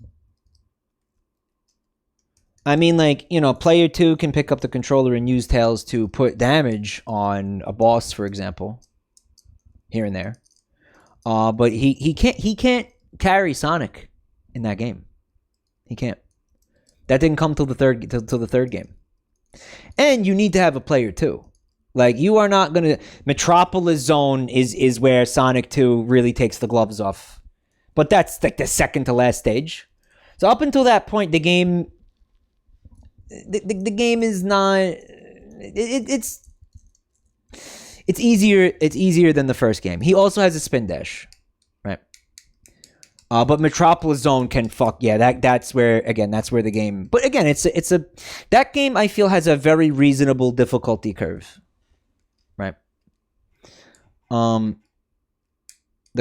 I mean, like, you know, player 2 can pick up the controller and use tails to put damage on a boss, for example, here and there. But he can't carry Sonic in that game. He can't. That didn't come till the third game. And you need to have a player 2. Like, you are not gonna... Metropolis Zone is where Sonic 2 really takes the gloves off. But that's like the second to last stage. So up until that point, the game... The game is not... It's easier than the first game. He also has a spin dash. Right? But Metropolis Zone can fuck... Yeah, that's where the game... But again, it's a... That game, I feel, has a very reasonable difficulty curve. Right? The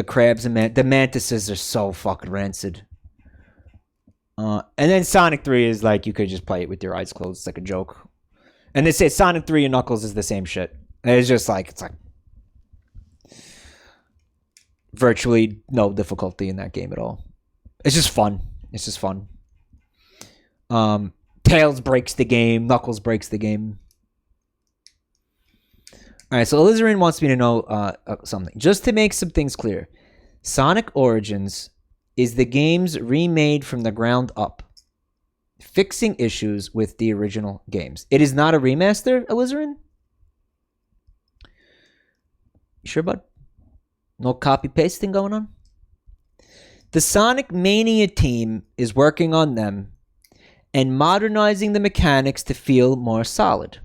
crabs and the mantises are so fucking rancid. And then Sonic 3 is like, you could just play it with your eyes closed. It's like a joke. And they say Sonic 3 and Knuckles is the same shit. And it's just like, it's like virtually no difficulty in that game at all. It's just fun. It's just fun. Tails breaks the game. Knuckles breaks the game. Alright, so Alizarin wants me to know something. Just to make some things clear. Sonic Origins is the games remade from the ground up, fixing issues with the original games. It is not a remaster, Alizarin? You sure, bud? No copy-pasting going on? The Sonic Mania team is working on them and modernizing the mechanics to feel more solid.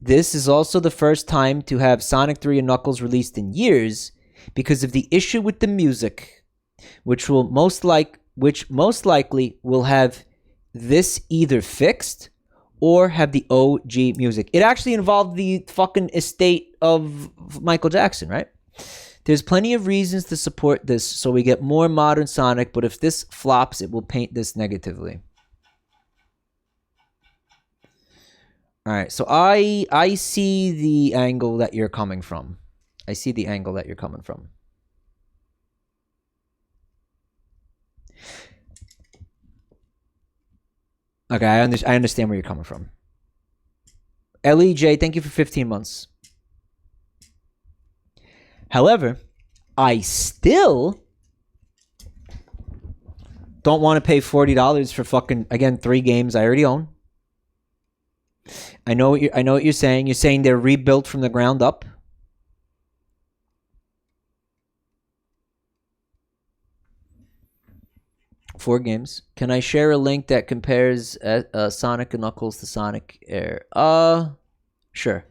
This is also the first time to have Sonic 3 and Knuckles released in years because of the issue with the music, which most likely will have this either fixed or have the OG music. It actually involved the fucking estate of Michael Jackson, right? There's plenty of reasons to support this, so we get more modern Sonic, but if this flops, it will paint this negatively. Alright, so I see the angle that you're coming from. I see the angle that you're coming from. Okay, I understand where you're coming from. LEJ, thank you for 15 months. However, I still don't want to pay $40 for fucking, again, 3 games I already own. I know what you're saying. You're saying they're rebuilt from the ground up. Four games. Can I share a link that compares Sonic and Knuckles to Sonic Air? Sure.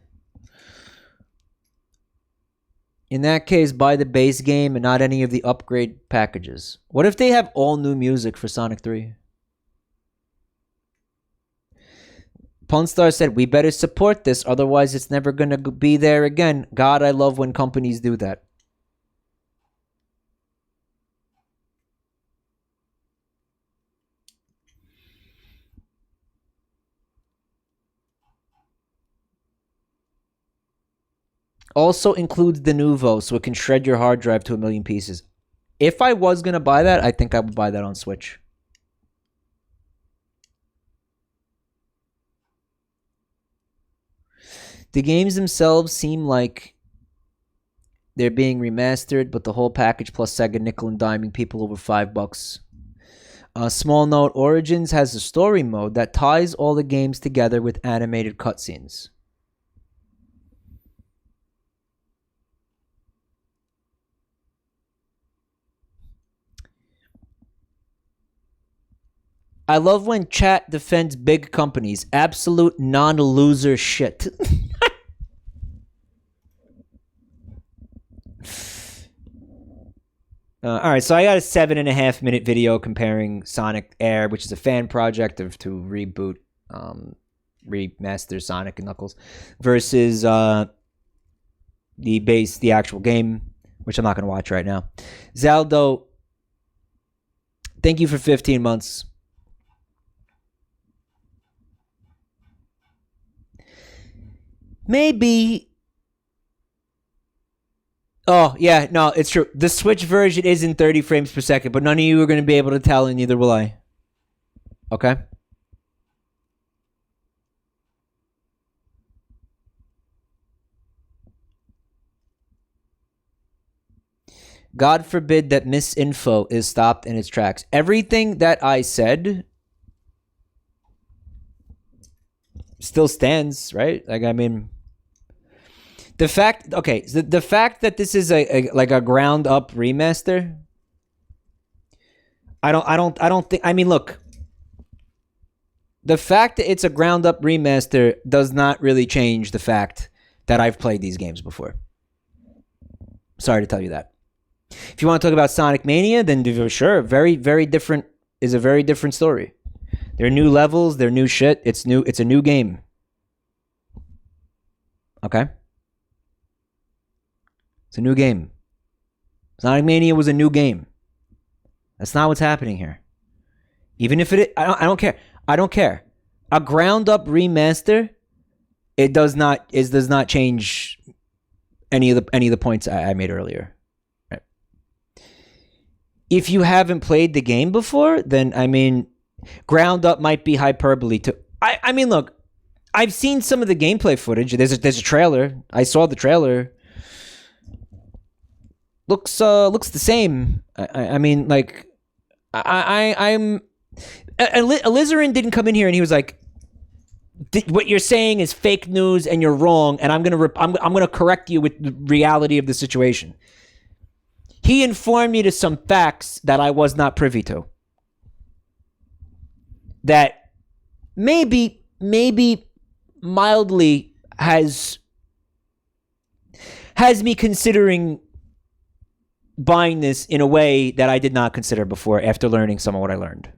In that case, buy the base game and not any of the upgrade packages. What if they have all new music for Sonic 3? Punstar said, we better support this, otherwise it's never going to be there again. God, I love when companies do that. Also includes the Nuvo, so it can shred your hard drive to 1,000,000 pieces. If I was going to buy that, I think I would buy that on Switch. The games themselves seem like they're being remastered, but the whole package plus Sega nickel and diming people over $5. Small note, Origins has a story mode that ties all the games together with animated cutscenes. I love when chat defends big companies. Absolute non-loser shit. Alright, so I got a 7.5-minute video comparing Sonic Air, which is a fan project to reboot, remaster Sonic and Knuckles, versus the actual game, which I'm not going to watch right now. Zaldo, thank you for 15 months. Maybe. Oh, yeah, no, it's true. The Switch version is in 30 frames per second, but none of you are going to be able to tell, and neither will I. Okay? God forbid that misinfo is stopped in its tracks. Everything that I said still stands, right? Like, I mean, the fact that this is a ground up remaster, I don't think, I mean, look, the fact that it's a ground up remaster does not really change the fact that I've played these games before. Sorry to tell you that. If you want to talk about Sonic Mania, then sure, very, very different, is a very different story. There are new levels, they're new shit. It's a new game. Okay? It's a new game. Sonic Mania was a new game. That's not what's happening here. Even if it, I don't care. I don't care. A ground up remaster, it does not change any of the points I made earlier. Right. If you haven't played the game before, then I mean, ground up might be hyperbole to. I mean, look, I've seen some of the gameplay footage. There's a trailer. I saw the trailer. Looks the same. I mean, like, I'm. Alizarin didn't come in here and he was like, "What you're saying is fake news and you're wrong, and I'm gonna correct you with the reality of the situation." He informed me to some facts that I was not privy to. That maybe mildly has me considering buying this in a way that I did not consider before after learning some of what I learned.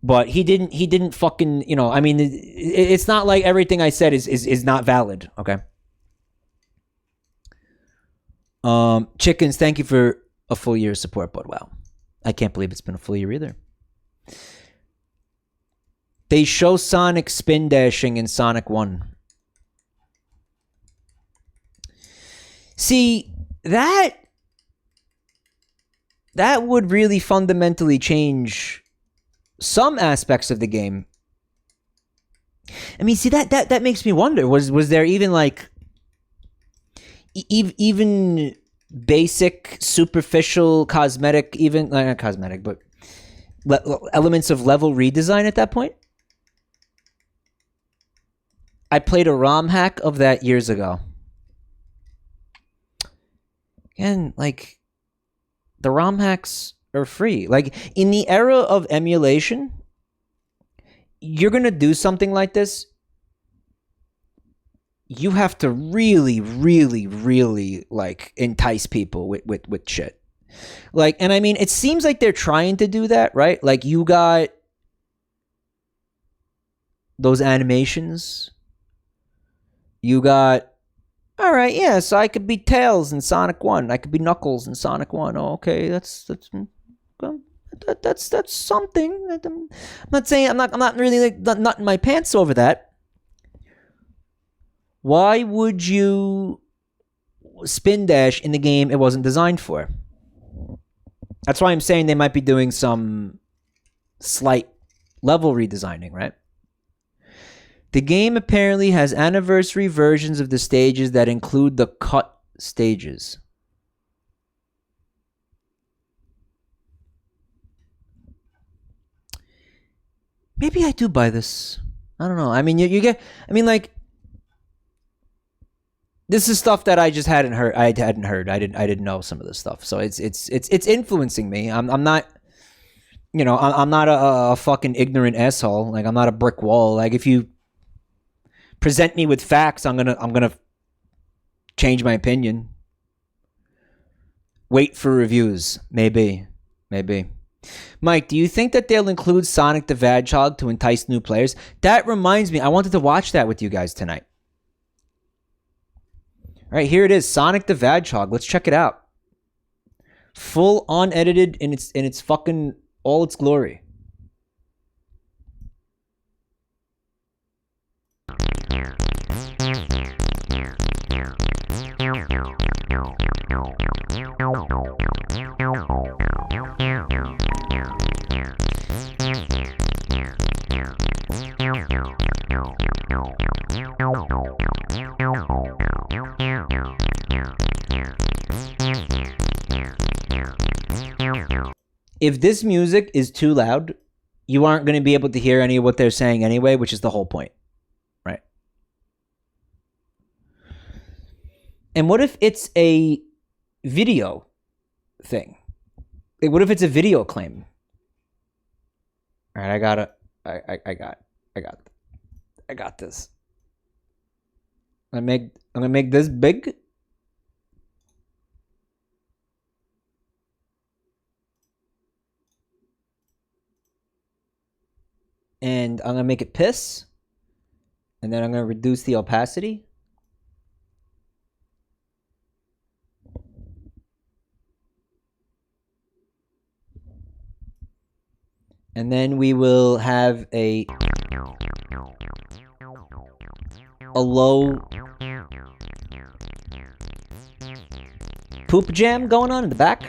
But he didn't fucking, you know, I mean, it's not like everything I said is not valid, okay? Chickens, thank you for a full year of support, but wow. I can't believe it's been a full year either. They show Sonic spin dashing in Sonic 1. See, that would really fundamentally change some aspects of the game. I mean, see, that makes me wonder, was there even like even basic, superficial, cosmetic, even not cosmetic, but elements of level redesign at that point? I played a ROM hack of that years ago. And like, the ROM hacks are free. Like, in the era of emulation, you're gonna do something like this, you have to really, really, really, like, entice people with shit. Like, and I mean, it seems like they're trying to do that, right? Like, you got those animations. You got, all right, yeah, so I could be Tails in Sonic 1. I could be Knuckles in Sonic 1. Oh, okay, that's something. I'm not saying, I'm not really like nutting my pants over that. Why would you spin dash in the game it wasn't designed for? That's why I'm saying they might be doing some slight level redesigning, right? The game apparently has anniversary versions of the stages that include the cut stages. Maybe I do buy this. I don't know. I mean, you get. I mean, like, this is stuff that I just hadn't heard. I didn't know some of this stuff. So it's influencing me. I'm not. You know, I'm not a fucking ignorant asshole. Like, I'm not a brick wall. Like, if you present me with facts, I'm gonna change my opinion. Wait for reviews. Maybe. Mike, do you think that they'll include Sonic the Hedgehog to entice new players? That reminds me, I wanted to watch that with you guys tonight. All right, here it is, Sonic the Hedgehog. Let's check it out. Full unedited in its fucking all its glory. If this music is too loud, you aren't going to be able to hear any of what they're saying anyway, which is the whole point, right? And what if it's a video thing? Like, what if it's a video claim? All right, I got this. I'm gonna make this big. And I'm going to make it piss. And then I'm going to reduce the opacity. And then we will have a low poop jam going on in the back.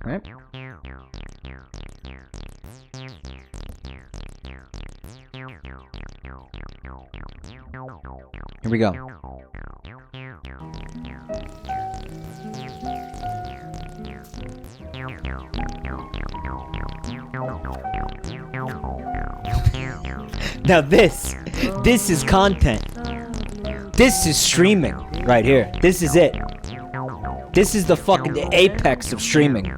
Right? Here we go. Now this is content. This is streaming right here. This is it. This is the fucking apex of streaming.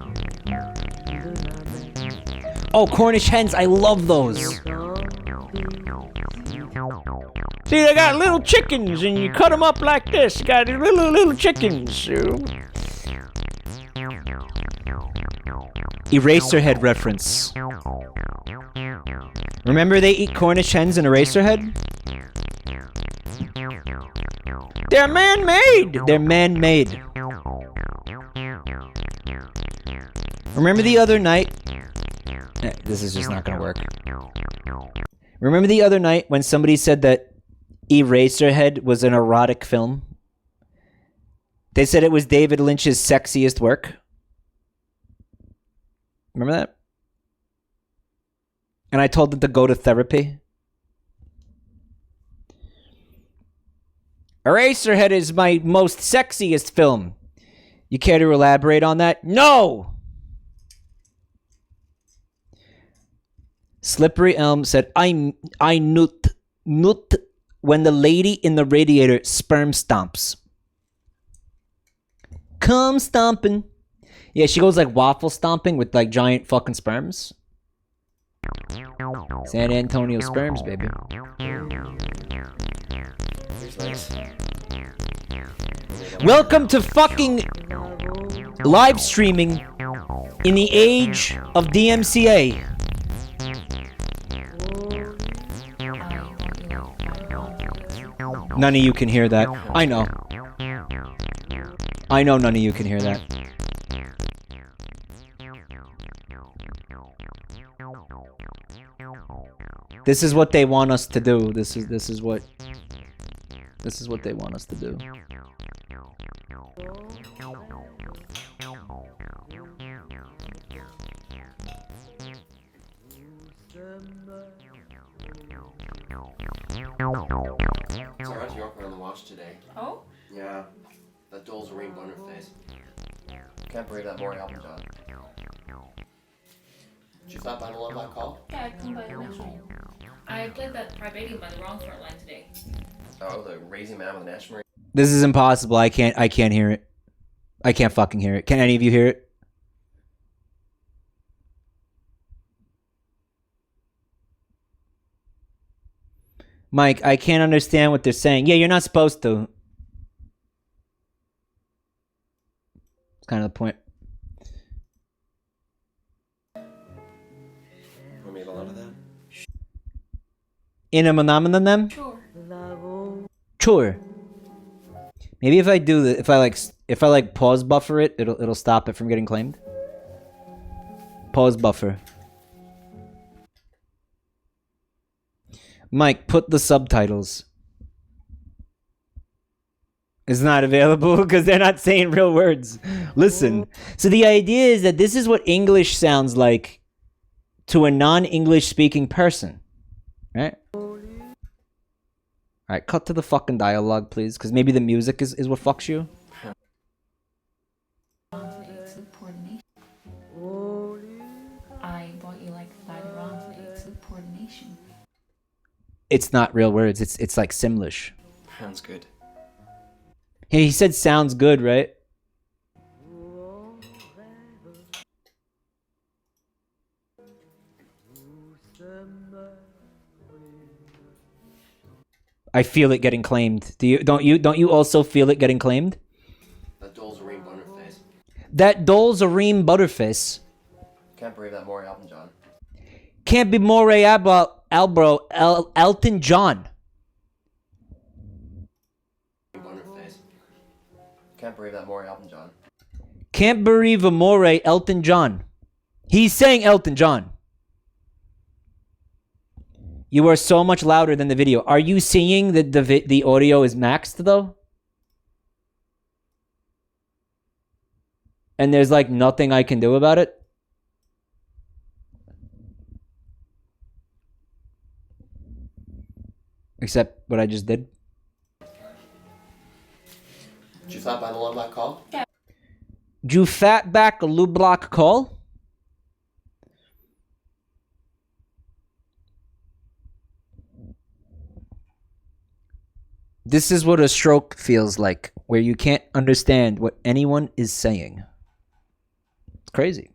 Oh, Cornish hens, I love those. See, they got little chickens, and you cut them up like this. You got little chickens. Eraserhead reference. Remember they eat Cornish hens in Eraserhead? They're man-made! They're man-made. Remember the other night... This is just not gonna work. Remember the other night when somebody said that Eraserhead was an erotic film. They said it was David Lynch's sexiest work. Remember that? And I told them to go to therapy. Eraserhead is my most sexiest film. You care to elaborate on that? No! Slippery Elm said, I nut when the lady in the radiator sperm stomps. Come stomping. Yeah, she goes like waffle stomping with like giant fucking sperms. San Antonio sperms, baby. Welcome to fucking live streaming in the age of DMCA. None of you can hear that. I know. I know none of you can hear that. This is what they want us to do. This is what they want us to do. Sarah's Yorker on the watch today. Oh? Yeah. That doll's a ring on her face. Can't believe that Maury album, John. Did you stop by the Love Live call? Yeah, I come by the next one. I played that Privatium by the wrong front line today. Oh, the Raising Man with the National Marine. This is impossible. I can't hear it. I can't fucking hear it. Can any of you hear it? Mike, I can't understand what they're saying. Yeah, you're not supposed to. It's kind of the point. We made a lot of that. In a phenomenon them? Sure. Sure. Maybe if I do the if I like pause buffer it, it'll stop it from getting claimed. Pause buffer. Mike, put the subtitles. It's not available because they're not saying real words. Listen. So the idea is that this is what English sounds like to a non-English speaking person. Right? Alright, cut to the fucking dialogue, please. Because maybe the music is what fucks you. I bought you like later on for coordination. It's not real words. It's like Simlish. Sounds good. Hey, he said sounds good, right? I feel it getting claimed. Don't you also feel it getting claimed? That doll's a ring on her face. That doll's a ream butterface. Can't believe that Maury album, John. Can't be more Elton John. On her face. Can't believe that Maury album, John. Can't believe amore Elton John. He's saying Elton John. You are so much louder than the video. Are you seeing that the audio is maxed though? And there's like nothing I can do about it? Except what I just did. Did you stop by the Love Live call? Yeah. Did you fat back a Lou Block call? This is what a stroke feels like, where you can't understand what anyone is saying. It's crazy.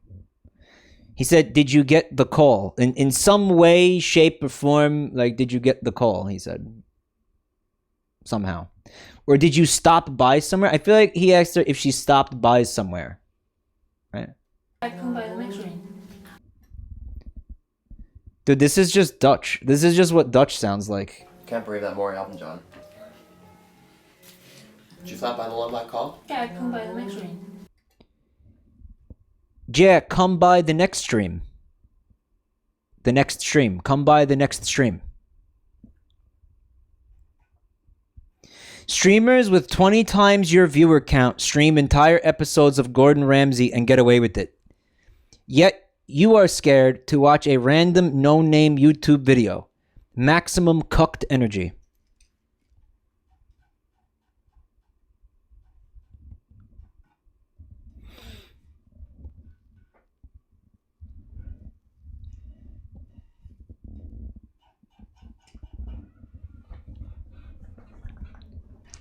He said, did you get the call? In some way, shape, or form, like, did you get the call? He said. Somehow. Or did you stop by somewhere? I feel like he asked her if she stopped by somewhere. Right? I come by the next ring. Dude, this is just Dutch. This is just what Dutch sounds like. Can't believe that Maury album, John. Did you stop by the Love Live call? Yeah, I come by the next ring. Yeah, come by the next stream. The next stream. Come by the next stream. Streamers with 20 times your viewer count stream entire episodes of Gordon Ramsay and get away with it. Yet, you are scared to watch a random no-name YouTube video. Maximum cucked energy.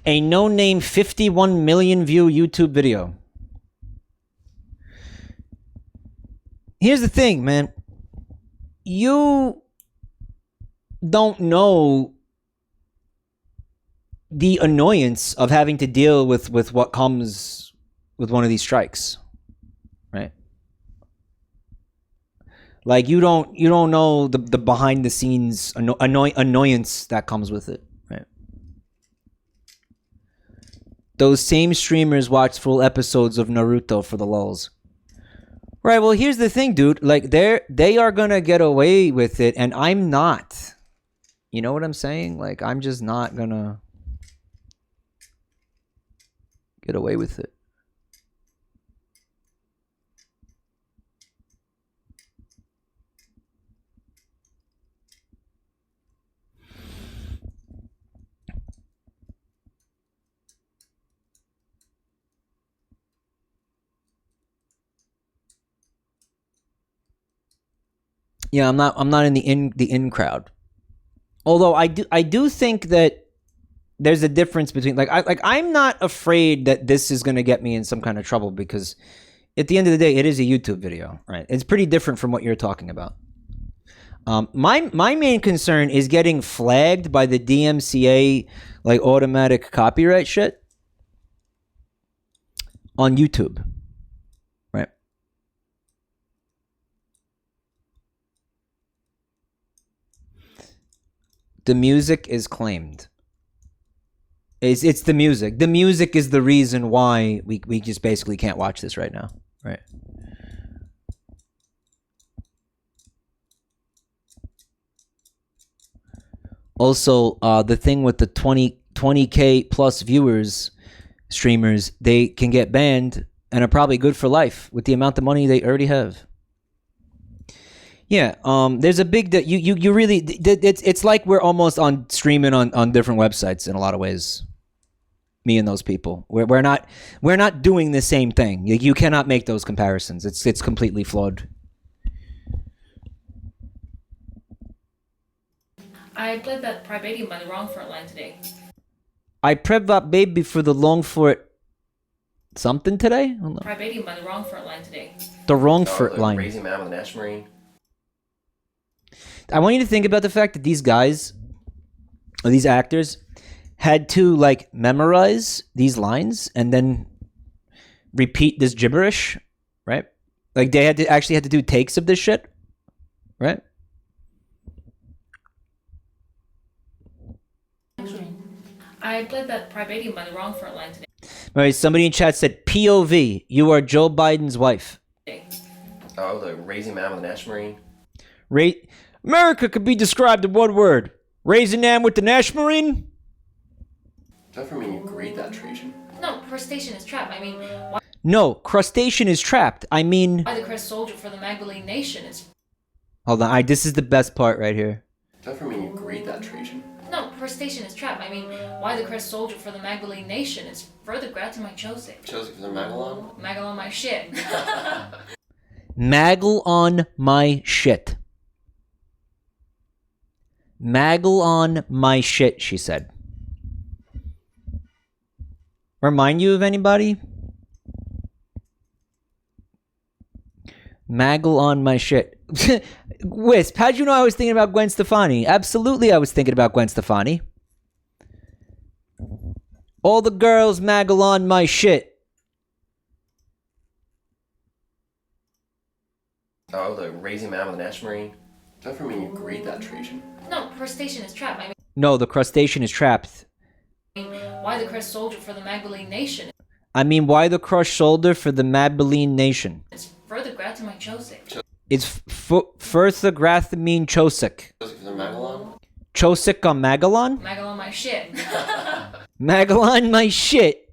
A no-name 51 million view YouTube video. Here's the thing, man. You don't know the annoyance of having to deal with what comes with one of these strikes, right? Like you don't know the behind the scenes annoyance that comes with it, right? Those same streamers watch full episodes of Naruto for the lulz. Right, well, here's the thing, dude. Like, they are gonna get away with it, and I'm not. You know what I'm saying? Like, I'm just not gonna get away with it. Yeah, I'm not in the in crowd. Although I do think that there's a difference between I'm not afraid that this is going to get me in some kind of trouble, because at the end of the day it is a YouTube video, right? It's pretty different from what you're talking about. My main concern is getting flagged by the DMCA, like automatic copyright shit on YouTube. The music is claimed. It's the music. The music is the reason why we just basically can't watch this right now, right? Also, the thing with the 20K plus viewers, streamers, they can get banned and are probably good for life with the amount of money they already have. Yeah, there's a big you really it's like we're almost on streaming on different websites in a lot of ways. Me and those people, we're not doing the same thing. You cannot make those comparisons. It's completely flawed. I played that Privatium by the wrong front line today. I prepped that baby for the long for it something today. Privatium by the wrong front line today. The wrong front line. Crazy man with an Ash Marine. I want you to think about the fact that these guys, or these actors, had to like memorize these lines and then repeat this gibberish, right? Like they had to do takes of this shit, right? I played that Privatium by the wrong front line today. All right, somebody in chat said, POV, you are Joe Biden's wife. Oh, the Crazy man with an Ash Marine. America could be described in one word. Raising Nam with the Nash Marine? Don't mean you agreed that, Trajan. No, crustacean is trapped. I mean, why No, crustacean is trapped. I mean... the Crest soldier for the Magdalene nation is... Hold on, this is the best part right here. Don't mean you agreed that, Trajan. No, crustacean is trapped. I mean, why the Crest soldier for the Magdalene nation is further grat to my Chosic. Chosic for the Magalon? Magalon my shit. Maggle on my shit. Maggle on my shit, she said. Remind you of anybody? Maggle on my shit. Wisp, how'd you know I was thinking about Gwen Stefani? Absolutely I was thinking about Gwen Stefani. All the girls maggle on my shit. Oh, the Crazy man with an Ash Marine? Don't mean you agreed that, Trajan. No, crustacean is trapped. I mean, No, the crustacean is trapped. why the Crest soldier for the Magdalene nation I mean, why the crushed shoulder for the Mabeline nation? is further grat to my Chosic. It's Furtha Grathamine Chosic. Chosic for the Magalon? Chosic on Magalon? Magalon my shit. Magalon my shit.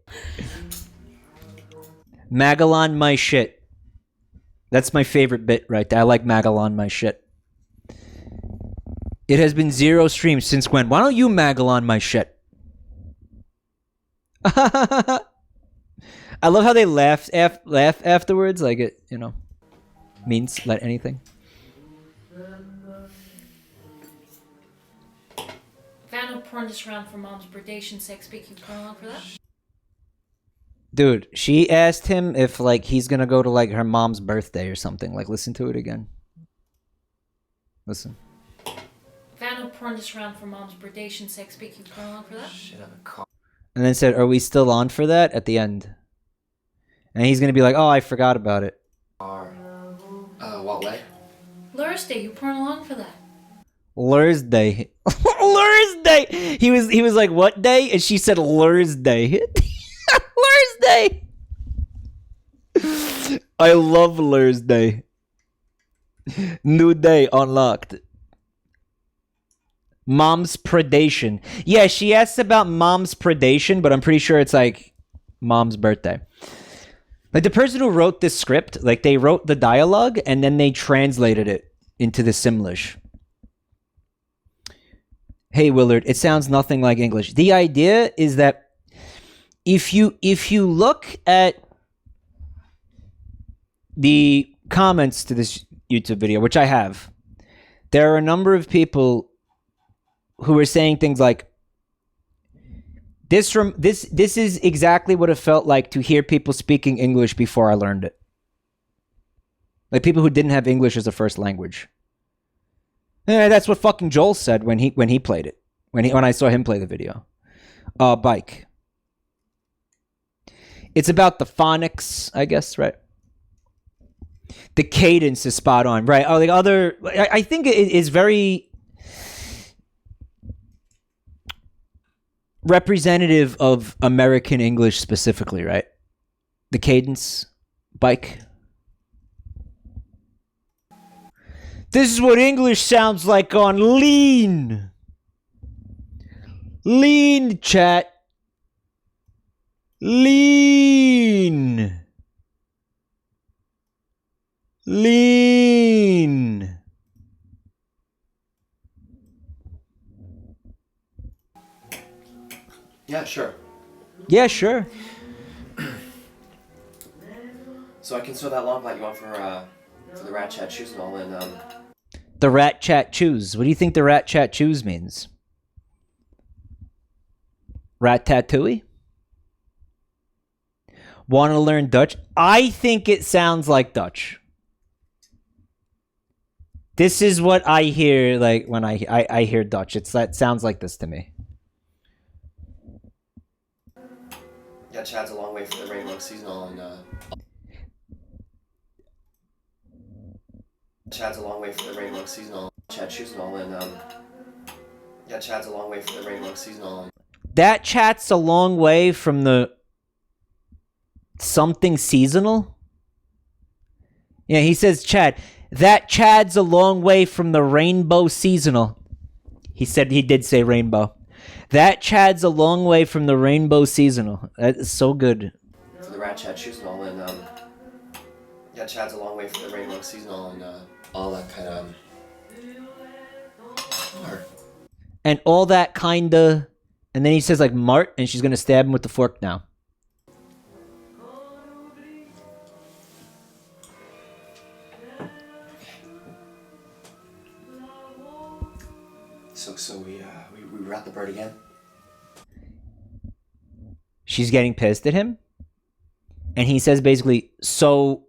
Magalon my shit. That's my favorite bit right there. I like Magalon my shit. It has been 0 streams since when? Why don't you Magalon my shit? I love how they laugh afterwards, like it, you know, means let anything. Found a porn this round for mom's birthday. Sex pic. You come along for that? Dude, she asked him if, like, he's gonna go to, like, her mom's birthday or something. Like, listen to it again. Listen. Found a porn this round for mom's birthday. Sex pic. You come along for that? Shit, I'm a car. And then said, are we still on for that? At the end. And he's gonna be like, oh, I forgot about it. What way? Thursday. You porn along for that? Thursday. Thursday! He was like, what day? And she said, Thursday. Thursday! I love Thursday. New day unlocked. Mom's predation. Yeah, she asked about mom's predation, but I'm pretty sure it's like mom's birthday. Like the person who wrote this script, like they wrote the dialogue and then they translated it into the Simlish. Hey Willard, it sounds nothing like English. The idea is that if you look at the comments to this YouTube video, which I have, there are a number of people who are saying things like, this is exactly what it felt like to hear people speaking English before I learned it. Like people who didn't have English as a first language. That's what fucking Joel said when he played it. When I saw him play the video. Bike. It's about the phonics, I guess, right? The cadence is spot on, right? Oh, the other, I think it is very representative of American English specifically, right? The cadence, bike. This is what English sounds like on Lean. Lean, chat. Lean. Lean. Yeah, sure. Yeah, sure. So I can sew that long black you want for the rat chat shoes and all, and The rat chat choose. What do you think the rat chat choose means? Rat tattooey? Want to learn Dutch? I think it sounds like Dutch. This is what I hear, like when I hear Dutch. That sounds like this to me. yeah, Chad's a long way from the rainbow seasonal, and Chad's a long way from the rainbow seasonal. Chad shoes and all, and yeah, Chad's a long way from the rainbow seasonal. And That chat's a long way from the something seasonal. Yeah, he says, Chad, that Chad's a long way from the rainbow seasonal. He said he did say rainbow. That Chad's a long way from the rainbow seasonal. That is so good. for the rat Chad shoes and all, and yeah, Chad's a long way from the rainbow seasonal, and all that kind of art. And all that kinda. And then he says like Mart, and she's gonna stab him with the fork now. So we rat the bird again. She's getting pissed at him. And he says basically, so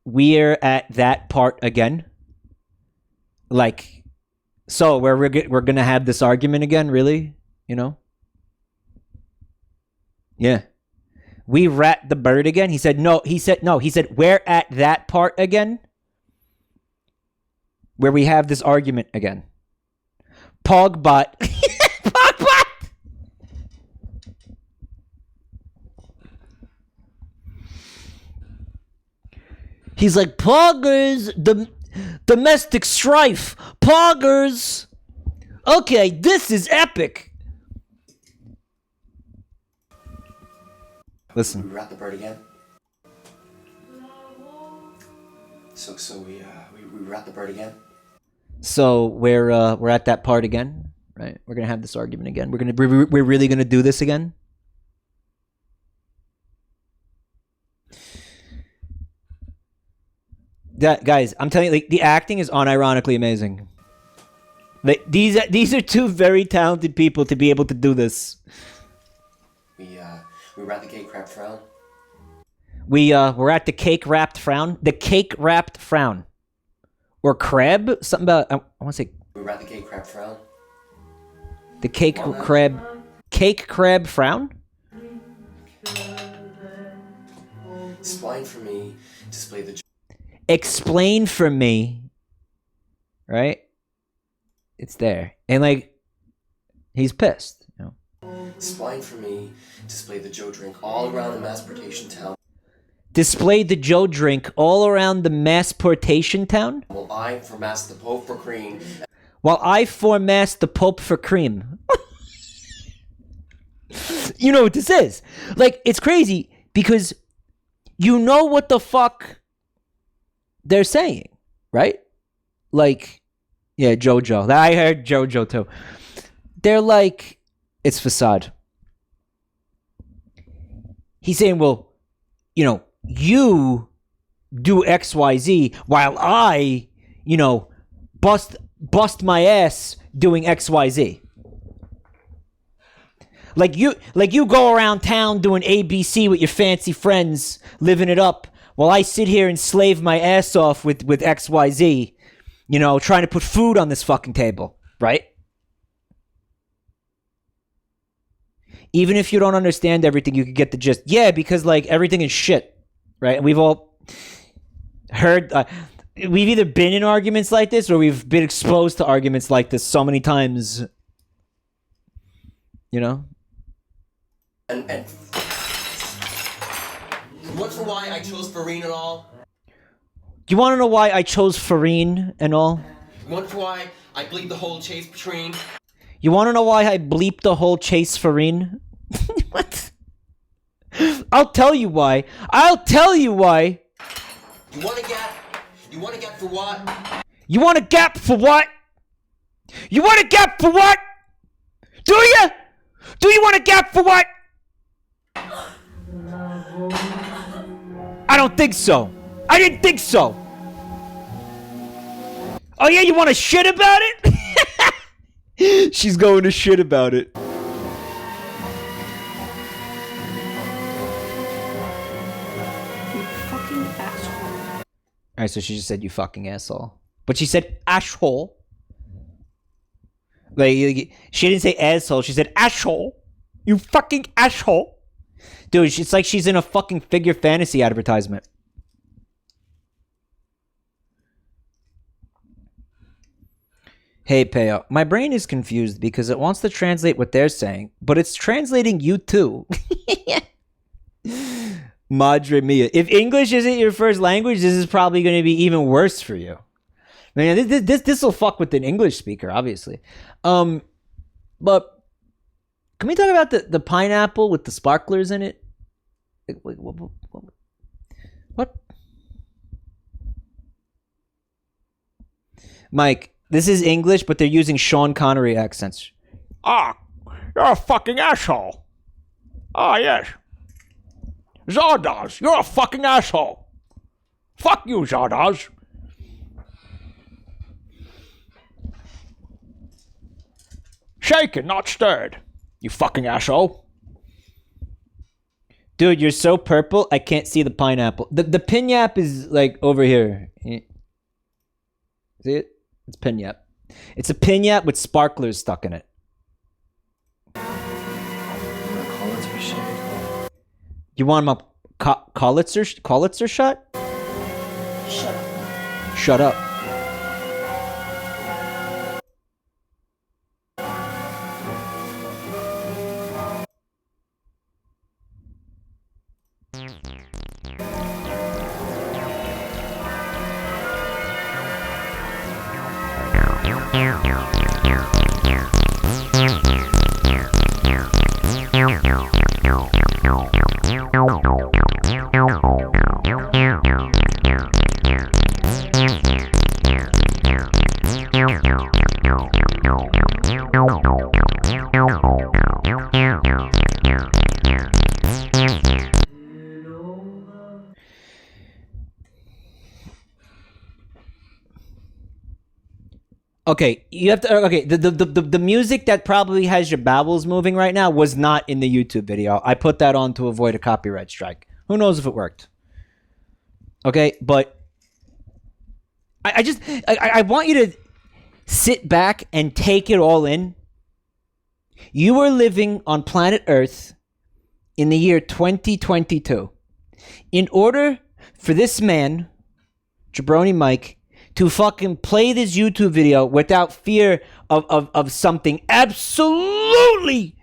we're at that part again? Like, so we're going to have this argument again, really? You know? Yeah. We rat the bird again? He said, no. He said, we're at that part again? Where we have this argument again. Pogbot. Pogbot! He's like, Poggers, domestic strife. Poggers. Okay, this is epic. Listen. We wrap the bird again. So we wrap the bird again. So we're at that part again, right? We're gonna have this argument again. We're really gonna do this again. Guys, I'm telling you, like, the acting is unironically amazing. Like, these are two very talented people to be able to do this. We wrap the cake wrapped frown. We're at the cake wrapped frown. The cake wrapped frown. Or crab? Something about, I want to say. We wrap the cake wrapped frown. The cake crab. Cake crab frown? Explain for me. Display the. Explain for me. Right? It's there. And like, he's pissed. You know? Explain for me. Display the Joe drink all around the mass-portation town. Display the Joe drink all around the mass-portation town? While I formass the Pope for cream. While I formass the Pope for cream. You know what this is? Like, it's crazy because you know what the fuck they're saying, right? Like, yeah, Jojo. I heard Jojo too. They're like, it's facade. He's saying, well, you know, you do XYZ while I, you know, bust my ass doing XYZ. Like you go around town doing ABC with your fancy friends, living it up, while I sit here and slave my ass off with XYZ, you know, trying to put food on this fucking table, right? Even if you don't understand everything, you could get the gist. Yeah, because like everything is shit, right? And we've all heard, we've either been in arguments like this or we've been exposed to arguments like this so many times, you know? And what's why I chose Farine and all? You want to know why I chose Farine and all? What's why I bleed the whole chase Farine? You want to know why I bleeped the whole chase Farine? What? I'll tell you why. I'll tell you why. You want a gap? You want a gap for what? You want a gap for what? You want a gap for what? Do you? Do you want a gap for what? I don't think so. I didn't think so. Oh yeah, you want to shit about it? She's going to shit about it. You fucking asshole. Alright, so she just said you fucking asshole. But she said asshole. Like, she didn't say asshole, she said asshole. You fucking asshole. Dude, it's like she's in a fucking Figure Fantasy advertisement. Hey, Peo. My brain is confused because it wants to translate what they're saying, but it's translating you too. Madre mia. If English isn't your first language, this is probably going to be even worse for you. I mean, this will fuck with an English speaker, obviously. But can we talk about the pineapple with the sparklers in it? What? Mike, this is English, but they're using Sean Connery accents. Ah, you're a fucking asshole. Ah, yes. Zardoz, you're a fucking asshole. Fuck you, Zardoz. Shaken, not stirred. You fucking asshole. Dude, you're so purple, I can't see the pineapple. The pinyap is, like, over here. See it? It's pinyap. It's a pinyap with sparklers stuck in it. You want him a Collitzer shot? Shut up. Shut up. Okay, you have to. Okay, the music that probably has your bowels moving right now was not in the YouTube video. I put that on to avoid a copyright strike. Who knows if it worked? Okay, but I want you to sit back and take it all in. You are living on planet Earth in the year 2022. In order for this man, Jabroni Mike, to fucking play this YouTube video without fear of something absolutely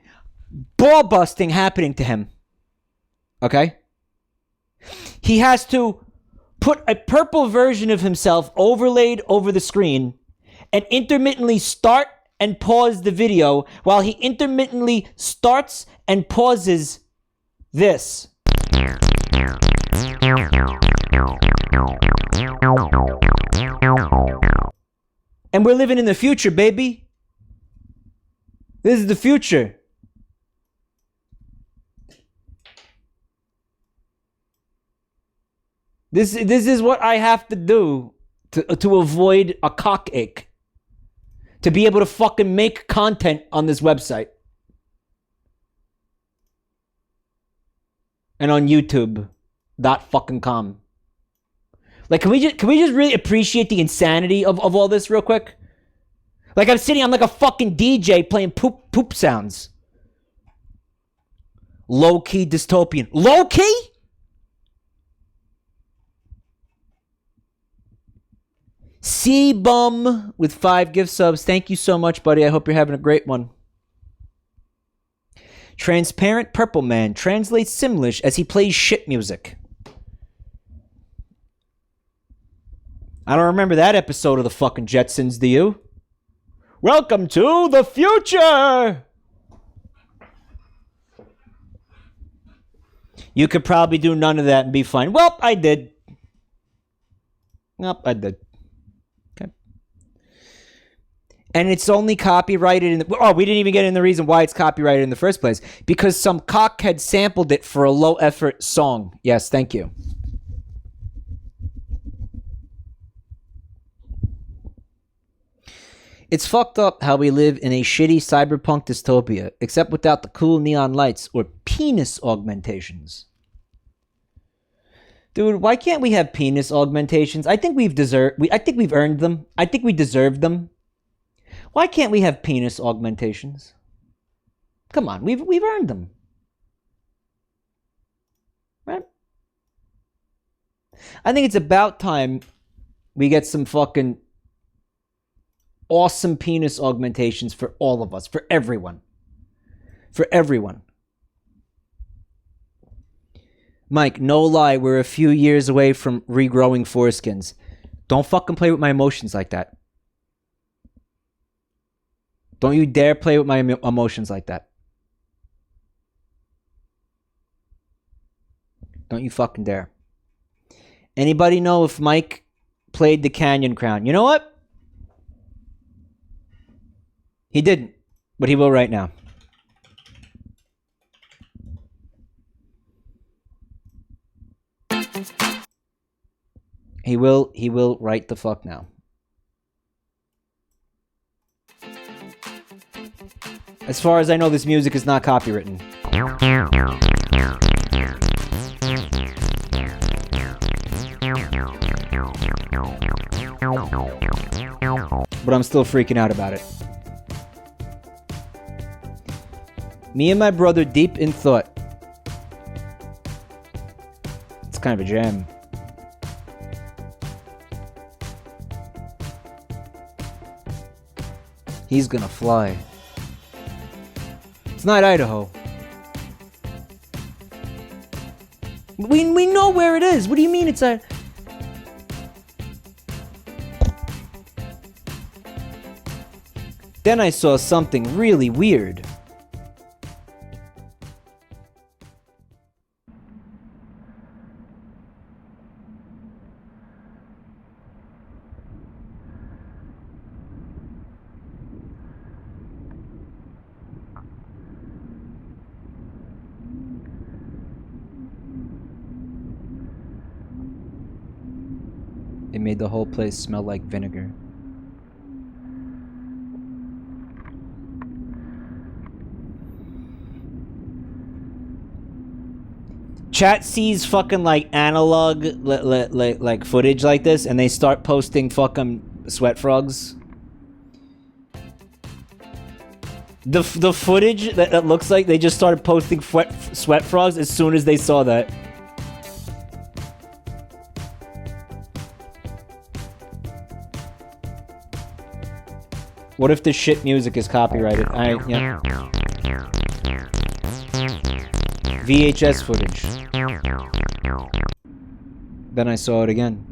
ball-busting happening to him, okay? He has to put a purple version of himself overlaid over the screen and intermittently start and pause the video while he intermittently starts and pauses this. And we're living in the future, baby. This is the future. This is what I have to do to avoid a cock ache. To be able to fucking make content on this website. And on YouTube.com. Like, can we just really appreciate the insanity of all this real quick? Like, I'm like a fucking DJ playing poop sounds. Low-key dystopian. Low-key? C-Bum with 5 gift subs. Thank you so much, buddy. I hope you're having a great one. Transparent Purple Man translates Simlish as he plays shit music. I don't remember that episode of the fucking Jetsons, do you? Welcome to the future! You could probably do none of that and be fine. Well, I did. Nope, I did. Okay. And it's only copyrighted in the... Oh, we didn't even get in the reason why it's copyrighted in the first place. Because some cock had sampled it for a low-effort song. Yes, thank you. It's fucked up how we live in a shitty cyberpunk dystopia, except without the cool neon lights or penis augmentations. Dude, why can't we have penis augmentations? I think we've earned them. I think we deserve them. Why can't we have penis augmentations? Come on, we've earned them. Right? I think it's about time we get some fucking awesome penis augmentations for all of us, for everyone. For everyone. Mike, no lie, we're a few years away from regrowing foreskins. Don't fucking play with my emotions like that. Don't you dare play with my emotions like that. Don't you fucking dare. Anybody know if Mike played the Canyon Crown? You know what? He didn't, but he will right now. He will right the fuck now. As far as I know, this music is not copywritten. But I'm still freaking out about it. Me and my brother deep in thought. It's kind of a jam. He's gonna fly. It's not Idaho. We know where it is. What do you mean it's a... Then I saw something really weird. It made the whole place smell like vinegar. Chat sees fucking like analog like footage like this, and they start posting fucking sweat frogs. The footage that looks like they just started posting sweat frogs as soon as they saw that. What if the shit music is copyrighted? Yeah. VHS footage. Then I saw it again.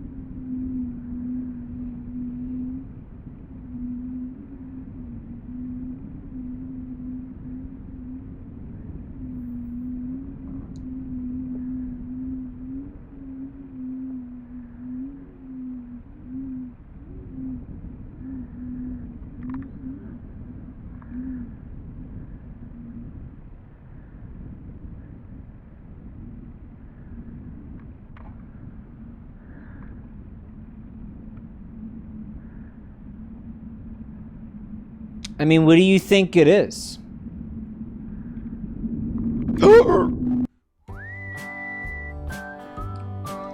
I mean, what do you think it is?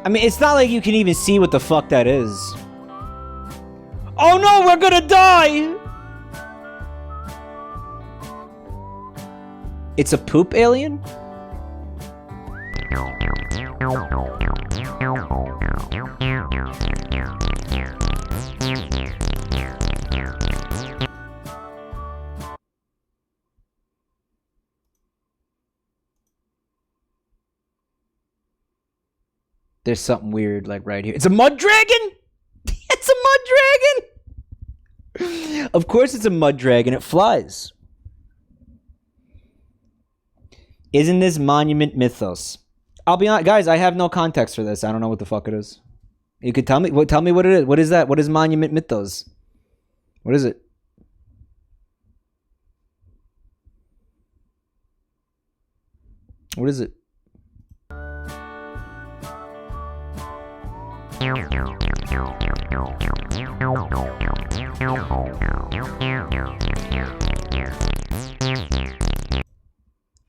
I mean, it's not like you can even see what the fuck that is. Oh no, we're gonna die! It's a poop alien? There's something weird, like, right here. It's a mud dragon? It's a mud dragon! Of course it's a mud dragon. It flies. Isn't this monument mythos? I'll be honest, guys, I have no context for this. I don't know what the fuck it is. You could tell me. Tell me what it is. What is that? What is monument mythos? What is it? What is it?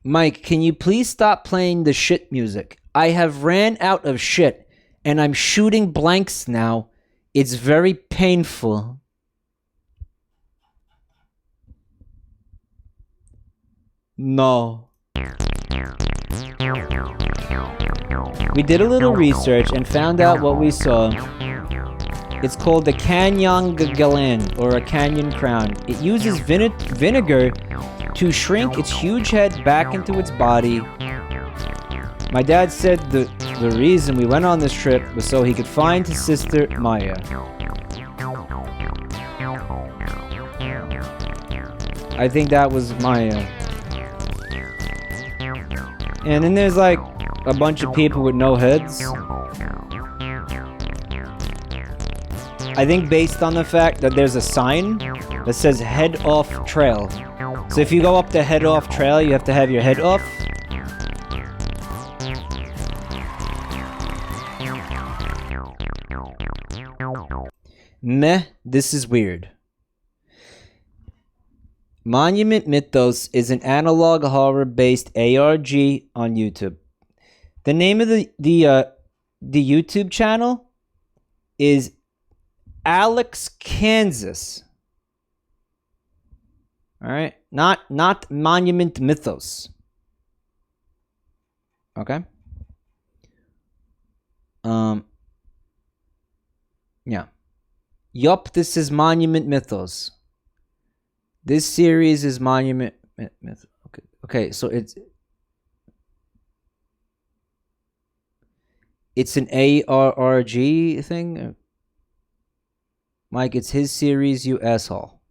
Mike, can you please stop playing the shit music? I have ran out of shit, and I'm shooting blanks now. It's very painful. No. We did a little research and found out what we saw. It's called the Canyon Galan, or a canyon crown. It uses vinegar to shrink its huge head back into its body. My dad said the reason we went on this trip was so he could find his sister, Maya. I think that was Maya. And then there's like a bunch of people with no heads. I think based on the fact that there's a sign that says head off trail. So if you go up the head off trail, you have to have your head off. Meh, this is weird. Monument Mythos is an analog horror-based ARG on YouTube. The name of the YouTube channel is Alex Kansas. All right, not Monument Mythos. Okay. Yeah. Yup, this is Monument Mythos. This series is Monument Mythos. Okay, so it's an ARRG thing. Mike, it's his series, you asshole.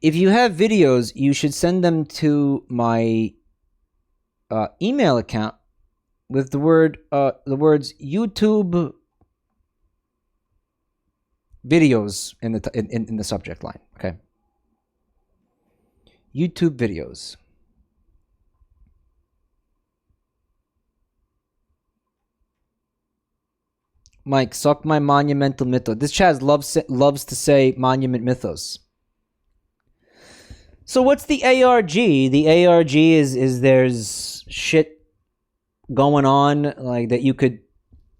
If you have videos, you should send them to my email account with the words YouTube videos in the subject line. Okay. YouTube videos. Mike, suck my monumental mythos. This Chaz loves to say monument mythos. So what's the ARG? The ARG is there's shit going on like that you could,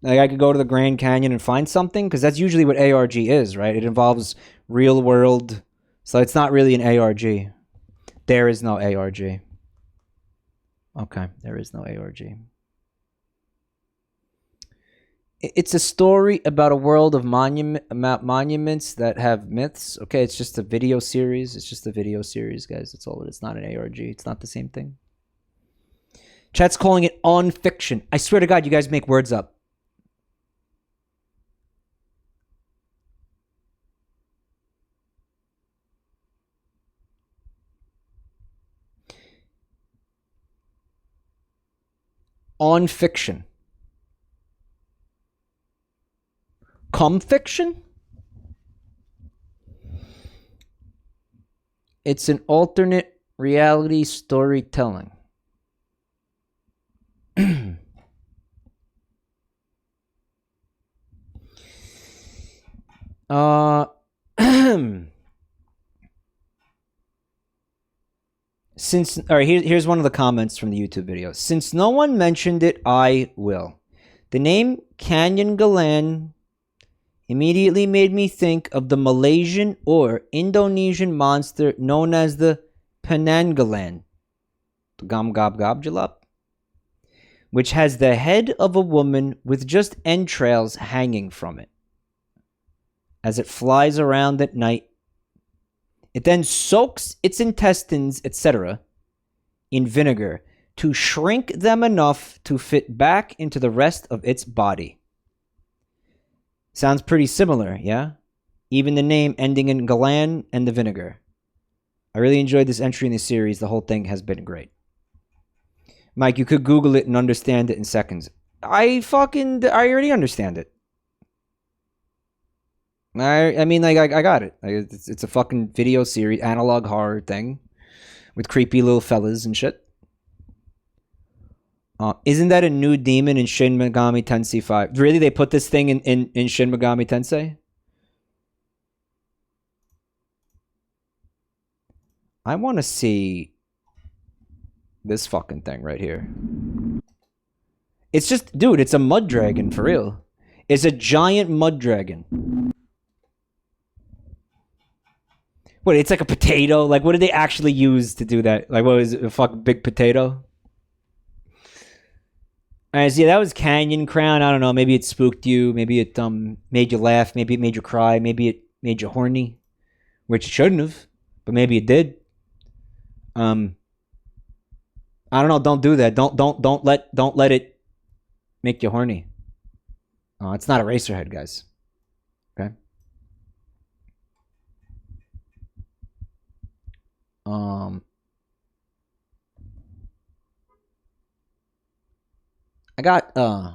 like I could go to the Grand Canyon and find something, because that's usually what ARG is, right? It involves real world, so it's not really an ARG. There is no ARG. Okay, there is no ARG. It's a story about a world of monuments that have myths. Okay, it's just a video series. It's just a video series, guys. That's all it is. It's not an ARG. It's not the same thing. Chat's calling it on fiction. I swear to God, you guys make words up. On fiction. Cum fiction? It's an alternate reality storytelling. Since, all right, here's one of the comments from the YouTube video. Since no one mentioned it, I will. The name Canyon Galan immediately made me think of the Malaysian or Indonesian monster known as the Penanggalan, the Gam-gab-gab-jalap, which has the head of a woman with just entrails hanging from it. As it flies around at night, it then soaks its intestines, etc., in vinegar to shrink them enough to fit back into the rest of its body. Sounds pretty similar, yeah? Even the name ending in Galan and the vinegar. I really enjoyed this entry in the series. The whole thing has been great. Mike, you could Google it and understand it in seconds. I already understand it. I mean, like, I got it. Like, it's a fucking video series, analog horror thing with creepy little fellas and shit. Isn't that a new demon in Shin Megami Tensei 5? Really, they put this thing in Shin Megami Tensei? I want to see this fucking thing right here. It's just, dude, it's a mud dragon, for real. It's a giant mud dragon. What, it's like a potato? Like, what did they actually use to do that? Like, what was it, a fucking big potato? Alright, so yeah, that was Canyon Crown. I don't know, maybe it spooked you. Maybe it made you laugh. Maybe it made you cry. Maybe it made you horny. Which it shouldn't have. But maybe it did. I don't know, don't do that. Don't let it make you horny. Oh, it's not a racer head, guys. Okay? I got that's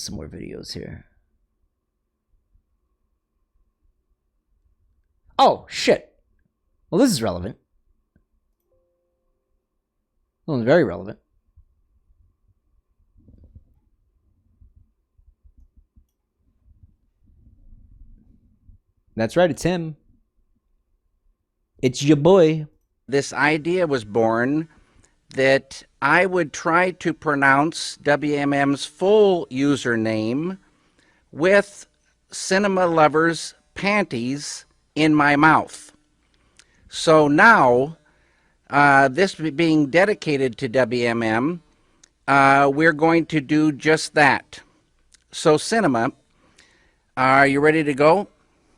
some more videos here. Oh shit. Well, this is relevant. This one's very relevant. That's right, it's him. It's your boy. This idea was born that I would try to pronounce WMM's full username with Cinema Lover's panties in my mouth. So now, this being dedicated to WMM, we're going to do just that. So Cinema, are you ready to go?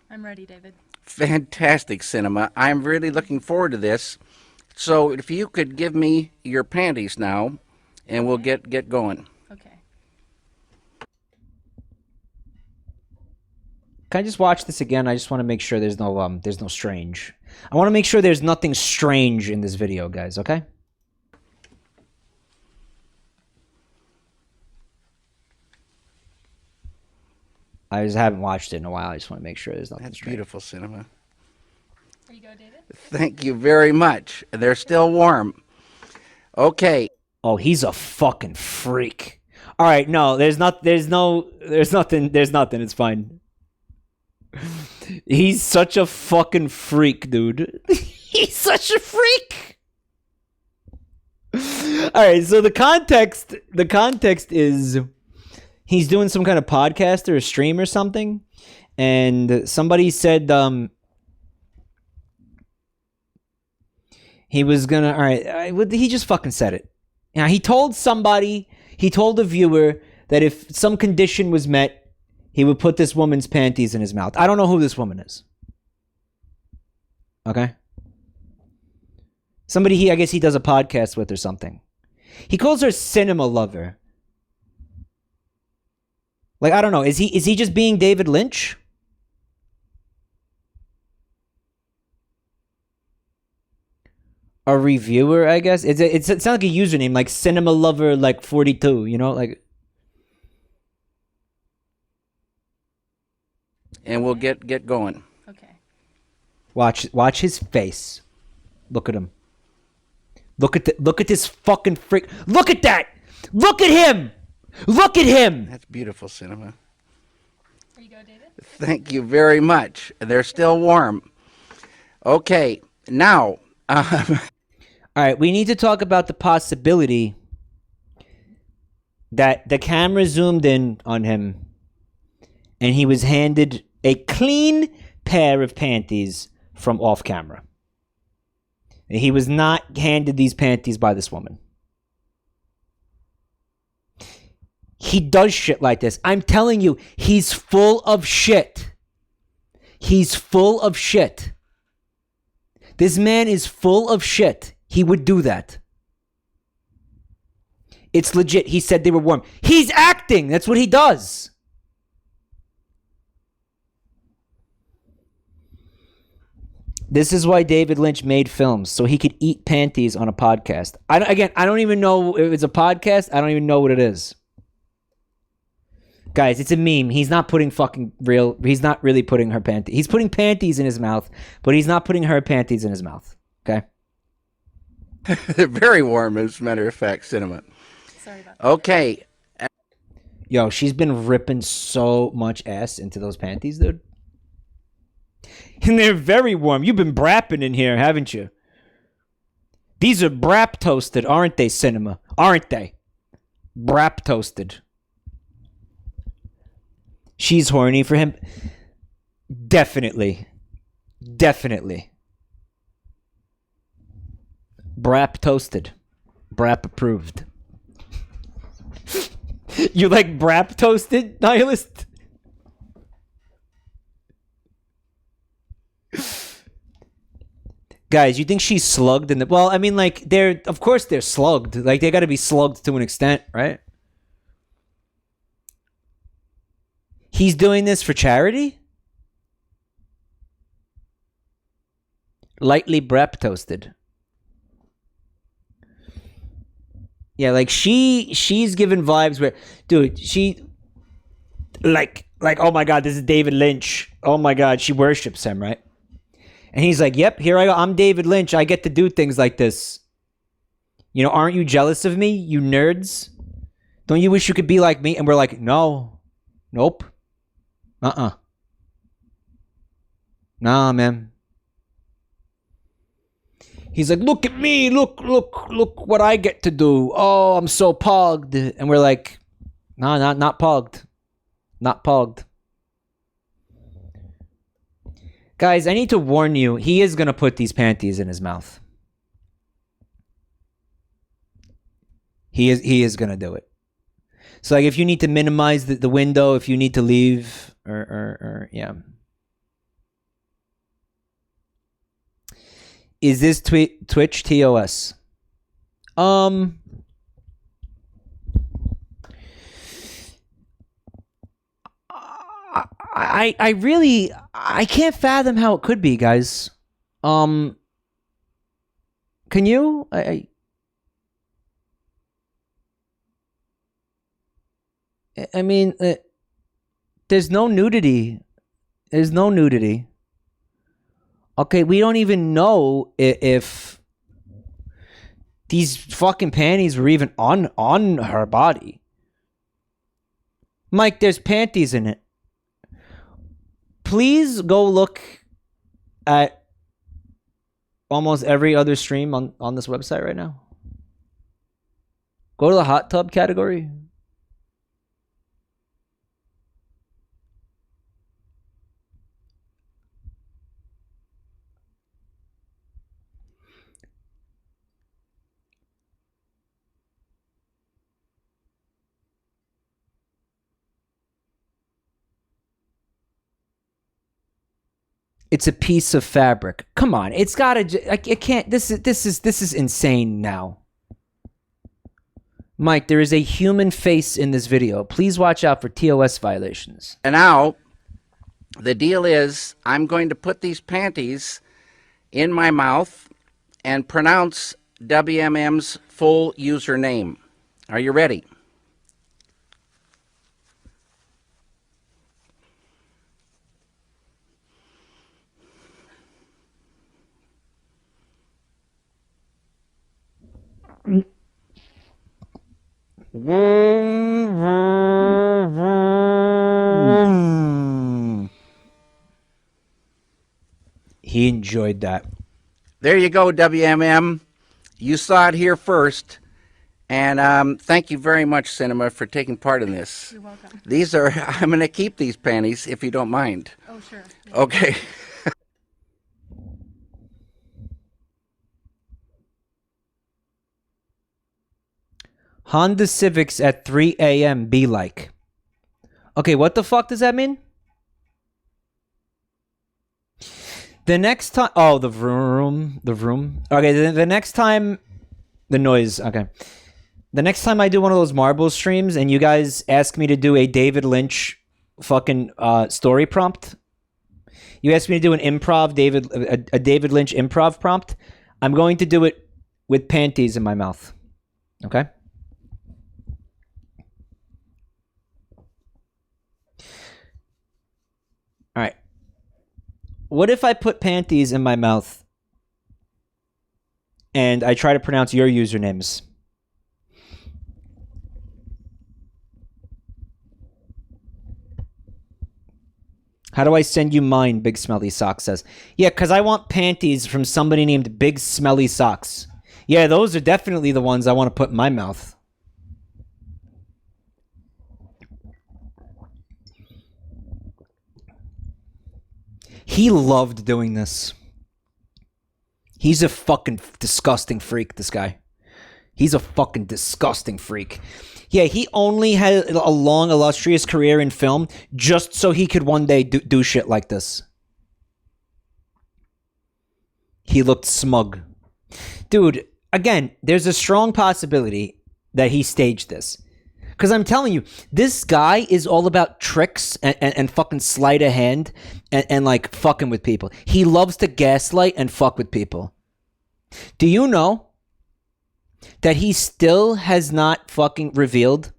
I'm ready, David. Fantastic, Cinema. I'm really looking forward to this. So if you could give me your panties now, and we'll get going. Okay. Can I just watch this again? I just want to make sure there's no strange. I want to make sure there's nothing strange in this video, guys, okay? I just haven't watched it in a while. I just want to make sure there's nothing strange. Beautiful, Cinema. Here you go, David. Thank you very much. They're still warm. Okay. Oh, he's a fucking freak. All right, no, there's nothing. It's fine. He's such a fucking freak, dude. He's such a freak. All right, so the context is he's doing some kind of podcast or a stream or something, and somebody said he was gonna. All right, he just fucking said it. Now he told a viewer that if some condition was met, he would put this woman's panties in his mouth. I don't know who this woman is. Okay. Somebody I guess he does a podcast with or something. He calls her cinema lover. Like, I don't know. Is he just being David Lynch? A reviewer, I guess. It sounds like a username, like cinema lover, like 42. You know, like. And we'll get going. Okay. Watch his face. Look at him. Look at this fucking freak. Look at that. Look at him. Look at him. That's beautiful cinema. There you go, David. Thank you very much. They're still warm. Okay, now. All right, we need to talk about the possibility that the camera zoomed in on him and he was handed a clean pair of panties from off camera. He was not handed these panties by this woman. He does shit like this. I'm telling you, he's full of shit. He's full of shit. This man is full of shit. He would do that. It's legit. He said they were warm. He's acting. That's what he does. This is why David Lynch made films, so he could eat panties on a podcast. I don't even know if it's a podcast. I don't even know what it is. Guys, it's a meme. He's not putting he's not really putting her panties. He's putting panties in his mouth, but he's not putting her panties in his mouth. Okay? They're very warm, as a matter of fact, cinema. Sorry about that. Okay. Yo, she's been ripping so much ass into those panties, dude. And they're very warm. You've been brapping in here, haven't you? These are brap toasted, aren't they, cinema? Aren't they? Brap toasted. She's horny for him. Definitely. Definitely. Brap toasted. Brap approved. You like brap toasted, nihilist? Guys, you think she's slugged in the... Well, I mean, like, of course they're slugged. Like, they gotta be slugged to an extent, right? He's doing this for charity? Lightly brep toasted. Yeah, like, she's giving vibes where... Dude, she... Like, oh my god, this is David Lynch. Oh my god, she worships him, right? And he's like, yep, here I go. I'm David Lynch. I get to do things like this. You know, aren't you jealous of me, you nerds? Don't you wish you could be like me? And we're like, no. Nope. Nah, man. He's like, look at me. Look what I get to do. Oh, I'm so pogged. And we're like, no, not pogged. Not pogged. Guys, I need to warn you, he is going to put these panties in his mouth. He is going to do it. So, like, if you need to minimize the window, if you need to leave, or yeah. Is this Twitch TOS? I really can't fathom how it could be, guys. Can you? I mean, there's no nudity. There's no nudity. Okay, we don't even know if these fucking panties were even on her body. Mike, there's panties in it. Please go look at almost every other stream on this website right now. Go to the hot tub category. It's a piece of fabric. Come on, it's gotta. I can't. This is insane now. Mike, there is a human face in this video. Please watch out for TOS violations. And now, the deal is, I'm going to put these panties in my mouth and pronounce WMM's full username. Are you ready? He enjoyed that. There you go, WMM. You saw it here first. And thank you very much, Cinema, for taking part in this. You're welcome. These are, I'm going to keep these panties if you don't mind. Oh, sure. Okay. Honda Civics at 3 a.m. be like. Okay, what the fuck does that mean? The next time... Oh, the vroom. The vroom. Okay, the next time... The noise. Okay. The next time I do one of those marble streams and you guys ask me to do a David Lynch fucking story prompt, you ask me to do an improv a David Lynch improv prompt, I'm going to do it with panties in my mouth. Okay? All right. What if I put panties in my mouth and I try to pronounce your usernames? How do I send you mine? Big Smelly Socks says. Yeah, because I want panties from somebody named Big Smelly Socks. Yeah, those are definitely the ones I want to put in my mouth. He loved doing this. He's a fucking disgusting freak, this guy. He's a fucking disgusting freak. Yeah, he only had a long, illustrious career in film just so he could one day do shit like this. He looked smug. Dude, again, there's a strong possibility that he staged this. Because I'm telling you, this guy is all about tricks and fucking sleight of hand and like fucking with people. He loves to gaslight and fuck with people. Do you know that he still has not fucking revealed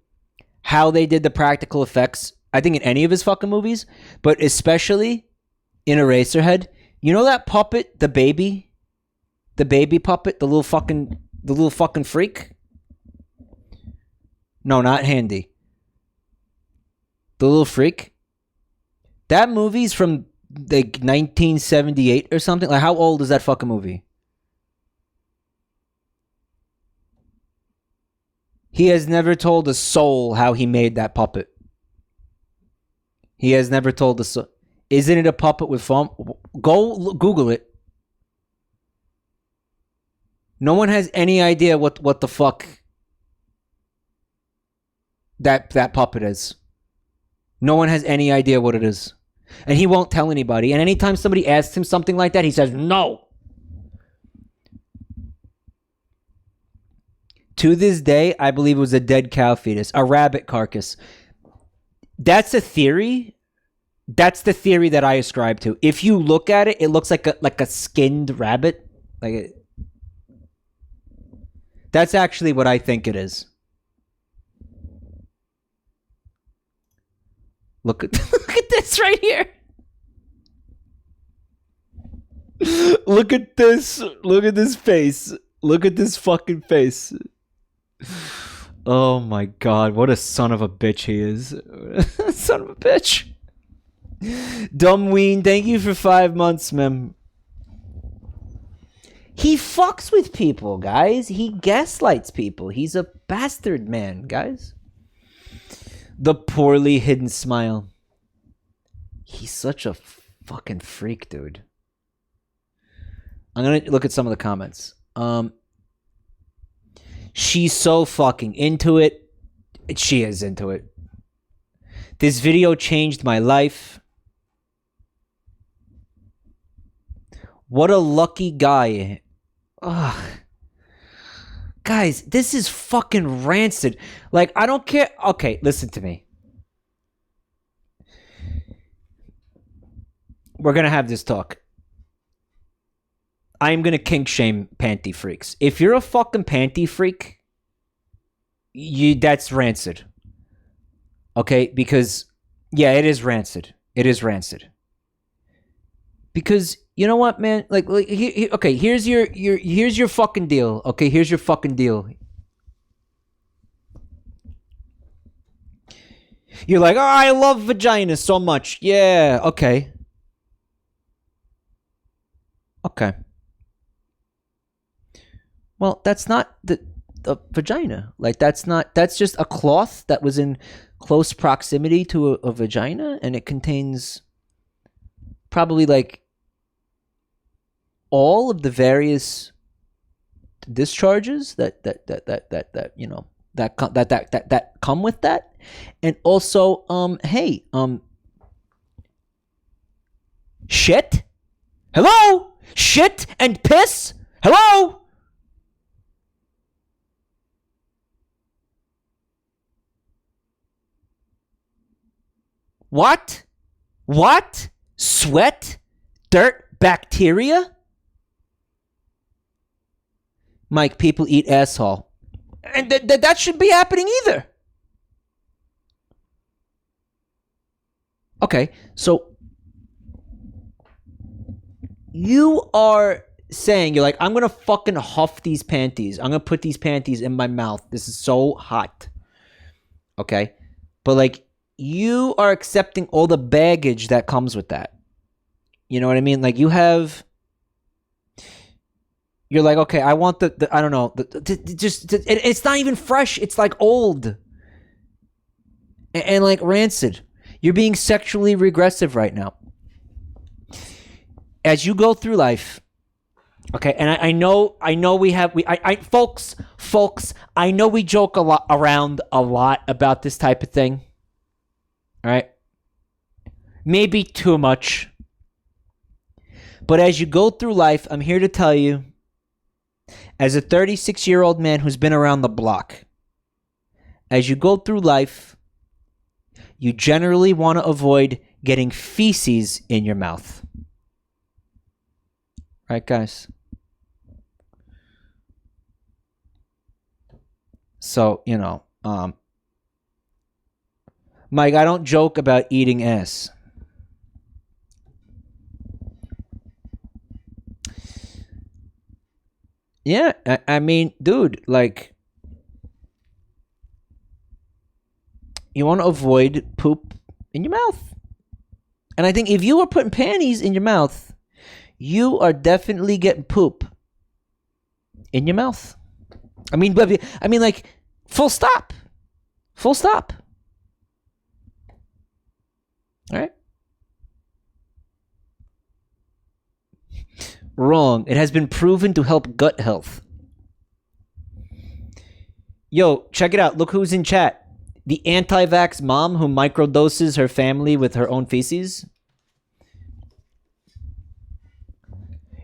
how they did the practical effects, I think in any of his fucking movies, but especially in Eraserhead? You know that puppet, the baby puppet, the little fucking freak? No, not Handy. The little freak. That movie's from like 1978 or something. Like, how old is that fucking movie? He has never told a soul how he made that puppet. He has never told a soul. Isn't it a puppet with foam? Go Google it. No one has any idea what the fuck that puppet is. No one has any idea what it is. And he won't tell anybody. And anytime somebody asks him something like that, he says, no. To this day, I believe it was a dead cow fetus, a rabbit carcass. That's a theory. That's the theory that I ascribe to. If you look at it, it looks like a skinned rabbit. That's actually what I think it is. Look at this right here. Look at this. Look at this face. Look at this fucking face. Oh my god, what a son of a bitch he is. Son of a bitch. Dumbween, thank you for 5 months, man. He fucks with people, guys. He gaslights people. He's a bastard man, guys. The poorly hidden smile. He's such a fucking freak, dude. I'm gonna look at some of the comments. She's so fucking into it. She is into it. This video changed my life. What a lucky guy. Ugh. Guys, this is fucking rancid. Like, I don't care. Okay, listen to me. We're gonna have this talk. I'm gonna kink shame panty freaks. If you're a fucking panty freak, that's rancid. Okay, because yeah, it is rancid. It is rancid. Because you know what, man? Like okay, here's your fucking deal. Okay, here's your fucking deal. You're like, oh, I love vaginas so much. Yeah, okay. Okay. Well, that's not the vagina. Like, that's just a cloth that was in close proximity to a vagina, and it contains probably like all of the various discharges that you know that come with that. And also hey, shit, hello, shit and piss, hello. What? Sweat? Dirt? Bacteria? Mike, people eat asshole. And that shouldn't be happening either. Okay, so you are saying, you're like, I'm going to fucking huff these panties. I'm going to put these panties in my mouth. This is so hot. Okay? But like, you are accepting all the baggage that comes with that. You know what I mean? Like, you're like, okay, I want I don't know, it's not even fresh. It's like old and like rancid. You're being sexually regressive right now. As you go through life, okay, and I know folks, I know we joke around a lot about this type of thing. All right? Maybe too much. But as you go through life, I'm here to tell you, as a 36-year-old man who's been around the block, as you go through life, you generally want to avoid getting feces in your mouth. Right, guys? So, you know, Mike, I don't joke about eating ass. Yeah, I mean, dude, like, you want to avoid poop in your mouth. And I think if you are putting panties in your mouth, you are definitely getting poop in your mouth. I mean, like, full stop. Full stop. All right? Wrong. It has been proven to help gut health. Yo, check it out. Look who's in chat. The anti-vax mom who microdoses her family with her own feces.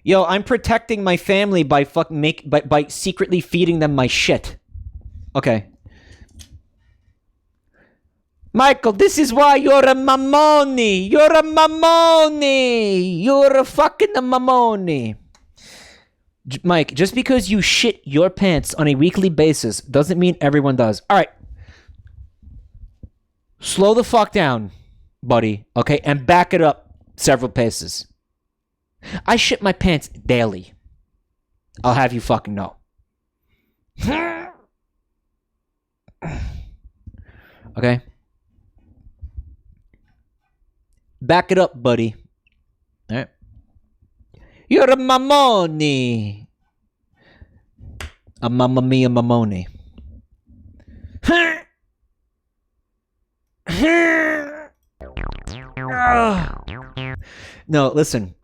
Yo, I'm protecting my family by by secretly feeding them my shit. Okay. Michael, this is why you're a mamoni. You're a mamoni. You're a fucking mamoni. Mike, just because you shit your pants on a weekly basis doesn't mean everyone does. All right. Slow the fuck down, buddy. Okay? And back it up several paces. I shit my pants daily. I'll have you fucking know. Okay? Back it up, buddy. All right? You're a mamoni. A mamma mia mamoni. No, listen.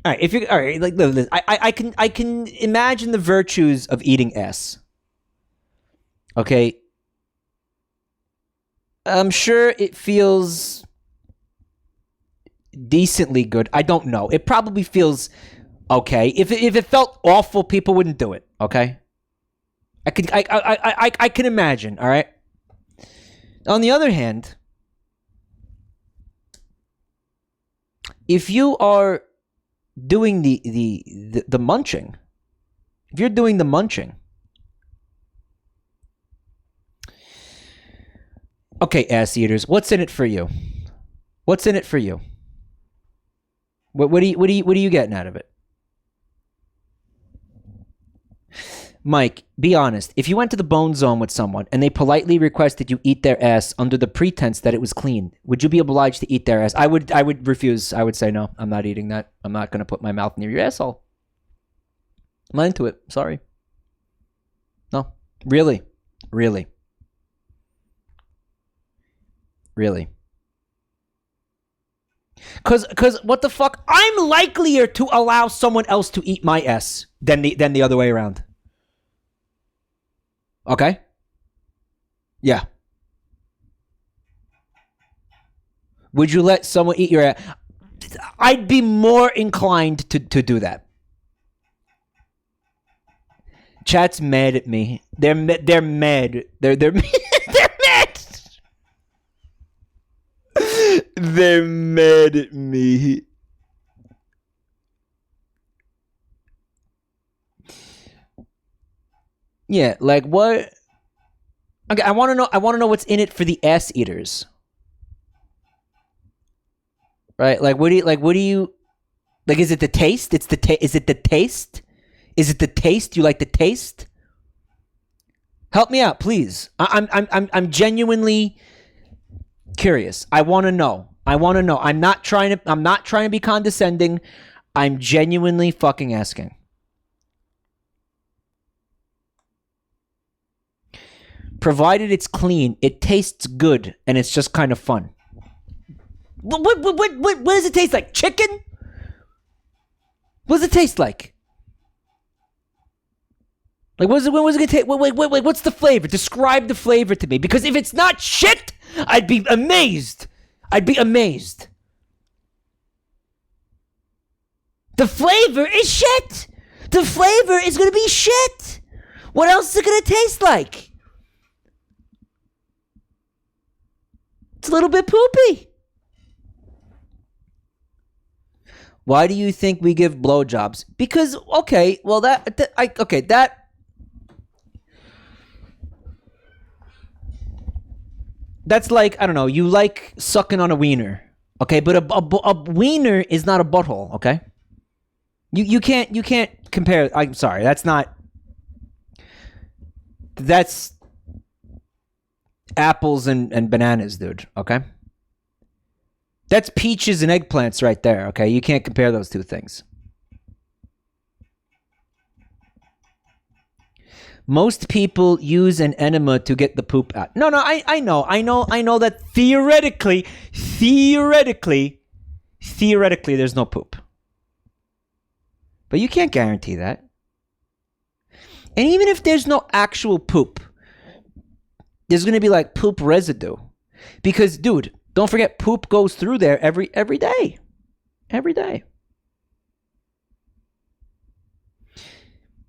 All right, if you all right, like I can imagine the virtues of eating S. Okay. I'm sure it feels decently good. I don't know. It probably feels okay. If it felt awful, people wouldn't do it. Okay. I can imagine. All right. On the other hand, if you are doing the munching, if you're doing the munching, okay, ass eaters, what's in it for you? What's in it for you? What are you getting out of it? Mike, be honest. If you went to the bone zone with someone and they politely requested you eat their ass under the pretense that it was clean, would you be obliged to eat their ass? I would refuse. I would say no. I'm not eating that. I'm not going to put my mouth near your asshole. I'm not into it. Sorry. No. Really. Really. Really. Cause what the fuck? I'm likelier to allow someone else to eat my ass than the other way around. Okay? Yeah. Would you let someone eat your ass? I'd be more inclined to do that. Chat's mad at me. They're mad. They're mad. They're mad. They're mad at me. Yeah, like what? Okay, I want to know what's in it for the ass eaters. Right? Like what do you like, is it the taste? Is it the taste? Is it the taste? You like the taste? Help me out, please. I'm genuinely curious. I want to know. I'm not trying to be condescending. I'm genuinely fucking asking. Provided it's clean, it tastes good, and it's just kind of fun. What does it taste like? Chicken? What does it taste like? Like, when was it gonna taste? Wait, what's the flavor? Describe the flavor to me. Because if it's not shit, I'd be amazed. I'd be amazed. The flavor is shit. The flavor is gonna be shit. What else is it gonna taste like? It's a little bit poopy. Why do you think we give blowjobs? Because, okay, well that's like, I don't know, you like sucking on a wiener, okay? But a wiener is not a butthole, okay? You can't compare. I'm sorry, that's apples and bananas, dude, okay? That's peaches and eggplants right there, okay? You can't compare those two things. Most people use an enema to get the poop out. No, I know that theoretically, there's no poop. But you can't guarantee that. And even if there's no actual poop, there's going to be like poop residue. Because, dude, don't forget, poop goes through there every day. Every day.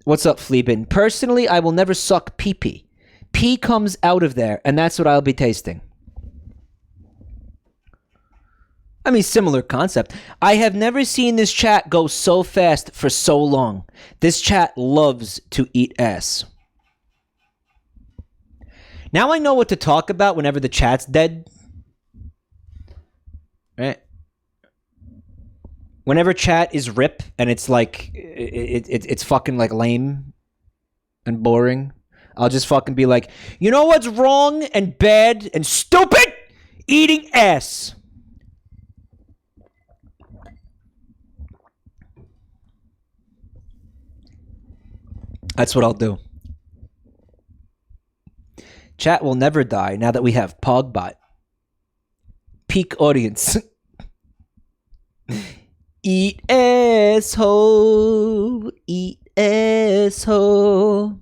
What's up, Fleabin? Personally, I will never suck pee-pee. Pee comes out of there, and that's what I'll be tasting. I mean, similar concept. I have never seen this chat go so fast for so long. This chat loves to eat ass. Now I know what to talk about whenever the chat's dead. Right? Whenever chat is rip and it's like it's fucking like lame and boring. I'll just fucking be like, you know what's wrong and bad and stupid? Eating ass. That's what I'll do. Chat will never die now that we have Pogbot. Peak audience. Eat asshole. Eat asshole.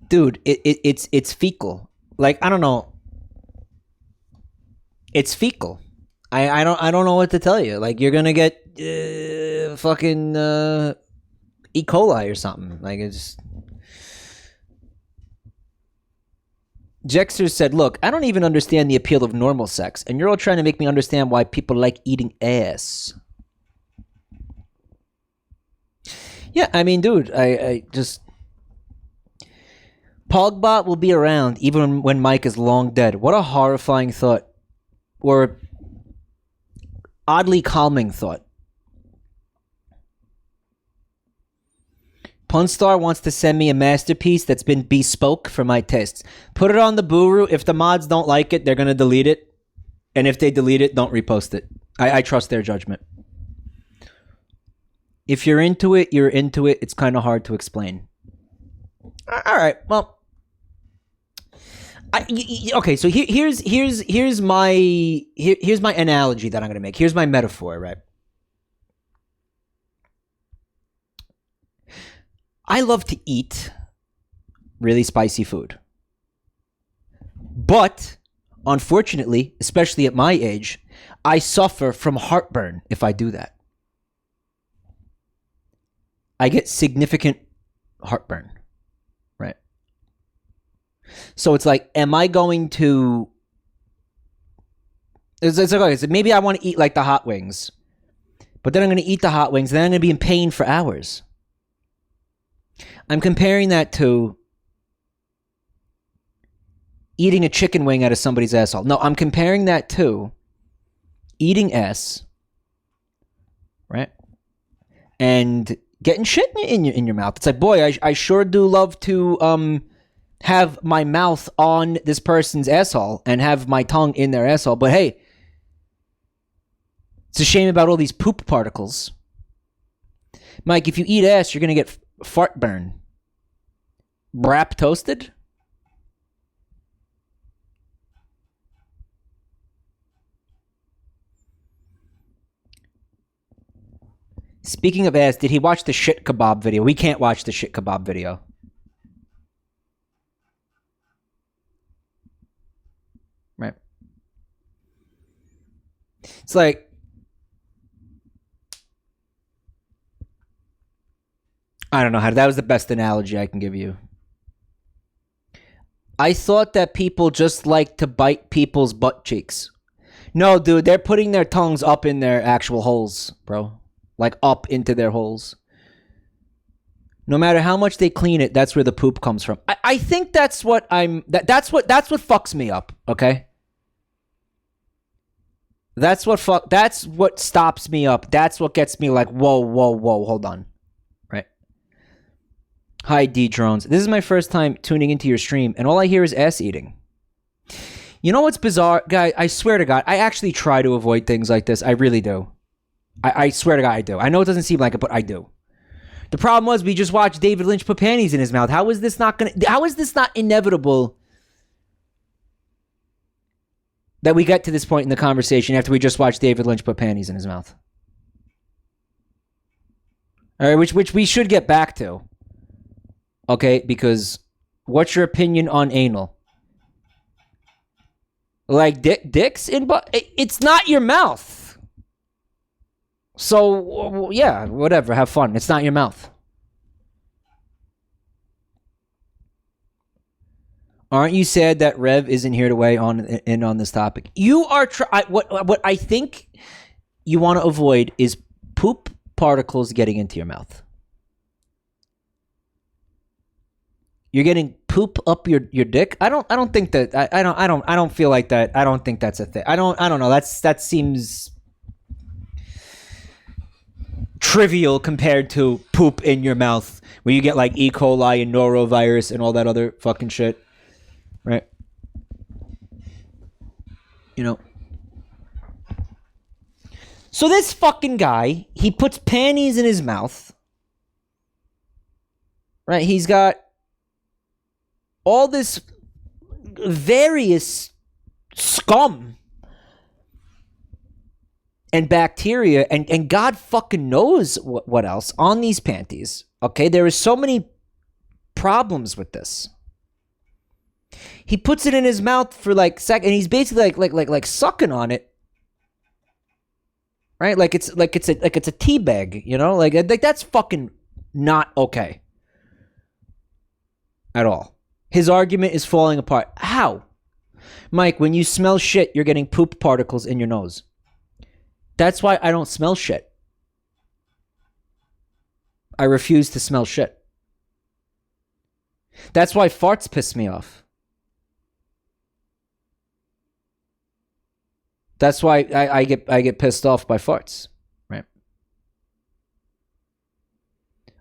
Dude, it's fecal. Like, I don't know. It's fecal. I don't know what to tell you. Like, you're gonna get fucking E. coli or something. Like, it's... Jexter said, look, I don't even understand the appeal of normal sex, and you're all trying to make me understand why people like eating ass. Yeah, I mean, dude, I just... Pogbot will be around even when Mike is long dead. What a horrifying thought. Or oddly calming thought. Punstar wants to send me a masterpiece that's been bespoke for my tastes. Put it on the Buru. If the mods don't like it, they're going to delete it. And if they delete it, don't repost it. I trust their judgment. If you're into it, you're into it. It's kind of hard to explain. All right. Well, okay. So here's my analogy that I'm going to make. Here's my metaphor, right? I love to eat really spicy food. But, unfortunately, especially at my age, I suffer from heartburn if I do that. I get significant heartburn, right? So it's like, am I going to... It's like, okay, so maybe I want to eat like the hot wings. But then I'm going to eat the hot wings, and then I'm going to be in pain for hours. I'm comparing that to eating a chicken wing out of somebody's asshole. No, I'm comparing that to eating ass, right? And getting shit in your mouth. It's like, boy, I sure do love to have my mouth on this person's asshole and have my tongue in their asshole. But hey, it's a shame about all these poop particles. Mike, if you eat ass, you're going to get fart burn. Brap toasted? Speaking of ass, did he watch the shit kebab video? We can't watch the shit kebab video. Right. It's like, I don't know how that was the best analogy I can give you. I thought that people just like to bite people's butt cheeks. No, dude, they're putting their tongues up in their actual holes, bro. Like up into their holes. No matter how much they clean it, that's where the poop comes from. I think that's what that's what fucks me up, okay? That's what stops me up. That's what gets me like, whoa, hold on. Hi, D-Drones. This is my first time tuning into your stream, and all I hear is ass eating. You know what's bizarre? Guy, I swear to God, I actually try to avoid things like this. I really do. I swear to God, I do. I know it doesn't seem like it, but I do. The problem was we just watched David Lynch put panties in his mouth. How is this not inevitable that we get to this point in the conversation after we just watched David Lynch put panties in his mouth? All right, which we should get back to. Okay, because what's your opinion on anal? Like dicks in butt? It's not your mouth. So, yeah, whatever. Have fun. It's not your mouth. Aren't you sad that Rev isn't here to weigh in on this topic? You are what I think you want to avoid is poop particles getting into your mouth. You're getting poop up your dick? I don't think that I don't feel like that. I don't think that's a thing. I don't know. That seems trivial compared to poop in your mouth, where you get like E. coli and norovirus and all that other fucking shit, right? You know. So this fucking guy, he puts panties in his mouth, right? He's got all this various scum and bacteria and God fucking knows what else on these panties. Okay, there are so many problems with this. He puts it in his mouth for like and he's basically like sucking on it, right? Like it's a tea bag, you know? Like that's fucking not okay at all. His argument is falling apart. How? Mike, when you smell shit, you're getting poop particles in your nose. That's why I don't smell shit. I refuse to smell shit. That's why farts piss me off. That's why I get pissed off by farts, right?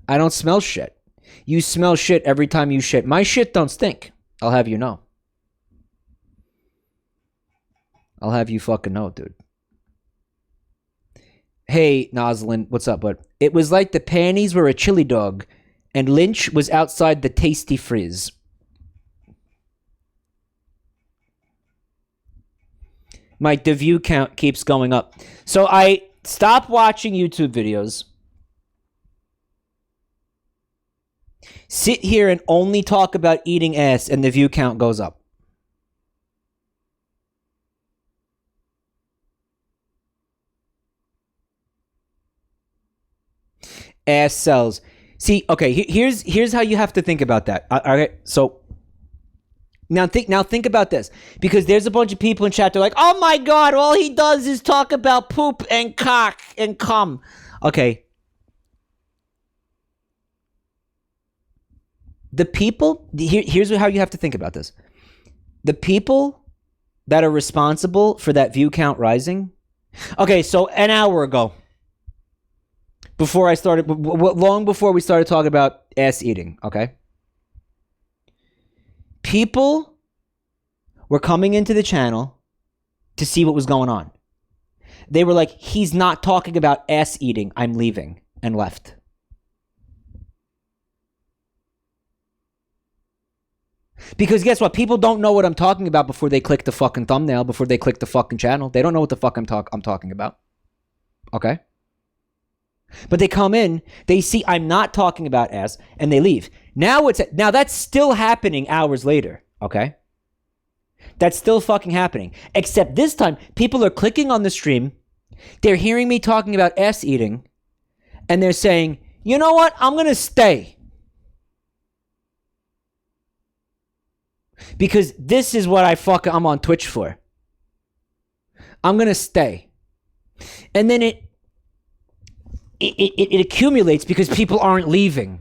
I don't smell shit. You smell shit every time you shit. My shit don't stink. I'll have you know. I'll have you fucking know, dude. Hey, Noslin, what's up, bud? It was like the panties were a chili dog, and Lynch was outside the Tasty Frizz. The view count keeps going up. So I stopped watching YouTube videos, sit here and only talk about eating ass, and the view count goes up. Ass sells. See, okay, here's how you have to think about that. All right, so now think about this, because there's a bunch of people in chat. They're like, "Oh my god, all he does is talk about poop and cock and cum." Okay, the people here's how you have to think about this. The people that are responsible for that view count rising. Okay, so an hour ago, long before we started talking about ass eating, okay? People were coming into the channel to see what was going on. They were like, he's not talking about ass eating, I'm leaving, and left. Because guess what? People don't know what I'm talking about before they click the fucking thumbnail, before they click the fucking channel. They don't know what the fuck I'm talking about. Okay? But they come in, they see I'm not talking about ass, and they leave. Now that's still happening hours later, okay? That's still fucking happening. Except this time, people are clicking on the stream, they're hearing me talking about ass eating, and they're saying, you know what? I'm gonna stay. Because this is what I'm on Twitch for. I'm gonna stay. And then it accumulates because people aren't leaving.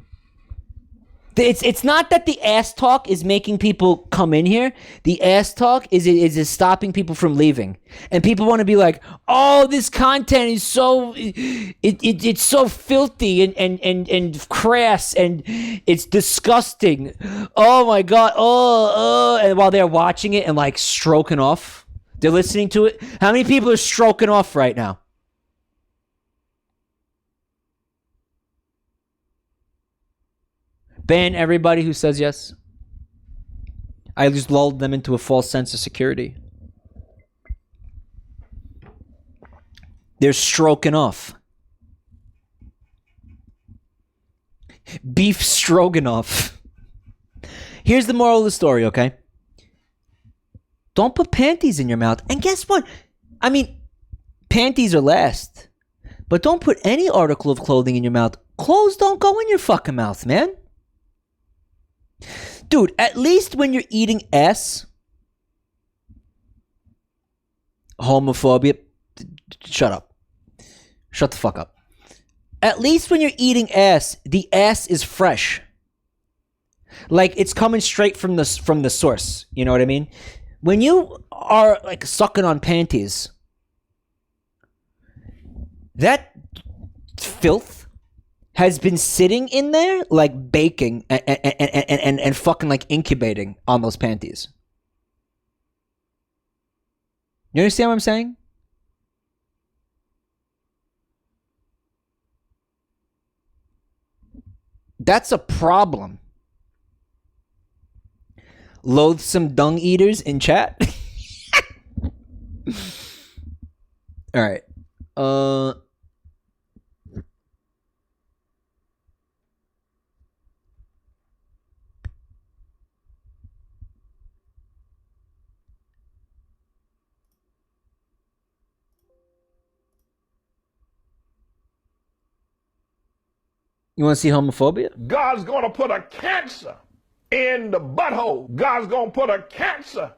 It's not that the ass talk is making people come in here. The ass talk is stopping people from leaving. And people want to be like, oh, this content is so it's so filthy and crass and it's disgusting. Oh my god. And while they're watching it and like stroking off, they're listening to it. How many people are stroking off right now? Ban everybody who says yes. I just lulled them into a false sense of security. They're stroking off. Beef stroganoff. Here's the moral of the story, okay? Don't put panties in your mouth. And guess what? I mean, panties are last. But don't put any article of clothing in your mouth. Clothes don't go in your fucking mouth, man. Dude, at least when you're eating ass, homophobia, shut up. Shut the fuck up. At least when you're eating ass, the ass is fresh. Like it's coming straight from the source. You know what I mean? When you are like sucking on panties, that filth has been sitting in there like baking and fucking like incubating on those panties. You understand what I'm saying? That's a problem. Loathsome dung eaters in chat. All right. You want to see homophobia? God's going to put a cancer in the butthole. God's going to put a cancer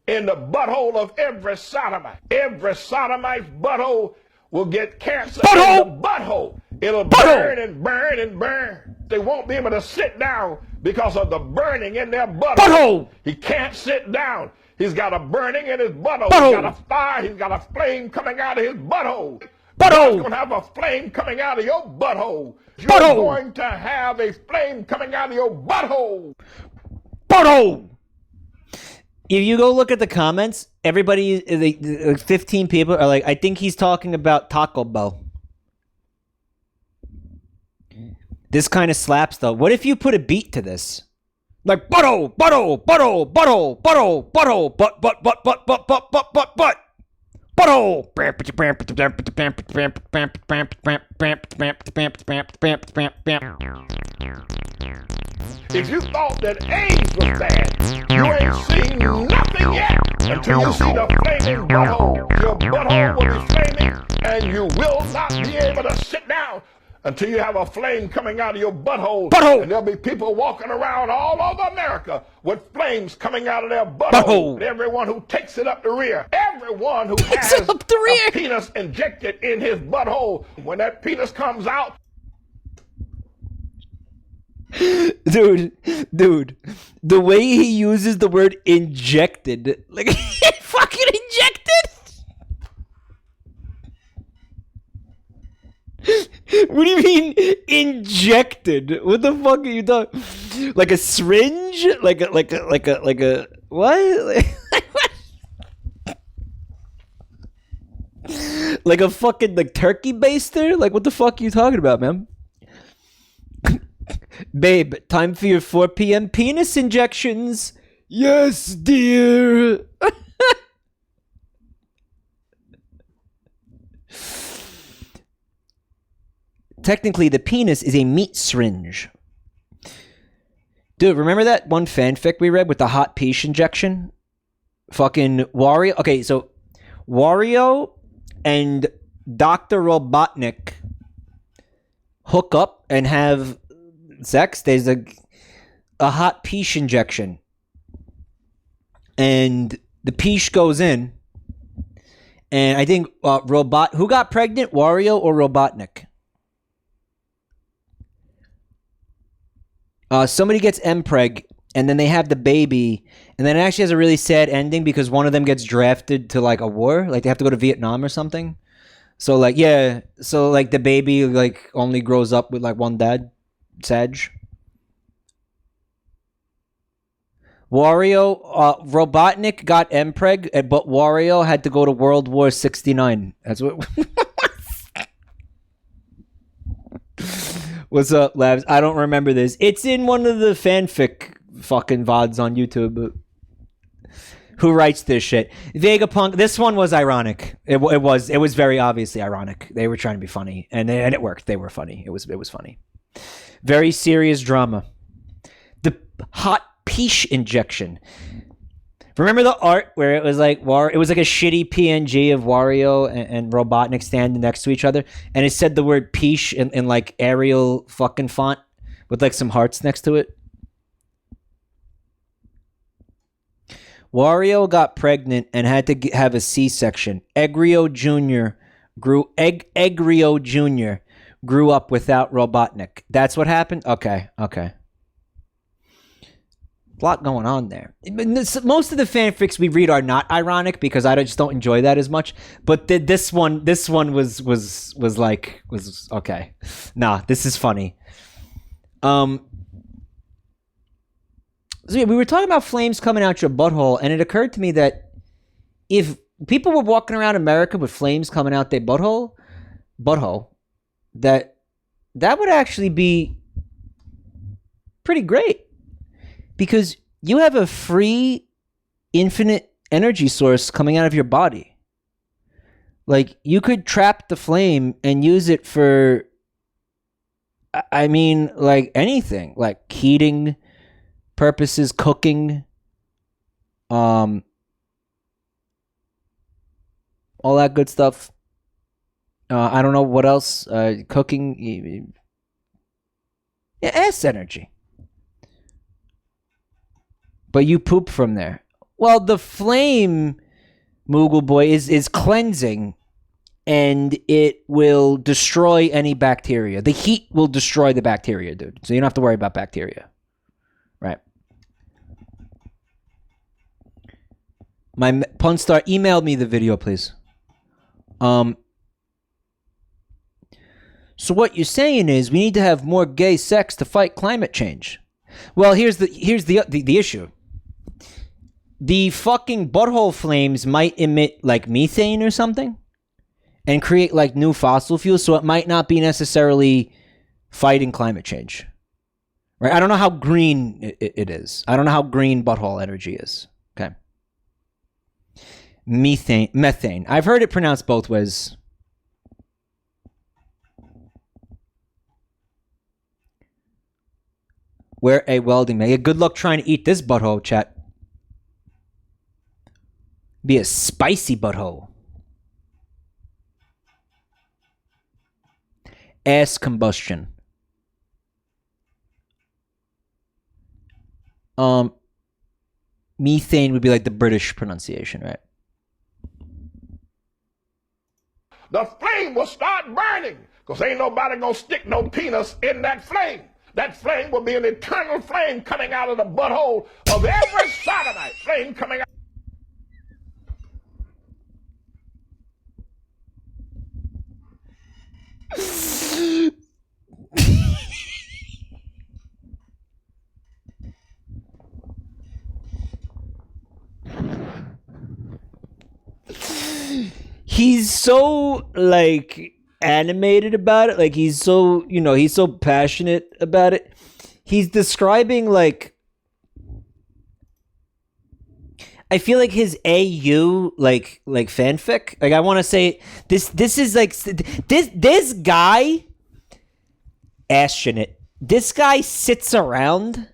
in the butthole of every sodomite. Every sodomite's butthole will get cancer in the butthole. It'll burn and burn and burn. They won't be able to sit down because of the burning in their butthole. He can't sit down. He's got a burning in his butthole. He's got a fire. He's got a flame coming out of his butthole. God's going to have a flame coming out of your butthole. You're going to have a flame coming out of your butthole. If you go look at the comments, everybody, like 15 people are like, I think he's talking about Taco Bell. This kind of slaps though. What if you put a beat to this? Like butthole, butthole, butthole, butthole, butthole, butthole, butt, butt, butt, butt, butt, butt, butt, butt, butt. Butthole. If you thought that AIDS was bad, you ain't seen nothing yet until you see the flaming butthole. Your butthole will be flaming, and you will not be able to sit down until you have a flame coming out of your butthole. And there'll be people walking around all over America with flames coming out of their butthole. And everyone who takes it up the rear, everyone who has a penis injected in his butthole, when that penis comes out. Dude, the way he uses the word injected, like fucking injected. What do you mean injected? What the fuck are you talking? Like a syringe? Like a what? Like a fucking like turkey baster? Like what the fuck are you talking about, man? Babe, time for your 4 p.m. penis injections. Yes, dear. Technically, the penis is a meat syringe. Dude, remember that one fanfic we read with the hot peach injection? Fucking Wario. Okay, so Wario and Dr. Robotnik hook up and have sex. There's a hot peach injection. And the peach goes in. And I think who got pregnant? Wario or Robotnik? Somebody gets mpreg, and then they have the baby, and then it actually has a really sad ending because one of them gets drafted to like a war, like they have to go to Vietnam or something. So like the baby like only grows up with like one dad, Sag. Wario, Robotnik got mpreg, but Wario had to go to World War 69. That's what. What's up, Labs? I don't remember this. It's in one of the fanfic fucking VODs on YouTube. Who writes this shit? Vegapunk. This one was ironic. It was very obviously ironic. They were trying to be funny, and it worked. They were funny. It was funny. Very serious drama. The hot peach injection. Remember the art where it was like it was like a shitty PNG of Wario and Robotnik standing next to each other, and it said the word peach in like Arial fucking font with like some hearts next to it. Wario got pregnant and had to have a C-section. Egrio Jr. grew up without Robotnik. That's what happened? Okay. A lot going on there. Most of the fanfics we read are not ironic because I just don't enjoy that as much. But this one was okay. Nah, this is funny. So yeah, we were talking about flames coming out your butthole, and it occurred to me that if people were walking around America with flames coming out their butthole, that would actually be pretty great. Because you have a free, infinite energy source coming out of your body. Like, you could trap the flame and use it for, I mean, like anything. Like heating purposes, cooking, all that good stuff. I don't know what else. Cooking. Yeah, ass energy. But you poop from there. Well, the flame, Moogle Boy, is cleansing, and it will destroy any bacteria. The heat will destroy the bacteria, dude. So you don't have to worry about bacteria. Right. My Punstar, emailed me the video, please. So what you're saying is we need to have more gay sex to fight climate change. Well, here's the issue. The fucking butthole flames might emit like methane or something and create like new fossil fuels, so it might not be necessarily fighting climate change. Right? I don't know how green it is. I don't know how green butthole energy is. Okay. Methane. I've heard it pronounced both ways. Wear a welding mag. Good luck trying to eat this butthole, chat. Be a spicy butthole. Ass combustion. Methane would be like the British pronunciation, right? The flame will start burning because ain't nobody gonna stick no penis in that flame. That flame will be an eternal flame coming out of the butthole of every sodomite. Flame coming out. He's so like animated about it, like he's so, he's so passionate about it. He's describing like, I feel like his AU like fanfic. Like I want to say this is like this guy it. This guy sits around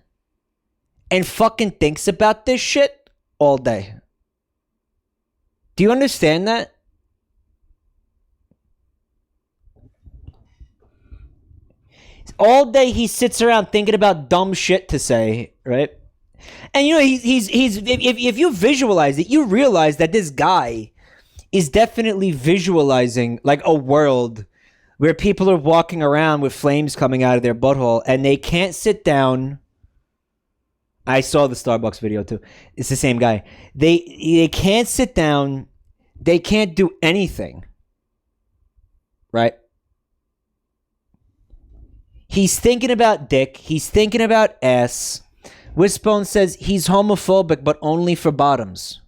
and fucking thinks about this shit all day. Do you understand that? All day he sits around thinking about dumb shit to say, right? And he's if you visualize it, you realize that this guy is definitely visualizing like a world where people are walking around with flames coming out of their butthole and they can't sit down. I saw the Starbucks video too. It's the same guy. They can't sit down. They can't do anything. Right? He's thinking about dick. He's thinking about ass. Wishbone says he's homophobic, but only for bottoms.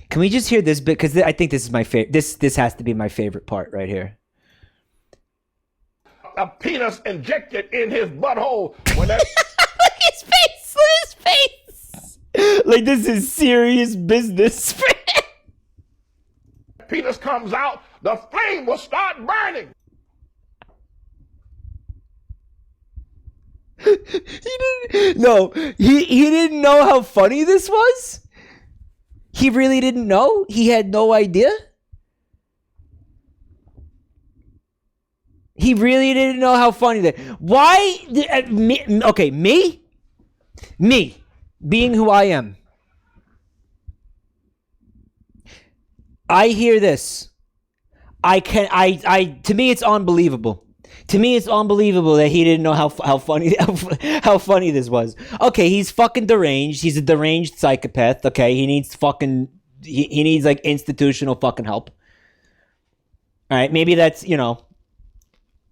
Can we just hear this bit? Because I think this is my favorite. This has to be my favorite part right here. A penis injected in his butthole when that his face. Like this is serious business. penis comes out, the flame will start burning. He didn't know how funny this was. He really didn't know. He had no idea. He really didn't know how funny that. Why? Me, being who I am. I hear this. To me, it's unbelievable. To me, it's unbelievable that he didn't know how funny how funny this was. Okay, he's fucking deranged. He's a deranged psychopath. Okay, he needs fucking he needs like institutional fucking help. All right, maybe that's, you know,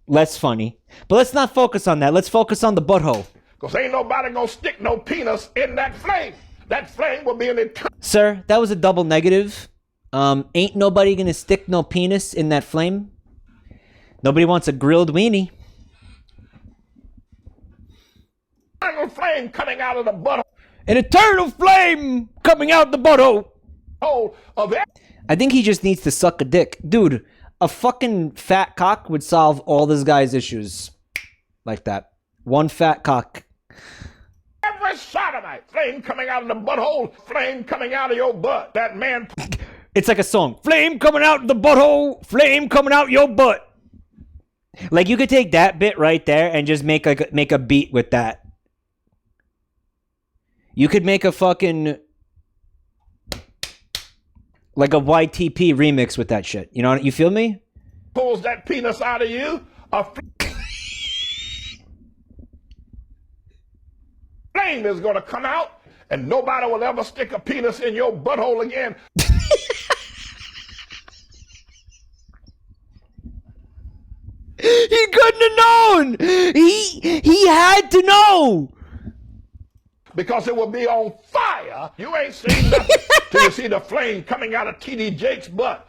less funny. But let's not focus on that. Let's focus on the butthole. Because ain't nobody gonna stick no penis in that flame. That flame will be an eternal. Sir, that was a double negative. Ain't nobody gonna stick no penis in that flame. Nobody wants a grilled weenie. Eternal flame coming out of the butthole. An eternal flame coming out the butthole. Of it. I think he just needs to suck a dick. Dude, a fucking fat cock would solve all this guy's issues. Like that. One fat cock. Every sodomite. Flame coming out of the butthole. Flame coming out of your butt. That man. It's like a song. Flame coming out the butthole. Flame coming out your butt. Like, you could take that bit right there and just make a beat with that. You could make a fucking like a YTP remix with that shit. You know, you feel me? Pulls that penis out of you. A flame is going to come out, and nobody will ever stick a penis in your butthole again. He couldn't have known. He had to know. Because it will be on fire. You ain't seen nothing till you see the flame coming out of T.D. Jake's butt.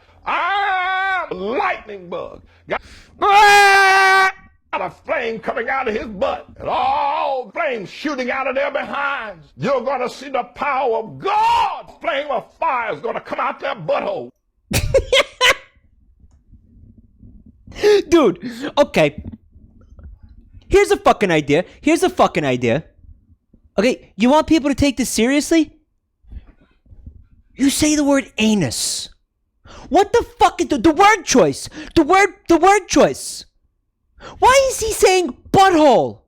Lightning bug. Got a flame coming out of his butt. And all flames shooting out of their behinds. You're going to see the power of God. Flame of fire is going to come out their butthole. Dude, okay. Here's a fucking idea. Okay, you want people to take this seriously? You say the word anus. What the fuck is the word choice? The word choice. Why is he saying butthole?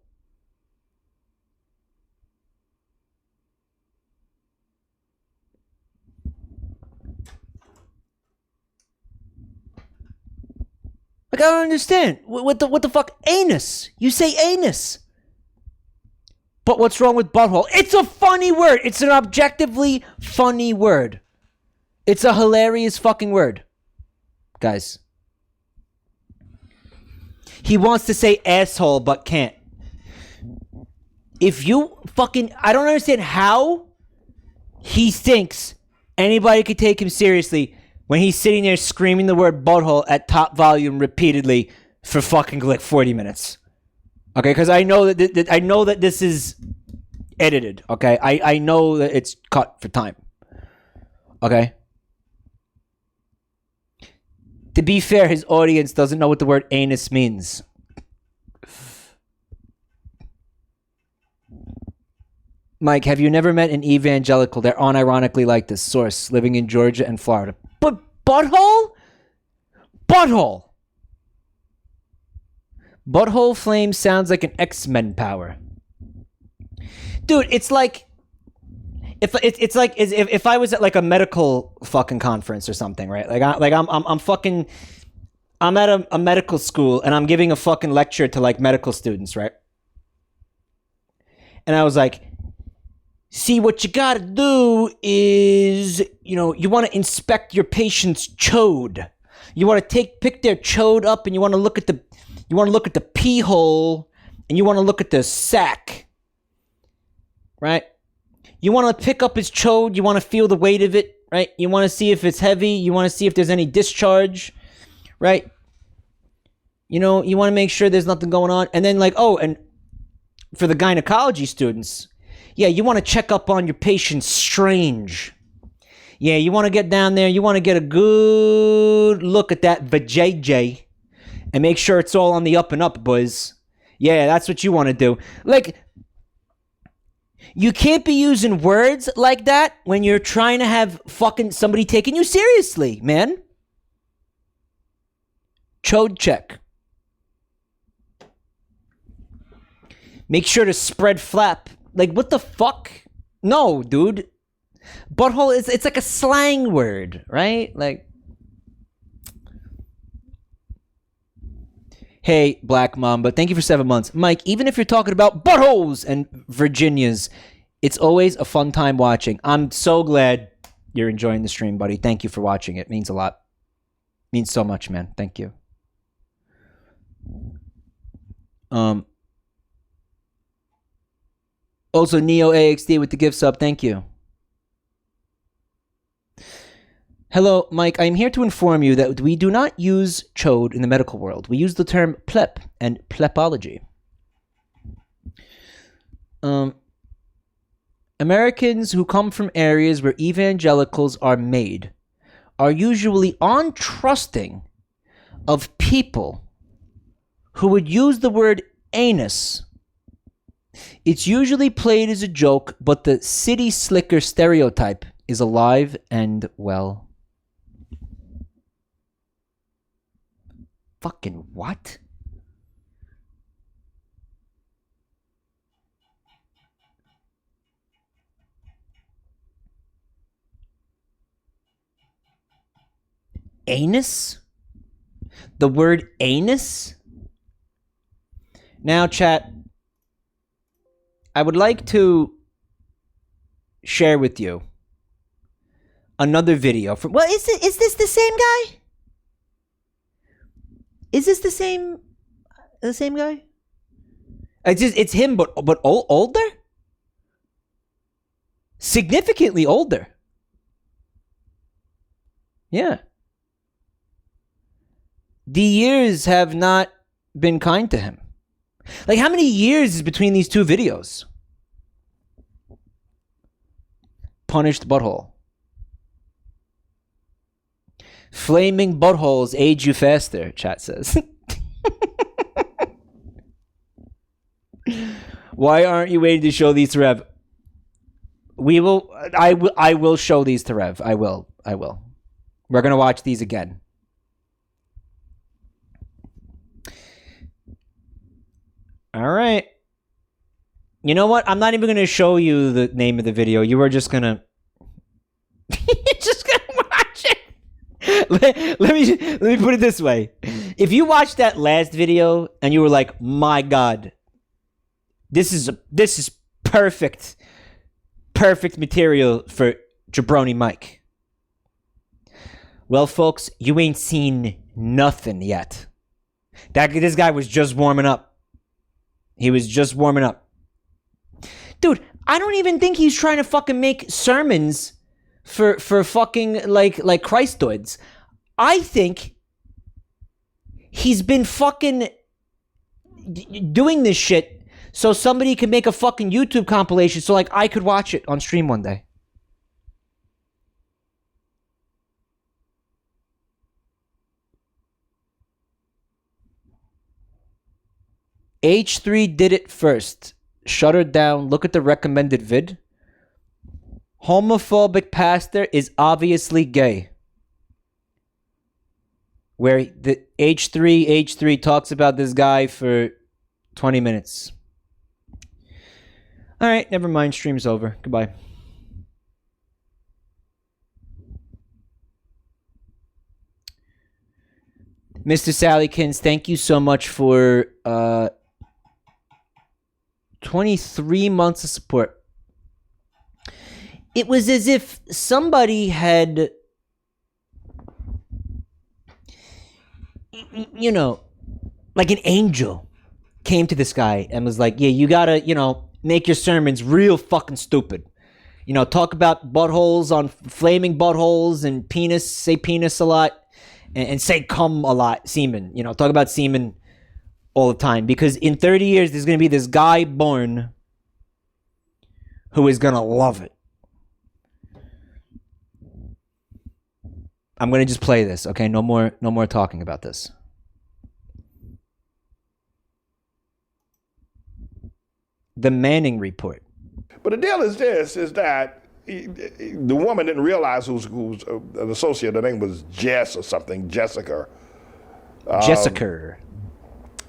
Like, I don't understand. What the fuck? Anus. You say anus. But what's wrong with butthole? It's a funny word. It's an objectively funny word. It's a hilarious fucking word. Guys. He wants to say asshole, but can't. If you fucking... I don't understand how he thinks anybody could take him seriously when he's sitting there screaming the word butthole at top volume repeatedly for fucking like 40 minutes. Okay, because I know that this is edited. Okay, I know that it's cut for time. Okay. To be fair, his audience doesn't know what the word anus means. Mike, have you never met an evangelical? They're unironically like this. Source, living in Georgia and Florida. But butthole? Butthole. Butthole flame sounds like an X-Men power. Dude, it's like if I was at like a medical fucking conference or something, right? I'm at a medical school and I'm giving a fucking lecture to like medical students, right? And I was like, see, what you gotta do is, you know, you want to inspect your patient's chode. You want to pick their chode up, and you want to look at the pee hole, and you want to look at the sac, right? You want to pick up his chode. You want to feel the weight of it, right? You want to see if it's heavy. You want to see if there's any discharge, right? You know, you want to make sure there's nothing going on. And then like, oh, and for the gynecology students, yeah, you want to check up on your patient's strange. Yeah, you want to get down there. You want to get a good look at that vajayjay and make sure it's all on the up and up, boys. Yeah, that's what you want to do. Like, you can't be using words like that when you're trying to have fucking somebody taking you seriously, man. Chode check. Make sure to spread flap. Like, what the fuck? No, dude. Butthole is, it's like a slang word, right? Like, Hey, Black Mamba, thank you for 7 months. Mike, even if you're talking about buttholes and Virginias, it's always a fun time watching. I'm so glad you're enjoying the stream, buddy. Thank you for watching. It means a lot. Means so much, man. Thank you. Also, Neo AXD with the gift sub. Thank you. Hello, Mike. I'm here to inform you that we do not use chode in the medical world. We use the term plep and plepology. Americans who come from areas where evangelicals are made are usually untrusting of people who would use the word anus. It's usually played as a joke, but the city slicker stereotype is alive and well. Fucking what? Anus? The word anus? Now, chat, I would like to share with you another video from... Well, is this the same guy? Is this the same guy? It's him, but older? Significantly older. Yeah. The years have not been kind to him. Like, how many years is between these two videos? Punished butthole. Flaming buttholes age you faster, chat says. Why aren't you waiting to show these to Rev? I will show these to Rev. I will. We're going to watch these again. All right. You know what? I'm not even going to show you the name of the video. You are just going to... You're just going to watch it. Let me put it this way. If you watched that last video and you were like, my God, this is perfect material for Jabroni Mike. Well, folks, you ain't seen nothing yet. This guy was just warming up. He was just warming up. Dude, I don't even think he's trying to fucking make sermons for fucking like Christoids. I think he's been fucking doing this shit so somebody can make a fucking YouTube compilation so like I could watch it on stream one day. H3 did it first. Shut her down. Look at the recommended vid. Homophobic pastor is obviously gay. Where the H3 talks about this guy for 20 minutes. All right, never mind. Stream's over. Goodbye. Mr. Salykins, thank you so much for 23 months of support. It was as if somebody had, you know, like an angel came to this guy and was like, yeah, you gotta, you know, make your sermons real fucking stupid. You know, talk about buttholes on flaming buttholes and penis, say penis a lot, and say cum a lot, semen. You know, talk about semen all the time. Because in 30 years, there's going to be this guy born who is going to love it. I'm going to just play this, okay? No more talking about this. The Manning Report. But the deal is this, is that the woman didn't realize who's an associate. Her name was Jess or something, Jessica. Jessica.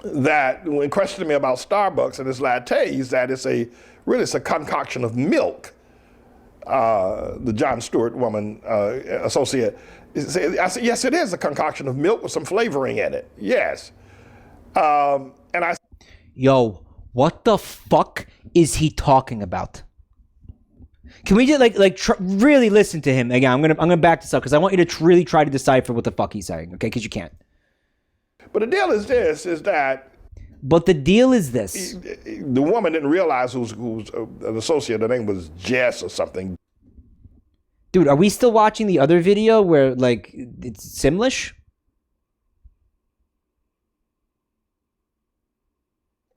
That when questioning me about Starbucks and its lattes, that it's a concoction of milk. The John Stewart woman associate. I said, yes, it is a concoction of milk with some flavoring in it. Yes. And I Yo, what the fuck is he talking about? Can we just really listen to him again? I'm gonna back this up because I want you to really try to decipher what the fuck he's saying, okay? Because you can't. But the deal is this: is that. But the deal is this: the woman didn't realize who's an associate. Her name was Jess or something. Dude, are we still watching the other video where like it's Simlish?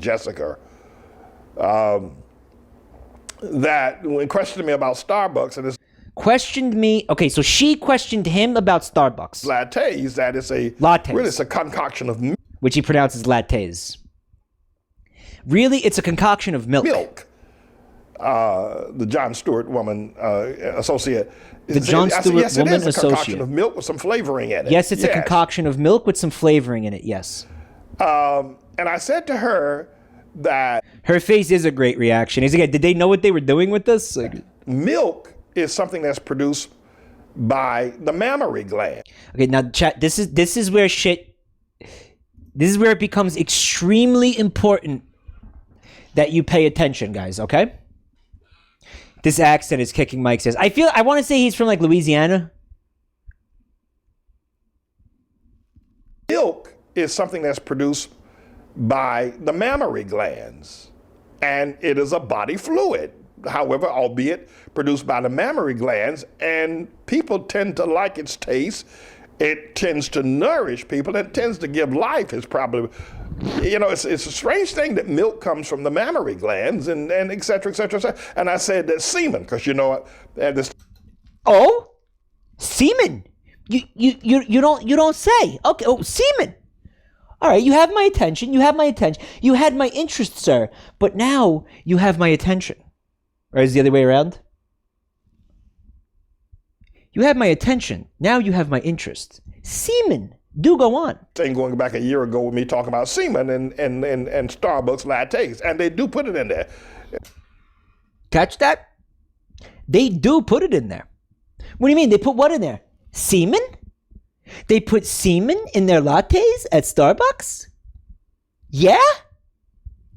Jessica. That when questioning me about Starbucks and it's questioned me. Okay, so she questioned him about Starbucks. Lattes, that it's a lattes. Really, it's a concoction of milk. Which he pronounces lattes. Really, it's a concoction of milk. The John Stewart woman associate. The John Stewart yes, woman it is a associate. concoction of milk with some flavoring in it. Yes, it's a concoction of milk with some flavoring in it. Yes. And I said to her that her face is a great reaction. Is again, did they know what they were doing with this? Like, milk is something that's produced by the mammary gland. Okay, now chat. This is where shit. This is where it becomes extremely important that you pay attention, guys. Okay. This accent is kicking Mike's ass. I want to say he's from like Louisiana. Milk is something that's produced by the mammary glands, and it is a body fluid. However, albeit produced by the mammary glands, and people tend to like its taste. It tends to nourish people. It tends to give life. It's probably, it's a strange thing that milk comes from the mammary glands and et cetera, et cetera, et cetera. And I said that semen, because this. Oh, semen. You don't say. Okay. Oh, semen. All right. You have my attention. You have my attention. You had my interest, sir. But now you have my attention. Or is it the other way around? You have my attention. Now you have my interest. Semen. Do go on. Thing going back a year ago with me talking about semen and Starbucks lattes, and they do put it in there. Catch that? They do put it in there. What do you mean? They put what in there? Semen? They put semen in their lattes at Starbucks? Yeah?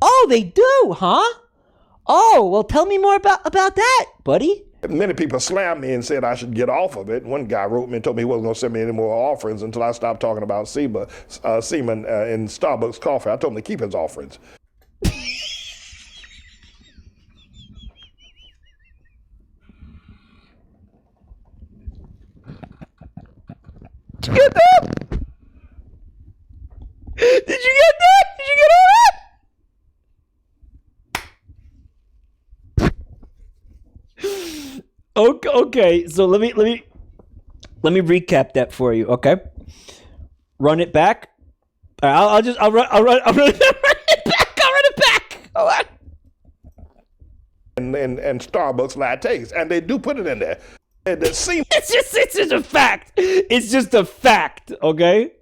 Oh, they do, huh? Oh, well, tell me more about that, buddy. Many people slammed me and said I should get off of it. One guy wrote me and told me he wasn't going to send me any more offerings until I stopped talking about semen in Starbucks coffee. I told him to keep his offerings. Did you get that? Did you get that? Did you get all that? Okay, so let me recap that for you. Okay, run it back. I'll run it back. All right. And Starbucks lattes, and they do put it in there. It's just a fact. It's just a fact. Okay.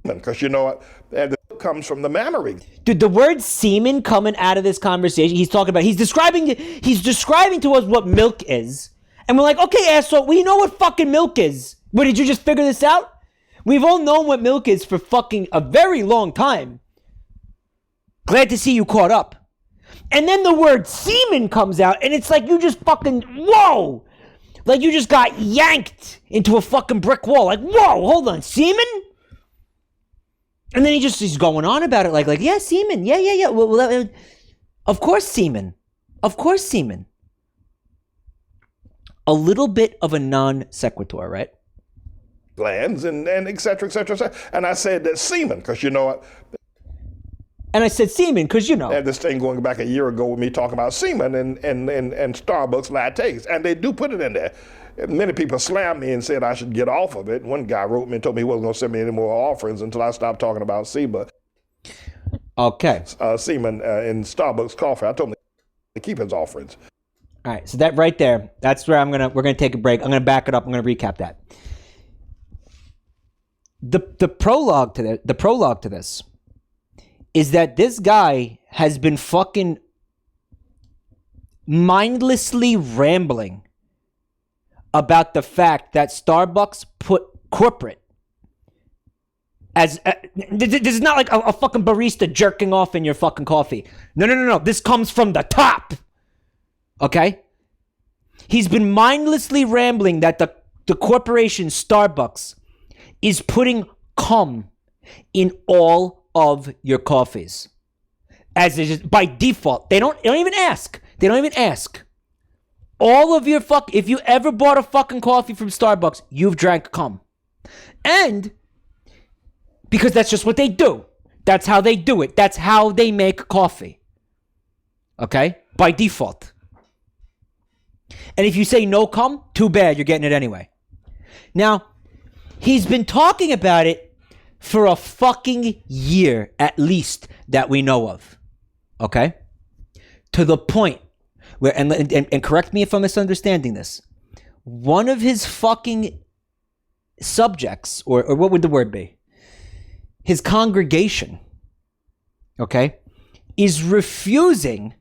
Because you know what, it comes from the mammary. Dude, the word semen coming out of this conversation, he's describing to us what milk is. And we're like, okay, asshole, we know what fucking milk is. What, did you just figure this out? We've all known what milk is for fucking a very long time. Glad to see you caught up. And then the word semen comes out, and it's like you just fucking, whoa! Like you just got yanked into a fucking brick wall. Like, whoa, hold on, semen? And then he's going on about it like, yeah, semen, yeah. Well, of course semen. Of course semen. A little bit of a non sequitur, right? Glands and et cetera, et cetera, et cetera. And I said that semen, because you know what. And I said semen, because you know. And this thing going back a year ago with me talking about semen and Starbucks lattes, and they do put it in there. Many people slammed me and said I should get off of it. One guy wrote me and told me he wasn't going to send me any more offerings until I stopped talking about semen. Okay. Semen in Starbucks coffee. I told him to keep his offerings. All right, so that right there, that's where we're gonna take a break. I'm gonna back it up. I'm gonna recap that. The prologue to this is that this guy has been fucking mindlessly rambling about the fact that Starbucks put corporate As this is not like a fucking barista jerking off in your fucking coffee. No. This comes from the top. Okay? He's been mindlessly rambling that the corporation Starbucks is putting cum in all of your coffees. As is by default. They don't even ask. They don't even ask. All of your if you ever bought a fucking coffee from Starbucks, you've drank cum. And because that's just what they do. That's how they do it. That's how they make coffee. Okay? By default. And if you say no cum, too bad, you're getting it anyway. Now, he's been talking about it for a fucking year, at least, that we know of. Okay? To the point where, and correct me if I'm misunderstanding this, one of his fucking subjects, or what would the word be? His congregation, okay, is refusing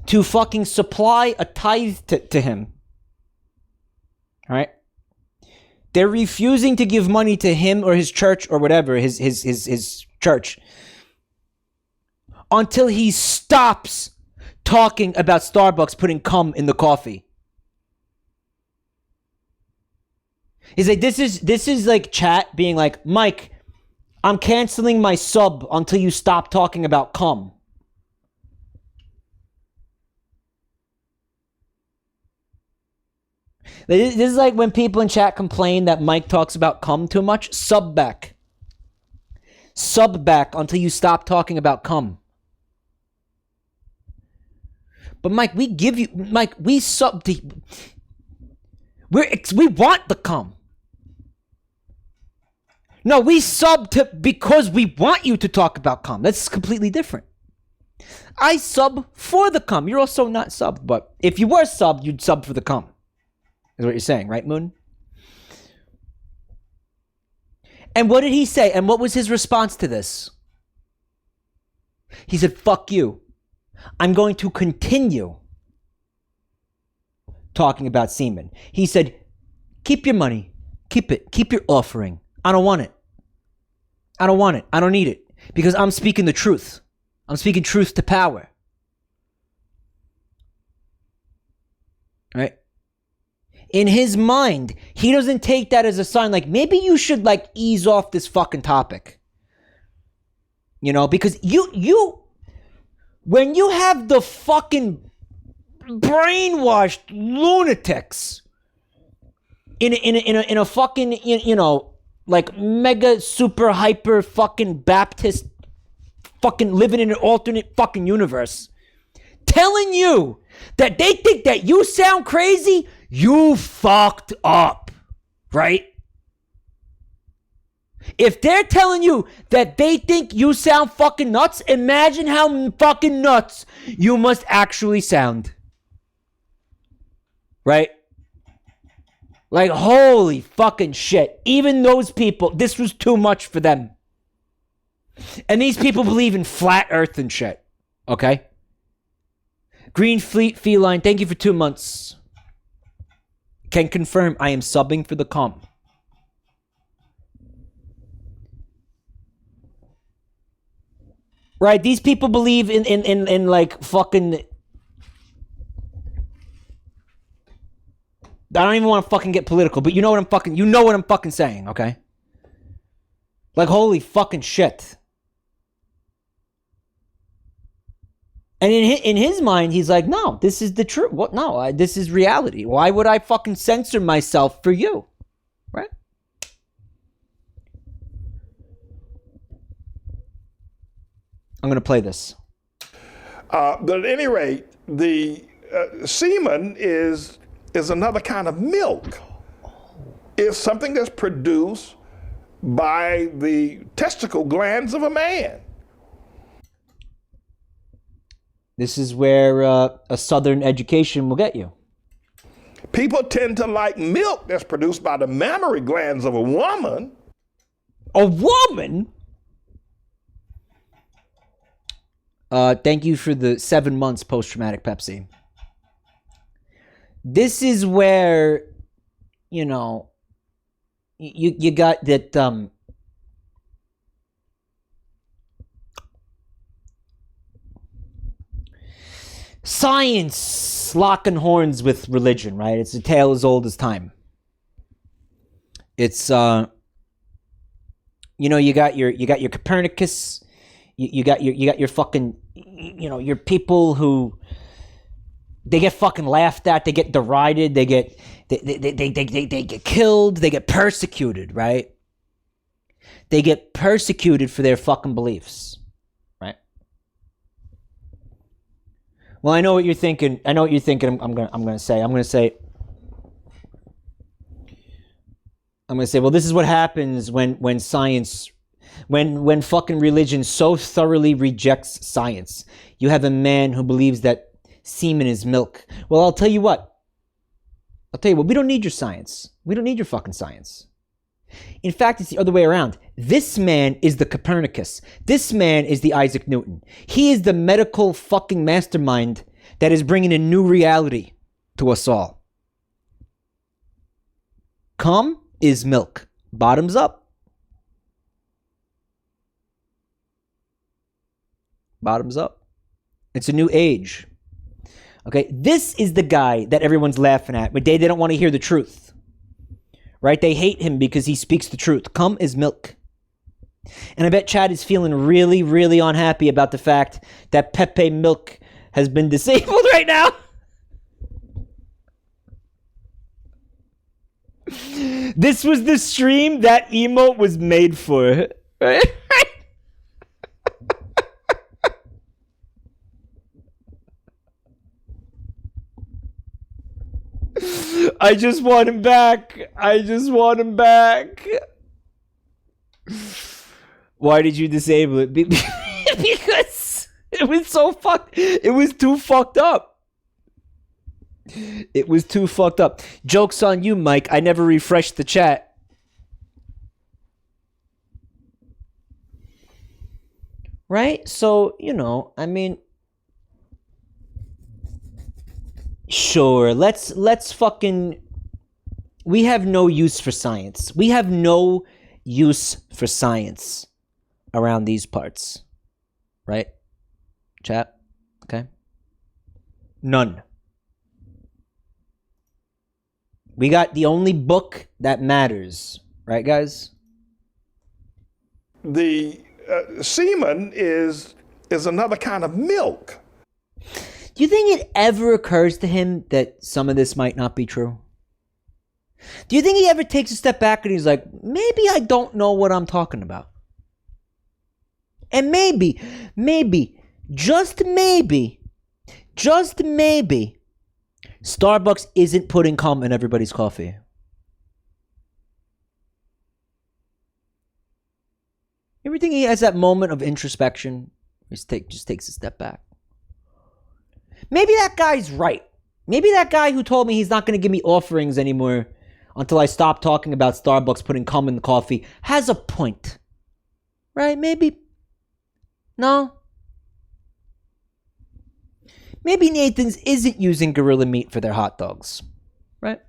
to fucking supply a tithe to him. All right? They're refusing to give money to him or his church or whatever, his church, until he stops talking about Starbucks putting cum in the coffee. He's like, this is like chat being like, Mike, I'm canceling my sub until you stop talking about cum. This is like when people in chat complain that Mike talks about cum too much. Sub back. Sub back until you stop talking about cum. But Mike, we give you, Mike, we sub to, we want the cum. No, we sub to because we want you to talk about cum. That's completely different. I sub for the cum. You're also not subbed, but if you were subbed, you'd sub for the cum. Is what you're saying, right, Moon? And what did he say? And what was his response to this? He said, fuck you. I'm going to continue talking about semen. He said, keep your money. Keep it. Keep your offering. I don't want it. I don't want it. I don't need it. Because I'm speaking the truth. I'm speaking truth to power. Right? In his mind, he doesn't take that as a sign like, maybe you should like ease off this fucking topic. You know, because you when you have the fucking brainwashed lunatics in a fucking, you know, like mega super hyper fucking Baptist fucking living in an alternate fucking universe telling you that they think that you sound crazy, you fucked up, right? If they're telling you that they think you sound fucking nuts, imagine how fucking nuts you must actually sound. Right? Like, holy fucking shit. Even those people, this was too much for them. And these people believe in flat earth and shit. Okay? Green Fleet Feline, thank you for 2 months. Can confirm I am subbing for the cum. Right? These people believe in like fucking... I don't even want to fucking get political, but you know what I'm fucking saying, okay? Like, holy fucking shit. And in his mind, he's like, no, this is the truth. What? No, this is reality. Why would I fucking censor myself for you? Right? I'm going to play this. But at any rate, the semen is another kind of milk. It's something that's produced by the testicle glands of a man. This is where a Southern education will get you. People tend to like milk that's produced by the mammary glands of a woman. A woman? Thank you for the 7 months post-traumatic Pepsi. This is where, you know, you got that, science locking horns with religion, right? It's a tale as old as time. It's you know, you got your Copernicus, you got your fucking, you know, your people who they get fucking laughed at, they get derided, they get killed, they get persecuted, right? They get persecuted for their fucking beliefs, right? Well, I know what you're thinking. I'm gonna say, well, this is what happens when science, when fucking religion so thoroughly rejects science. You have a man who believes that semen is milk. Well, I'll tell you what, we don't need your science. We don't need your fucking science. In fact, it's the other way around. This man is the Copernicus. This man is the Isaac Newton. He is the medical fucking mastermind that is bringing a new reality to us all. Cum is milk. Bottoms up. Bottoms up. It's a new age. Okay, this is the guy that everyone's laughing at, but they don't want to hear the truth. Right? They hate him because he speaks the truth. Cum is milk. And I bet Chad is feeling really, really unhappy about the fact that Pepe Milk has been disabled right now. This was the stream that emote was made for. Right? I just want him back. Why did you disable it? Because it was so fucked. It was too fucked up. Joke's on you, Mike. I never refreshed the chat. Right? So, you know, I mean, sure, let's fucking, we have no use for science. We have no use for science around these parts. Right? Chat? Okay? None. We got the only book that matters. Right, guys? The semen is another kind of milk. Do you think it ever occurs to him that some of this might not be true? Do you think he ever takes a step back and he's like, maybe I don't know what I'm talking about? And maybe, just maybe, Starbucks isn't putting cum in everybody's coffee. You ever think he has that moment of introspection? Just takes a step back. Maybe that guy's right. Maybe that guy who told me he's not going to give me offerings anymore until I stop talking about Starbucks putting cum in the coffee has a point. Right? Maybe. No. Maybe Nathan's isn't using gorilla meat for their hot dogs. Right?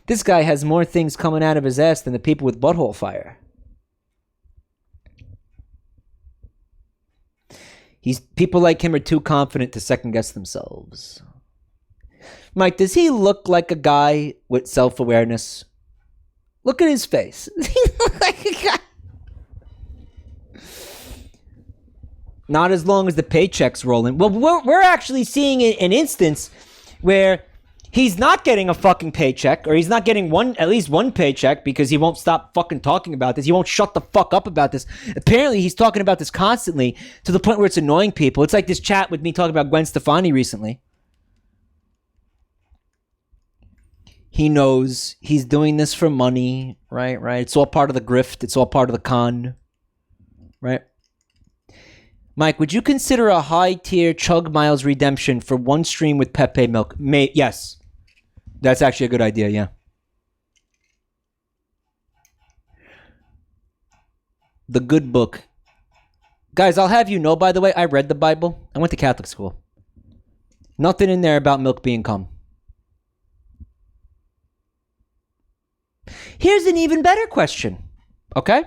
This guy has more things coming out of his ass than the people with butthole fire. People like him are too confident to second guess themselves. Mike, does he look like a guy with self-awareness? Look at his face. Does he look like a guy? Not as long as the paycheck's rolling. Well, we're actually seeing an instance where he's not getting a fucking paycheck, or he's not getting at least one paycheck because he won't stop fucking talking about this. He won't shut the fuck up about this. Apparently, he's talking about this constantly to the point where it's annoying people. It's like this chat with me talking about Gwen Stefani recently. He knows he's doing this for money, right? It's all part of the grift. It's all part of the con, right? Mike, would you consider a high-tier Chug Miles redemption for one stream with Pepe Milk? Yes. That's actually a good idea, yeah. The good book. Guys, I'll have you know, by the way, I read the Bible. I went to Catholic school. Nothing in there about milk being cum. Here's an even better question, okay?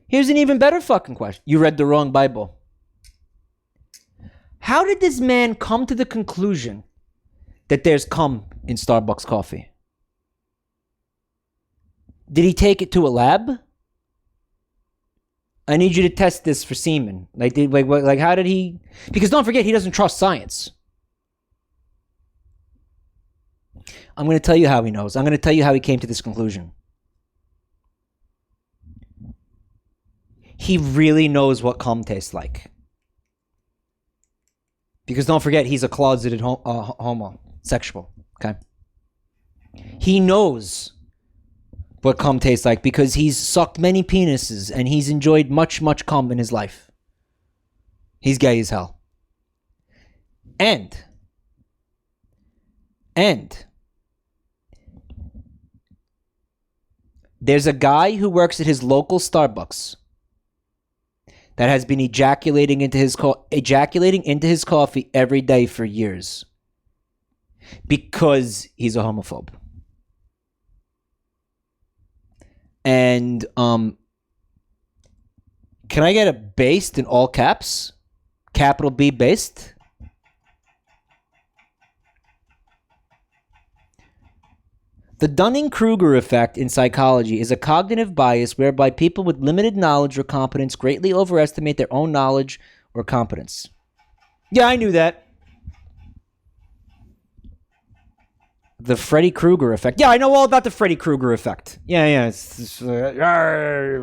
Here's an even better fucking question. You read the wrong Bible. How did this man come to the conclusion that there's cum in Starbucks coffee? Did he take it to a lab? I need you to test this for semen. Like how did he? Because don't forget, he doesn't trust science. I'm going to tell you how he knows. I'm going to tell you how he came to this conclusion. He really knows what cum tastes like. Because don't forget, he's a closeted homosexual. Okay? He knows what cum tastes like because he's sucked many penises and he's enjoyed much, much cum in his life. He's gay as hell. And there's a guy who works at his local Starbucks that has been ejaculating into his coffee every day for years because he's a homophobe. And can I get a based in all caps? Capital B based? The Dunning-Kruger effect in psychology is a cognitive bias whereby people with limited knowledge or competence greatly overestimate their own knowledge or competence. Yeah, I knew that. The Freddy Krueger effect. Yeah, I know all about the Freddy Krueger effect. Yeah. I'm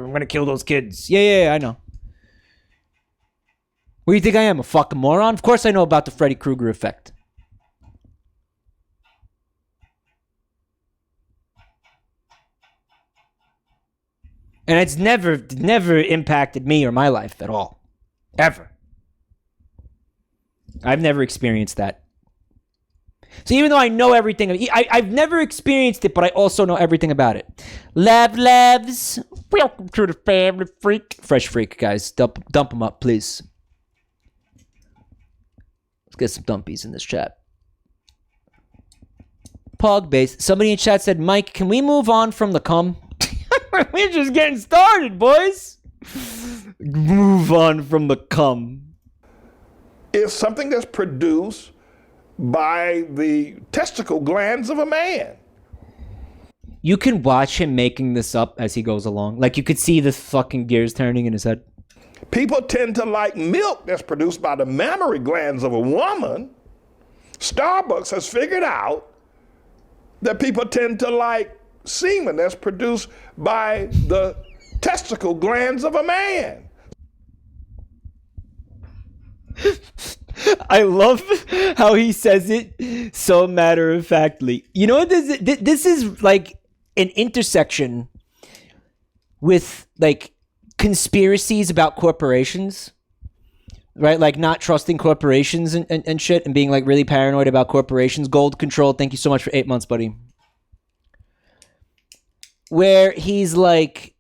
going to kill those kids. Yeah, I know. What do you think I am, a fucking moron? Of course I know about the Freddy Krueger effect. And it's never impacted me or my life at all. Ever. I've never experienced that. So even though I know everything, I've never experienced it, but I also know everything about it. Labs, welcome to the family, freak. Fresh freak, guys. Dump them up, please. Let's get some dumpies in this chat. Pog base. Somebody in chat said, Mike, can we move on from the cum? We're just getting started, boys. Move on from the cum. It's something that's produced by the testicle glands of a man. You can watch him making this up as he goes along. Like, you could see the fucking gears turning in his head. People tend to like milk that's produced by the mammary glands of a woman. Starbucks has figured out that people tend to like semen that's produced by the testicle glands of a man. I love how he says it so matter-of-factly. You know what this is like an intersection with like conspiracies about corporations, right? Like not trusting corporations and shit and being like really paranoid about corporations. Gold Control, thank you so much for 8 months, buddy. Where he's like,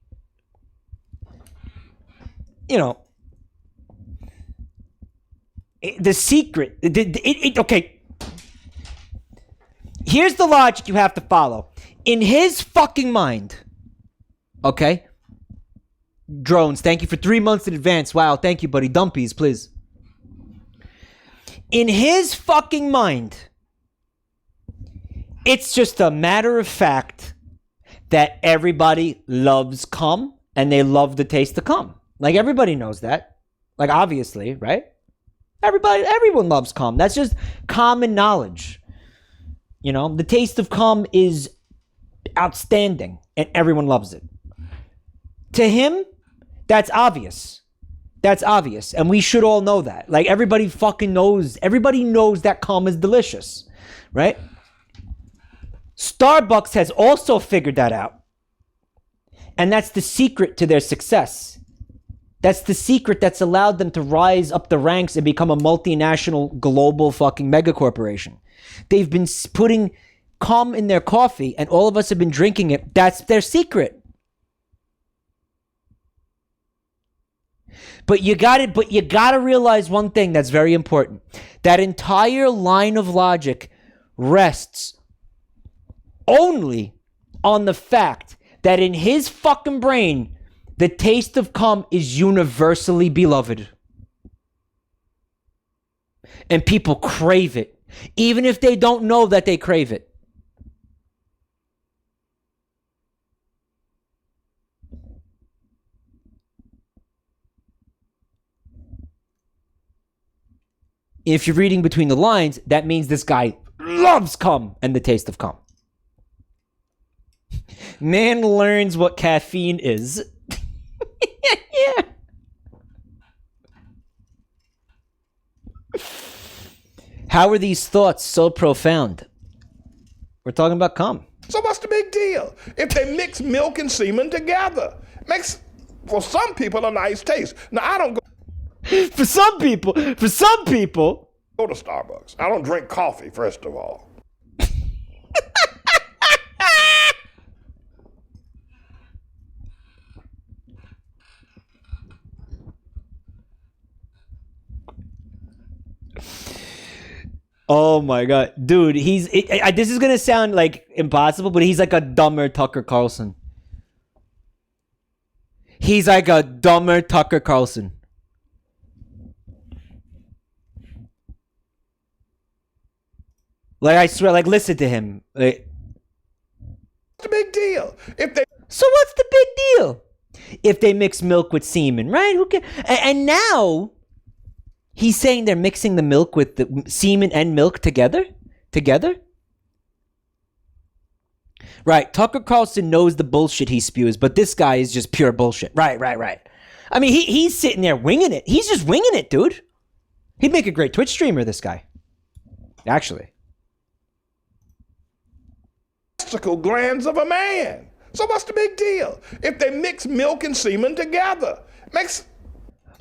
you know, the secret. Okay. Here's the logic you have to follow. In his fucking mind, okay? Drones, thank you for 3 months in advance. Wow, thank you, buddy. Dumpies, please. In his fucking mind, it's just a matter of fact that everybody loves cum and they love the taste of cum. Like, everybody knows that. Like, obviously, right? Everyone loves cum. That's just common knowledge. You know, the taste of cum is outstanding and everyone loves it. To him, that's obvious. That's obvious. And we should all know that. Like, everybody fucking knows. Everybody knows that cum is delicious, right? Starbucks has also figured that out. And that's the secret to their success. That's the secret that's allowed them to rise up the ranks and become a multinational, global fucking mega corporation. They've been putting cum in their coffee and all of us have been drinking it. That's their secret. But you gotta realize one thing that's very important. That entire line of logic rests only on the fact that in his fucking brain, the taste of cum is universally beloved. And people crave it, even if they don't know that they crave it. If you're reading between the lines, that means this guy loves cum and the taste of cum. Man learns what caffeine is. Yeah. How are these thoughts so profound? We're talking about cum. So what's the big deal? If they mix milk and semen together, makes for some people a nice taste. Now I don't go. For some people, go to Starbucks. I don't drink coffee, first of all. Oh my god, dude, this is gonna sound like impossible, but he's like a dumber Tucker Carlson. He's like a dumber Tucker Carlson. Like, I swear, like, listen to him. Like, what's the big deal? So what's the big deal? If they mix milk with semen, right? Who can? And now he's saying they're mixing the milk with the semen and milk together? Right. Tucker Carlson knows the bullshit he spews, but this guy is just pure bullshit. Right. I mean, he's sitting there winging it. He's just winging it, dude. He'd make a great Twitch streamer, this guy. Actually. Testicle glands of a man. So what's the big deal? If they mix milk and semen together, makes.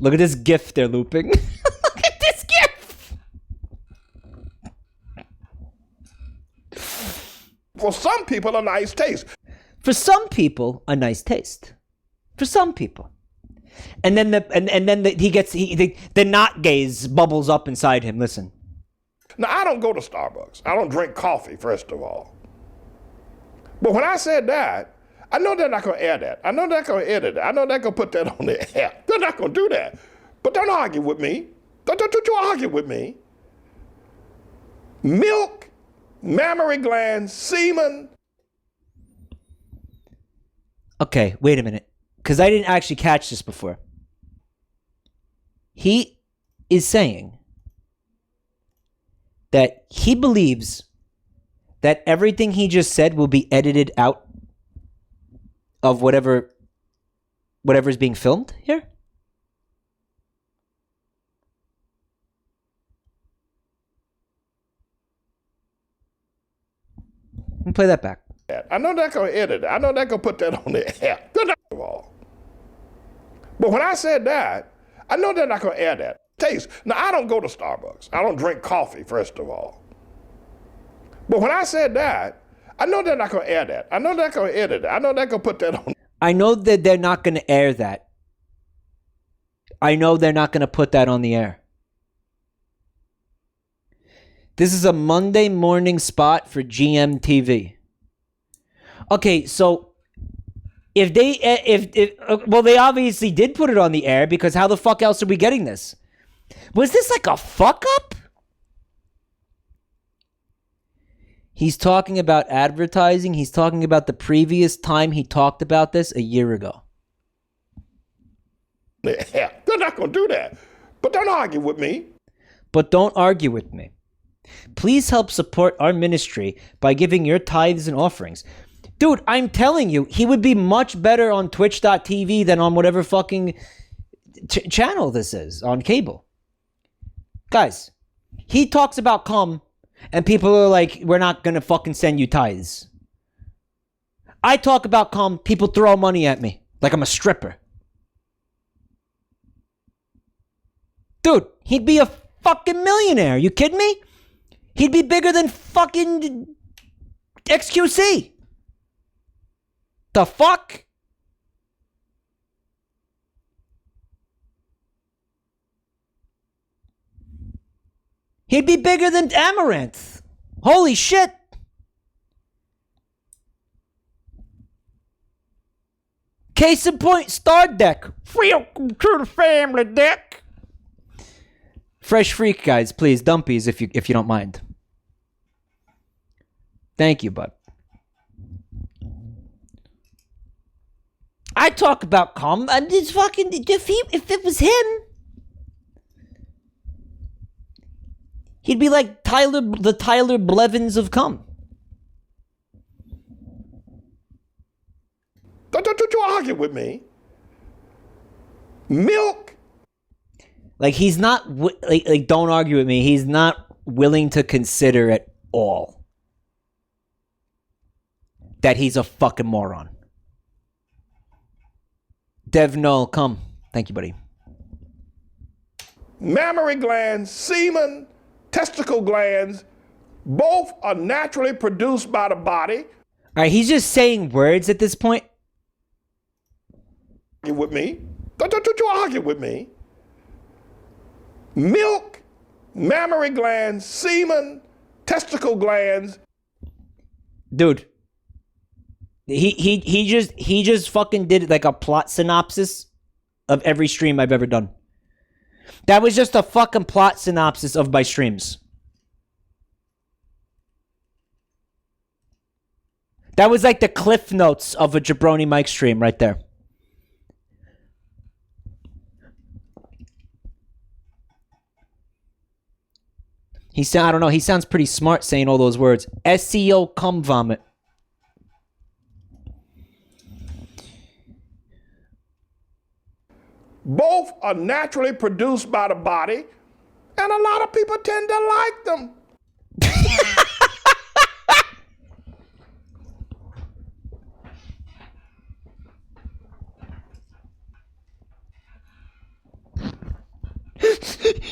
Look at this GIF they're looping. Look at this GIF. For some people, a nice taste. For some people, a nice taste. For some people. And then the not gaze bubbles up inside him. Listen. Now, I don't go to Starbucks. I don't drink coffee, first of all. But when I said that, I know they're not going to air that. I know they're not going to edit it. I know they're going to put that on the air. They're not going to do that. But don't argue with me. Don't you argue with me. Milk, mammary glands, semen. Okay, wait a minute. Because I didn't actually catch this before. He is saying that he believes that everything he just said will be edited out of whatever's being filmed here? Let me play that back. I know they're going to edit it. I know they're going to put that on the air. They're not all. But when I said that, I know they're not going to air that. Taste. Now, I don't go to Starbucks. I don't drink coffee, first of all. But when I said that, I know they're not going to air that. I know they're going to edit it. I know they're going to put that on. I know that they're not going to air that. I know they're not going to put that on the air. This is a Monday morning spot for GMTV. Okay, so if they obviously did put it on the air, because how the fuck else are we getting this? Was this like a fuck up? He's talking about advertising. He's talking about the previous time he talked about this a year ago. Yeah, they're not going to do that. But don't argue with me. Please help support our ministry by giving your tithes and offerings. Dude, I'm telling you, he would be much better on twitch.tv than on whatever fucking channel this is, on cable. Guys, he talks about cum, and people are like, we're not going to fucking send you tithes. I talk about cum, people throw money at me like I'm a stripper. Dude, he'd be a fucking millionaire. You kidding me? He'd be bigger than fucking XQC. The fuck? He'd be bigger than Amaranth. Holy shit. Case in point, Star Deck. Welcome to the family, Deck. Fresh Freak, guys, please. Dumpies, if you don't mind. Thank you, bud. I talk about cum. And it's fucking... If it was him... He'd be like the Tyler Blevins of cum. Don't you argue with me. Milk. Like, he's not... Like, don't argue with me. He's not willing to consider at all that he's a fucking moron. Dev Null, come. Thank you, buddy. Mammary glands, semen, testicle glands, both are naturally produced by the body. All right, he's just saying words at this point. You with me? Don't you argue with me. Milk, mammary glands, semen, testicle glands. Dude. He just fucking did like a plot synopsis of every stream I've ever done. That was just a fucking plot synopsis of my streams. That was like the cliff notes of a Jabroni Mike stream right there. I don't know, he sounds pretty smart saying all those words. SEO cum vomit. Both are naturally produced by the body, and a lot of people tend to like them.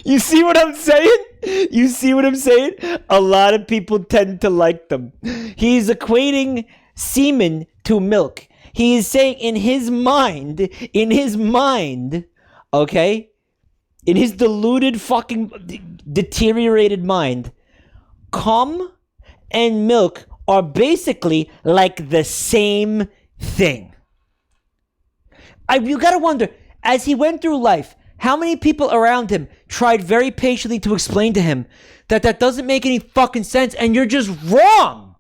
You see what I'm saying? You see what I'm saying? A lot of people tend to like them. He's equating semen to milk. He is saying in his mind, okay? In his deluded fucking deteriorated mind, cum and milk are basically like the same thing. You gotta wonder, as he went through life, how many people around him tried very patiently to explain to him that that doesn't make any fucking sense and you're just wrong.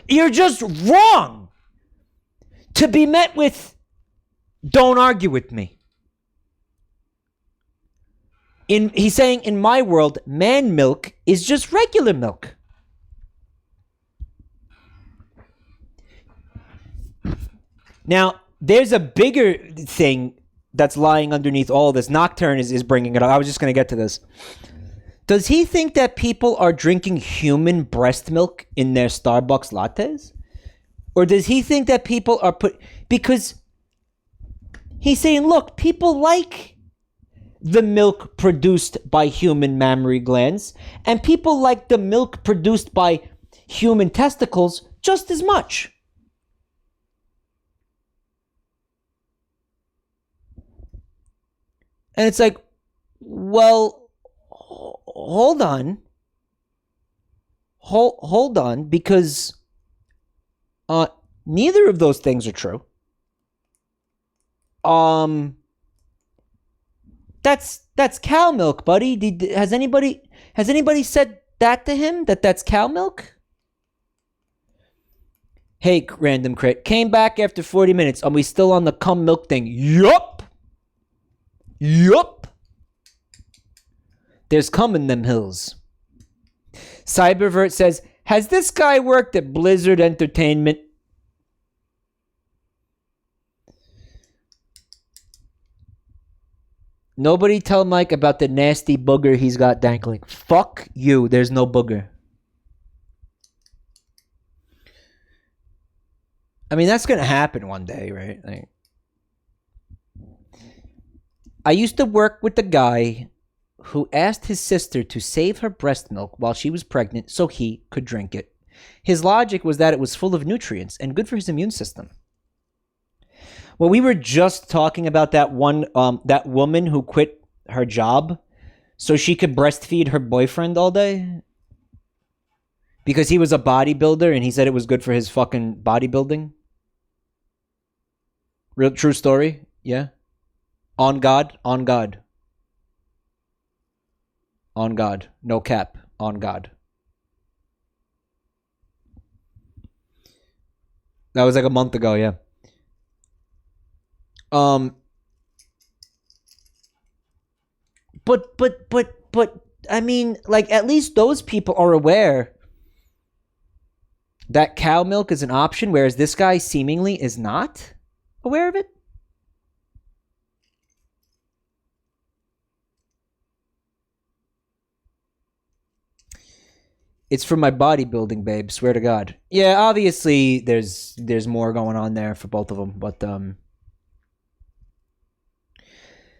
You're just wrong. To be met with, don't argue with me. He's saying, in my world, man milk is just regular milk. Now, there's a bigger thing that's lying underneath all of this. Nocturne is bringing it up. I was just going to get to this. Does he think that people are drinking human breast milk in their Starbucks lattes? Or does he think that people are because he's saying, look, people like the milk produced by human mammary glands, and people like the milk produced by human testicles just as much. And it's like, well, hold on. Hold on, because neither of those things are true. That's cow milk, buddy. Has anybody said that to him? That's cow milk? Hey, random crit. Came back after 40 minutes. Are we still on the cum milk thing? Yup. There's cum in them hills. Cybervert says, has this guy worked at Blizzard Entertainment? Nobody tell Mike about the nasty booger he's got dangling. Fuck you. There's no booger. I mean, that's going to happen one day, right? Like, I used to work with the guy who asked his sister to save her breast milk while she was pregnant so he could drink it. His logic was that it was full of nutrients and good for his immune system. Well, we were just talking about that woman who quit her job so she could breastfeed her boyfriend all day because he was a bodybuilder and he said it was good for his fucking bodybuilding. Real true story, yeah. On God, on God. On God. No cap. On God. That was like a month ago, yeah. But I mean, like, at least those people are aware that cow milk is an option, whereas this guy seemingly is not aware of it. It's for my bodybuilding, babe. Swear to God. Yeah, obviously there's more going on there for both of them, but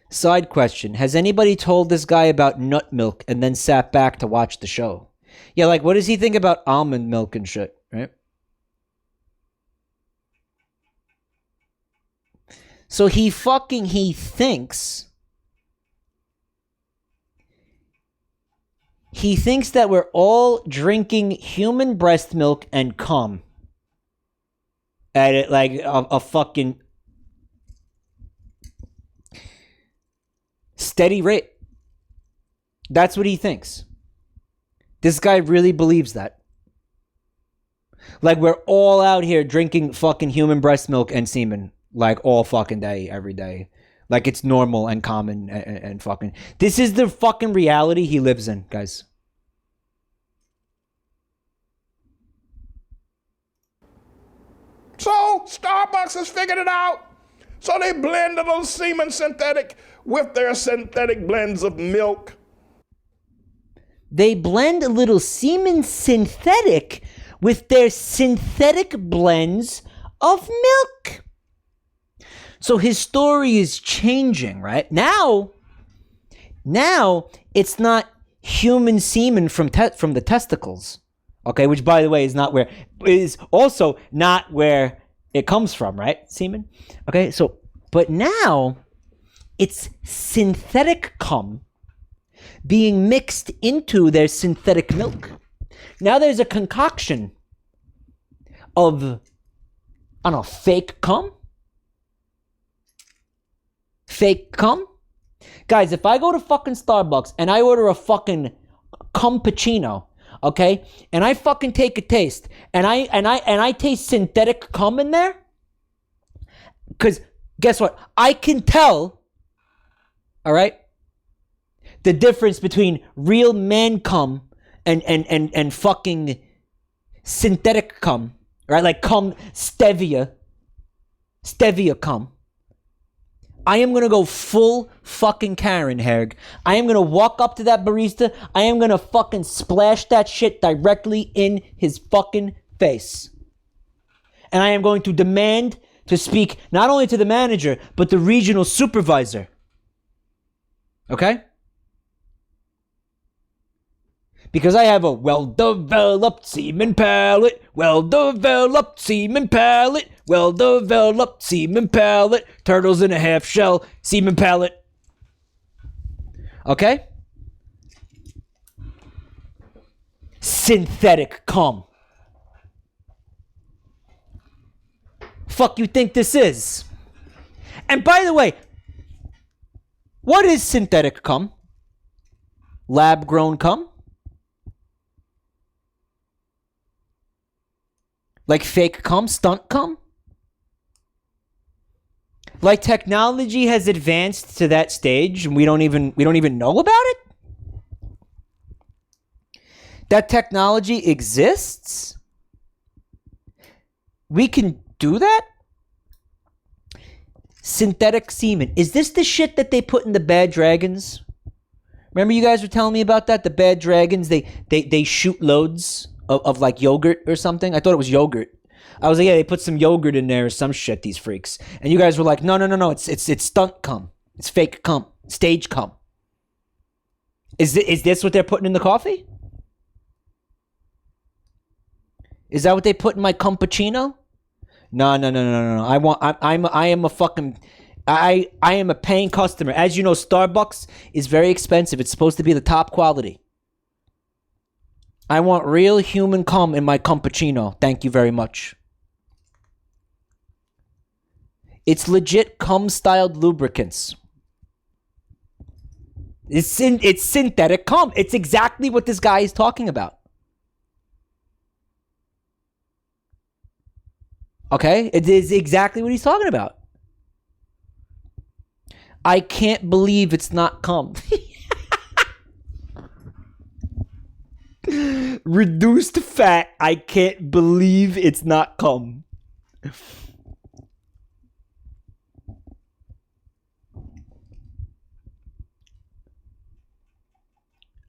Side question: has anybody told this guy about nut milk and then sat back to watch the show? Yeah, like, what does he think about almond milk and shit, right? So he thinks that we're all drinking human breast milk and cum at it like a fucking steady rate. That's what he thinks. This guy really believes that. Like, we're all out here drinking fucking human breast milk and semen, like, all fucking day, every day. Like, it's normal and common and fucking... This is the fucking reality he lives in, guys. So, Starbucks has figured it out. So they blend a little semen synthetic with their synthetic blends of milk. They blend a little semen synthetic with their synthetic blends of milk. So his story is changing, right? Now it's not human semen from the testicles. Okay, which, by the way, is also not where it comes from, right? Semen. Okay, so, but now it's synthetic cum being mixed into their synthetic milk. Now there's a concoction of, I don't know, fake cum? Fake cum? Guys, if I go to fucking Starbucks and I order a fucking cumpuccino, okay, and I fucking take a taste, and I taste synthetic cum in there, because guess what? I can tell, all right, the difference between real man cum and fucking synthetic cum, right? Like cum stevia cum. I am going to go full fucking Karen, Herg. I am going to walk up to that barista. I am going to fucking splash that shit directly in his fucking face. And I am going to demand to speak not only to the manager, but the regional supervisor. Okay? Because I have a well-developed semen palate, well-developed semen palate, well-developed semen palate, turtles in a half shell, semen palate. Okay? Synthetic cum. Fuck you think this is? And by the way, what is synthetic cum? Lab-grown cum? Like fake cum, stunt cum? Like technology has advanced to that stage and we don't even know about it? That technology exists? We can do that? Synthetic semen. Is this the shit that they put in the bad dragons? Remember you guys were telling me about that? The bad dragons, they shoot loads of like yogurt or something. I thought it was yogurt. I was like, yeah, they put some yogurt in there or some shit, these freaks. And you guys were like, no, it's stunt cum. It's fake cum. Stage cum. Is this what they're putting in the coffee? Is that what they put in my cumpuccino? No. I am a paying customer. As you know, Starbucks is very expensive. It's supposed to be the top quality. I want real human cum in my cumpuccino. Thank you very much. It's legit cum-styled lubricants. It's synthetic cum. It's exactly what this guy is talking about. Okay? It is exactly what he's talking about. I can't believe it's not cum. Reduced fat. I can't believe it's not cum.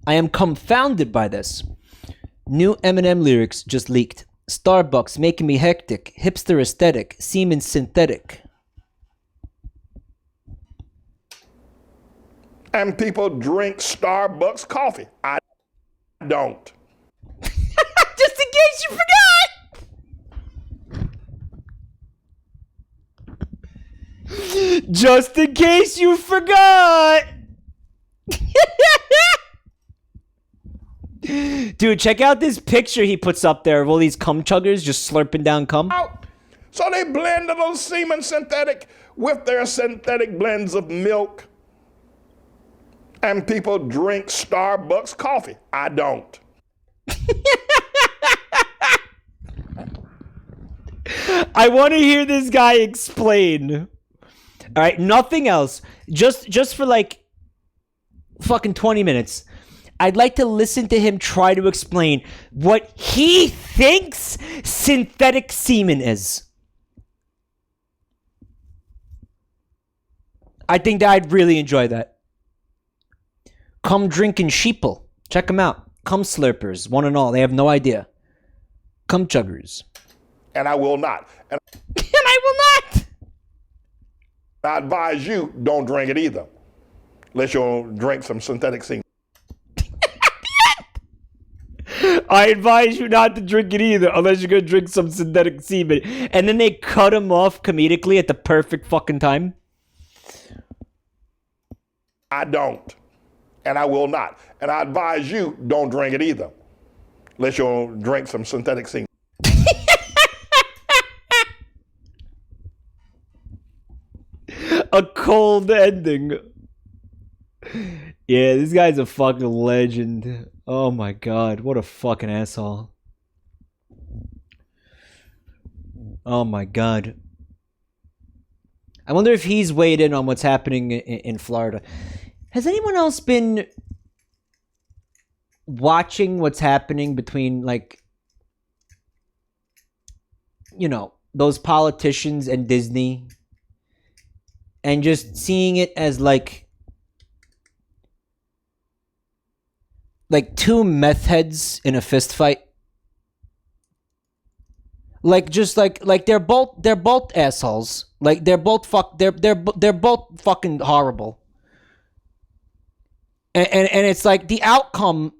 I am confounded by this. New Eminem lyrics just leaked. Starbucks making me hectic. Hipster aesthetic. Semen synthetic. And people drink Starbucks coffee. I don't. Just in case you forgot. Just in case you forgot. Dude, check out this picture he puts up there of all these cum chuggers just slurping down cum. So they blend a little semen synthetic with their synthetic blends of milk. And people drink Starbucks coffee. I don't. I want to hear this guy explain. All right, nothing else. Just for like fucking 20 minutes. I'd like to listen to him try to explain what he thinks synthetic semen is. I think that I'd really enjoy that. Cum drinking sheeple. Check them out. Cum slurpers, one and all. They have no idea. Cum chuggers. And I will not. And I will not. I advise you, don't drink it either. Unless you'll drink some synthetic semen. I advise you not to drink it either, unless you're gonna drink some synthetic semen. And then they cut him off comedically at the perfect fucking time. I don't. And I will not. And I advise you, don't drink it either. Unless you'll drink some synthetic semen. A cold ending. Yeah, this guy's a fucking legend. Oh my god, what a fucking asshole. Oh my god. I wonder if he's weighed in on what's happening in Florida. Has anyone else been watching what's happening between, like, you know, those politicians and Disney? And just seeing it as like two meth heads in a fist fight. Like just like they're both assholes. Like they're both both fucking horrible. And it's like the outcome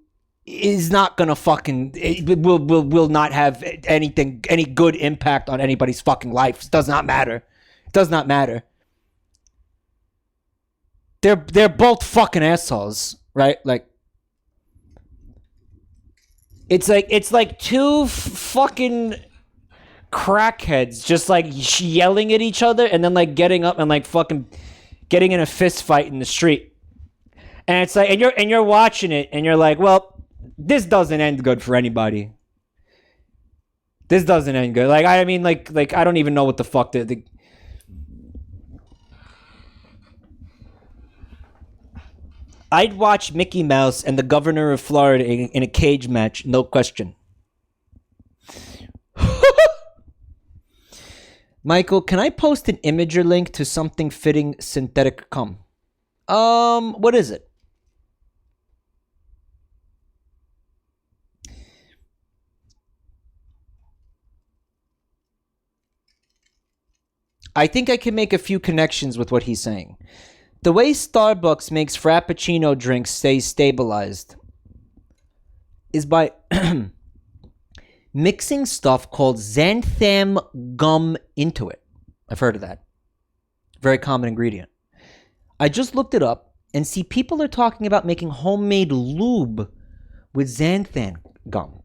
is not gonna fucking will not have any good impact on anybody's fucking life. It does not matter. It does not matter. They're both fucking assholes, right? Like it's like two fucking crackheads just like yelling at each other and then like getting up and like fucking getting in a fist fight in the street. And it's like and you're watching it and you're like, well, this doesn't end good for anybody. This doesn't end good. Like I mean like I don't even know what the fuck the I'd watch Mickey Mouse and the governor of Florida in a cage match, no question. Michael, can I post an imager link to something fitting synthetic cum? What is it? I think I can make a few connections with what he's saying. The way Starbucks makes Frappuccino drinks stay stabilized is by mixing stuff called xanthan gum into it. I've heard of that. Very common ingredient. I just looked it up and see people are talking about making homemade lube with xanthan gum.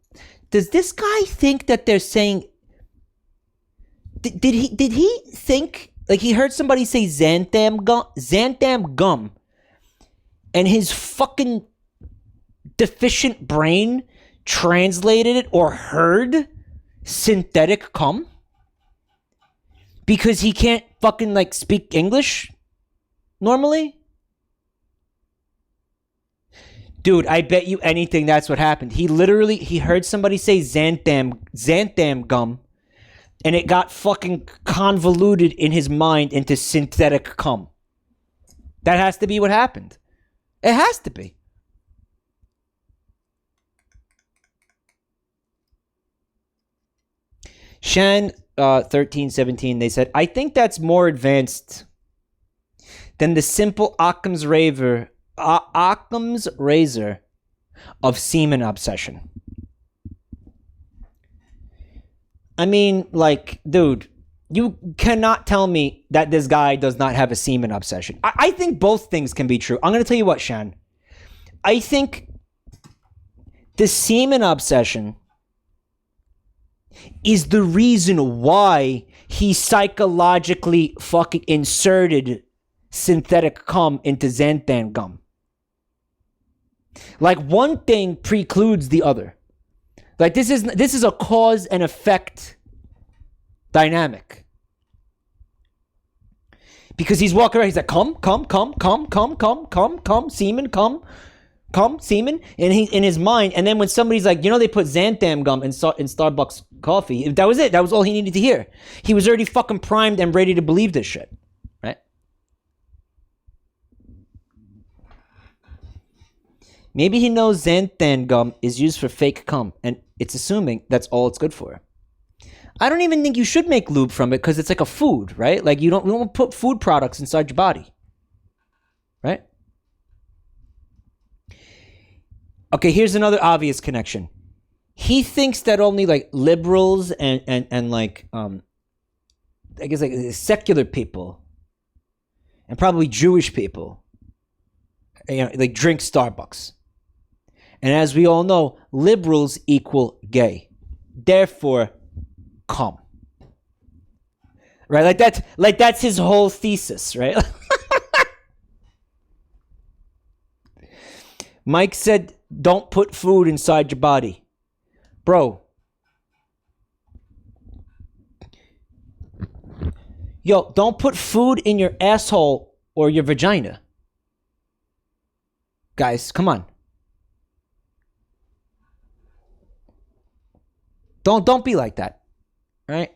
Does this guy think that they're saying... Did he think... Like, he heard somebody say xanthan gum. and his fucking deficient brain translated it or heard synthetic cum because he can't fucking like speak English normally? Dude, I bet you anything that's what happened. He heard somebody say xanthan gum, and it got fucking convoluted in his mind into synthetic cum. That has to be what happened. It has to be. Shan 1317, they said, I think that's more advanced than the simple Occam's razor of semen obsession. I mean, like, dude, you cannot tell me that this guy does not have a semen obsession. I think both things can be true. I'm going to tell you what, Shan. I think the semen obsession is the reason why he psychologically fucking inserted synthetic cum into xanthan gum. Like, one thing precludes the other. Like, this is a cause and effect dynamic. Because he's walking around, he's like, come, semen, come, semen, and he in his mind. And then when somebody's like, they put xanthan gum in Starbucks coffee, that was it. That was all he needed to hear. He was already fucking primed and ready to believe this shit, right? Maybe he knows xanthan gum is used for fake cum, and it's assuming that's all it's good for. I don't even think you should make lube from it because it's like a food, right? Like we don't put food products inside your body, right? Okay, here's another obvious connection. He thinks that only like liberals and like I guess like secular people and probably Jewish people, like drink Starbucks. And as we all know, liberals equal gay. Therefore, cum. Right? Like that's his whole thesis, right? Mike said, don't put food inside your body. Bro. Yo, don't put food in your asshole or your vagina. Guys, come on. Don't be like that. Right?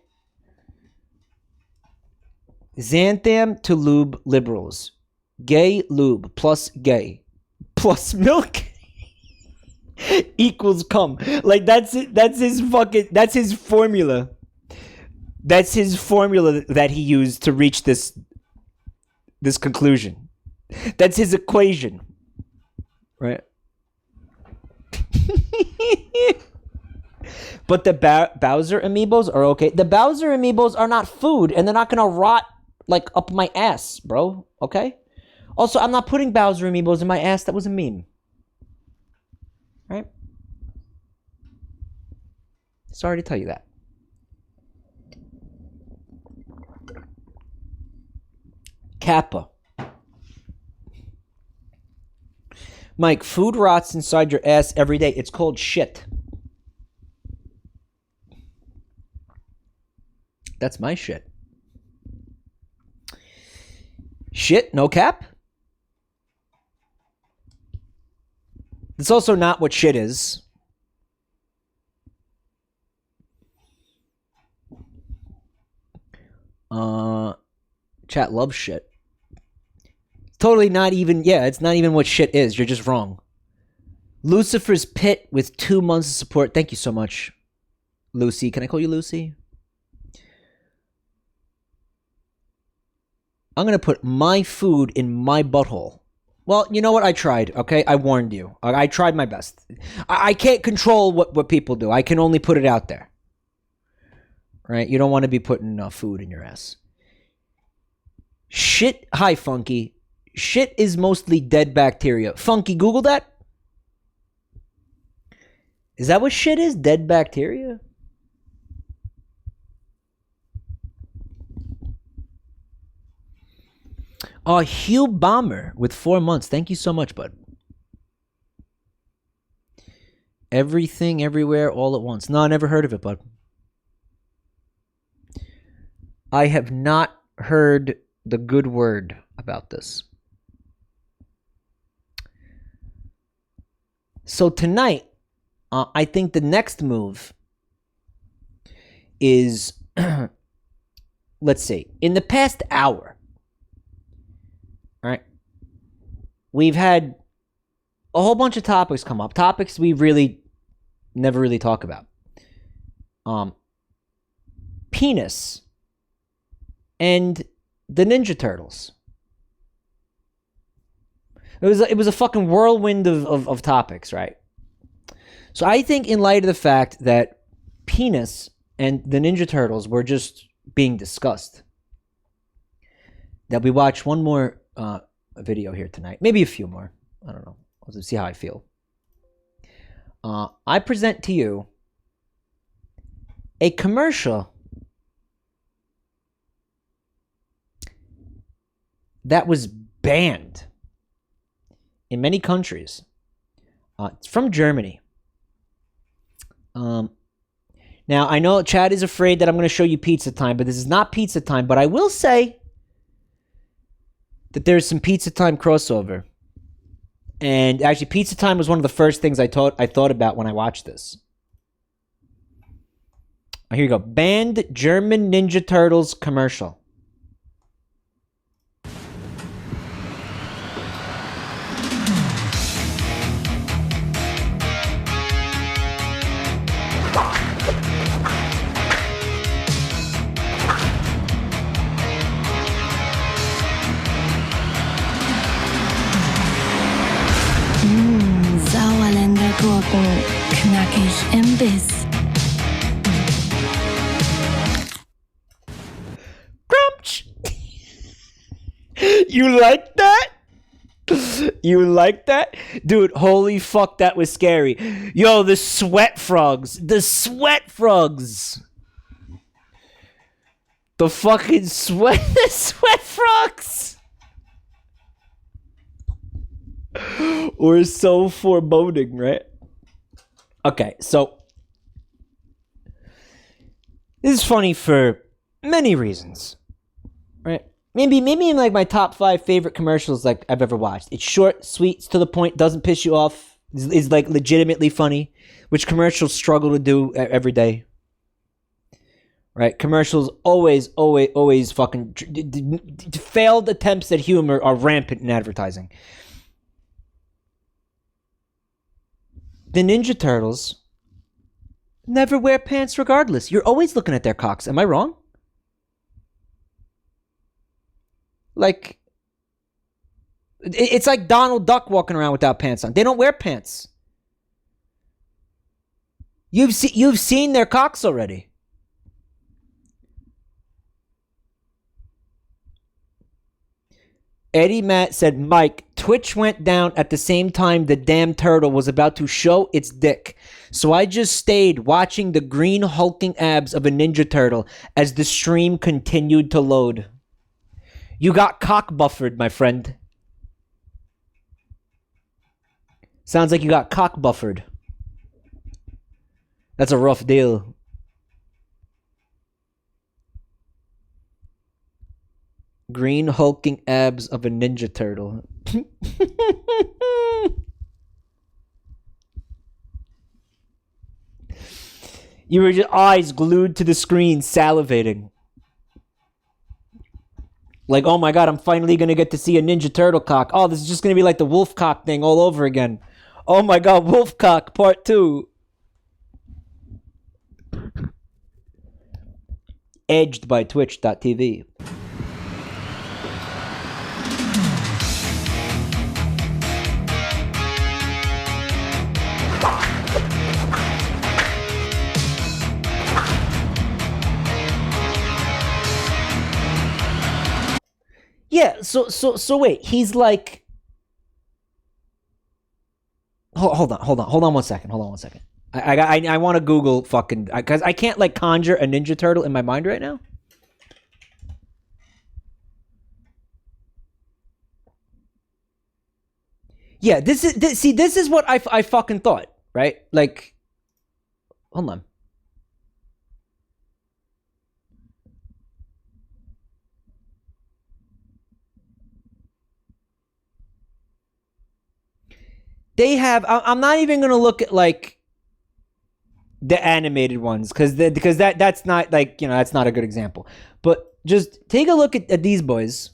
Xanthan to lube liberals. Gay lube plus gay plus milk equals cum. Like that's it. That's his formula. That's his formula that he used to reach this conclusion. That's his equation. Right? But the Bowser amiibos are okay. The Bowser amiibos are not food, and they're not gonna rot like up my ass, bro. Okay? Also, I'm not putting Bowser amiibos in my ass. That was a meme. Right? Sorry to tell you that. Kappa. Mike, food rots inside your ass every day. It's called shit. That's my shit. Shit, no cap? It's also not what shit is. Chat loves shit. Totally not even, it's not even what shit is. You're just wrong. Lucifer's Pit with 2 months of support. Thank you so much, Lucy. Can I call you Lucy? I'm going to put my food in my butthole. Well, you know what? I tried, okay? I warned you. I tried my best. I can't control what people do. I can only put it out there. Right? You don't want to be putting food in your ass. Shit. Hi, Funky. Shit is mostly dead bacteria. Funky, Google that. Is that what shit is? Dead bacteria? Oh, Hugh Bomber with 4 months. Thank you so much, bud. Everything, everywhere, all at once. No, I never heard of it, bud. I have not heard the good word about this. So tonight, I think the next move is, let's see, in the past hour, all right, we've had a whole bunch of topics come up, topics we really never really talk about. Penis and the Ninja Turtles. It was a fucking whirlwind of topics, right? So I think in light of the fact that penis and the Ninja Turtles were just being discussed, that we watch one more video here tonight. Maybe a few more. I don't know. Let's see how I feel. I present to you a commercial that was banned in many countries. It's from Germany. Now, I know Chad is afraid that I'm going to show you Pizza Time, but this is not Pizza Time. But I will say that there's some Pizza Time crossover. And actually, Pizza Time was one of the first things I thought about when I watched this. Here you go. Banned German Ninja Turtles commercial. Sauerländer Gurken, knackig im Biss. Crunch! You like that? You like that? Dude, holy fuck, that was scary. Yo, the sweat frogs. The sweat frogs. The fucking sweat frogs. We're so foreboding, right? Okay, so this is funny for many reasons, right? Maybe in like my top 5 favorite commercials like I've ever watched. It's short, sweet, it's to the point, doesn't piss you off, is like legitimately funny, which commercials struggle to do every day. Right? Commercials always fucking failed attempts at humor are rampant in advertising. The Ninja Turtles never wear pants regardless. You're always looking at their cocks. Am I wrong? Like, it's like Donald Duck walking around without pants on. They don't wear pants. You've seen their cocks already. Eddie Matt said, Mike, Twitch went down at the same time the damn turtle was about to show its dick. So I just stayed watching the green hulking abs of a Ninja Turtle as the stream continued to load. You got cock buffered, my friend. Sounds like you got cock buffered. That's a rough deal. Green hulking abs of a Ninja Turtle. You were just eyes glued to the screen, salivating. Like, oh my god, I'm finally going to get to see a Ninja Turtle cock. Oh, this is just going to be like the wolf cock thing all over again. Oh my god, wolf cock part 2. Edged by Twitch.tv. Yeah, so wait, he's like... Hold on 1 second. I want to Google fucking... Because I can't, like, conjure a Ninja Turtle in my mind right now. Yeah, this is what I fucking thought, right? Like, hold on. They have. I'm not even gonna look at like the animated ones because that's not like, you know, that's not a good example. But just take a look at these boys.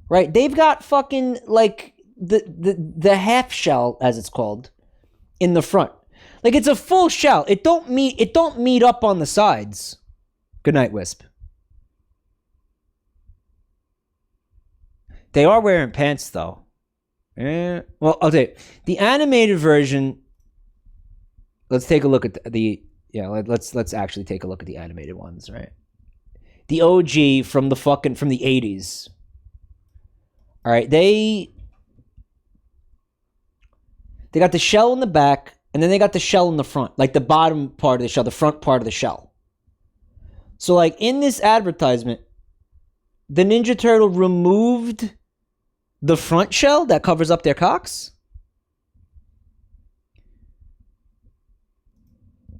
Right? They've got fucking like the half shell, as it's called, in the front. Like, it's a full shell. It don't meet up on the sides. Good night, Wisp. They are wearing pants though. Well, I'll tell you. The animated version. Let's take a look at let's actually take a look at the animated ones, right? The OG from the 80s. All right, they got the shell in the back, and then they got the shell in the front, like the bottom part of the shell, the front part of the shell. So, like, in this advertisement, the Ninja Turtle removed the front shell that covers up their cocks.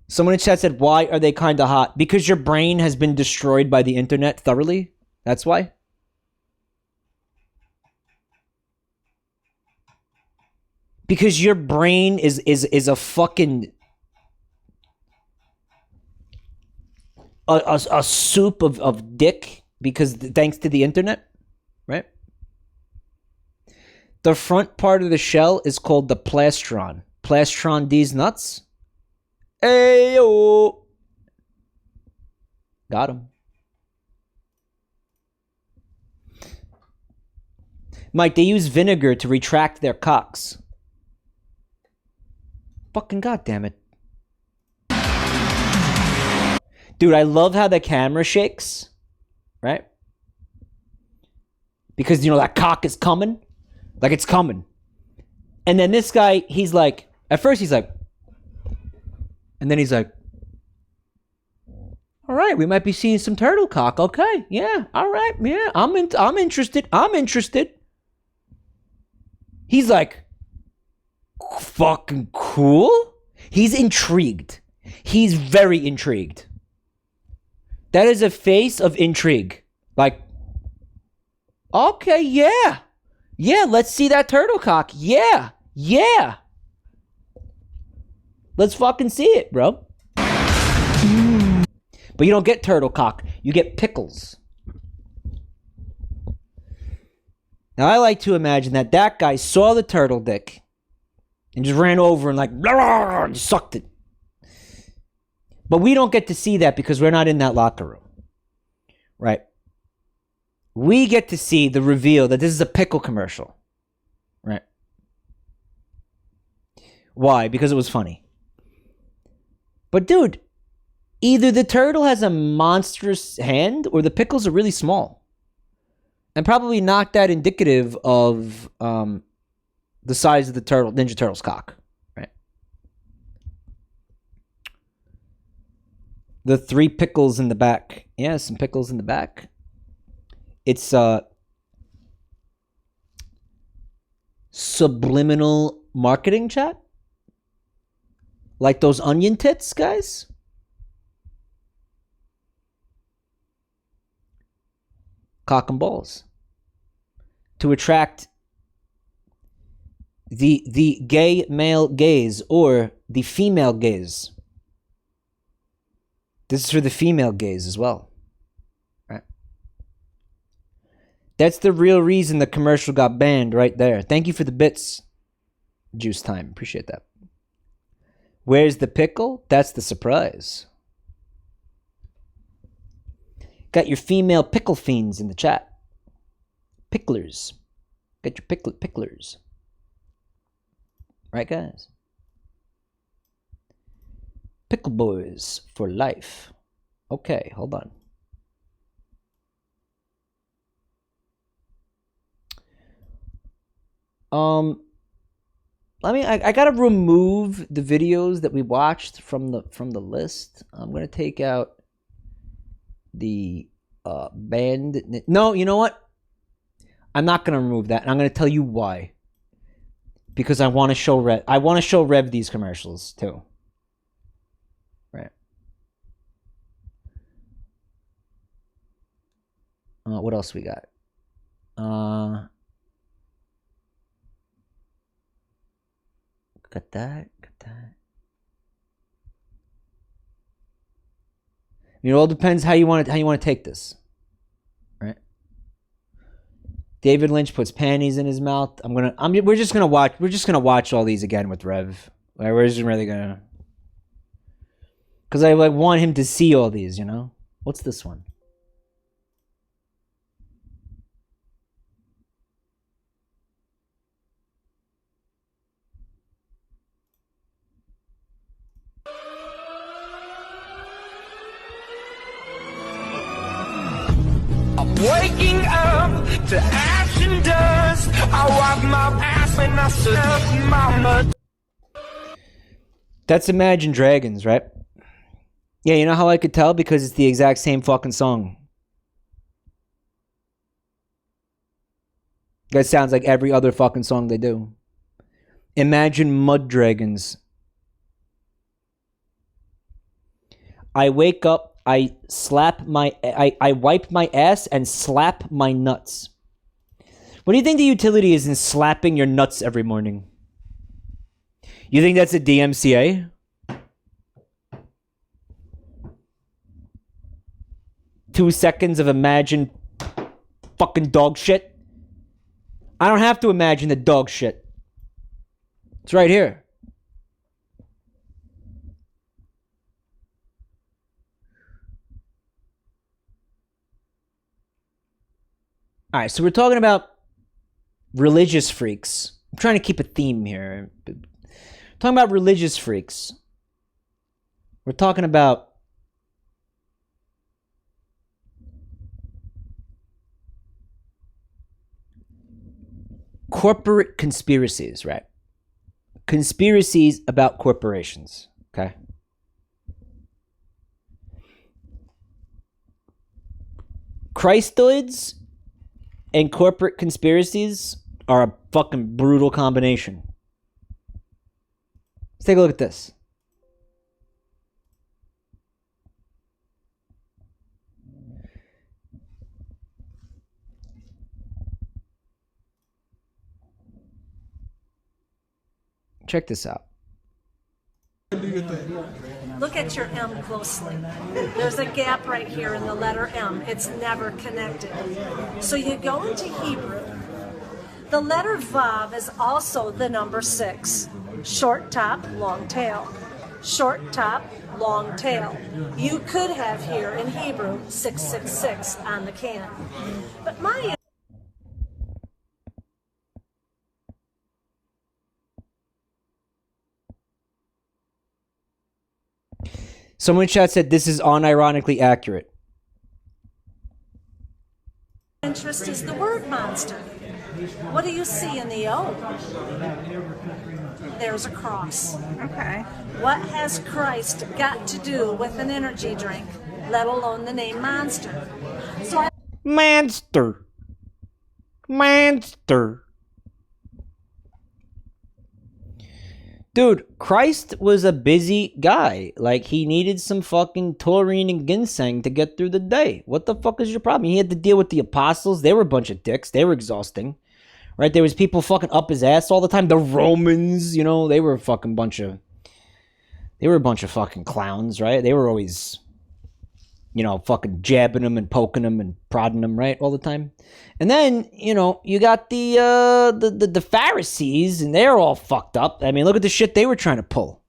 Someone in chat said, why are they kind of hot? Because your brain has been destroyed by the internet thoroughly. That's why. Because your brain is a fucking a soup of dick, because thanks to the internet, right? The front part of the shell is called the plastron. Plastron these nuts. Ayo. Got him. Mike, they use vinegar to retract their cocks. Fucking goddamn it. Dude, I love how the camera shakes. Right? Because, you know, that cock is coming. Like, it's coming. And then this guy, he's like, at first he's like, and then he's like, all right, we might be seeing some turtle cock. Okay, yeah, all right, yeah, I'm interested. I'm interested. He's like, fucking cool. He's intrigued. He's very intrigued. That is a face of intrigue. Like, okay, yeah. Yeah, let's see that turtle cock. Yeah, yeah. Let's fucking see it, bro. But you don't get turtle cock. You get pickles. Now, I like to imagine that guy saw the turtle dick and just ran over and like, and sucked it. But we don't get to see that because we're not in that locker room. Right? We get to see the reveal that this is a pickle commercial. Right? Why? Because it was funny. But dude, either the turtle has a monstrous hand or the pickles are really small. And probably not that indicative of the size of the turtle, Ninja Turtle's cock. Right? The 3 pickles in the back. Yeah, some pickles in the back. It's subliminal marketing, chat. Like those onion tits, guys. Cock and balls. To attract the gay male gaze or the female gaze. This is for the female gaze as well. Right? That's the real reason the commercial got banned right there. Thank you for the bits, Juice Time. Appreciate that. Where's the pickle? That's the surprise. Got your female pickle fiends in the chat. Picklers. Got your picklers. Right, guys? Pickle boys for life. Okay, hold on. I gotta remove the videos that we watched from the list. I'm gonna take out the banned. No, you know what? I'm not gonna remove that, and I'm gonna tell you why. Because I want to show Rev. I want to show Rev these commercials too. Right. What else we got? Got that. Got that. It all depends how you want to take this. Right? David Lynch puts panties in his mouth. We're just gonna watch all these again with Rev. Like, we're just really gonna, because I like want him to see all these, you know? What's this one? Waking up to ash and dust. I wipe my ass when I serve my mud. That's Imagine Dragons, right? Yeah, you know how I could tell? Because it's the exact same fucking song. That sounds like every other fucking song they do. Imagine Mud Dragons. I wake up, I wipe my ass and slap my nuts. What do you think the utility is in slapping your nuts every morning? You think that's a DMCA? Two seconds of imagine fucking dog shit? I don't have to imagine the dog shit. It's right here. All right, so we're talking about religious freaks. I'm trying to keep a theme here. Talking about religious freaks. We're talking about corporate conspiracies, right? Conspiracies about corporations, okay? Christoids and corporate conspiracies are a fucking brutal combination. Let's take a look at this. Check this out. Look at your M closely. There's a gap right here in the letter M. It's never connected. So you go into Hebrew. The letter Vav is also the number 6. Short top, long tail. Short top, long tail. You could have here in Hebrew 666 on the can. But my Someone in chat said this is unironically accurate. interest is the word monster. What do you see in the O? There's a cross. Okay. What has Christ got to do with an energy drink, let alone the name Monster? So Monster. Monster. Dude, Christ was a busy guy. Like, he needed some fucking taurine and ginseng to get through the day. What the fuck is your problem? He had to deal with the apostles. They were a bunch of dicks. They were exhausting. Right? There was people fucking up his ass all the time. The Romans, you know, they were a fucking bunch of... They were a bunch of fucking clowns, right? They were always, you know, fucking jabbing them and poking them and prodding them, right? All the time. And then, you know, you got the Pharisees, and they're all fucked up. I mean, look at the shit they were trying to pull.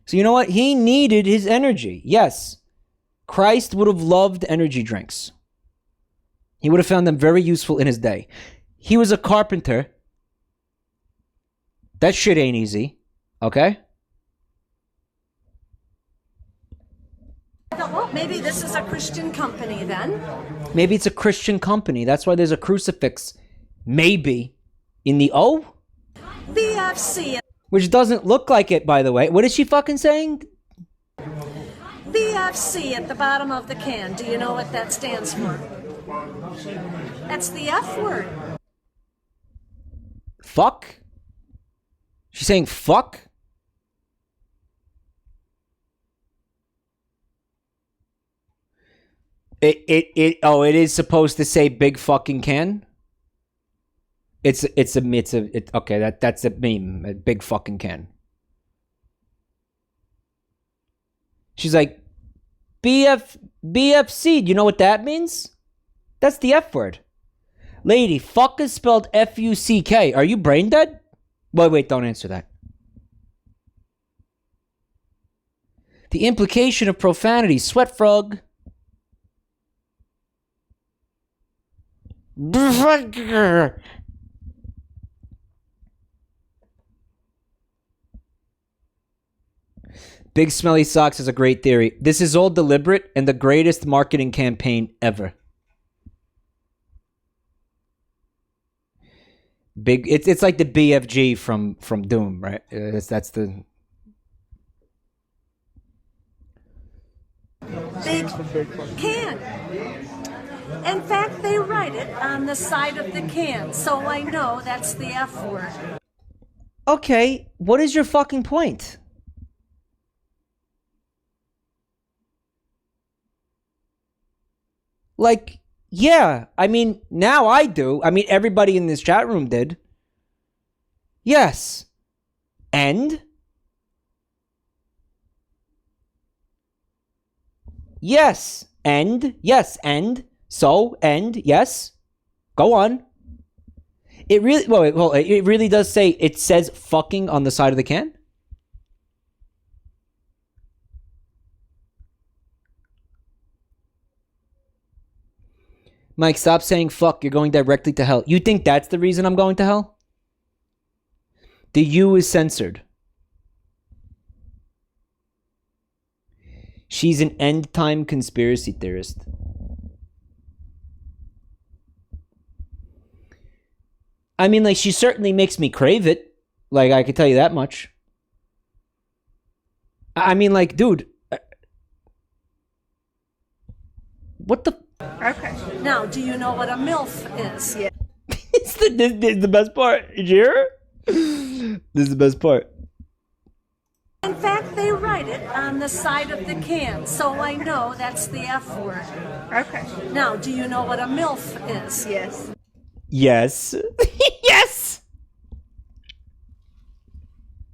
So you know what? He needed his energy. Yes, Christ would have loved energy drinks. He would have found them very useful in his day. He was a carpenter. That shit ain't easy. Okay? I thought, well, maybe this is a Christian company then. Maybe it's a Christian company. That's why there's a crucifix. Maybe. In the O? BFC. Which doesn't look like it, by the way. What is she fucking saying? BFC at the bottom of the can. Do you know what that stands for? That's the F word. Fuck? She's saying fuck? It is supposed to say big fucking can? Okay, that's a meme, a big fucking can. She's like, BFC, do you know what that means? That's the F word. Lady, fuck is spelled F-U-C-K. Are you brain dead? Wait, don't answer that. The implication of profanity, sweat frog. Big Smelly Socks has a great theory. This is all deliberate and the greatest marketing campaign ever. It's like the BFG from Doom, right? That's the Big can. In fact, they write it on the side of the can, so I know that's the F word. Okay, what is your fucking point? Like, yeah, I mean, now I do. I mean, everybody in this chat room did. Yes. And? Yes. And? Yes. And? So? And? Yes. Go on. It really, well, it really does say, it says fucking on the side of the can? Mike, stop saying fuck. You're going directly to hell. You think that's the reason I'm going to hell? The U is censored. She's an end-time conspiracy theorist. I mean, like, she certainly makes me crave it. Like, I can tell you that much. I mean, like, dude. What the... Okay. Now, do you know what a MILF is? Yeah. This is the best part. Did you hear her? This is the best part. In fact, they write it on the side of the can, so I know that's the F word. Okay. Now, do you know what a MILF is? Yes. Yes. Yes!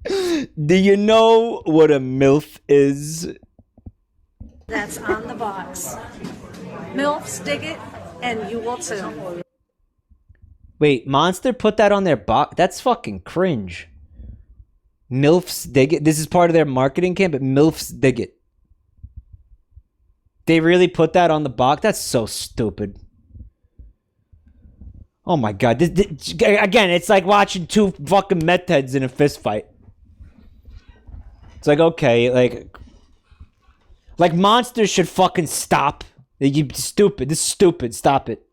Do you know what a MILF is? That's on the box. MILFs dig it, and you will too. Wait, Monster put that on their box? That's fucking cringe. MILFs dig it? This is part of their marketing camp, but MILFs dig it. They really put that on the box? That's so stupid. Oh my god. Again, it's like watching two fucking meth heads in a fist fight. It's like, okay, like Monsters should fucking stop. You stupid. This is stupid. Stop it.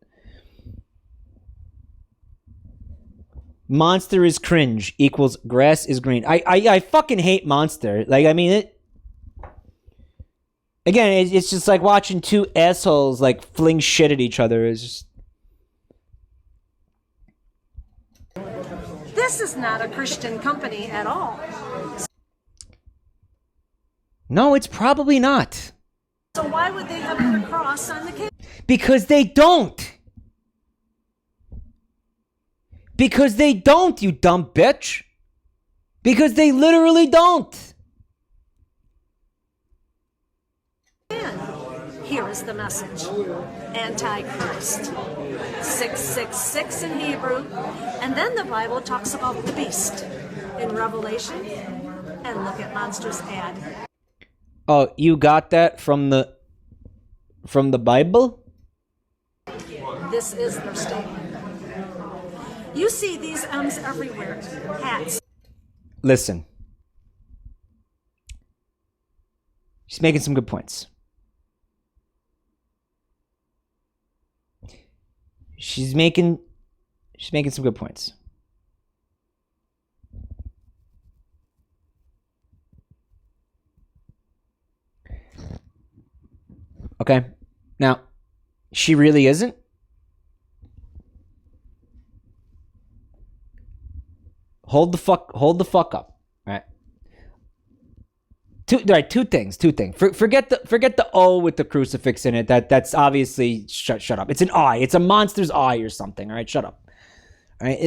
Monster is cringe equals grass is green. I fucking hate Monster. Like, I mean, it... Again, it's just like watching two assholes, like, fling shit at each other. It's just... This is not a Christian company at all. No, it's probably not. So why would they have put a cross on the can? Because they don't. Because they don't, you dumb bitch. Because they literally don't. Here is the message. Antichrist. 666 in Hebrew. And then the Bible talks about the beast in Revelation. And look at Monster's ad. Oh, you got that from the Bible? This is their statement. You see these M's everywhere. Hats. Listen. She's making some good points. She's making some good points. Okay. Now, she really isn't. Hold the fuck up. All right. Two things. Forget the O with the crucifix in it. That's obviously shut up. It's an eye. It's a monster's eye or something. All right, shut up. All right.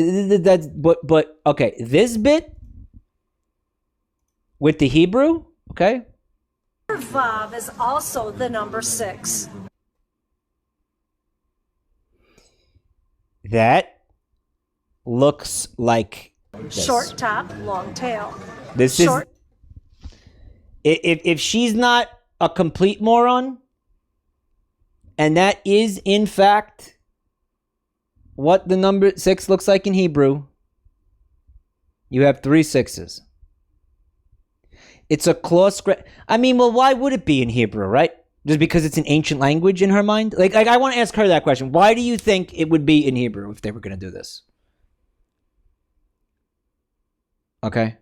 But okay, this bit with the Hebrew, okay? Vav is also the number 6. That looks like this. Short top, long tail. This Short. is if she's not a complete moron, and that is in fact what the number 6 looks like in Hebrew, you have 3 6s. It's a claw scratch. I mean, well, why would it be in Hebrew, right? Just because it's an ancient language in her mind? Like I want to ask her that question. Why do you think it would be in Hebrew if they were going to do this? Okay.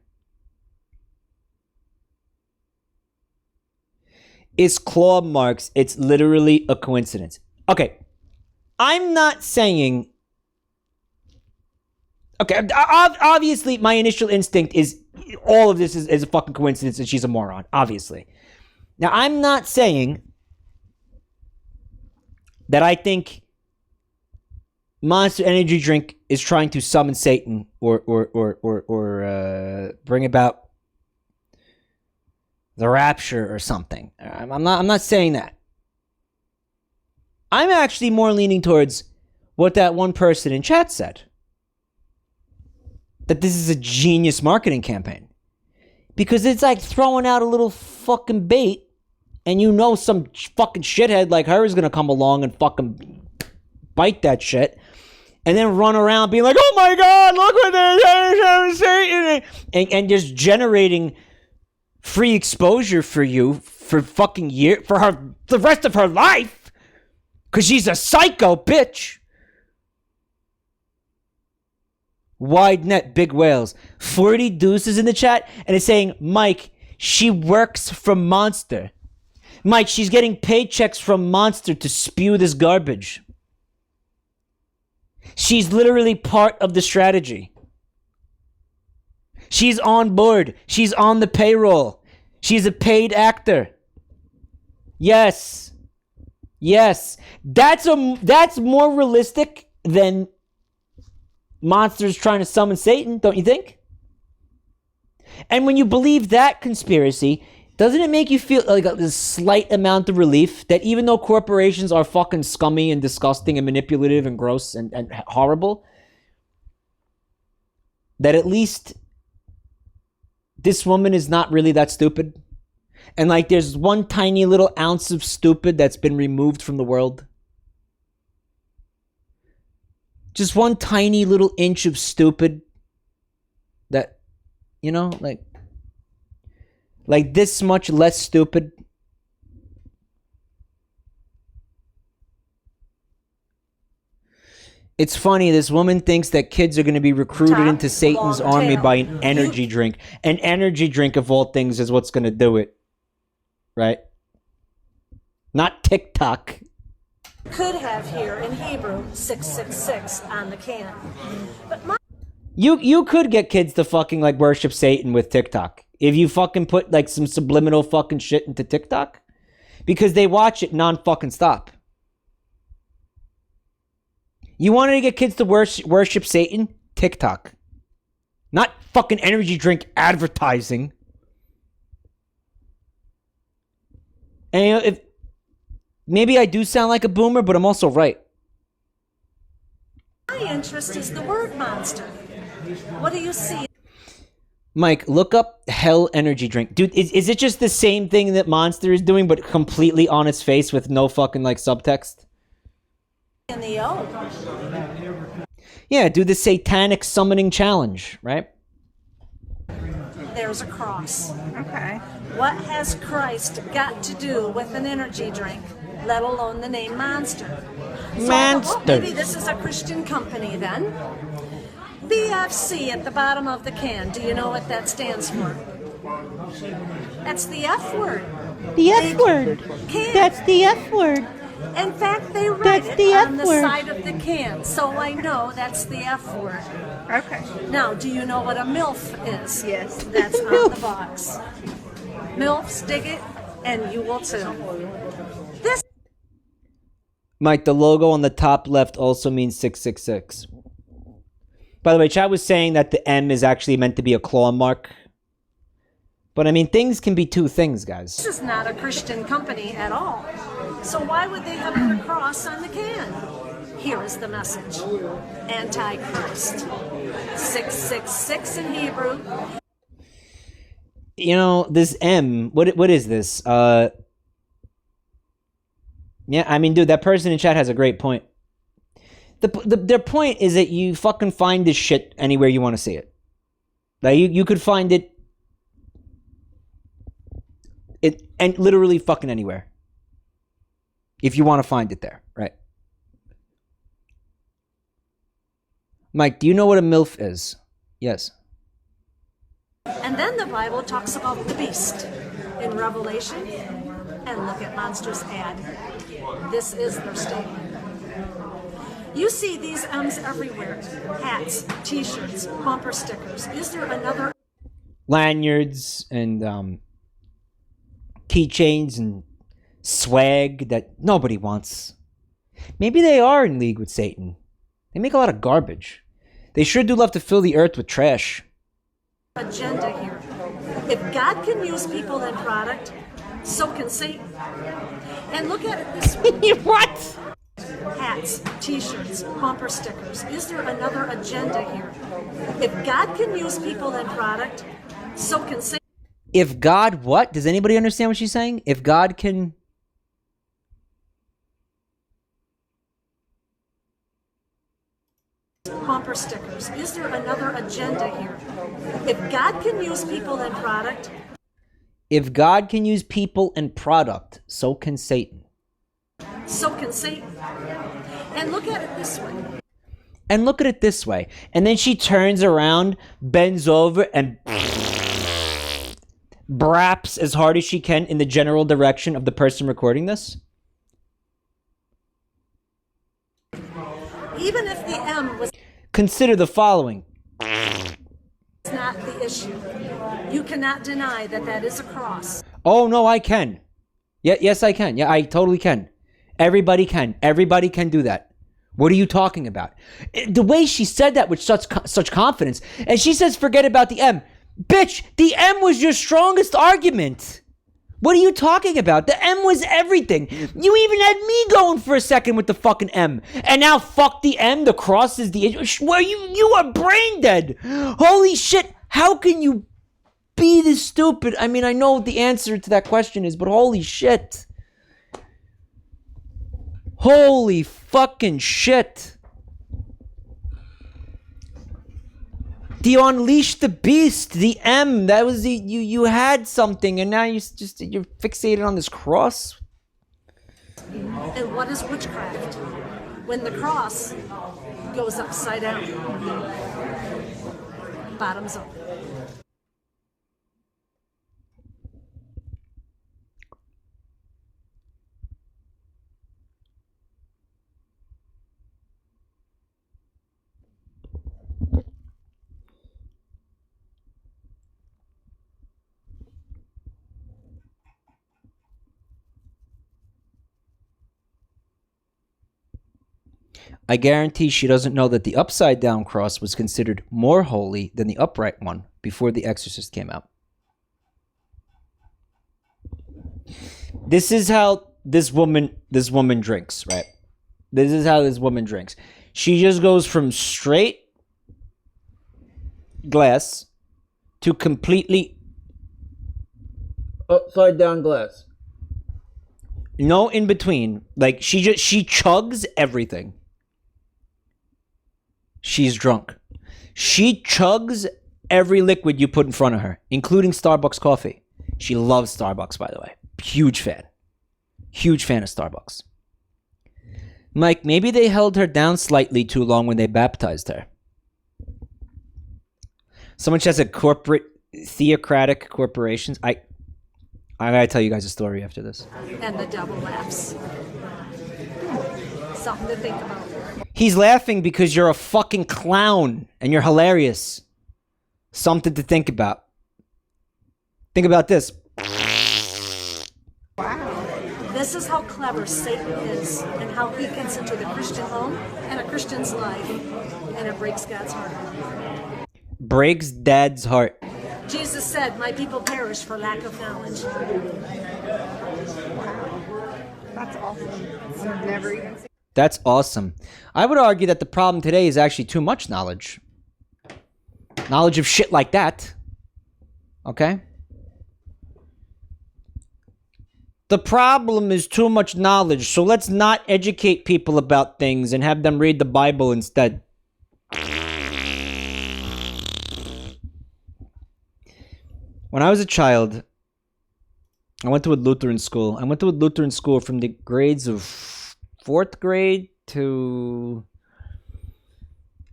It's claw marks. It's literally a coincidence. Okay. I'm not saying... Okay, obviously my initial instinct is all of this is a fucking coincidence and she's a moron, obviously. Now, I'm not saying that I think Monster Energy Drink is trying to summon Satan or bring about the rapture or something. I'm not saying that. I'm actually more leaning towards what that one person in chat said. That this is a genius marketing campaign. Because it's like throwing out a little fucking bait and you know some fucking shithead like her is going to come along and fucking bite that shit and then run around being like, oh my God, look what they're saying, and just generating free exposure for you for fucking for her, the rest of her life because she's a psycho bitch. Wide net, big whales. 40 deuces in the chat, and it's saying, Mike, she works for Monster. Mike, she's getting paychecks from Monster to spew this garbage. She's literally part of the strategy. She's on board. She's on the payroll. She's a paid actor. Yes. Yes. That's more realistic than Monster's trying to summon Satan, don't you think? And when you believe that conspiracy, doesn't it make you feel like a slight amount of relief that even though corporations are fucking scummy and disgusting and manipulative and gross and horrible, that at least this woman is not really that stupid? And like there's one tiny little ounce of stupid that's been removed from the world? Just one tiny little inch of stupid that, you know, like this much less stupid. It's funny, this woman thinks that kids are going to be recruited into Satan's army by an energy drink. An energy drink, of all things, is what's going to do it. Right? Not TikTok. Could have here in Hebrew 666 on the can. But you could get kids to fucking like worship Satan with TikTok. If you fucking put like some subliminal fucking shit into TikTok. Because they watch it non-fucking stop. You wanted to get kids to worship Satan? TikTok. Not fucking energy drink advertising. And you know, if maybe I do sound like a boomer, but I'm also right. my interest is the word monster. What do you see? Mike, look up Hell Energy Drink. Dude, is it just the same thing that Monster is doing, but completely on its face with no fucking, like, subtext? In the O. Yeah, do the Satanic Summoning Challenge, right? There's a cross. Okay. What has Christ got to do with an energy drink, let alone the name Monster? Monster. Maybe this is a Christian company then. BFC at the bottom of the can. Do you know what that stands for? That's the F word. The F word. That's the F word. In fact, they write That's it the F on the word. side of the can, so I know that's the F word. Okay. Now, do you know what a MILF is? Yes. That's on the box. MILFs, dig it, and you will too. This Mike, the logo on the top left also means 666. By the way, Chad was saying that the M is actually meant to be a claw mark. But I mean, things can be two things, guys. is not a Christian company at all. So why would they have put a cross on the can? Here is the message. Antichrist. 666 in Hebrew. You know, this M, what is this? Yeah, I mean, dude, that person in chat has a great point. Their point is that you fucking find this shit anywhere you want to see it. Like, you could find it and literally fucking anywhere. If you want to find it there, right? Mike, do you know what a MILF is? Yes. And then the Bible talks about the beast in Revelation. And look at Monster's ad. This is their statement. You see these M's everywhere. Hats, t-shirts, bumper stickers. Is there another? Lanyards and keychains and swag that nobody wants. Maybe they are in league with Satan. They make a lot of garbage. They sure do love to fill the earth with trash. Agenda here. If God can use people and product, so can Satan. And look at it this way. What? Hats, t-shirts, bumper stickers. Is there another agenda here? If God can use people and product, so can Satan. If God what? Does anybody understand what she's saying? If God can... Bumper stickers. Is there another agenda here? If God can use people and product... If God can use people and product, so can Satan. So can Satan. And look at it this way. And look at it this way. And then she turns around, bends over, and braps as hard as she can in the general direction of the person recording this. Even if the M was Consider the following. not the issue, you cannot deny that that is a cross. Oh, no, I can. Yes, I can. Yeah, I totally can. Everybody can. Everybody can do that. What are you talking about? The way she said that with such confidence, and she says, forget about the M. Bitch, the M was your strongest argument. What are you talking about? The M was everything. You even had me going for a second with the fucking M. And now fuck the M, the cross is the issue. Well, you are brain dead. Holy shit, how can you be this stupid? I mean, I know what the answer to that question is, but holy shit. Holy fucking shit. You unleashed the beast, the M. That was the you had something, and now you're fixated on this cross. And what is witchcraft? When the cross goes upside down, bottoms up. I guarantee she doesn't know that the upside down cross was considered more holy than the upright one before The Exorcist came out. This is how this woman drinks, right? This is how this woman drinks. She just goes from straight glass to completely upside down glass. No in between. Like she chugs everything. She's drunk. She chugs every liquid you put in front of her, including Starbucks coffee. She loves Starbucks, by the way. Huge fan. Huge fan of Starbucks. Mike, maybe they held her down slightly too long when they baptized her. Someone has a corporate, theocratic corporations. I gotta tell you guys a story after this. And the devil laughs. Something to think about. He's laughing because you're a fucking clown and you're hilarious. Something to think about. Think about this. This is how clever Satan is and how he gets into the Christian home and a Christian's life, and it breaks God's heart. Breaks Dad's heart. Jesus said, my people perish for lack of knowledge. That's awesome. So I've never even seen. That's awesome. I would argue that the problem today is actually too much knowledge. Knowledge of shit like that. Okay? The problem is too much knowledge, so let's not educate people about things and have them read the Bible instead. When I was a child, I went to a Lutheran school. I went to a Lutheran school from the grades of 4th grade to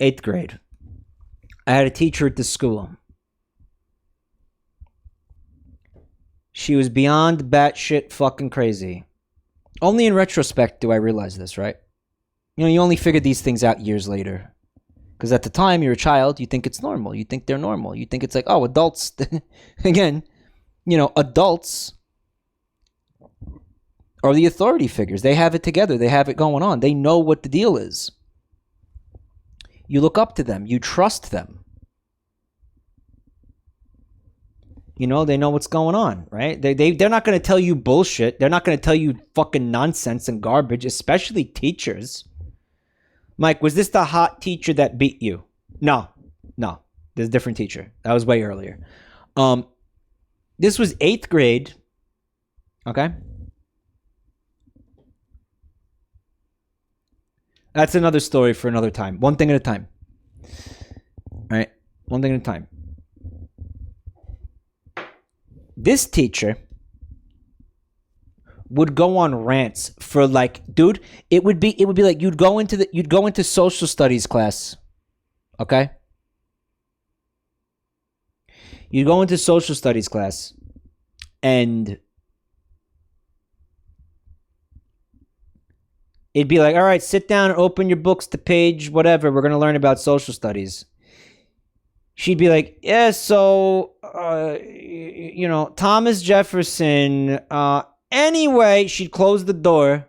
8th grade. I had a teacher at the school. She was beyond batshit fucking crazy. Only in retrospect do I realize this, right? You know, you only figure these things out years later. Because at the time, you're a child, you think it's normal. You think they're normal. You think it's like, oh, adults. Again, you know, adults are the authority figures. They have it together. They have it going on. They know what the deal is. You look up to them. You trust them. You know, they know what's going on, right? They're not going to tell you bullshit. They're not going to tell you fucking nonsense and garbage, especially teachers. Mike, was this the hot teacher that beat you? No. There's a different teacher. That was way earlier. This was 8th grade. Okay? That's another story for another time. One thing at a time. All right? One thing at a time. This teacher would go on rants for like, dude, it would be like you'd go into social studies class. Okay? You'd go into social studies class and it'd be like, all right, sit down and open your books to page whatever. We're going to learn about social studies. She'd be like, yeah, so, you know, Thomas Jefferson, anyway, she'd close the door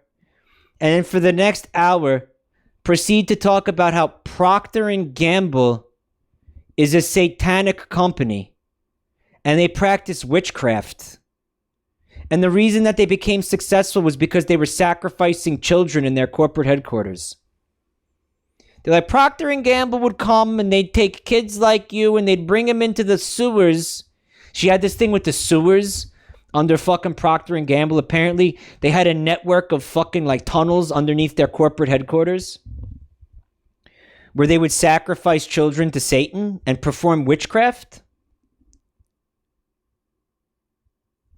and then for the next hour proceed to talk about how Procter & Gamble is a satanic company and they practice witchcraft. And the reason that they became successful was because they were sacrificing children in their corporate headquarters. They're like, Procter & Gamble would come and they'd take kids like you and they'd bring them into the sewers. She had this thing with the sewers under fucking Procter & Gamble. Apparently, they had a network of fucking like tunnels underneath their corporate headquarters where they would sacrifice children to Satan and perform witchcraft.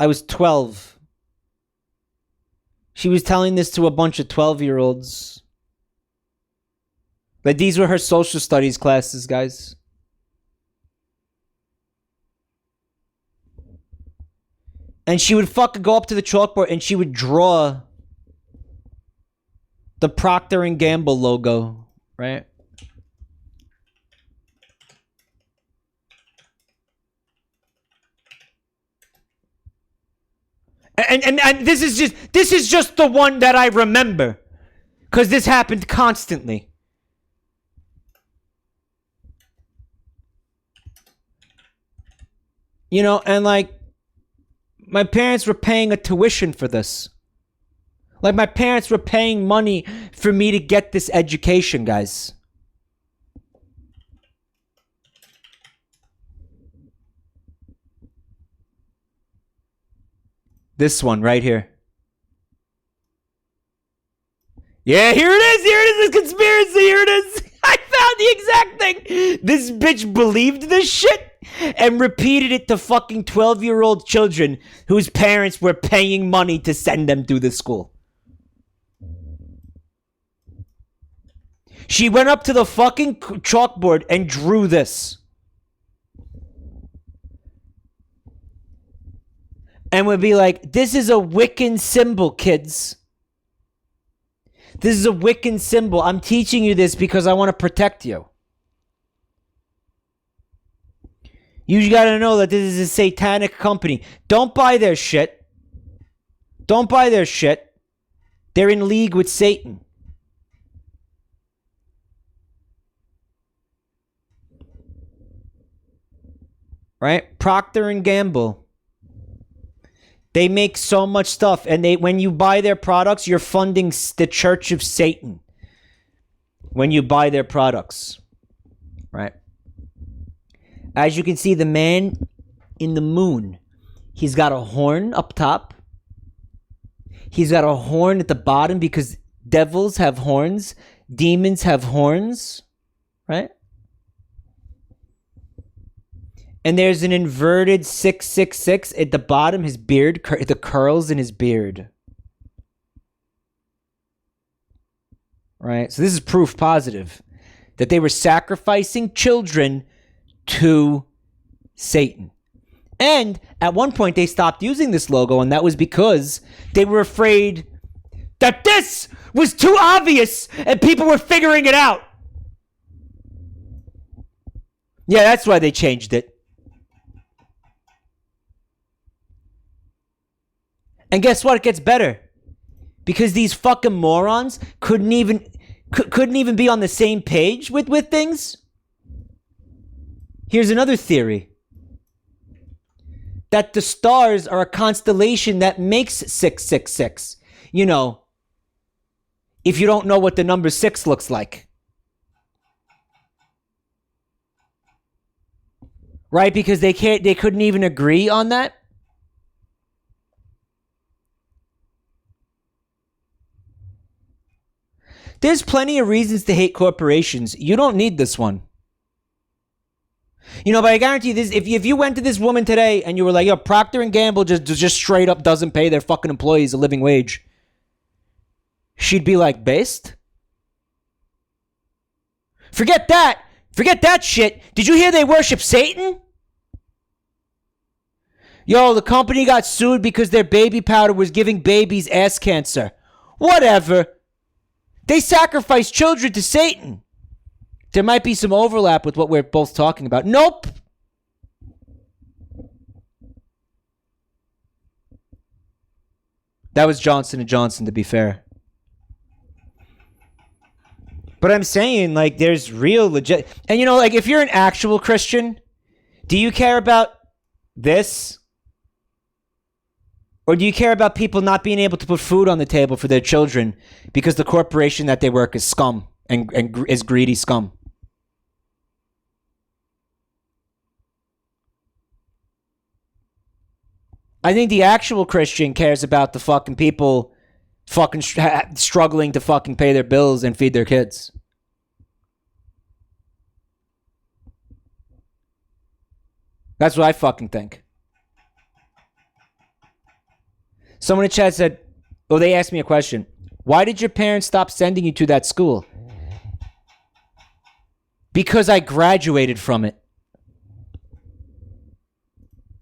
I was 12. She was telling this to a bunch of 12-year-olds. But these were her social studies classes, guys. And she would fucking go up to the chalkboard and she would draw the Procter & Gamble logo, right? And this is just the one that I remember. Because this happened constantly. You know, and like, my parents were paying a tuition for this. Like, my parents were paying money for me to get this education, guys. This one right here. Yeah, here it is. Here it is. This conspiracy. Here it is. I found the exact thing. This bitch believed this shit and repeated it to fucking 12-year-old children whose parents were paying money to send them to the school. She went up to the fucking chalkboard and drew this. And would be like, this is a Wiccan symbol, kids. This is a Wiccan symbol. I'm teaching you this because I want to protect you. You gotta know that this is a satanic company. Don't buy their shit. Don't buy their shit. They're in league with Satan. Right? Procter and Gamble. They make so much stuff, and when you buy their products, you're funding the Church of Satan. When you buy their products. Right? As you can see, the man in the moon, he's got a horn up top. He's got a horn at the bottom because devils have horns. Demons have horns. Right? And there's an inverted 666 at the bottom. His beard, the curls in his beard. Right? So this is proof positive that they were sacrificing children to Satan. And at one point they stopped using this logo, and that was because they were afraid that this was too obvious and people were figuring it out. Yeah, that's why they changed it. And guess what? It gets better. Because these fucking morons couldn't even be on the same page with things. Here's another theory. That the stars are a constellation that makes 666. You know, if you don't know what the number 6 looks like. Right? Because they couldn't even agree on that. There's plenty of reasons to hate corporations. You don't need this one. You know, but I guarantee you this, if you went to this woman today and you were like, yo, Procter & Gamble just straight up doesn't pay their fucking employees a living wage, she'd be like, based? Forget that. Forget that shit. Did you hear they worship Satan? Yo, the company got sued because their baby powder was giving babies ass cancer. Whatever. They sacrifice children to Satan. There might be some overlap with what we're both talking about. Nope. That was Johnson & Johnson, to be fair. But I'm saying, like, there's real legit... And, you know, like, if you're an actual Christian, do you care about this? Or do you care about people not being able to put food on the table for their children because the corporation that they work is scum and is greedy scum? I think the actual Christian cares about the fucking people fucking struggling to fucking pay their bills and feed their kids. That's what I fucking think. Someone in chat said, oh, they asked me a question. Why did your parents stop sending you to that school? Because I graduated from it.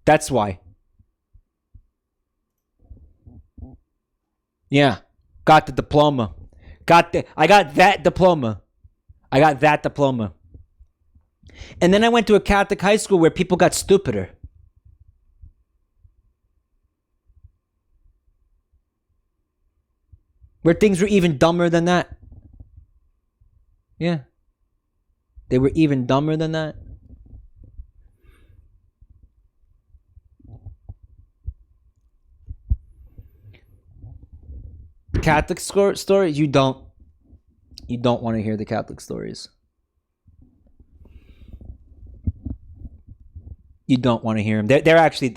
That's why. Yeah. Got the diploma. I got that diploma. And then I went to a Catholic high school where people got stupider. Where things were even dumber than that. Yeah. They were even dumber than that. Catholic stories? You don't want to hear the Catholic stories. You don't want to hear them. They're actually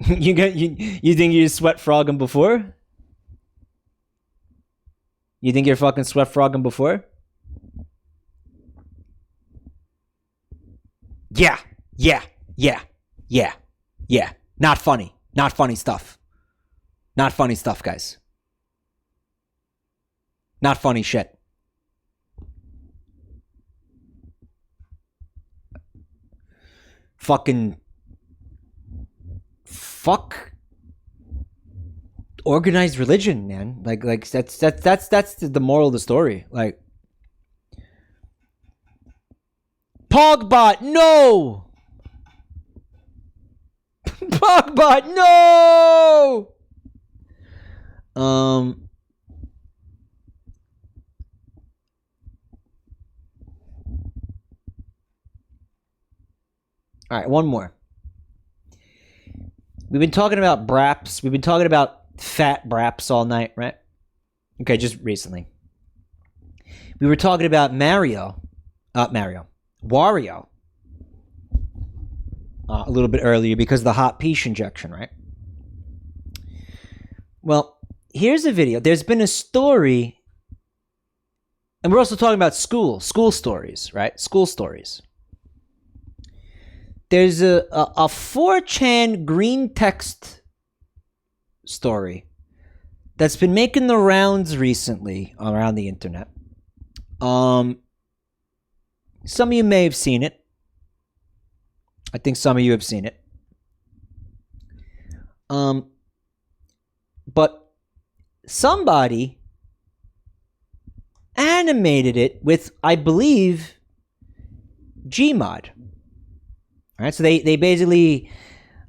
you think you sweat frogging before? You think you're fucking sweat frogging before? Yeah. Not funny. Not funny stuff. Not funny stuff, guys. Not funny shit. Fuck organized religion, man. Like that's the moral of the story. Like, Pogbot, no. Pogbot, no. All right, one more. We've been talking about braps. We've been talking about fat braps all night, right? Okay, just recently. We were talking about Wario. A little bit earlier because of the hot peach injection, right? Well, here's a video. There's been a story, and we're also talking about school stories, right? School stories. There's a 4chan green text story that's been making the rounds recently around the internet. Some of you may have seen it. I think some of you have seen it. But somebody animated it with, I believe, Gmod. All right, so they basically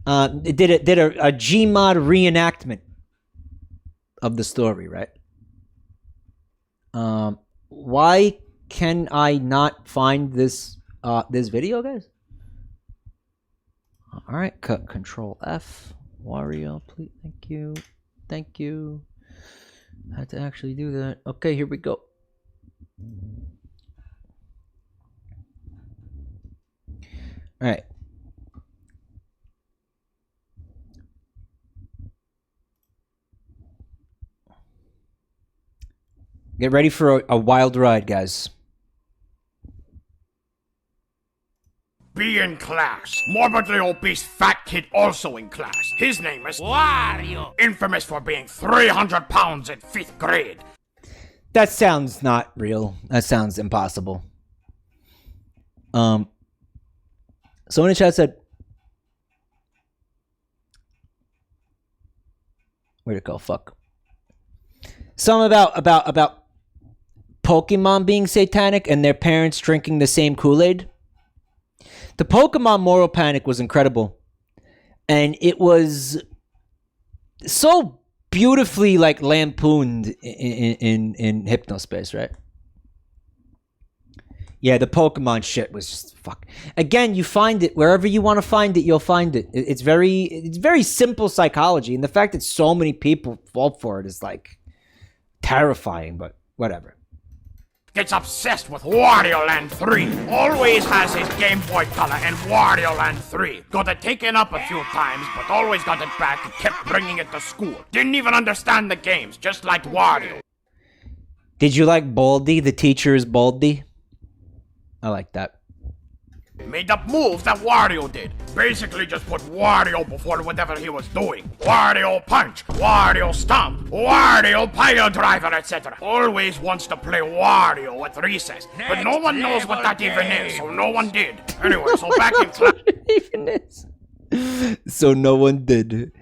did a Gmod reenactment of the story, right? Why can I not find this video, guys? All right, Control F, Wario, please, thank you. I had to actually do that. Okay, here we go. All right. Get ready for a wild ride, guys. Be in class. Morbidly obese fat kid also in class. His name is Wario. Infamous for being 300 pounds in 5th grade. That sounds not real. That sounds impossible. Someone in chat said, where'd it go? Fuck. Something about Pokemon being satanic and their parents drinking the same Kool-Aid. The Pokemon moral panic was incredible. And it was so beautifully like lampooned in hypnospace, right? Yeah, the Pokemon shit was just fuck. Again, you find it wherever you want to find it, you'll find it. It's very simple psychology, and the fact that so many people fall for it is like terrifying, but whatever. Gets obsessed with Wario Land 3. Always has his Game Boy Color and Wario Land 3. Got it taken up a few times, but always got it back and kept bringing it to school. Didn't even understand the games, just liked Wario. Did you like Baldy? The teacher is Baldy? I like that. Made up moves that Wario did. Basically just put Wario before whatever he was doing. Wario Punch, Wario Stomp, Wario Pile Driver, etc. Always wants to play Wario at recess. But no one knows what that even is, so no one did. Anyway, so back in class. Even is. So no one did.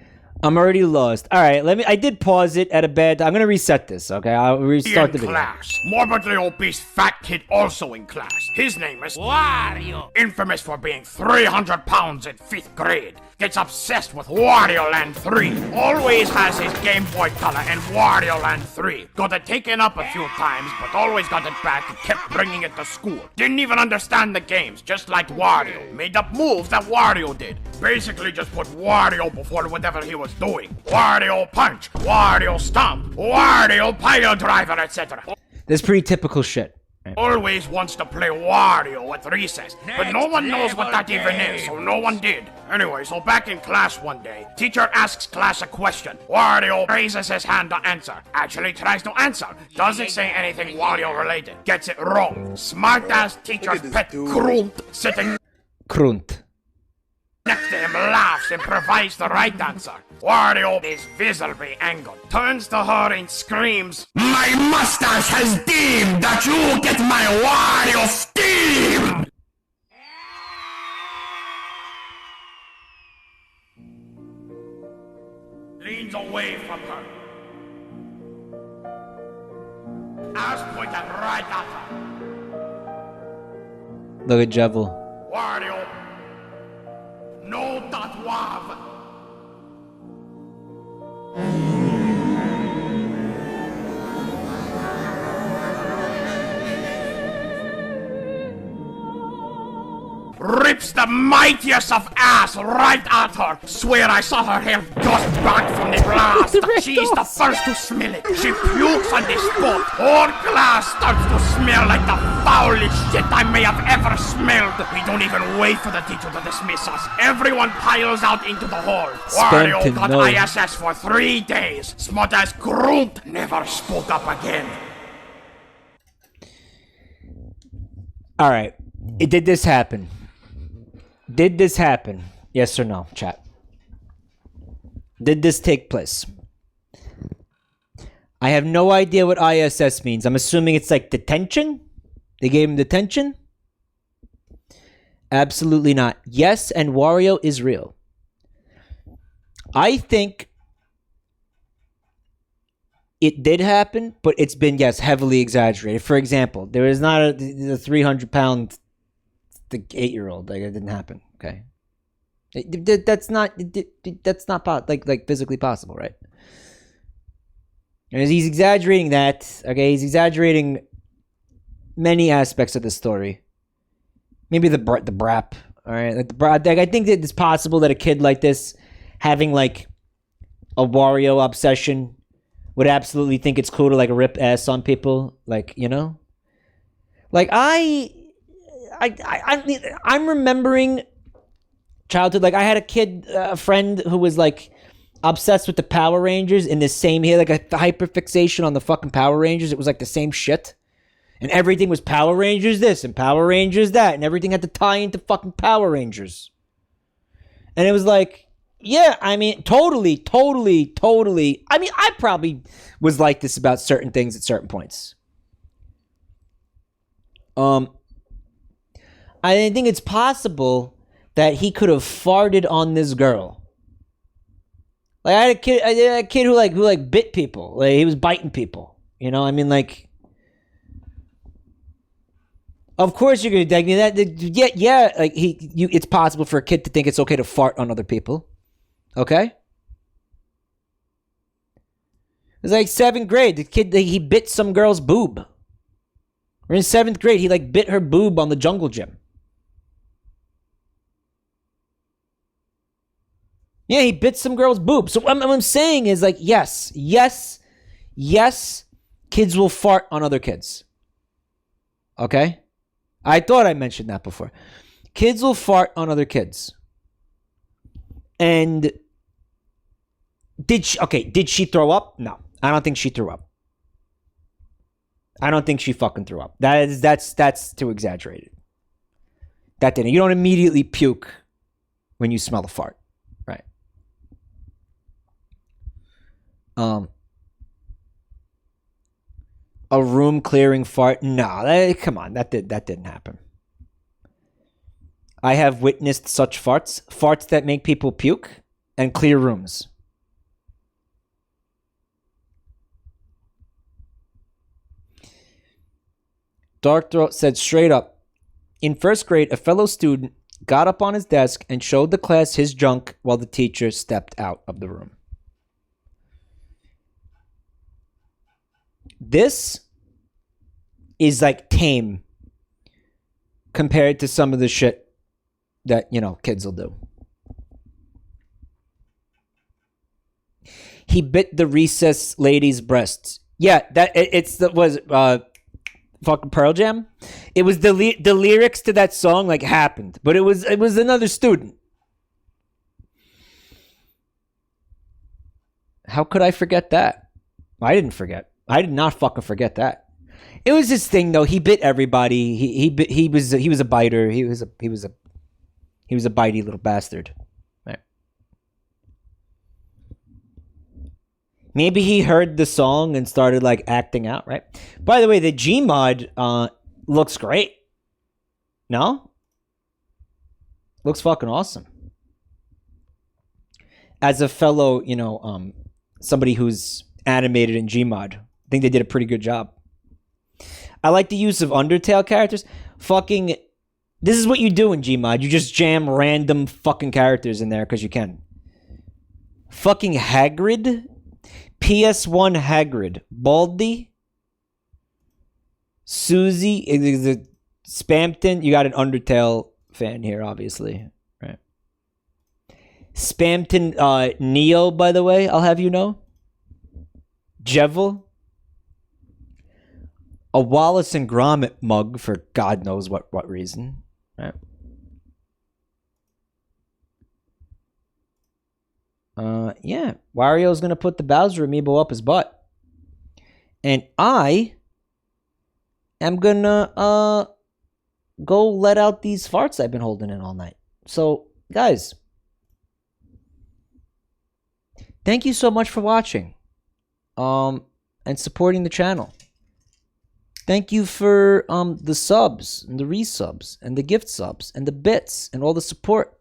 I'm already lost. All right, I did pause it at a bad time. I'm going to reset this, okay? I'll restart the video. Class. Morbidly obese fat kid also in class. His name is Wario. Infamous for being 300 pounds in 5th grade. Gets obsessed with Wario Land 3. Always has his Game Boy Color and Wario Land 3. Got it taken up a few times, but always got it back and kept bringing it to school. Didn't even understand the games, just liked Wario. Made up moves that Wario did. Basically just put Wario before whatever he was doing. Wario Punch, Wario Stomp, Wario Pile Driver, etc. That's pretty typical shit. Always wants to play Wario at recess, but no one knows what that even is, so no one did. Anyway, so back in class one day, teacher asks class a question. Wario raises his hand to answer. Actually tries to answer. Doesn't say anything Wario related. Gets it wrong. Smart-ass teacher's pet Krunt sitting next to him laughs and provides the right answer. Wario is visibly angered, turns to her and screams, "My mustache has deemed that you get my Wario steam!" Leans away from her, right after. Look at Jevil. Wario. No that wav. Rips the mightiest of ass right at her. Swear I saw her hair dust back from the blast. She's the first to smell it. She pukes on the spot. Whole class starts to smell like the foulest shit I may have ever smelled. We don't even wait for the teacher to dismiss us. Everyone piles out into the hall. Wario got ISS for 3 days. Smut as Grunt never spoke up again. All right. Did this happen? Did this happen? Yes or no, chat? Did this take place? I have no idea what ISS means. I'm assuming it's like detention? They gave him detention? Absolutely not. Yes, and Wario is real. I think it did happen, but it's been, yes, heavily exaggerated. For example, there is not a 300-pound 8-year-old. Like, it didn't happen. Okay, that's not like physically possible, right? And he's exaggerating that. Okay, he's exaggerating many aspects of the story. Maybe the brap. All right, like I think that it's possible that a kid like this, having like a Wario obsession, would absolutely think it's cool to like rip ass on people, like, you know. Like I'm remembering childhood. Like I had a friend who was like obsessed with the Power Rangers in the same. He had like a hyperfixation on the fucking Power Rangers. It was like the same shit, and everything was Power Rangers this and Power Rangers that, and everything had to tie into fucking Power Rangers. And it was like, yeah, I mean, totally. I mean, I probably was like this about certain things at certain points. I think it's possible that he could have farted on this girl. Like I had a kid who bit people. Like he was biting people. You know, I mean, like, of course you're gonna dig me that. Yeah. Like it's possible for a kid to think it's okay to fart on other people. Okay. It was like 7th grade. The kid, he bit some girl's boob. Or in 7th grade, he like bit her boob on the jungle gym. Yeah, he bit some girl's boob. So what I'm saying is like, yes, kids will fart on other kids. Okay? I thought I mentioned that before. Kids will fart on other kids. And did she throw up? No, I don't think she threw up. I don't think she fucking threw up. That's too exaggerated. That didn't. You don't immediately puke when you smell a fart, right? A room clearing fart? No, come on, that didn't happen. I have witnessed such farts that make people puke and clear rooms. Dark Throat said straight up, in 1st grade, a fellow student got up on his desk and showed the class his junk while the teacher stepped out of the room. This is like tame compared to some of the shit that, you know, kids will do. He bit the recess lady's breasts. Yeah, fucking Pearl Jam. It was the lyrics to that song like happened, but it was another student. How could I forget that? I didn't forget. I did not fucking forget that. It was his thing though. He bit everybody. He was a biter. He was a bitey little bastard. Right. Maybe he heard the song and started like acting out, right? By the way, the Gmod looks great. No? Looks fucking awesome. As a fellow, you know, somebody who's animated in Gmod, I think they did a pretty good job. I like the use of Undertale characters. Fucking, this is what you do in Gmod. You just jam random fucking characters in there because you can. Fucking Hagrid. PS1 Hagrid. Baldy. Susie. Spampton. You got an Undertale fan here, obviously. Right. Spampton Neo, by the way, I'll have you know. Jevil. A Wallace and Gromit mug for God knows what reason. Right. Yeah. Wario's gonna put the Bowser amiibo up his butt. And I am gonna go let out these farts I've been holding in all night. So, guys, thank you so much for watching. And supporting the channel. Thank you for the subs and the resubs and the gift subs and the bits and all the support.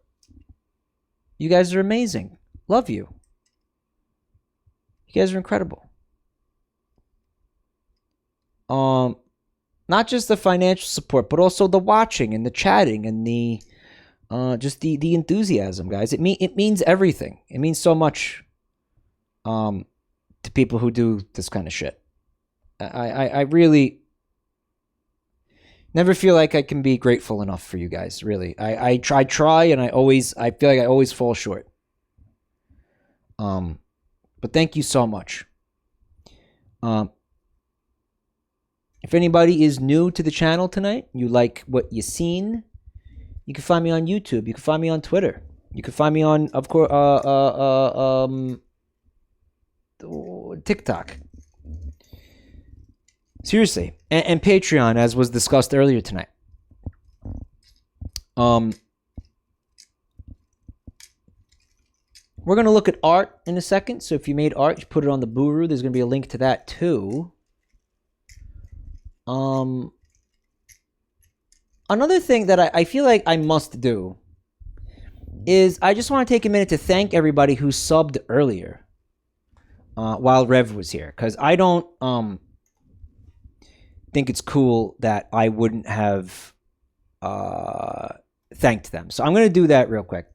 You guys are amazing. Love you. You guys are incredible. Not just the financial support, but also the watching and the chatting and the just the enthusiasm, guys. It means everything. It means so much to people who do this kind of shit. I really never feel like I can be grateful enough for you guys, really. I try and I feel like I always fall short. But thank you so much. If anybody is new to the channel tonight, you like what you seen, you can find me on YouTube. You can find me on Twitter. You can find me on, of course, TikTok. Seriously. And Patreon, as was discussed earlier tonight. We're going to look at art in a second. So if you made art, you put it on the Buru. There's going to be a link to that too. Another thing that I feel like I must do is I just want to take a minute to thank everybody who subbed earlier while Rev was here. Because I don't think it's cool that I wouldn't have thanked them. So I'm going to do that real quick.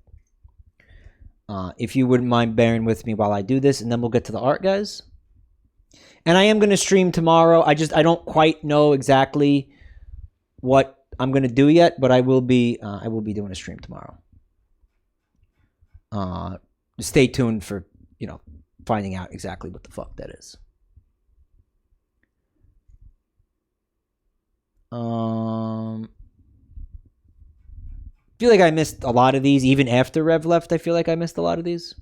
If you wouldn't mind bearing with me while I do this, and then we'll get to the art, guys. And I am going to stream tomorrow. I don't quite know exactly what I'm going to do yet, but I will be doing a stream tomorrow. Stay tuned for, finding out exactly what the fuck that is. I feel like I missed a lot of these. Even after Rev left, I feel like I missed a lot of these.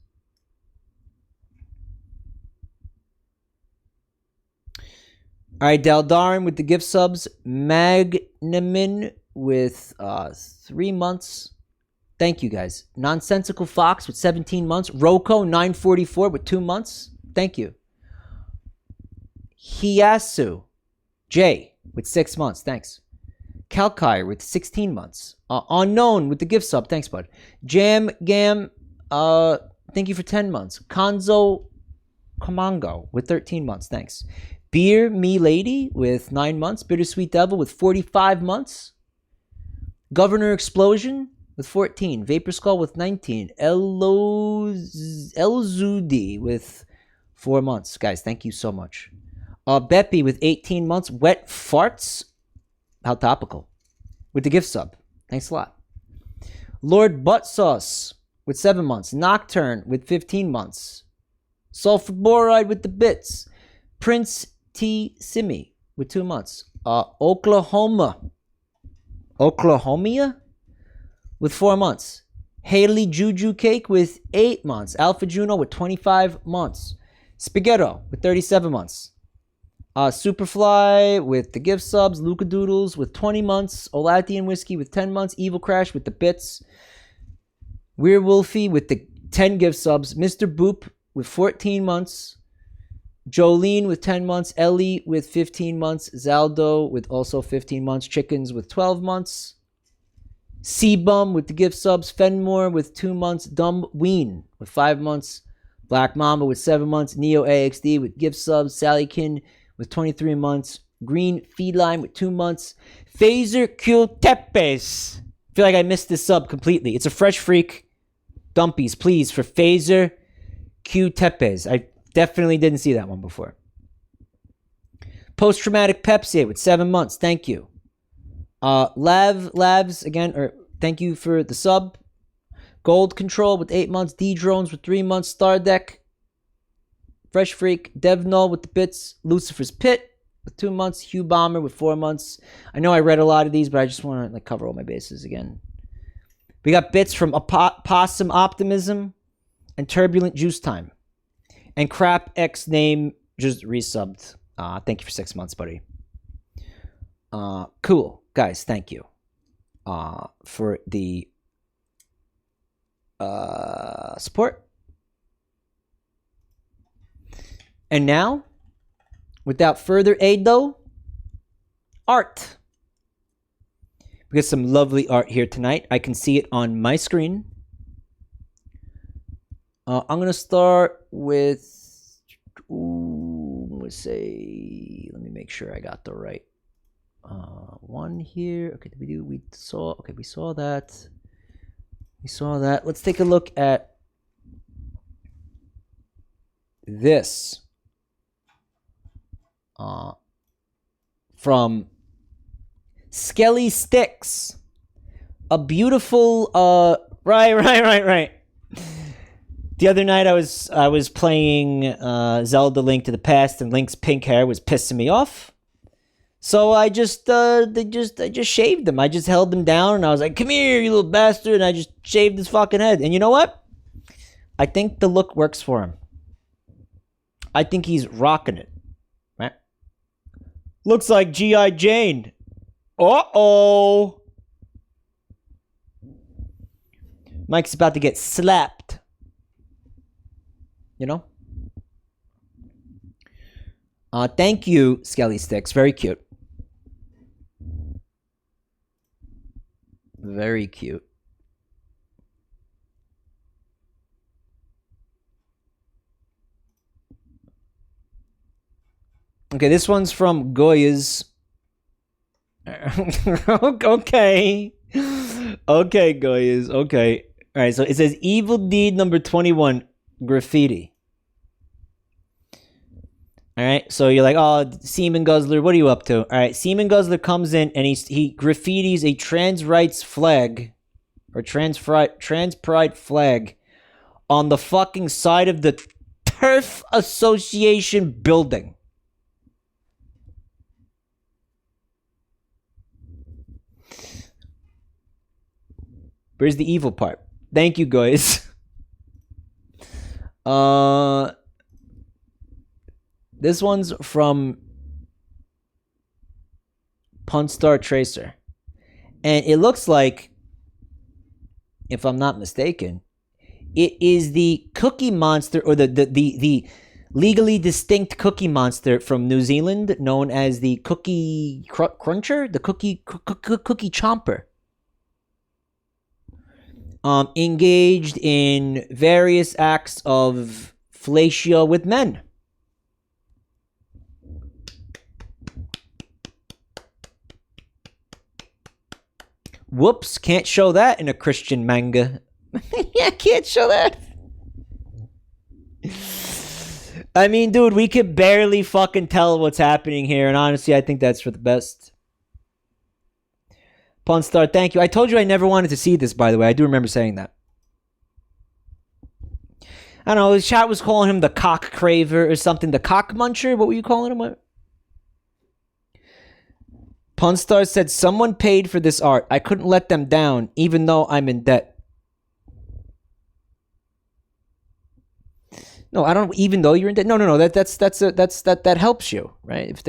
All right, Daldarin with the gift subs. Magnamin with 3 months. Thank you, guys. Nonsensical Fox with 17 months. Roko 944 with 2 months. Thank you. Hiyasu J with 6 months. Thanks. Kalkire with 16 months. Unknown with the gift sub. Thanks, bud. Jam Gam, thank you for 10 months. Konzo Kamango with 13 months. Thanks. Beer Me Lady with 9 months. Bittersweet Devil with 45 months. Governor Explosion with 14. Vapor Skull with 19. Elzudi with 4 months. Guys, thank you so much. Beppy with 18 months. Wet Farts. How topical. With the gift sub. Thanks a lot. Lord Butt Sauce with 7 months. Nocturne with 15 months. Sulfur Boride with the bits. Prince T. Simi with 2 months. Oklahomia with 4 months. Haley Juju Cake with 8 months. Alpha Juno with 25 months. Spaghetto with 37 months. Superfly with the gift subs. Luca Doodles with 20 months. Olatian Whiskey with 10 months. Evil Crash with the bits. Weirwolfie with the 10 gift subs. Mr. Boop with 14 months. Jolene with 10 months. Ellie with 15 months. Zaldo with also 15 months. Chickens with 12 months. Seabum with the gift subs. Fenmore with 2 months. Dumb Ween with 5 months. Black Mamba with 7 months. Neo AXD with gift subs. Sallykin with 23 months. Green Feline with 2 months. Phaser Q Tepes. Feel like I missed this sub completely. It's a fresh freak. Dumpies, please, for Phaser Q Tepes. I definitely didn't see that one before. Post-traumatic Pepsi with 7 months. Thank you. Labs again, or thank you for the sub. Gold Control with 8 months. D-Drones with 3 months. Star Deck. Fresh Freak. Dev Null with the bits. Lucifer's Pit with 2 months. Hugh Bomber with 4 months. I know I read a lot of these, but I just want to cover all my bases again. We got bits from Possum Optimism and Turbulent Juice Time. And Crap X Name just resubbed. Thank you for 6 months, buddy. Cool. Guys, thank you for the support. And now, without further ado, art. We got some lovely art here tonight. I can see it on my screen. I'm going to start with, let me make sure I got the right one here. Okay, we saw that. We saw that. Let's take a look at this. From Skelly Sticks. A beautiful right. The other night I was playing Zelda Link to the Past, and Link's pink hair was pissing me off. So I just shaved him. I just held him down and I was like, "Come here, you little bastard," and I just shaved his fucking head. And you know what? I think the look works for him. I think he's rocking it. Right? Looks like G.I. Jane. Uh-oh. Mike's about to get slapped. You know? Thank you, Skelly Sticks. Very cute. Very cute. Okay, this one's from Goya's. Okay. Okay, Goya's. Okay. All right, so it says Evil Deed number 21, graffiti. All right, so you're like, oh, Seaman Guzzler, what are you up to? All right, Seaman Guzzler comes in and he graffitis a trans rights flag or trans pride flag on the fucking side of the Turf Association building. Where's the evil part? Thank you, guys. This one's from Punstar Tracer. And it looks like, if I'm not mistaken, it is the Cookie Monster, or the legally distinct Cookie Monster from New Zealand, known as the Cookie Cruncher, the Cookie Chomper. Engaged in various acts of fellatio with men. Whoops, can't show that in a Christian manga. Yeah, can't show that. I mean, dude, we could barely fucking tell what's happening here, and honestly, I think that's for the best. Punstar, thank you. I told you I never wanted to see this, by the way. I do remember saying that. I don't know, his chat was calling him the cock craver or something. The cock muncher? What were you calling him? What? Punstar said, someone paid for this art. I couldn't let them down, even though I'm in debt. No, I don't. Even though you're in debt. No. That helps you, right? If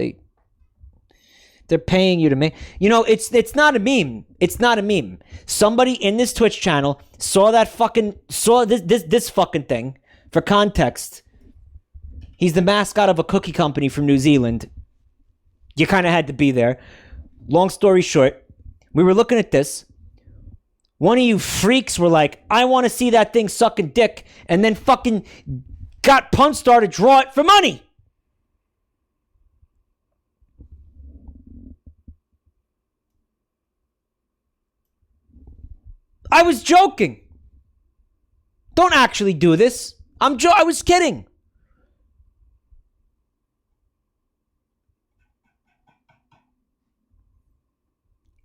they're paying you to make. You know, it's not a meme. It's not a meme. Somebody in this Twitch channel saw this fucking thing. For context, he's the mascot of a cookie company from New Zealand. You kind of had to be there. Long story short, we were looking at this. One of you freaks were like, I want to see that thing sucking dick, and then fucking got Punstar to draw it for money. I was joking. Don't actually do this. I was kidding.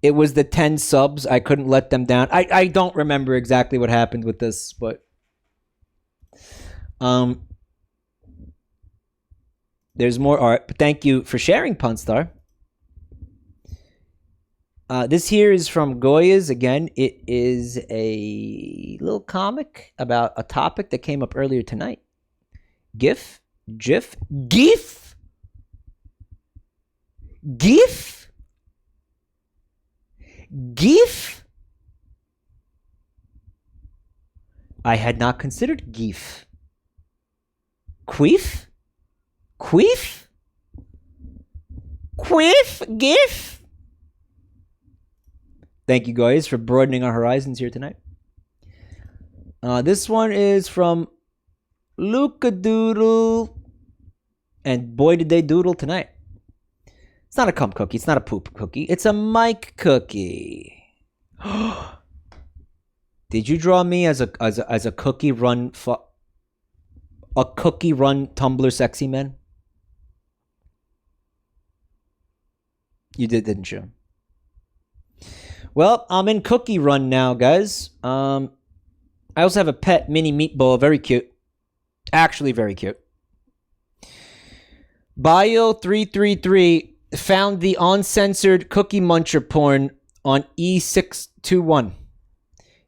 It was the 10 subs. I couldn't let them down. I don't remember exactly what happened with this, but there's more art. But thank you for sharing, Punstar. This here is from Goya's. Again, it is a little comic about a topic that came up earlier tonight. GIF? I had not considered GIF. Queef? GIF? Thank you guys for broadening our horizons here tonight. This one is from Luca Doodle. And boy did they doodle tonight. It's not a cum cookie. It's not a poop cookie. It's a mic cookie. Did you draw me as a cookie run Tumblr sexy man? You did, didn't you? Well, I'm in cookie run now, guys. I also have a pet mini meatball, very cute. Actually, very cute. Bio333 found the uncensored Cookie Muncher porn on E621.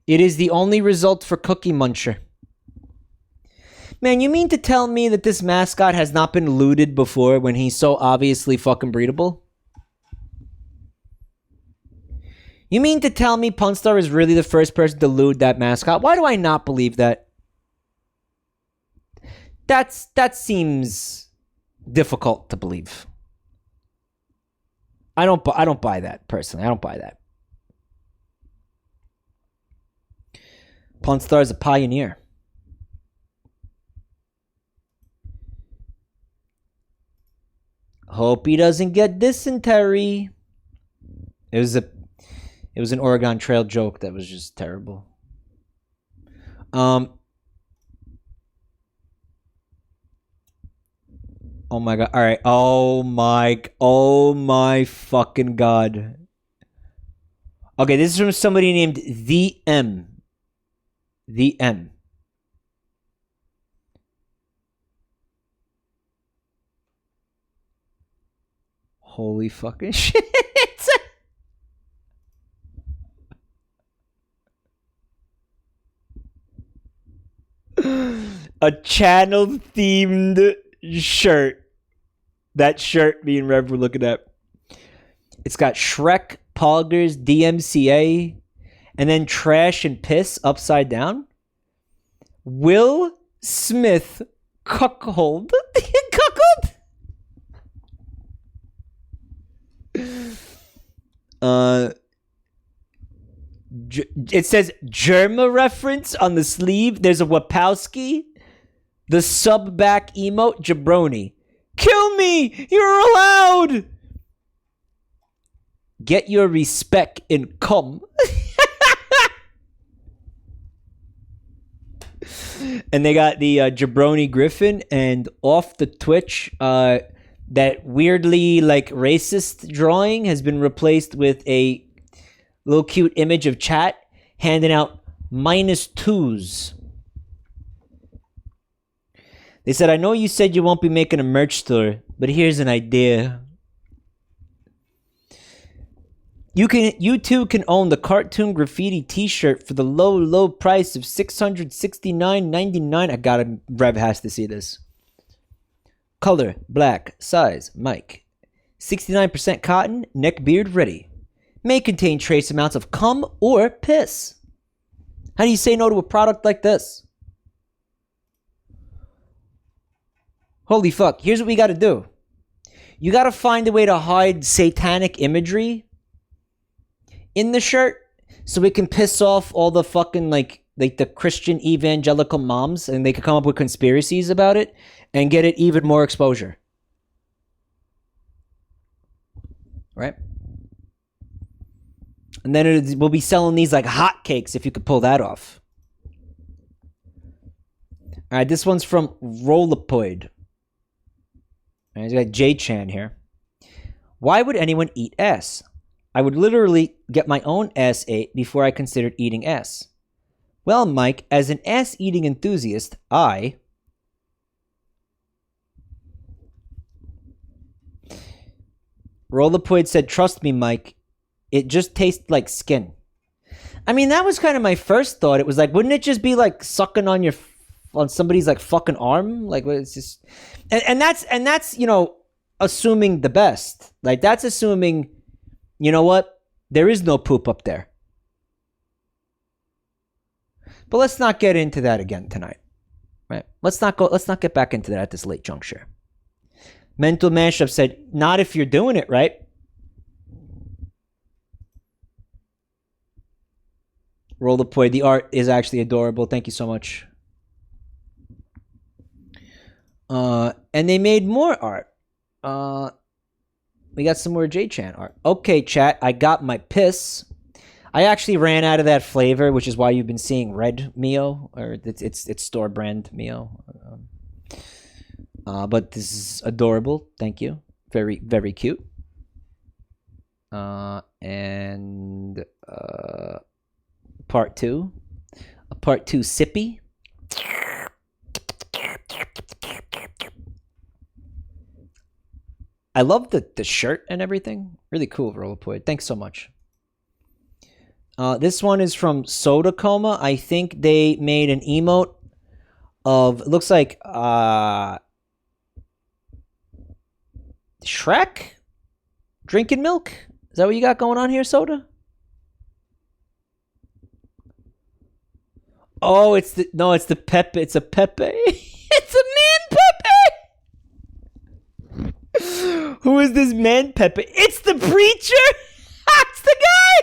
It is the only result for Cookie Muncher. Man, you mean to tell me that this mascot has not been looted before when he's so obviously fucking breedable? You mean to tell me Punstar is really the first person to loot that mascot? Why do I not believe that? That seems difficult to believe. I don't buy that personally. I don't buy that. Punstar is a pioneer. Hope he doesn't get dysentery. It was an Oregon Trail joke that was just terrible. Oh my god. All right. Oh my fucking god. Okay, this is from somebody named The M. The M. Holy fucking shit. A channel themed shirt. That shirt me and Rev were looking at. It's got Shrek, Poggers, DMCA, and then trash and piss upside down. Will Smith cuckold. Cuckold? It says Germa reference on the sleeve. There's a Wapowski. The sub back emote, Jabroni. Kill me! You're allowed! Get your respect and come. And they got the Jabroni Griffin, and off the Twitch, that weirdly like racist drawing has been replaced with a little cute image of chat handing out -2s. They said, I know you said you won't be making a merch store, but here's an idea. You too can own the cartoon graffiti t-shirt for the low price of $669.99. Rev has to see this. Color, black, size, mic. 69% cotton, neck beard ready. May contain trace amounts of cum or piss. How do you say no to a product like this? Holy fuck, here's what we gotta do. You gotta find a way to hide satanic imagery in the shirt so we can piss off all the fucking like the Christian evangelical moms, and they can come up with conspiracies about it and get it even more exposure. Right? And then we'll be selling these like hotcakes if you could pull that off. All right, this one's from Rollopoid. All right, we got J-Chan here. Why would anyone eat S? I would literally get my own S ate before I considered eating S. Well, Mike, as an S-eating enthusiast, Rollopoid said, trust me, Mike, it just tastes like skin. I mean, that was kind of my first thought. It was like, wouldn't it just be like sucking on somebody's like fucking arm? Like, it's just, and that's you know, assuming the best. Like, that's assuming, you know what? There is no poop up there. But let's not get into that again tonight, right? Let's not get back into that at this late juncture. Mental Mashup said, not if you're doing it right. Rollopoid, the art is actually adorable. Thank you so much. And they made more art. We got some more J-Chan art. Okay, chat, I got my piss. I actually ran out of that flavor, which is why you've been seeing red Mio, or it's store brand Mio. But this is adorable. Thank you. Very, very cute. And part 2. Part 2 sippy. I love the shirt and everything. Really cool, Rollopoid. Thanks so much. This one is from Soda Coma. I think they made an emote of, it looks like Shrek drinking milk. Is that what you got going on here, Soda? Oh, it's the Pepe. It's a Pepe. It's a man Pepe. Who is this man Pepe? It's the preacher. That's the guy.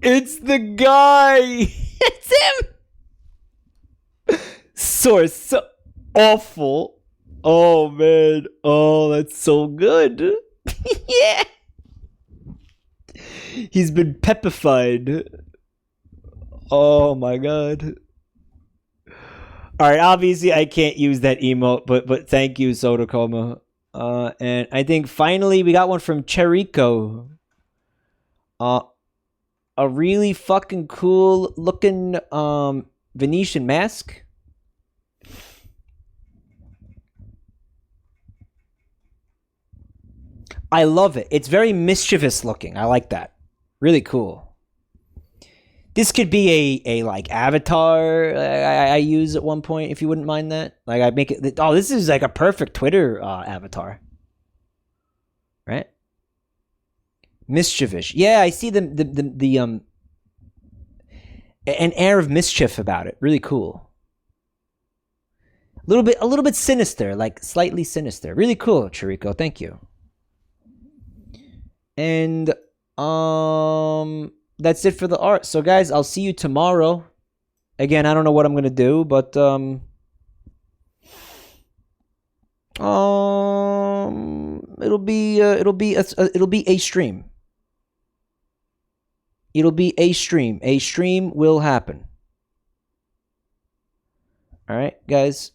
It's the guy. It's him. Source. So awful. Oh, man. Oh, that's so good. Yeah. He's been pepified. Oh, my God. All right, obviously I can't use that emote, but thank you, Sodacoma. And I think finally we got one from Cherico. A really fucking cool looking Venetian mask. I love it. It's very mischievous looking. I like that. Really cool. This could be a like avatar I use at one point, if you wouldn't mind that. Like I make it. Oh, this is like a perfect Twitter avatar, right? Mischievous. Yeah, I see an air of mischief about it. Really cool. A little bit sinister, like slightly sinister. Really cool, Chirico. Thank you. And that's it for the art. So guys, I'll see you tomorrow. Again, I don't know what I'm gonna do, but it'll be a stream. It'll be a stream. A stream will happen. All right, guys.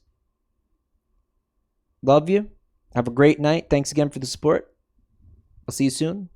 Love you. Have a great night. Thanks again for the support. I'll see you soon.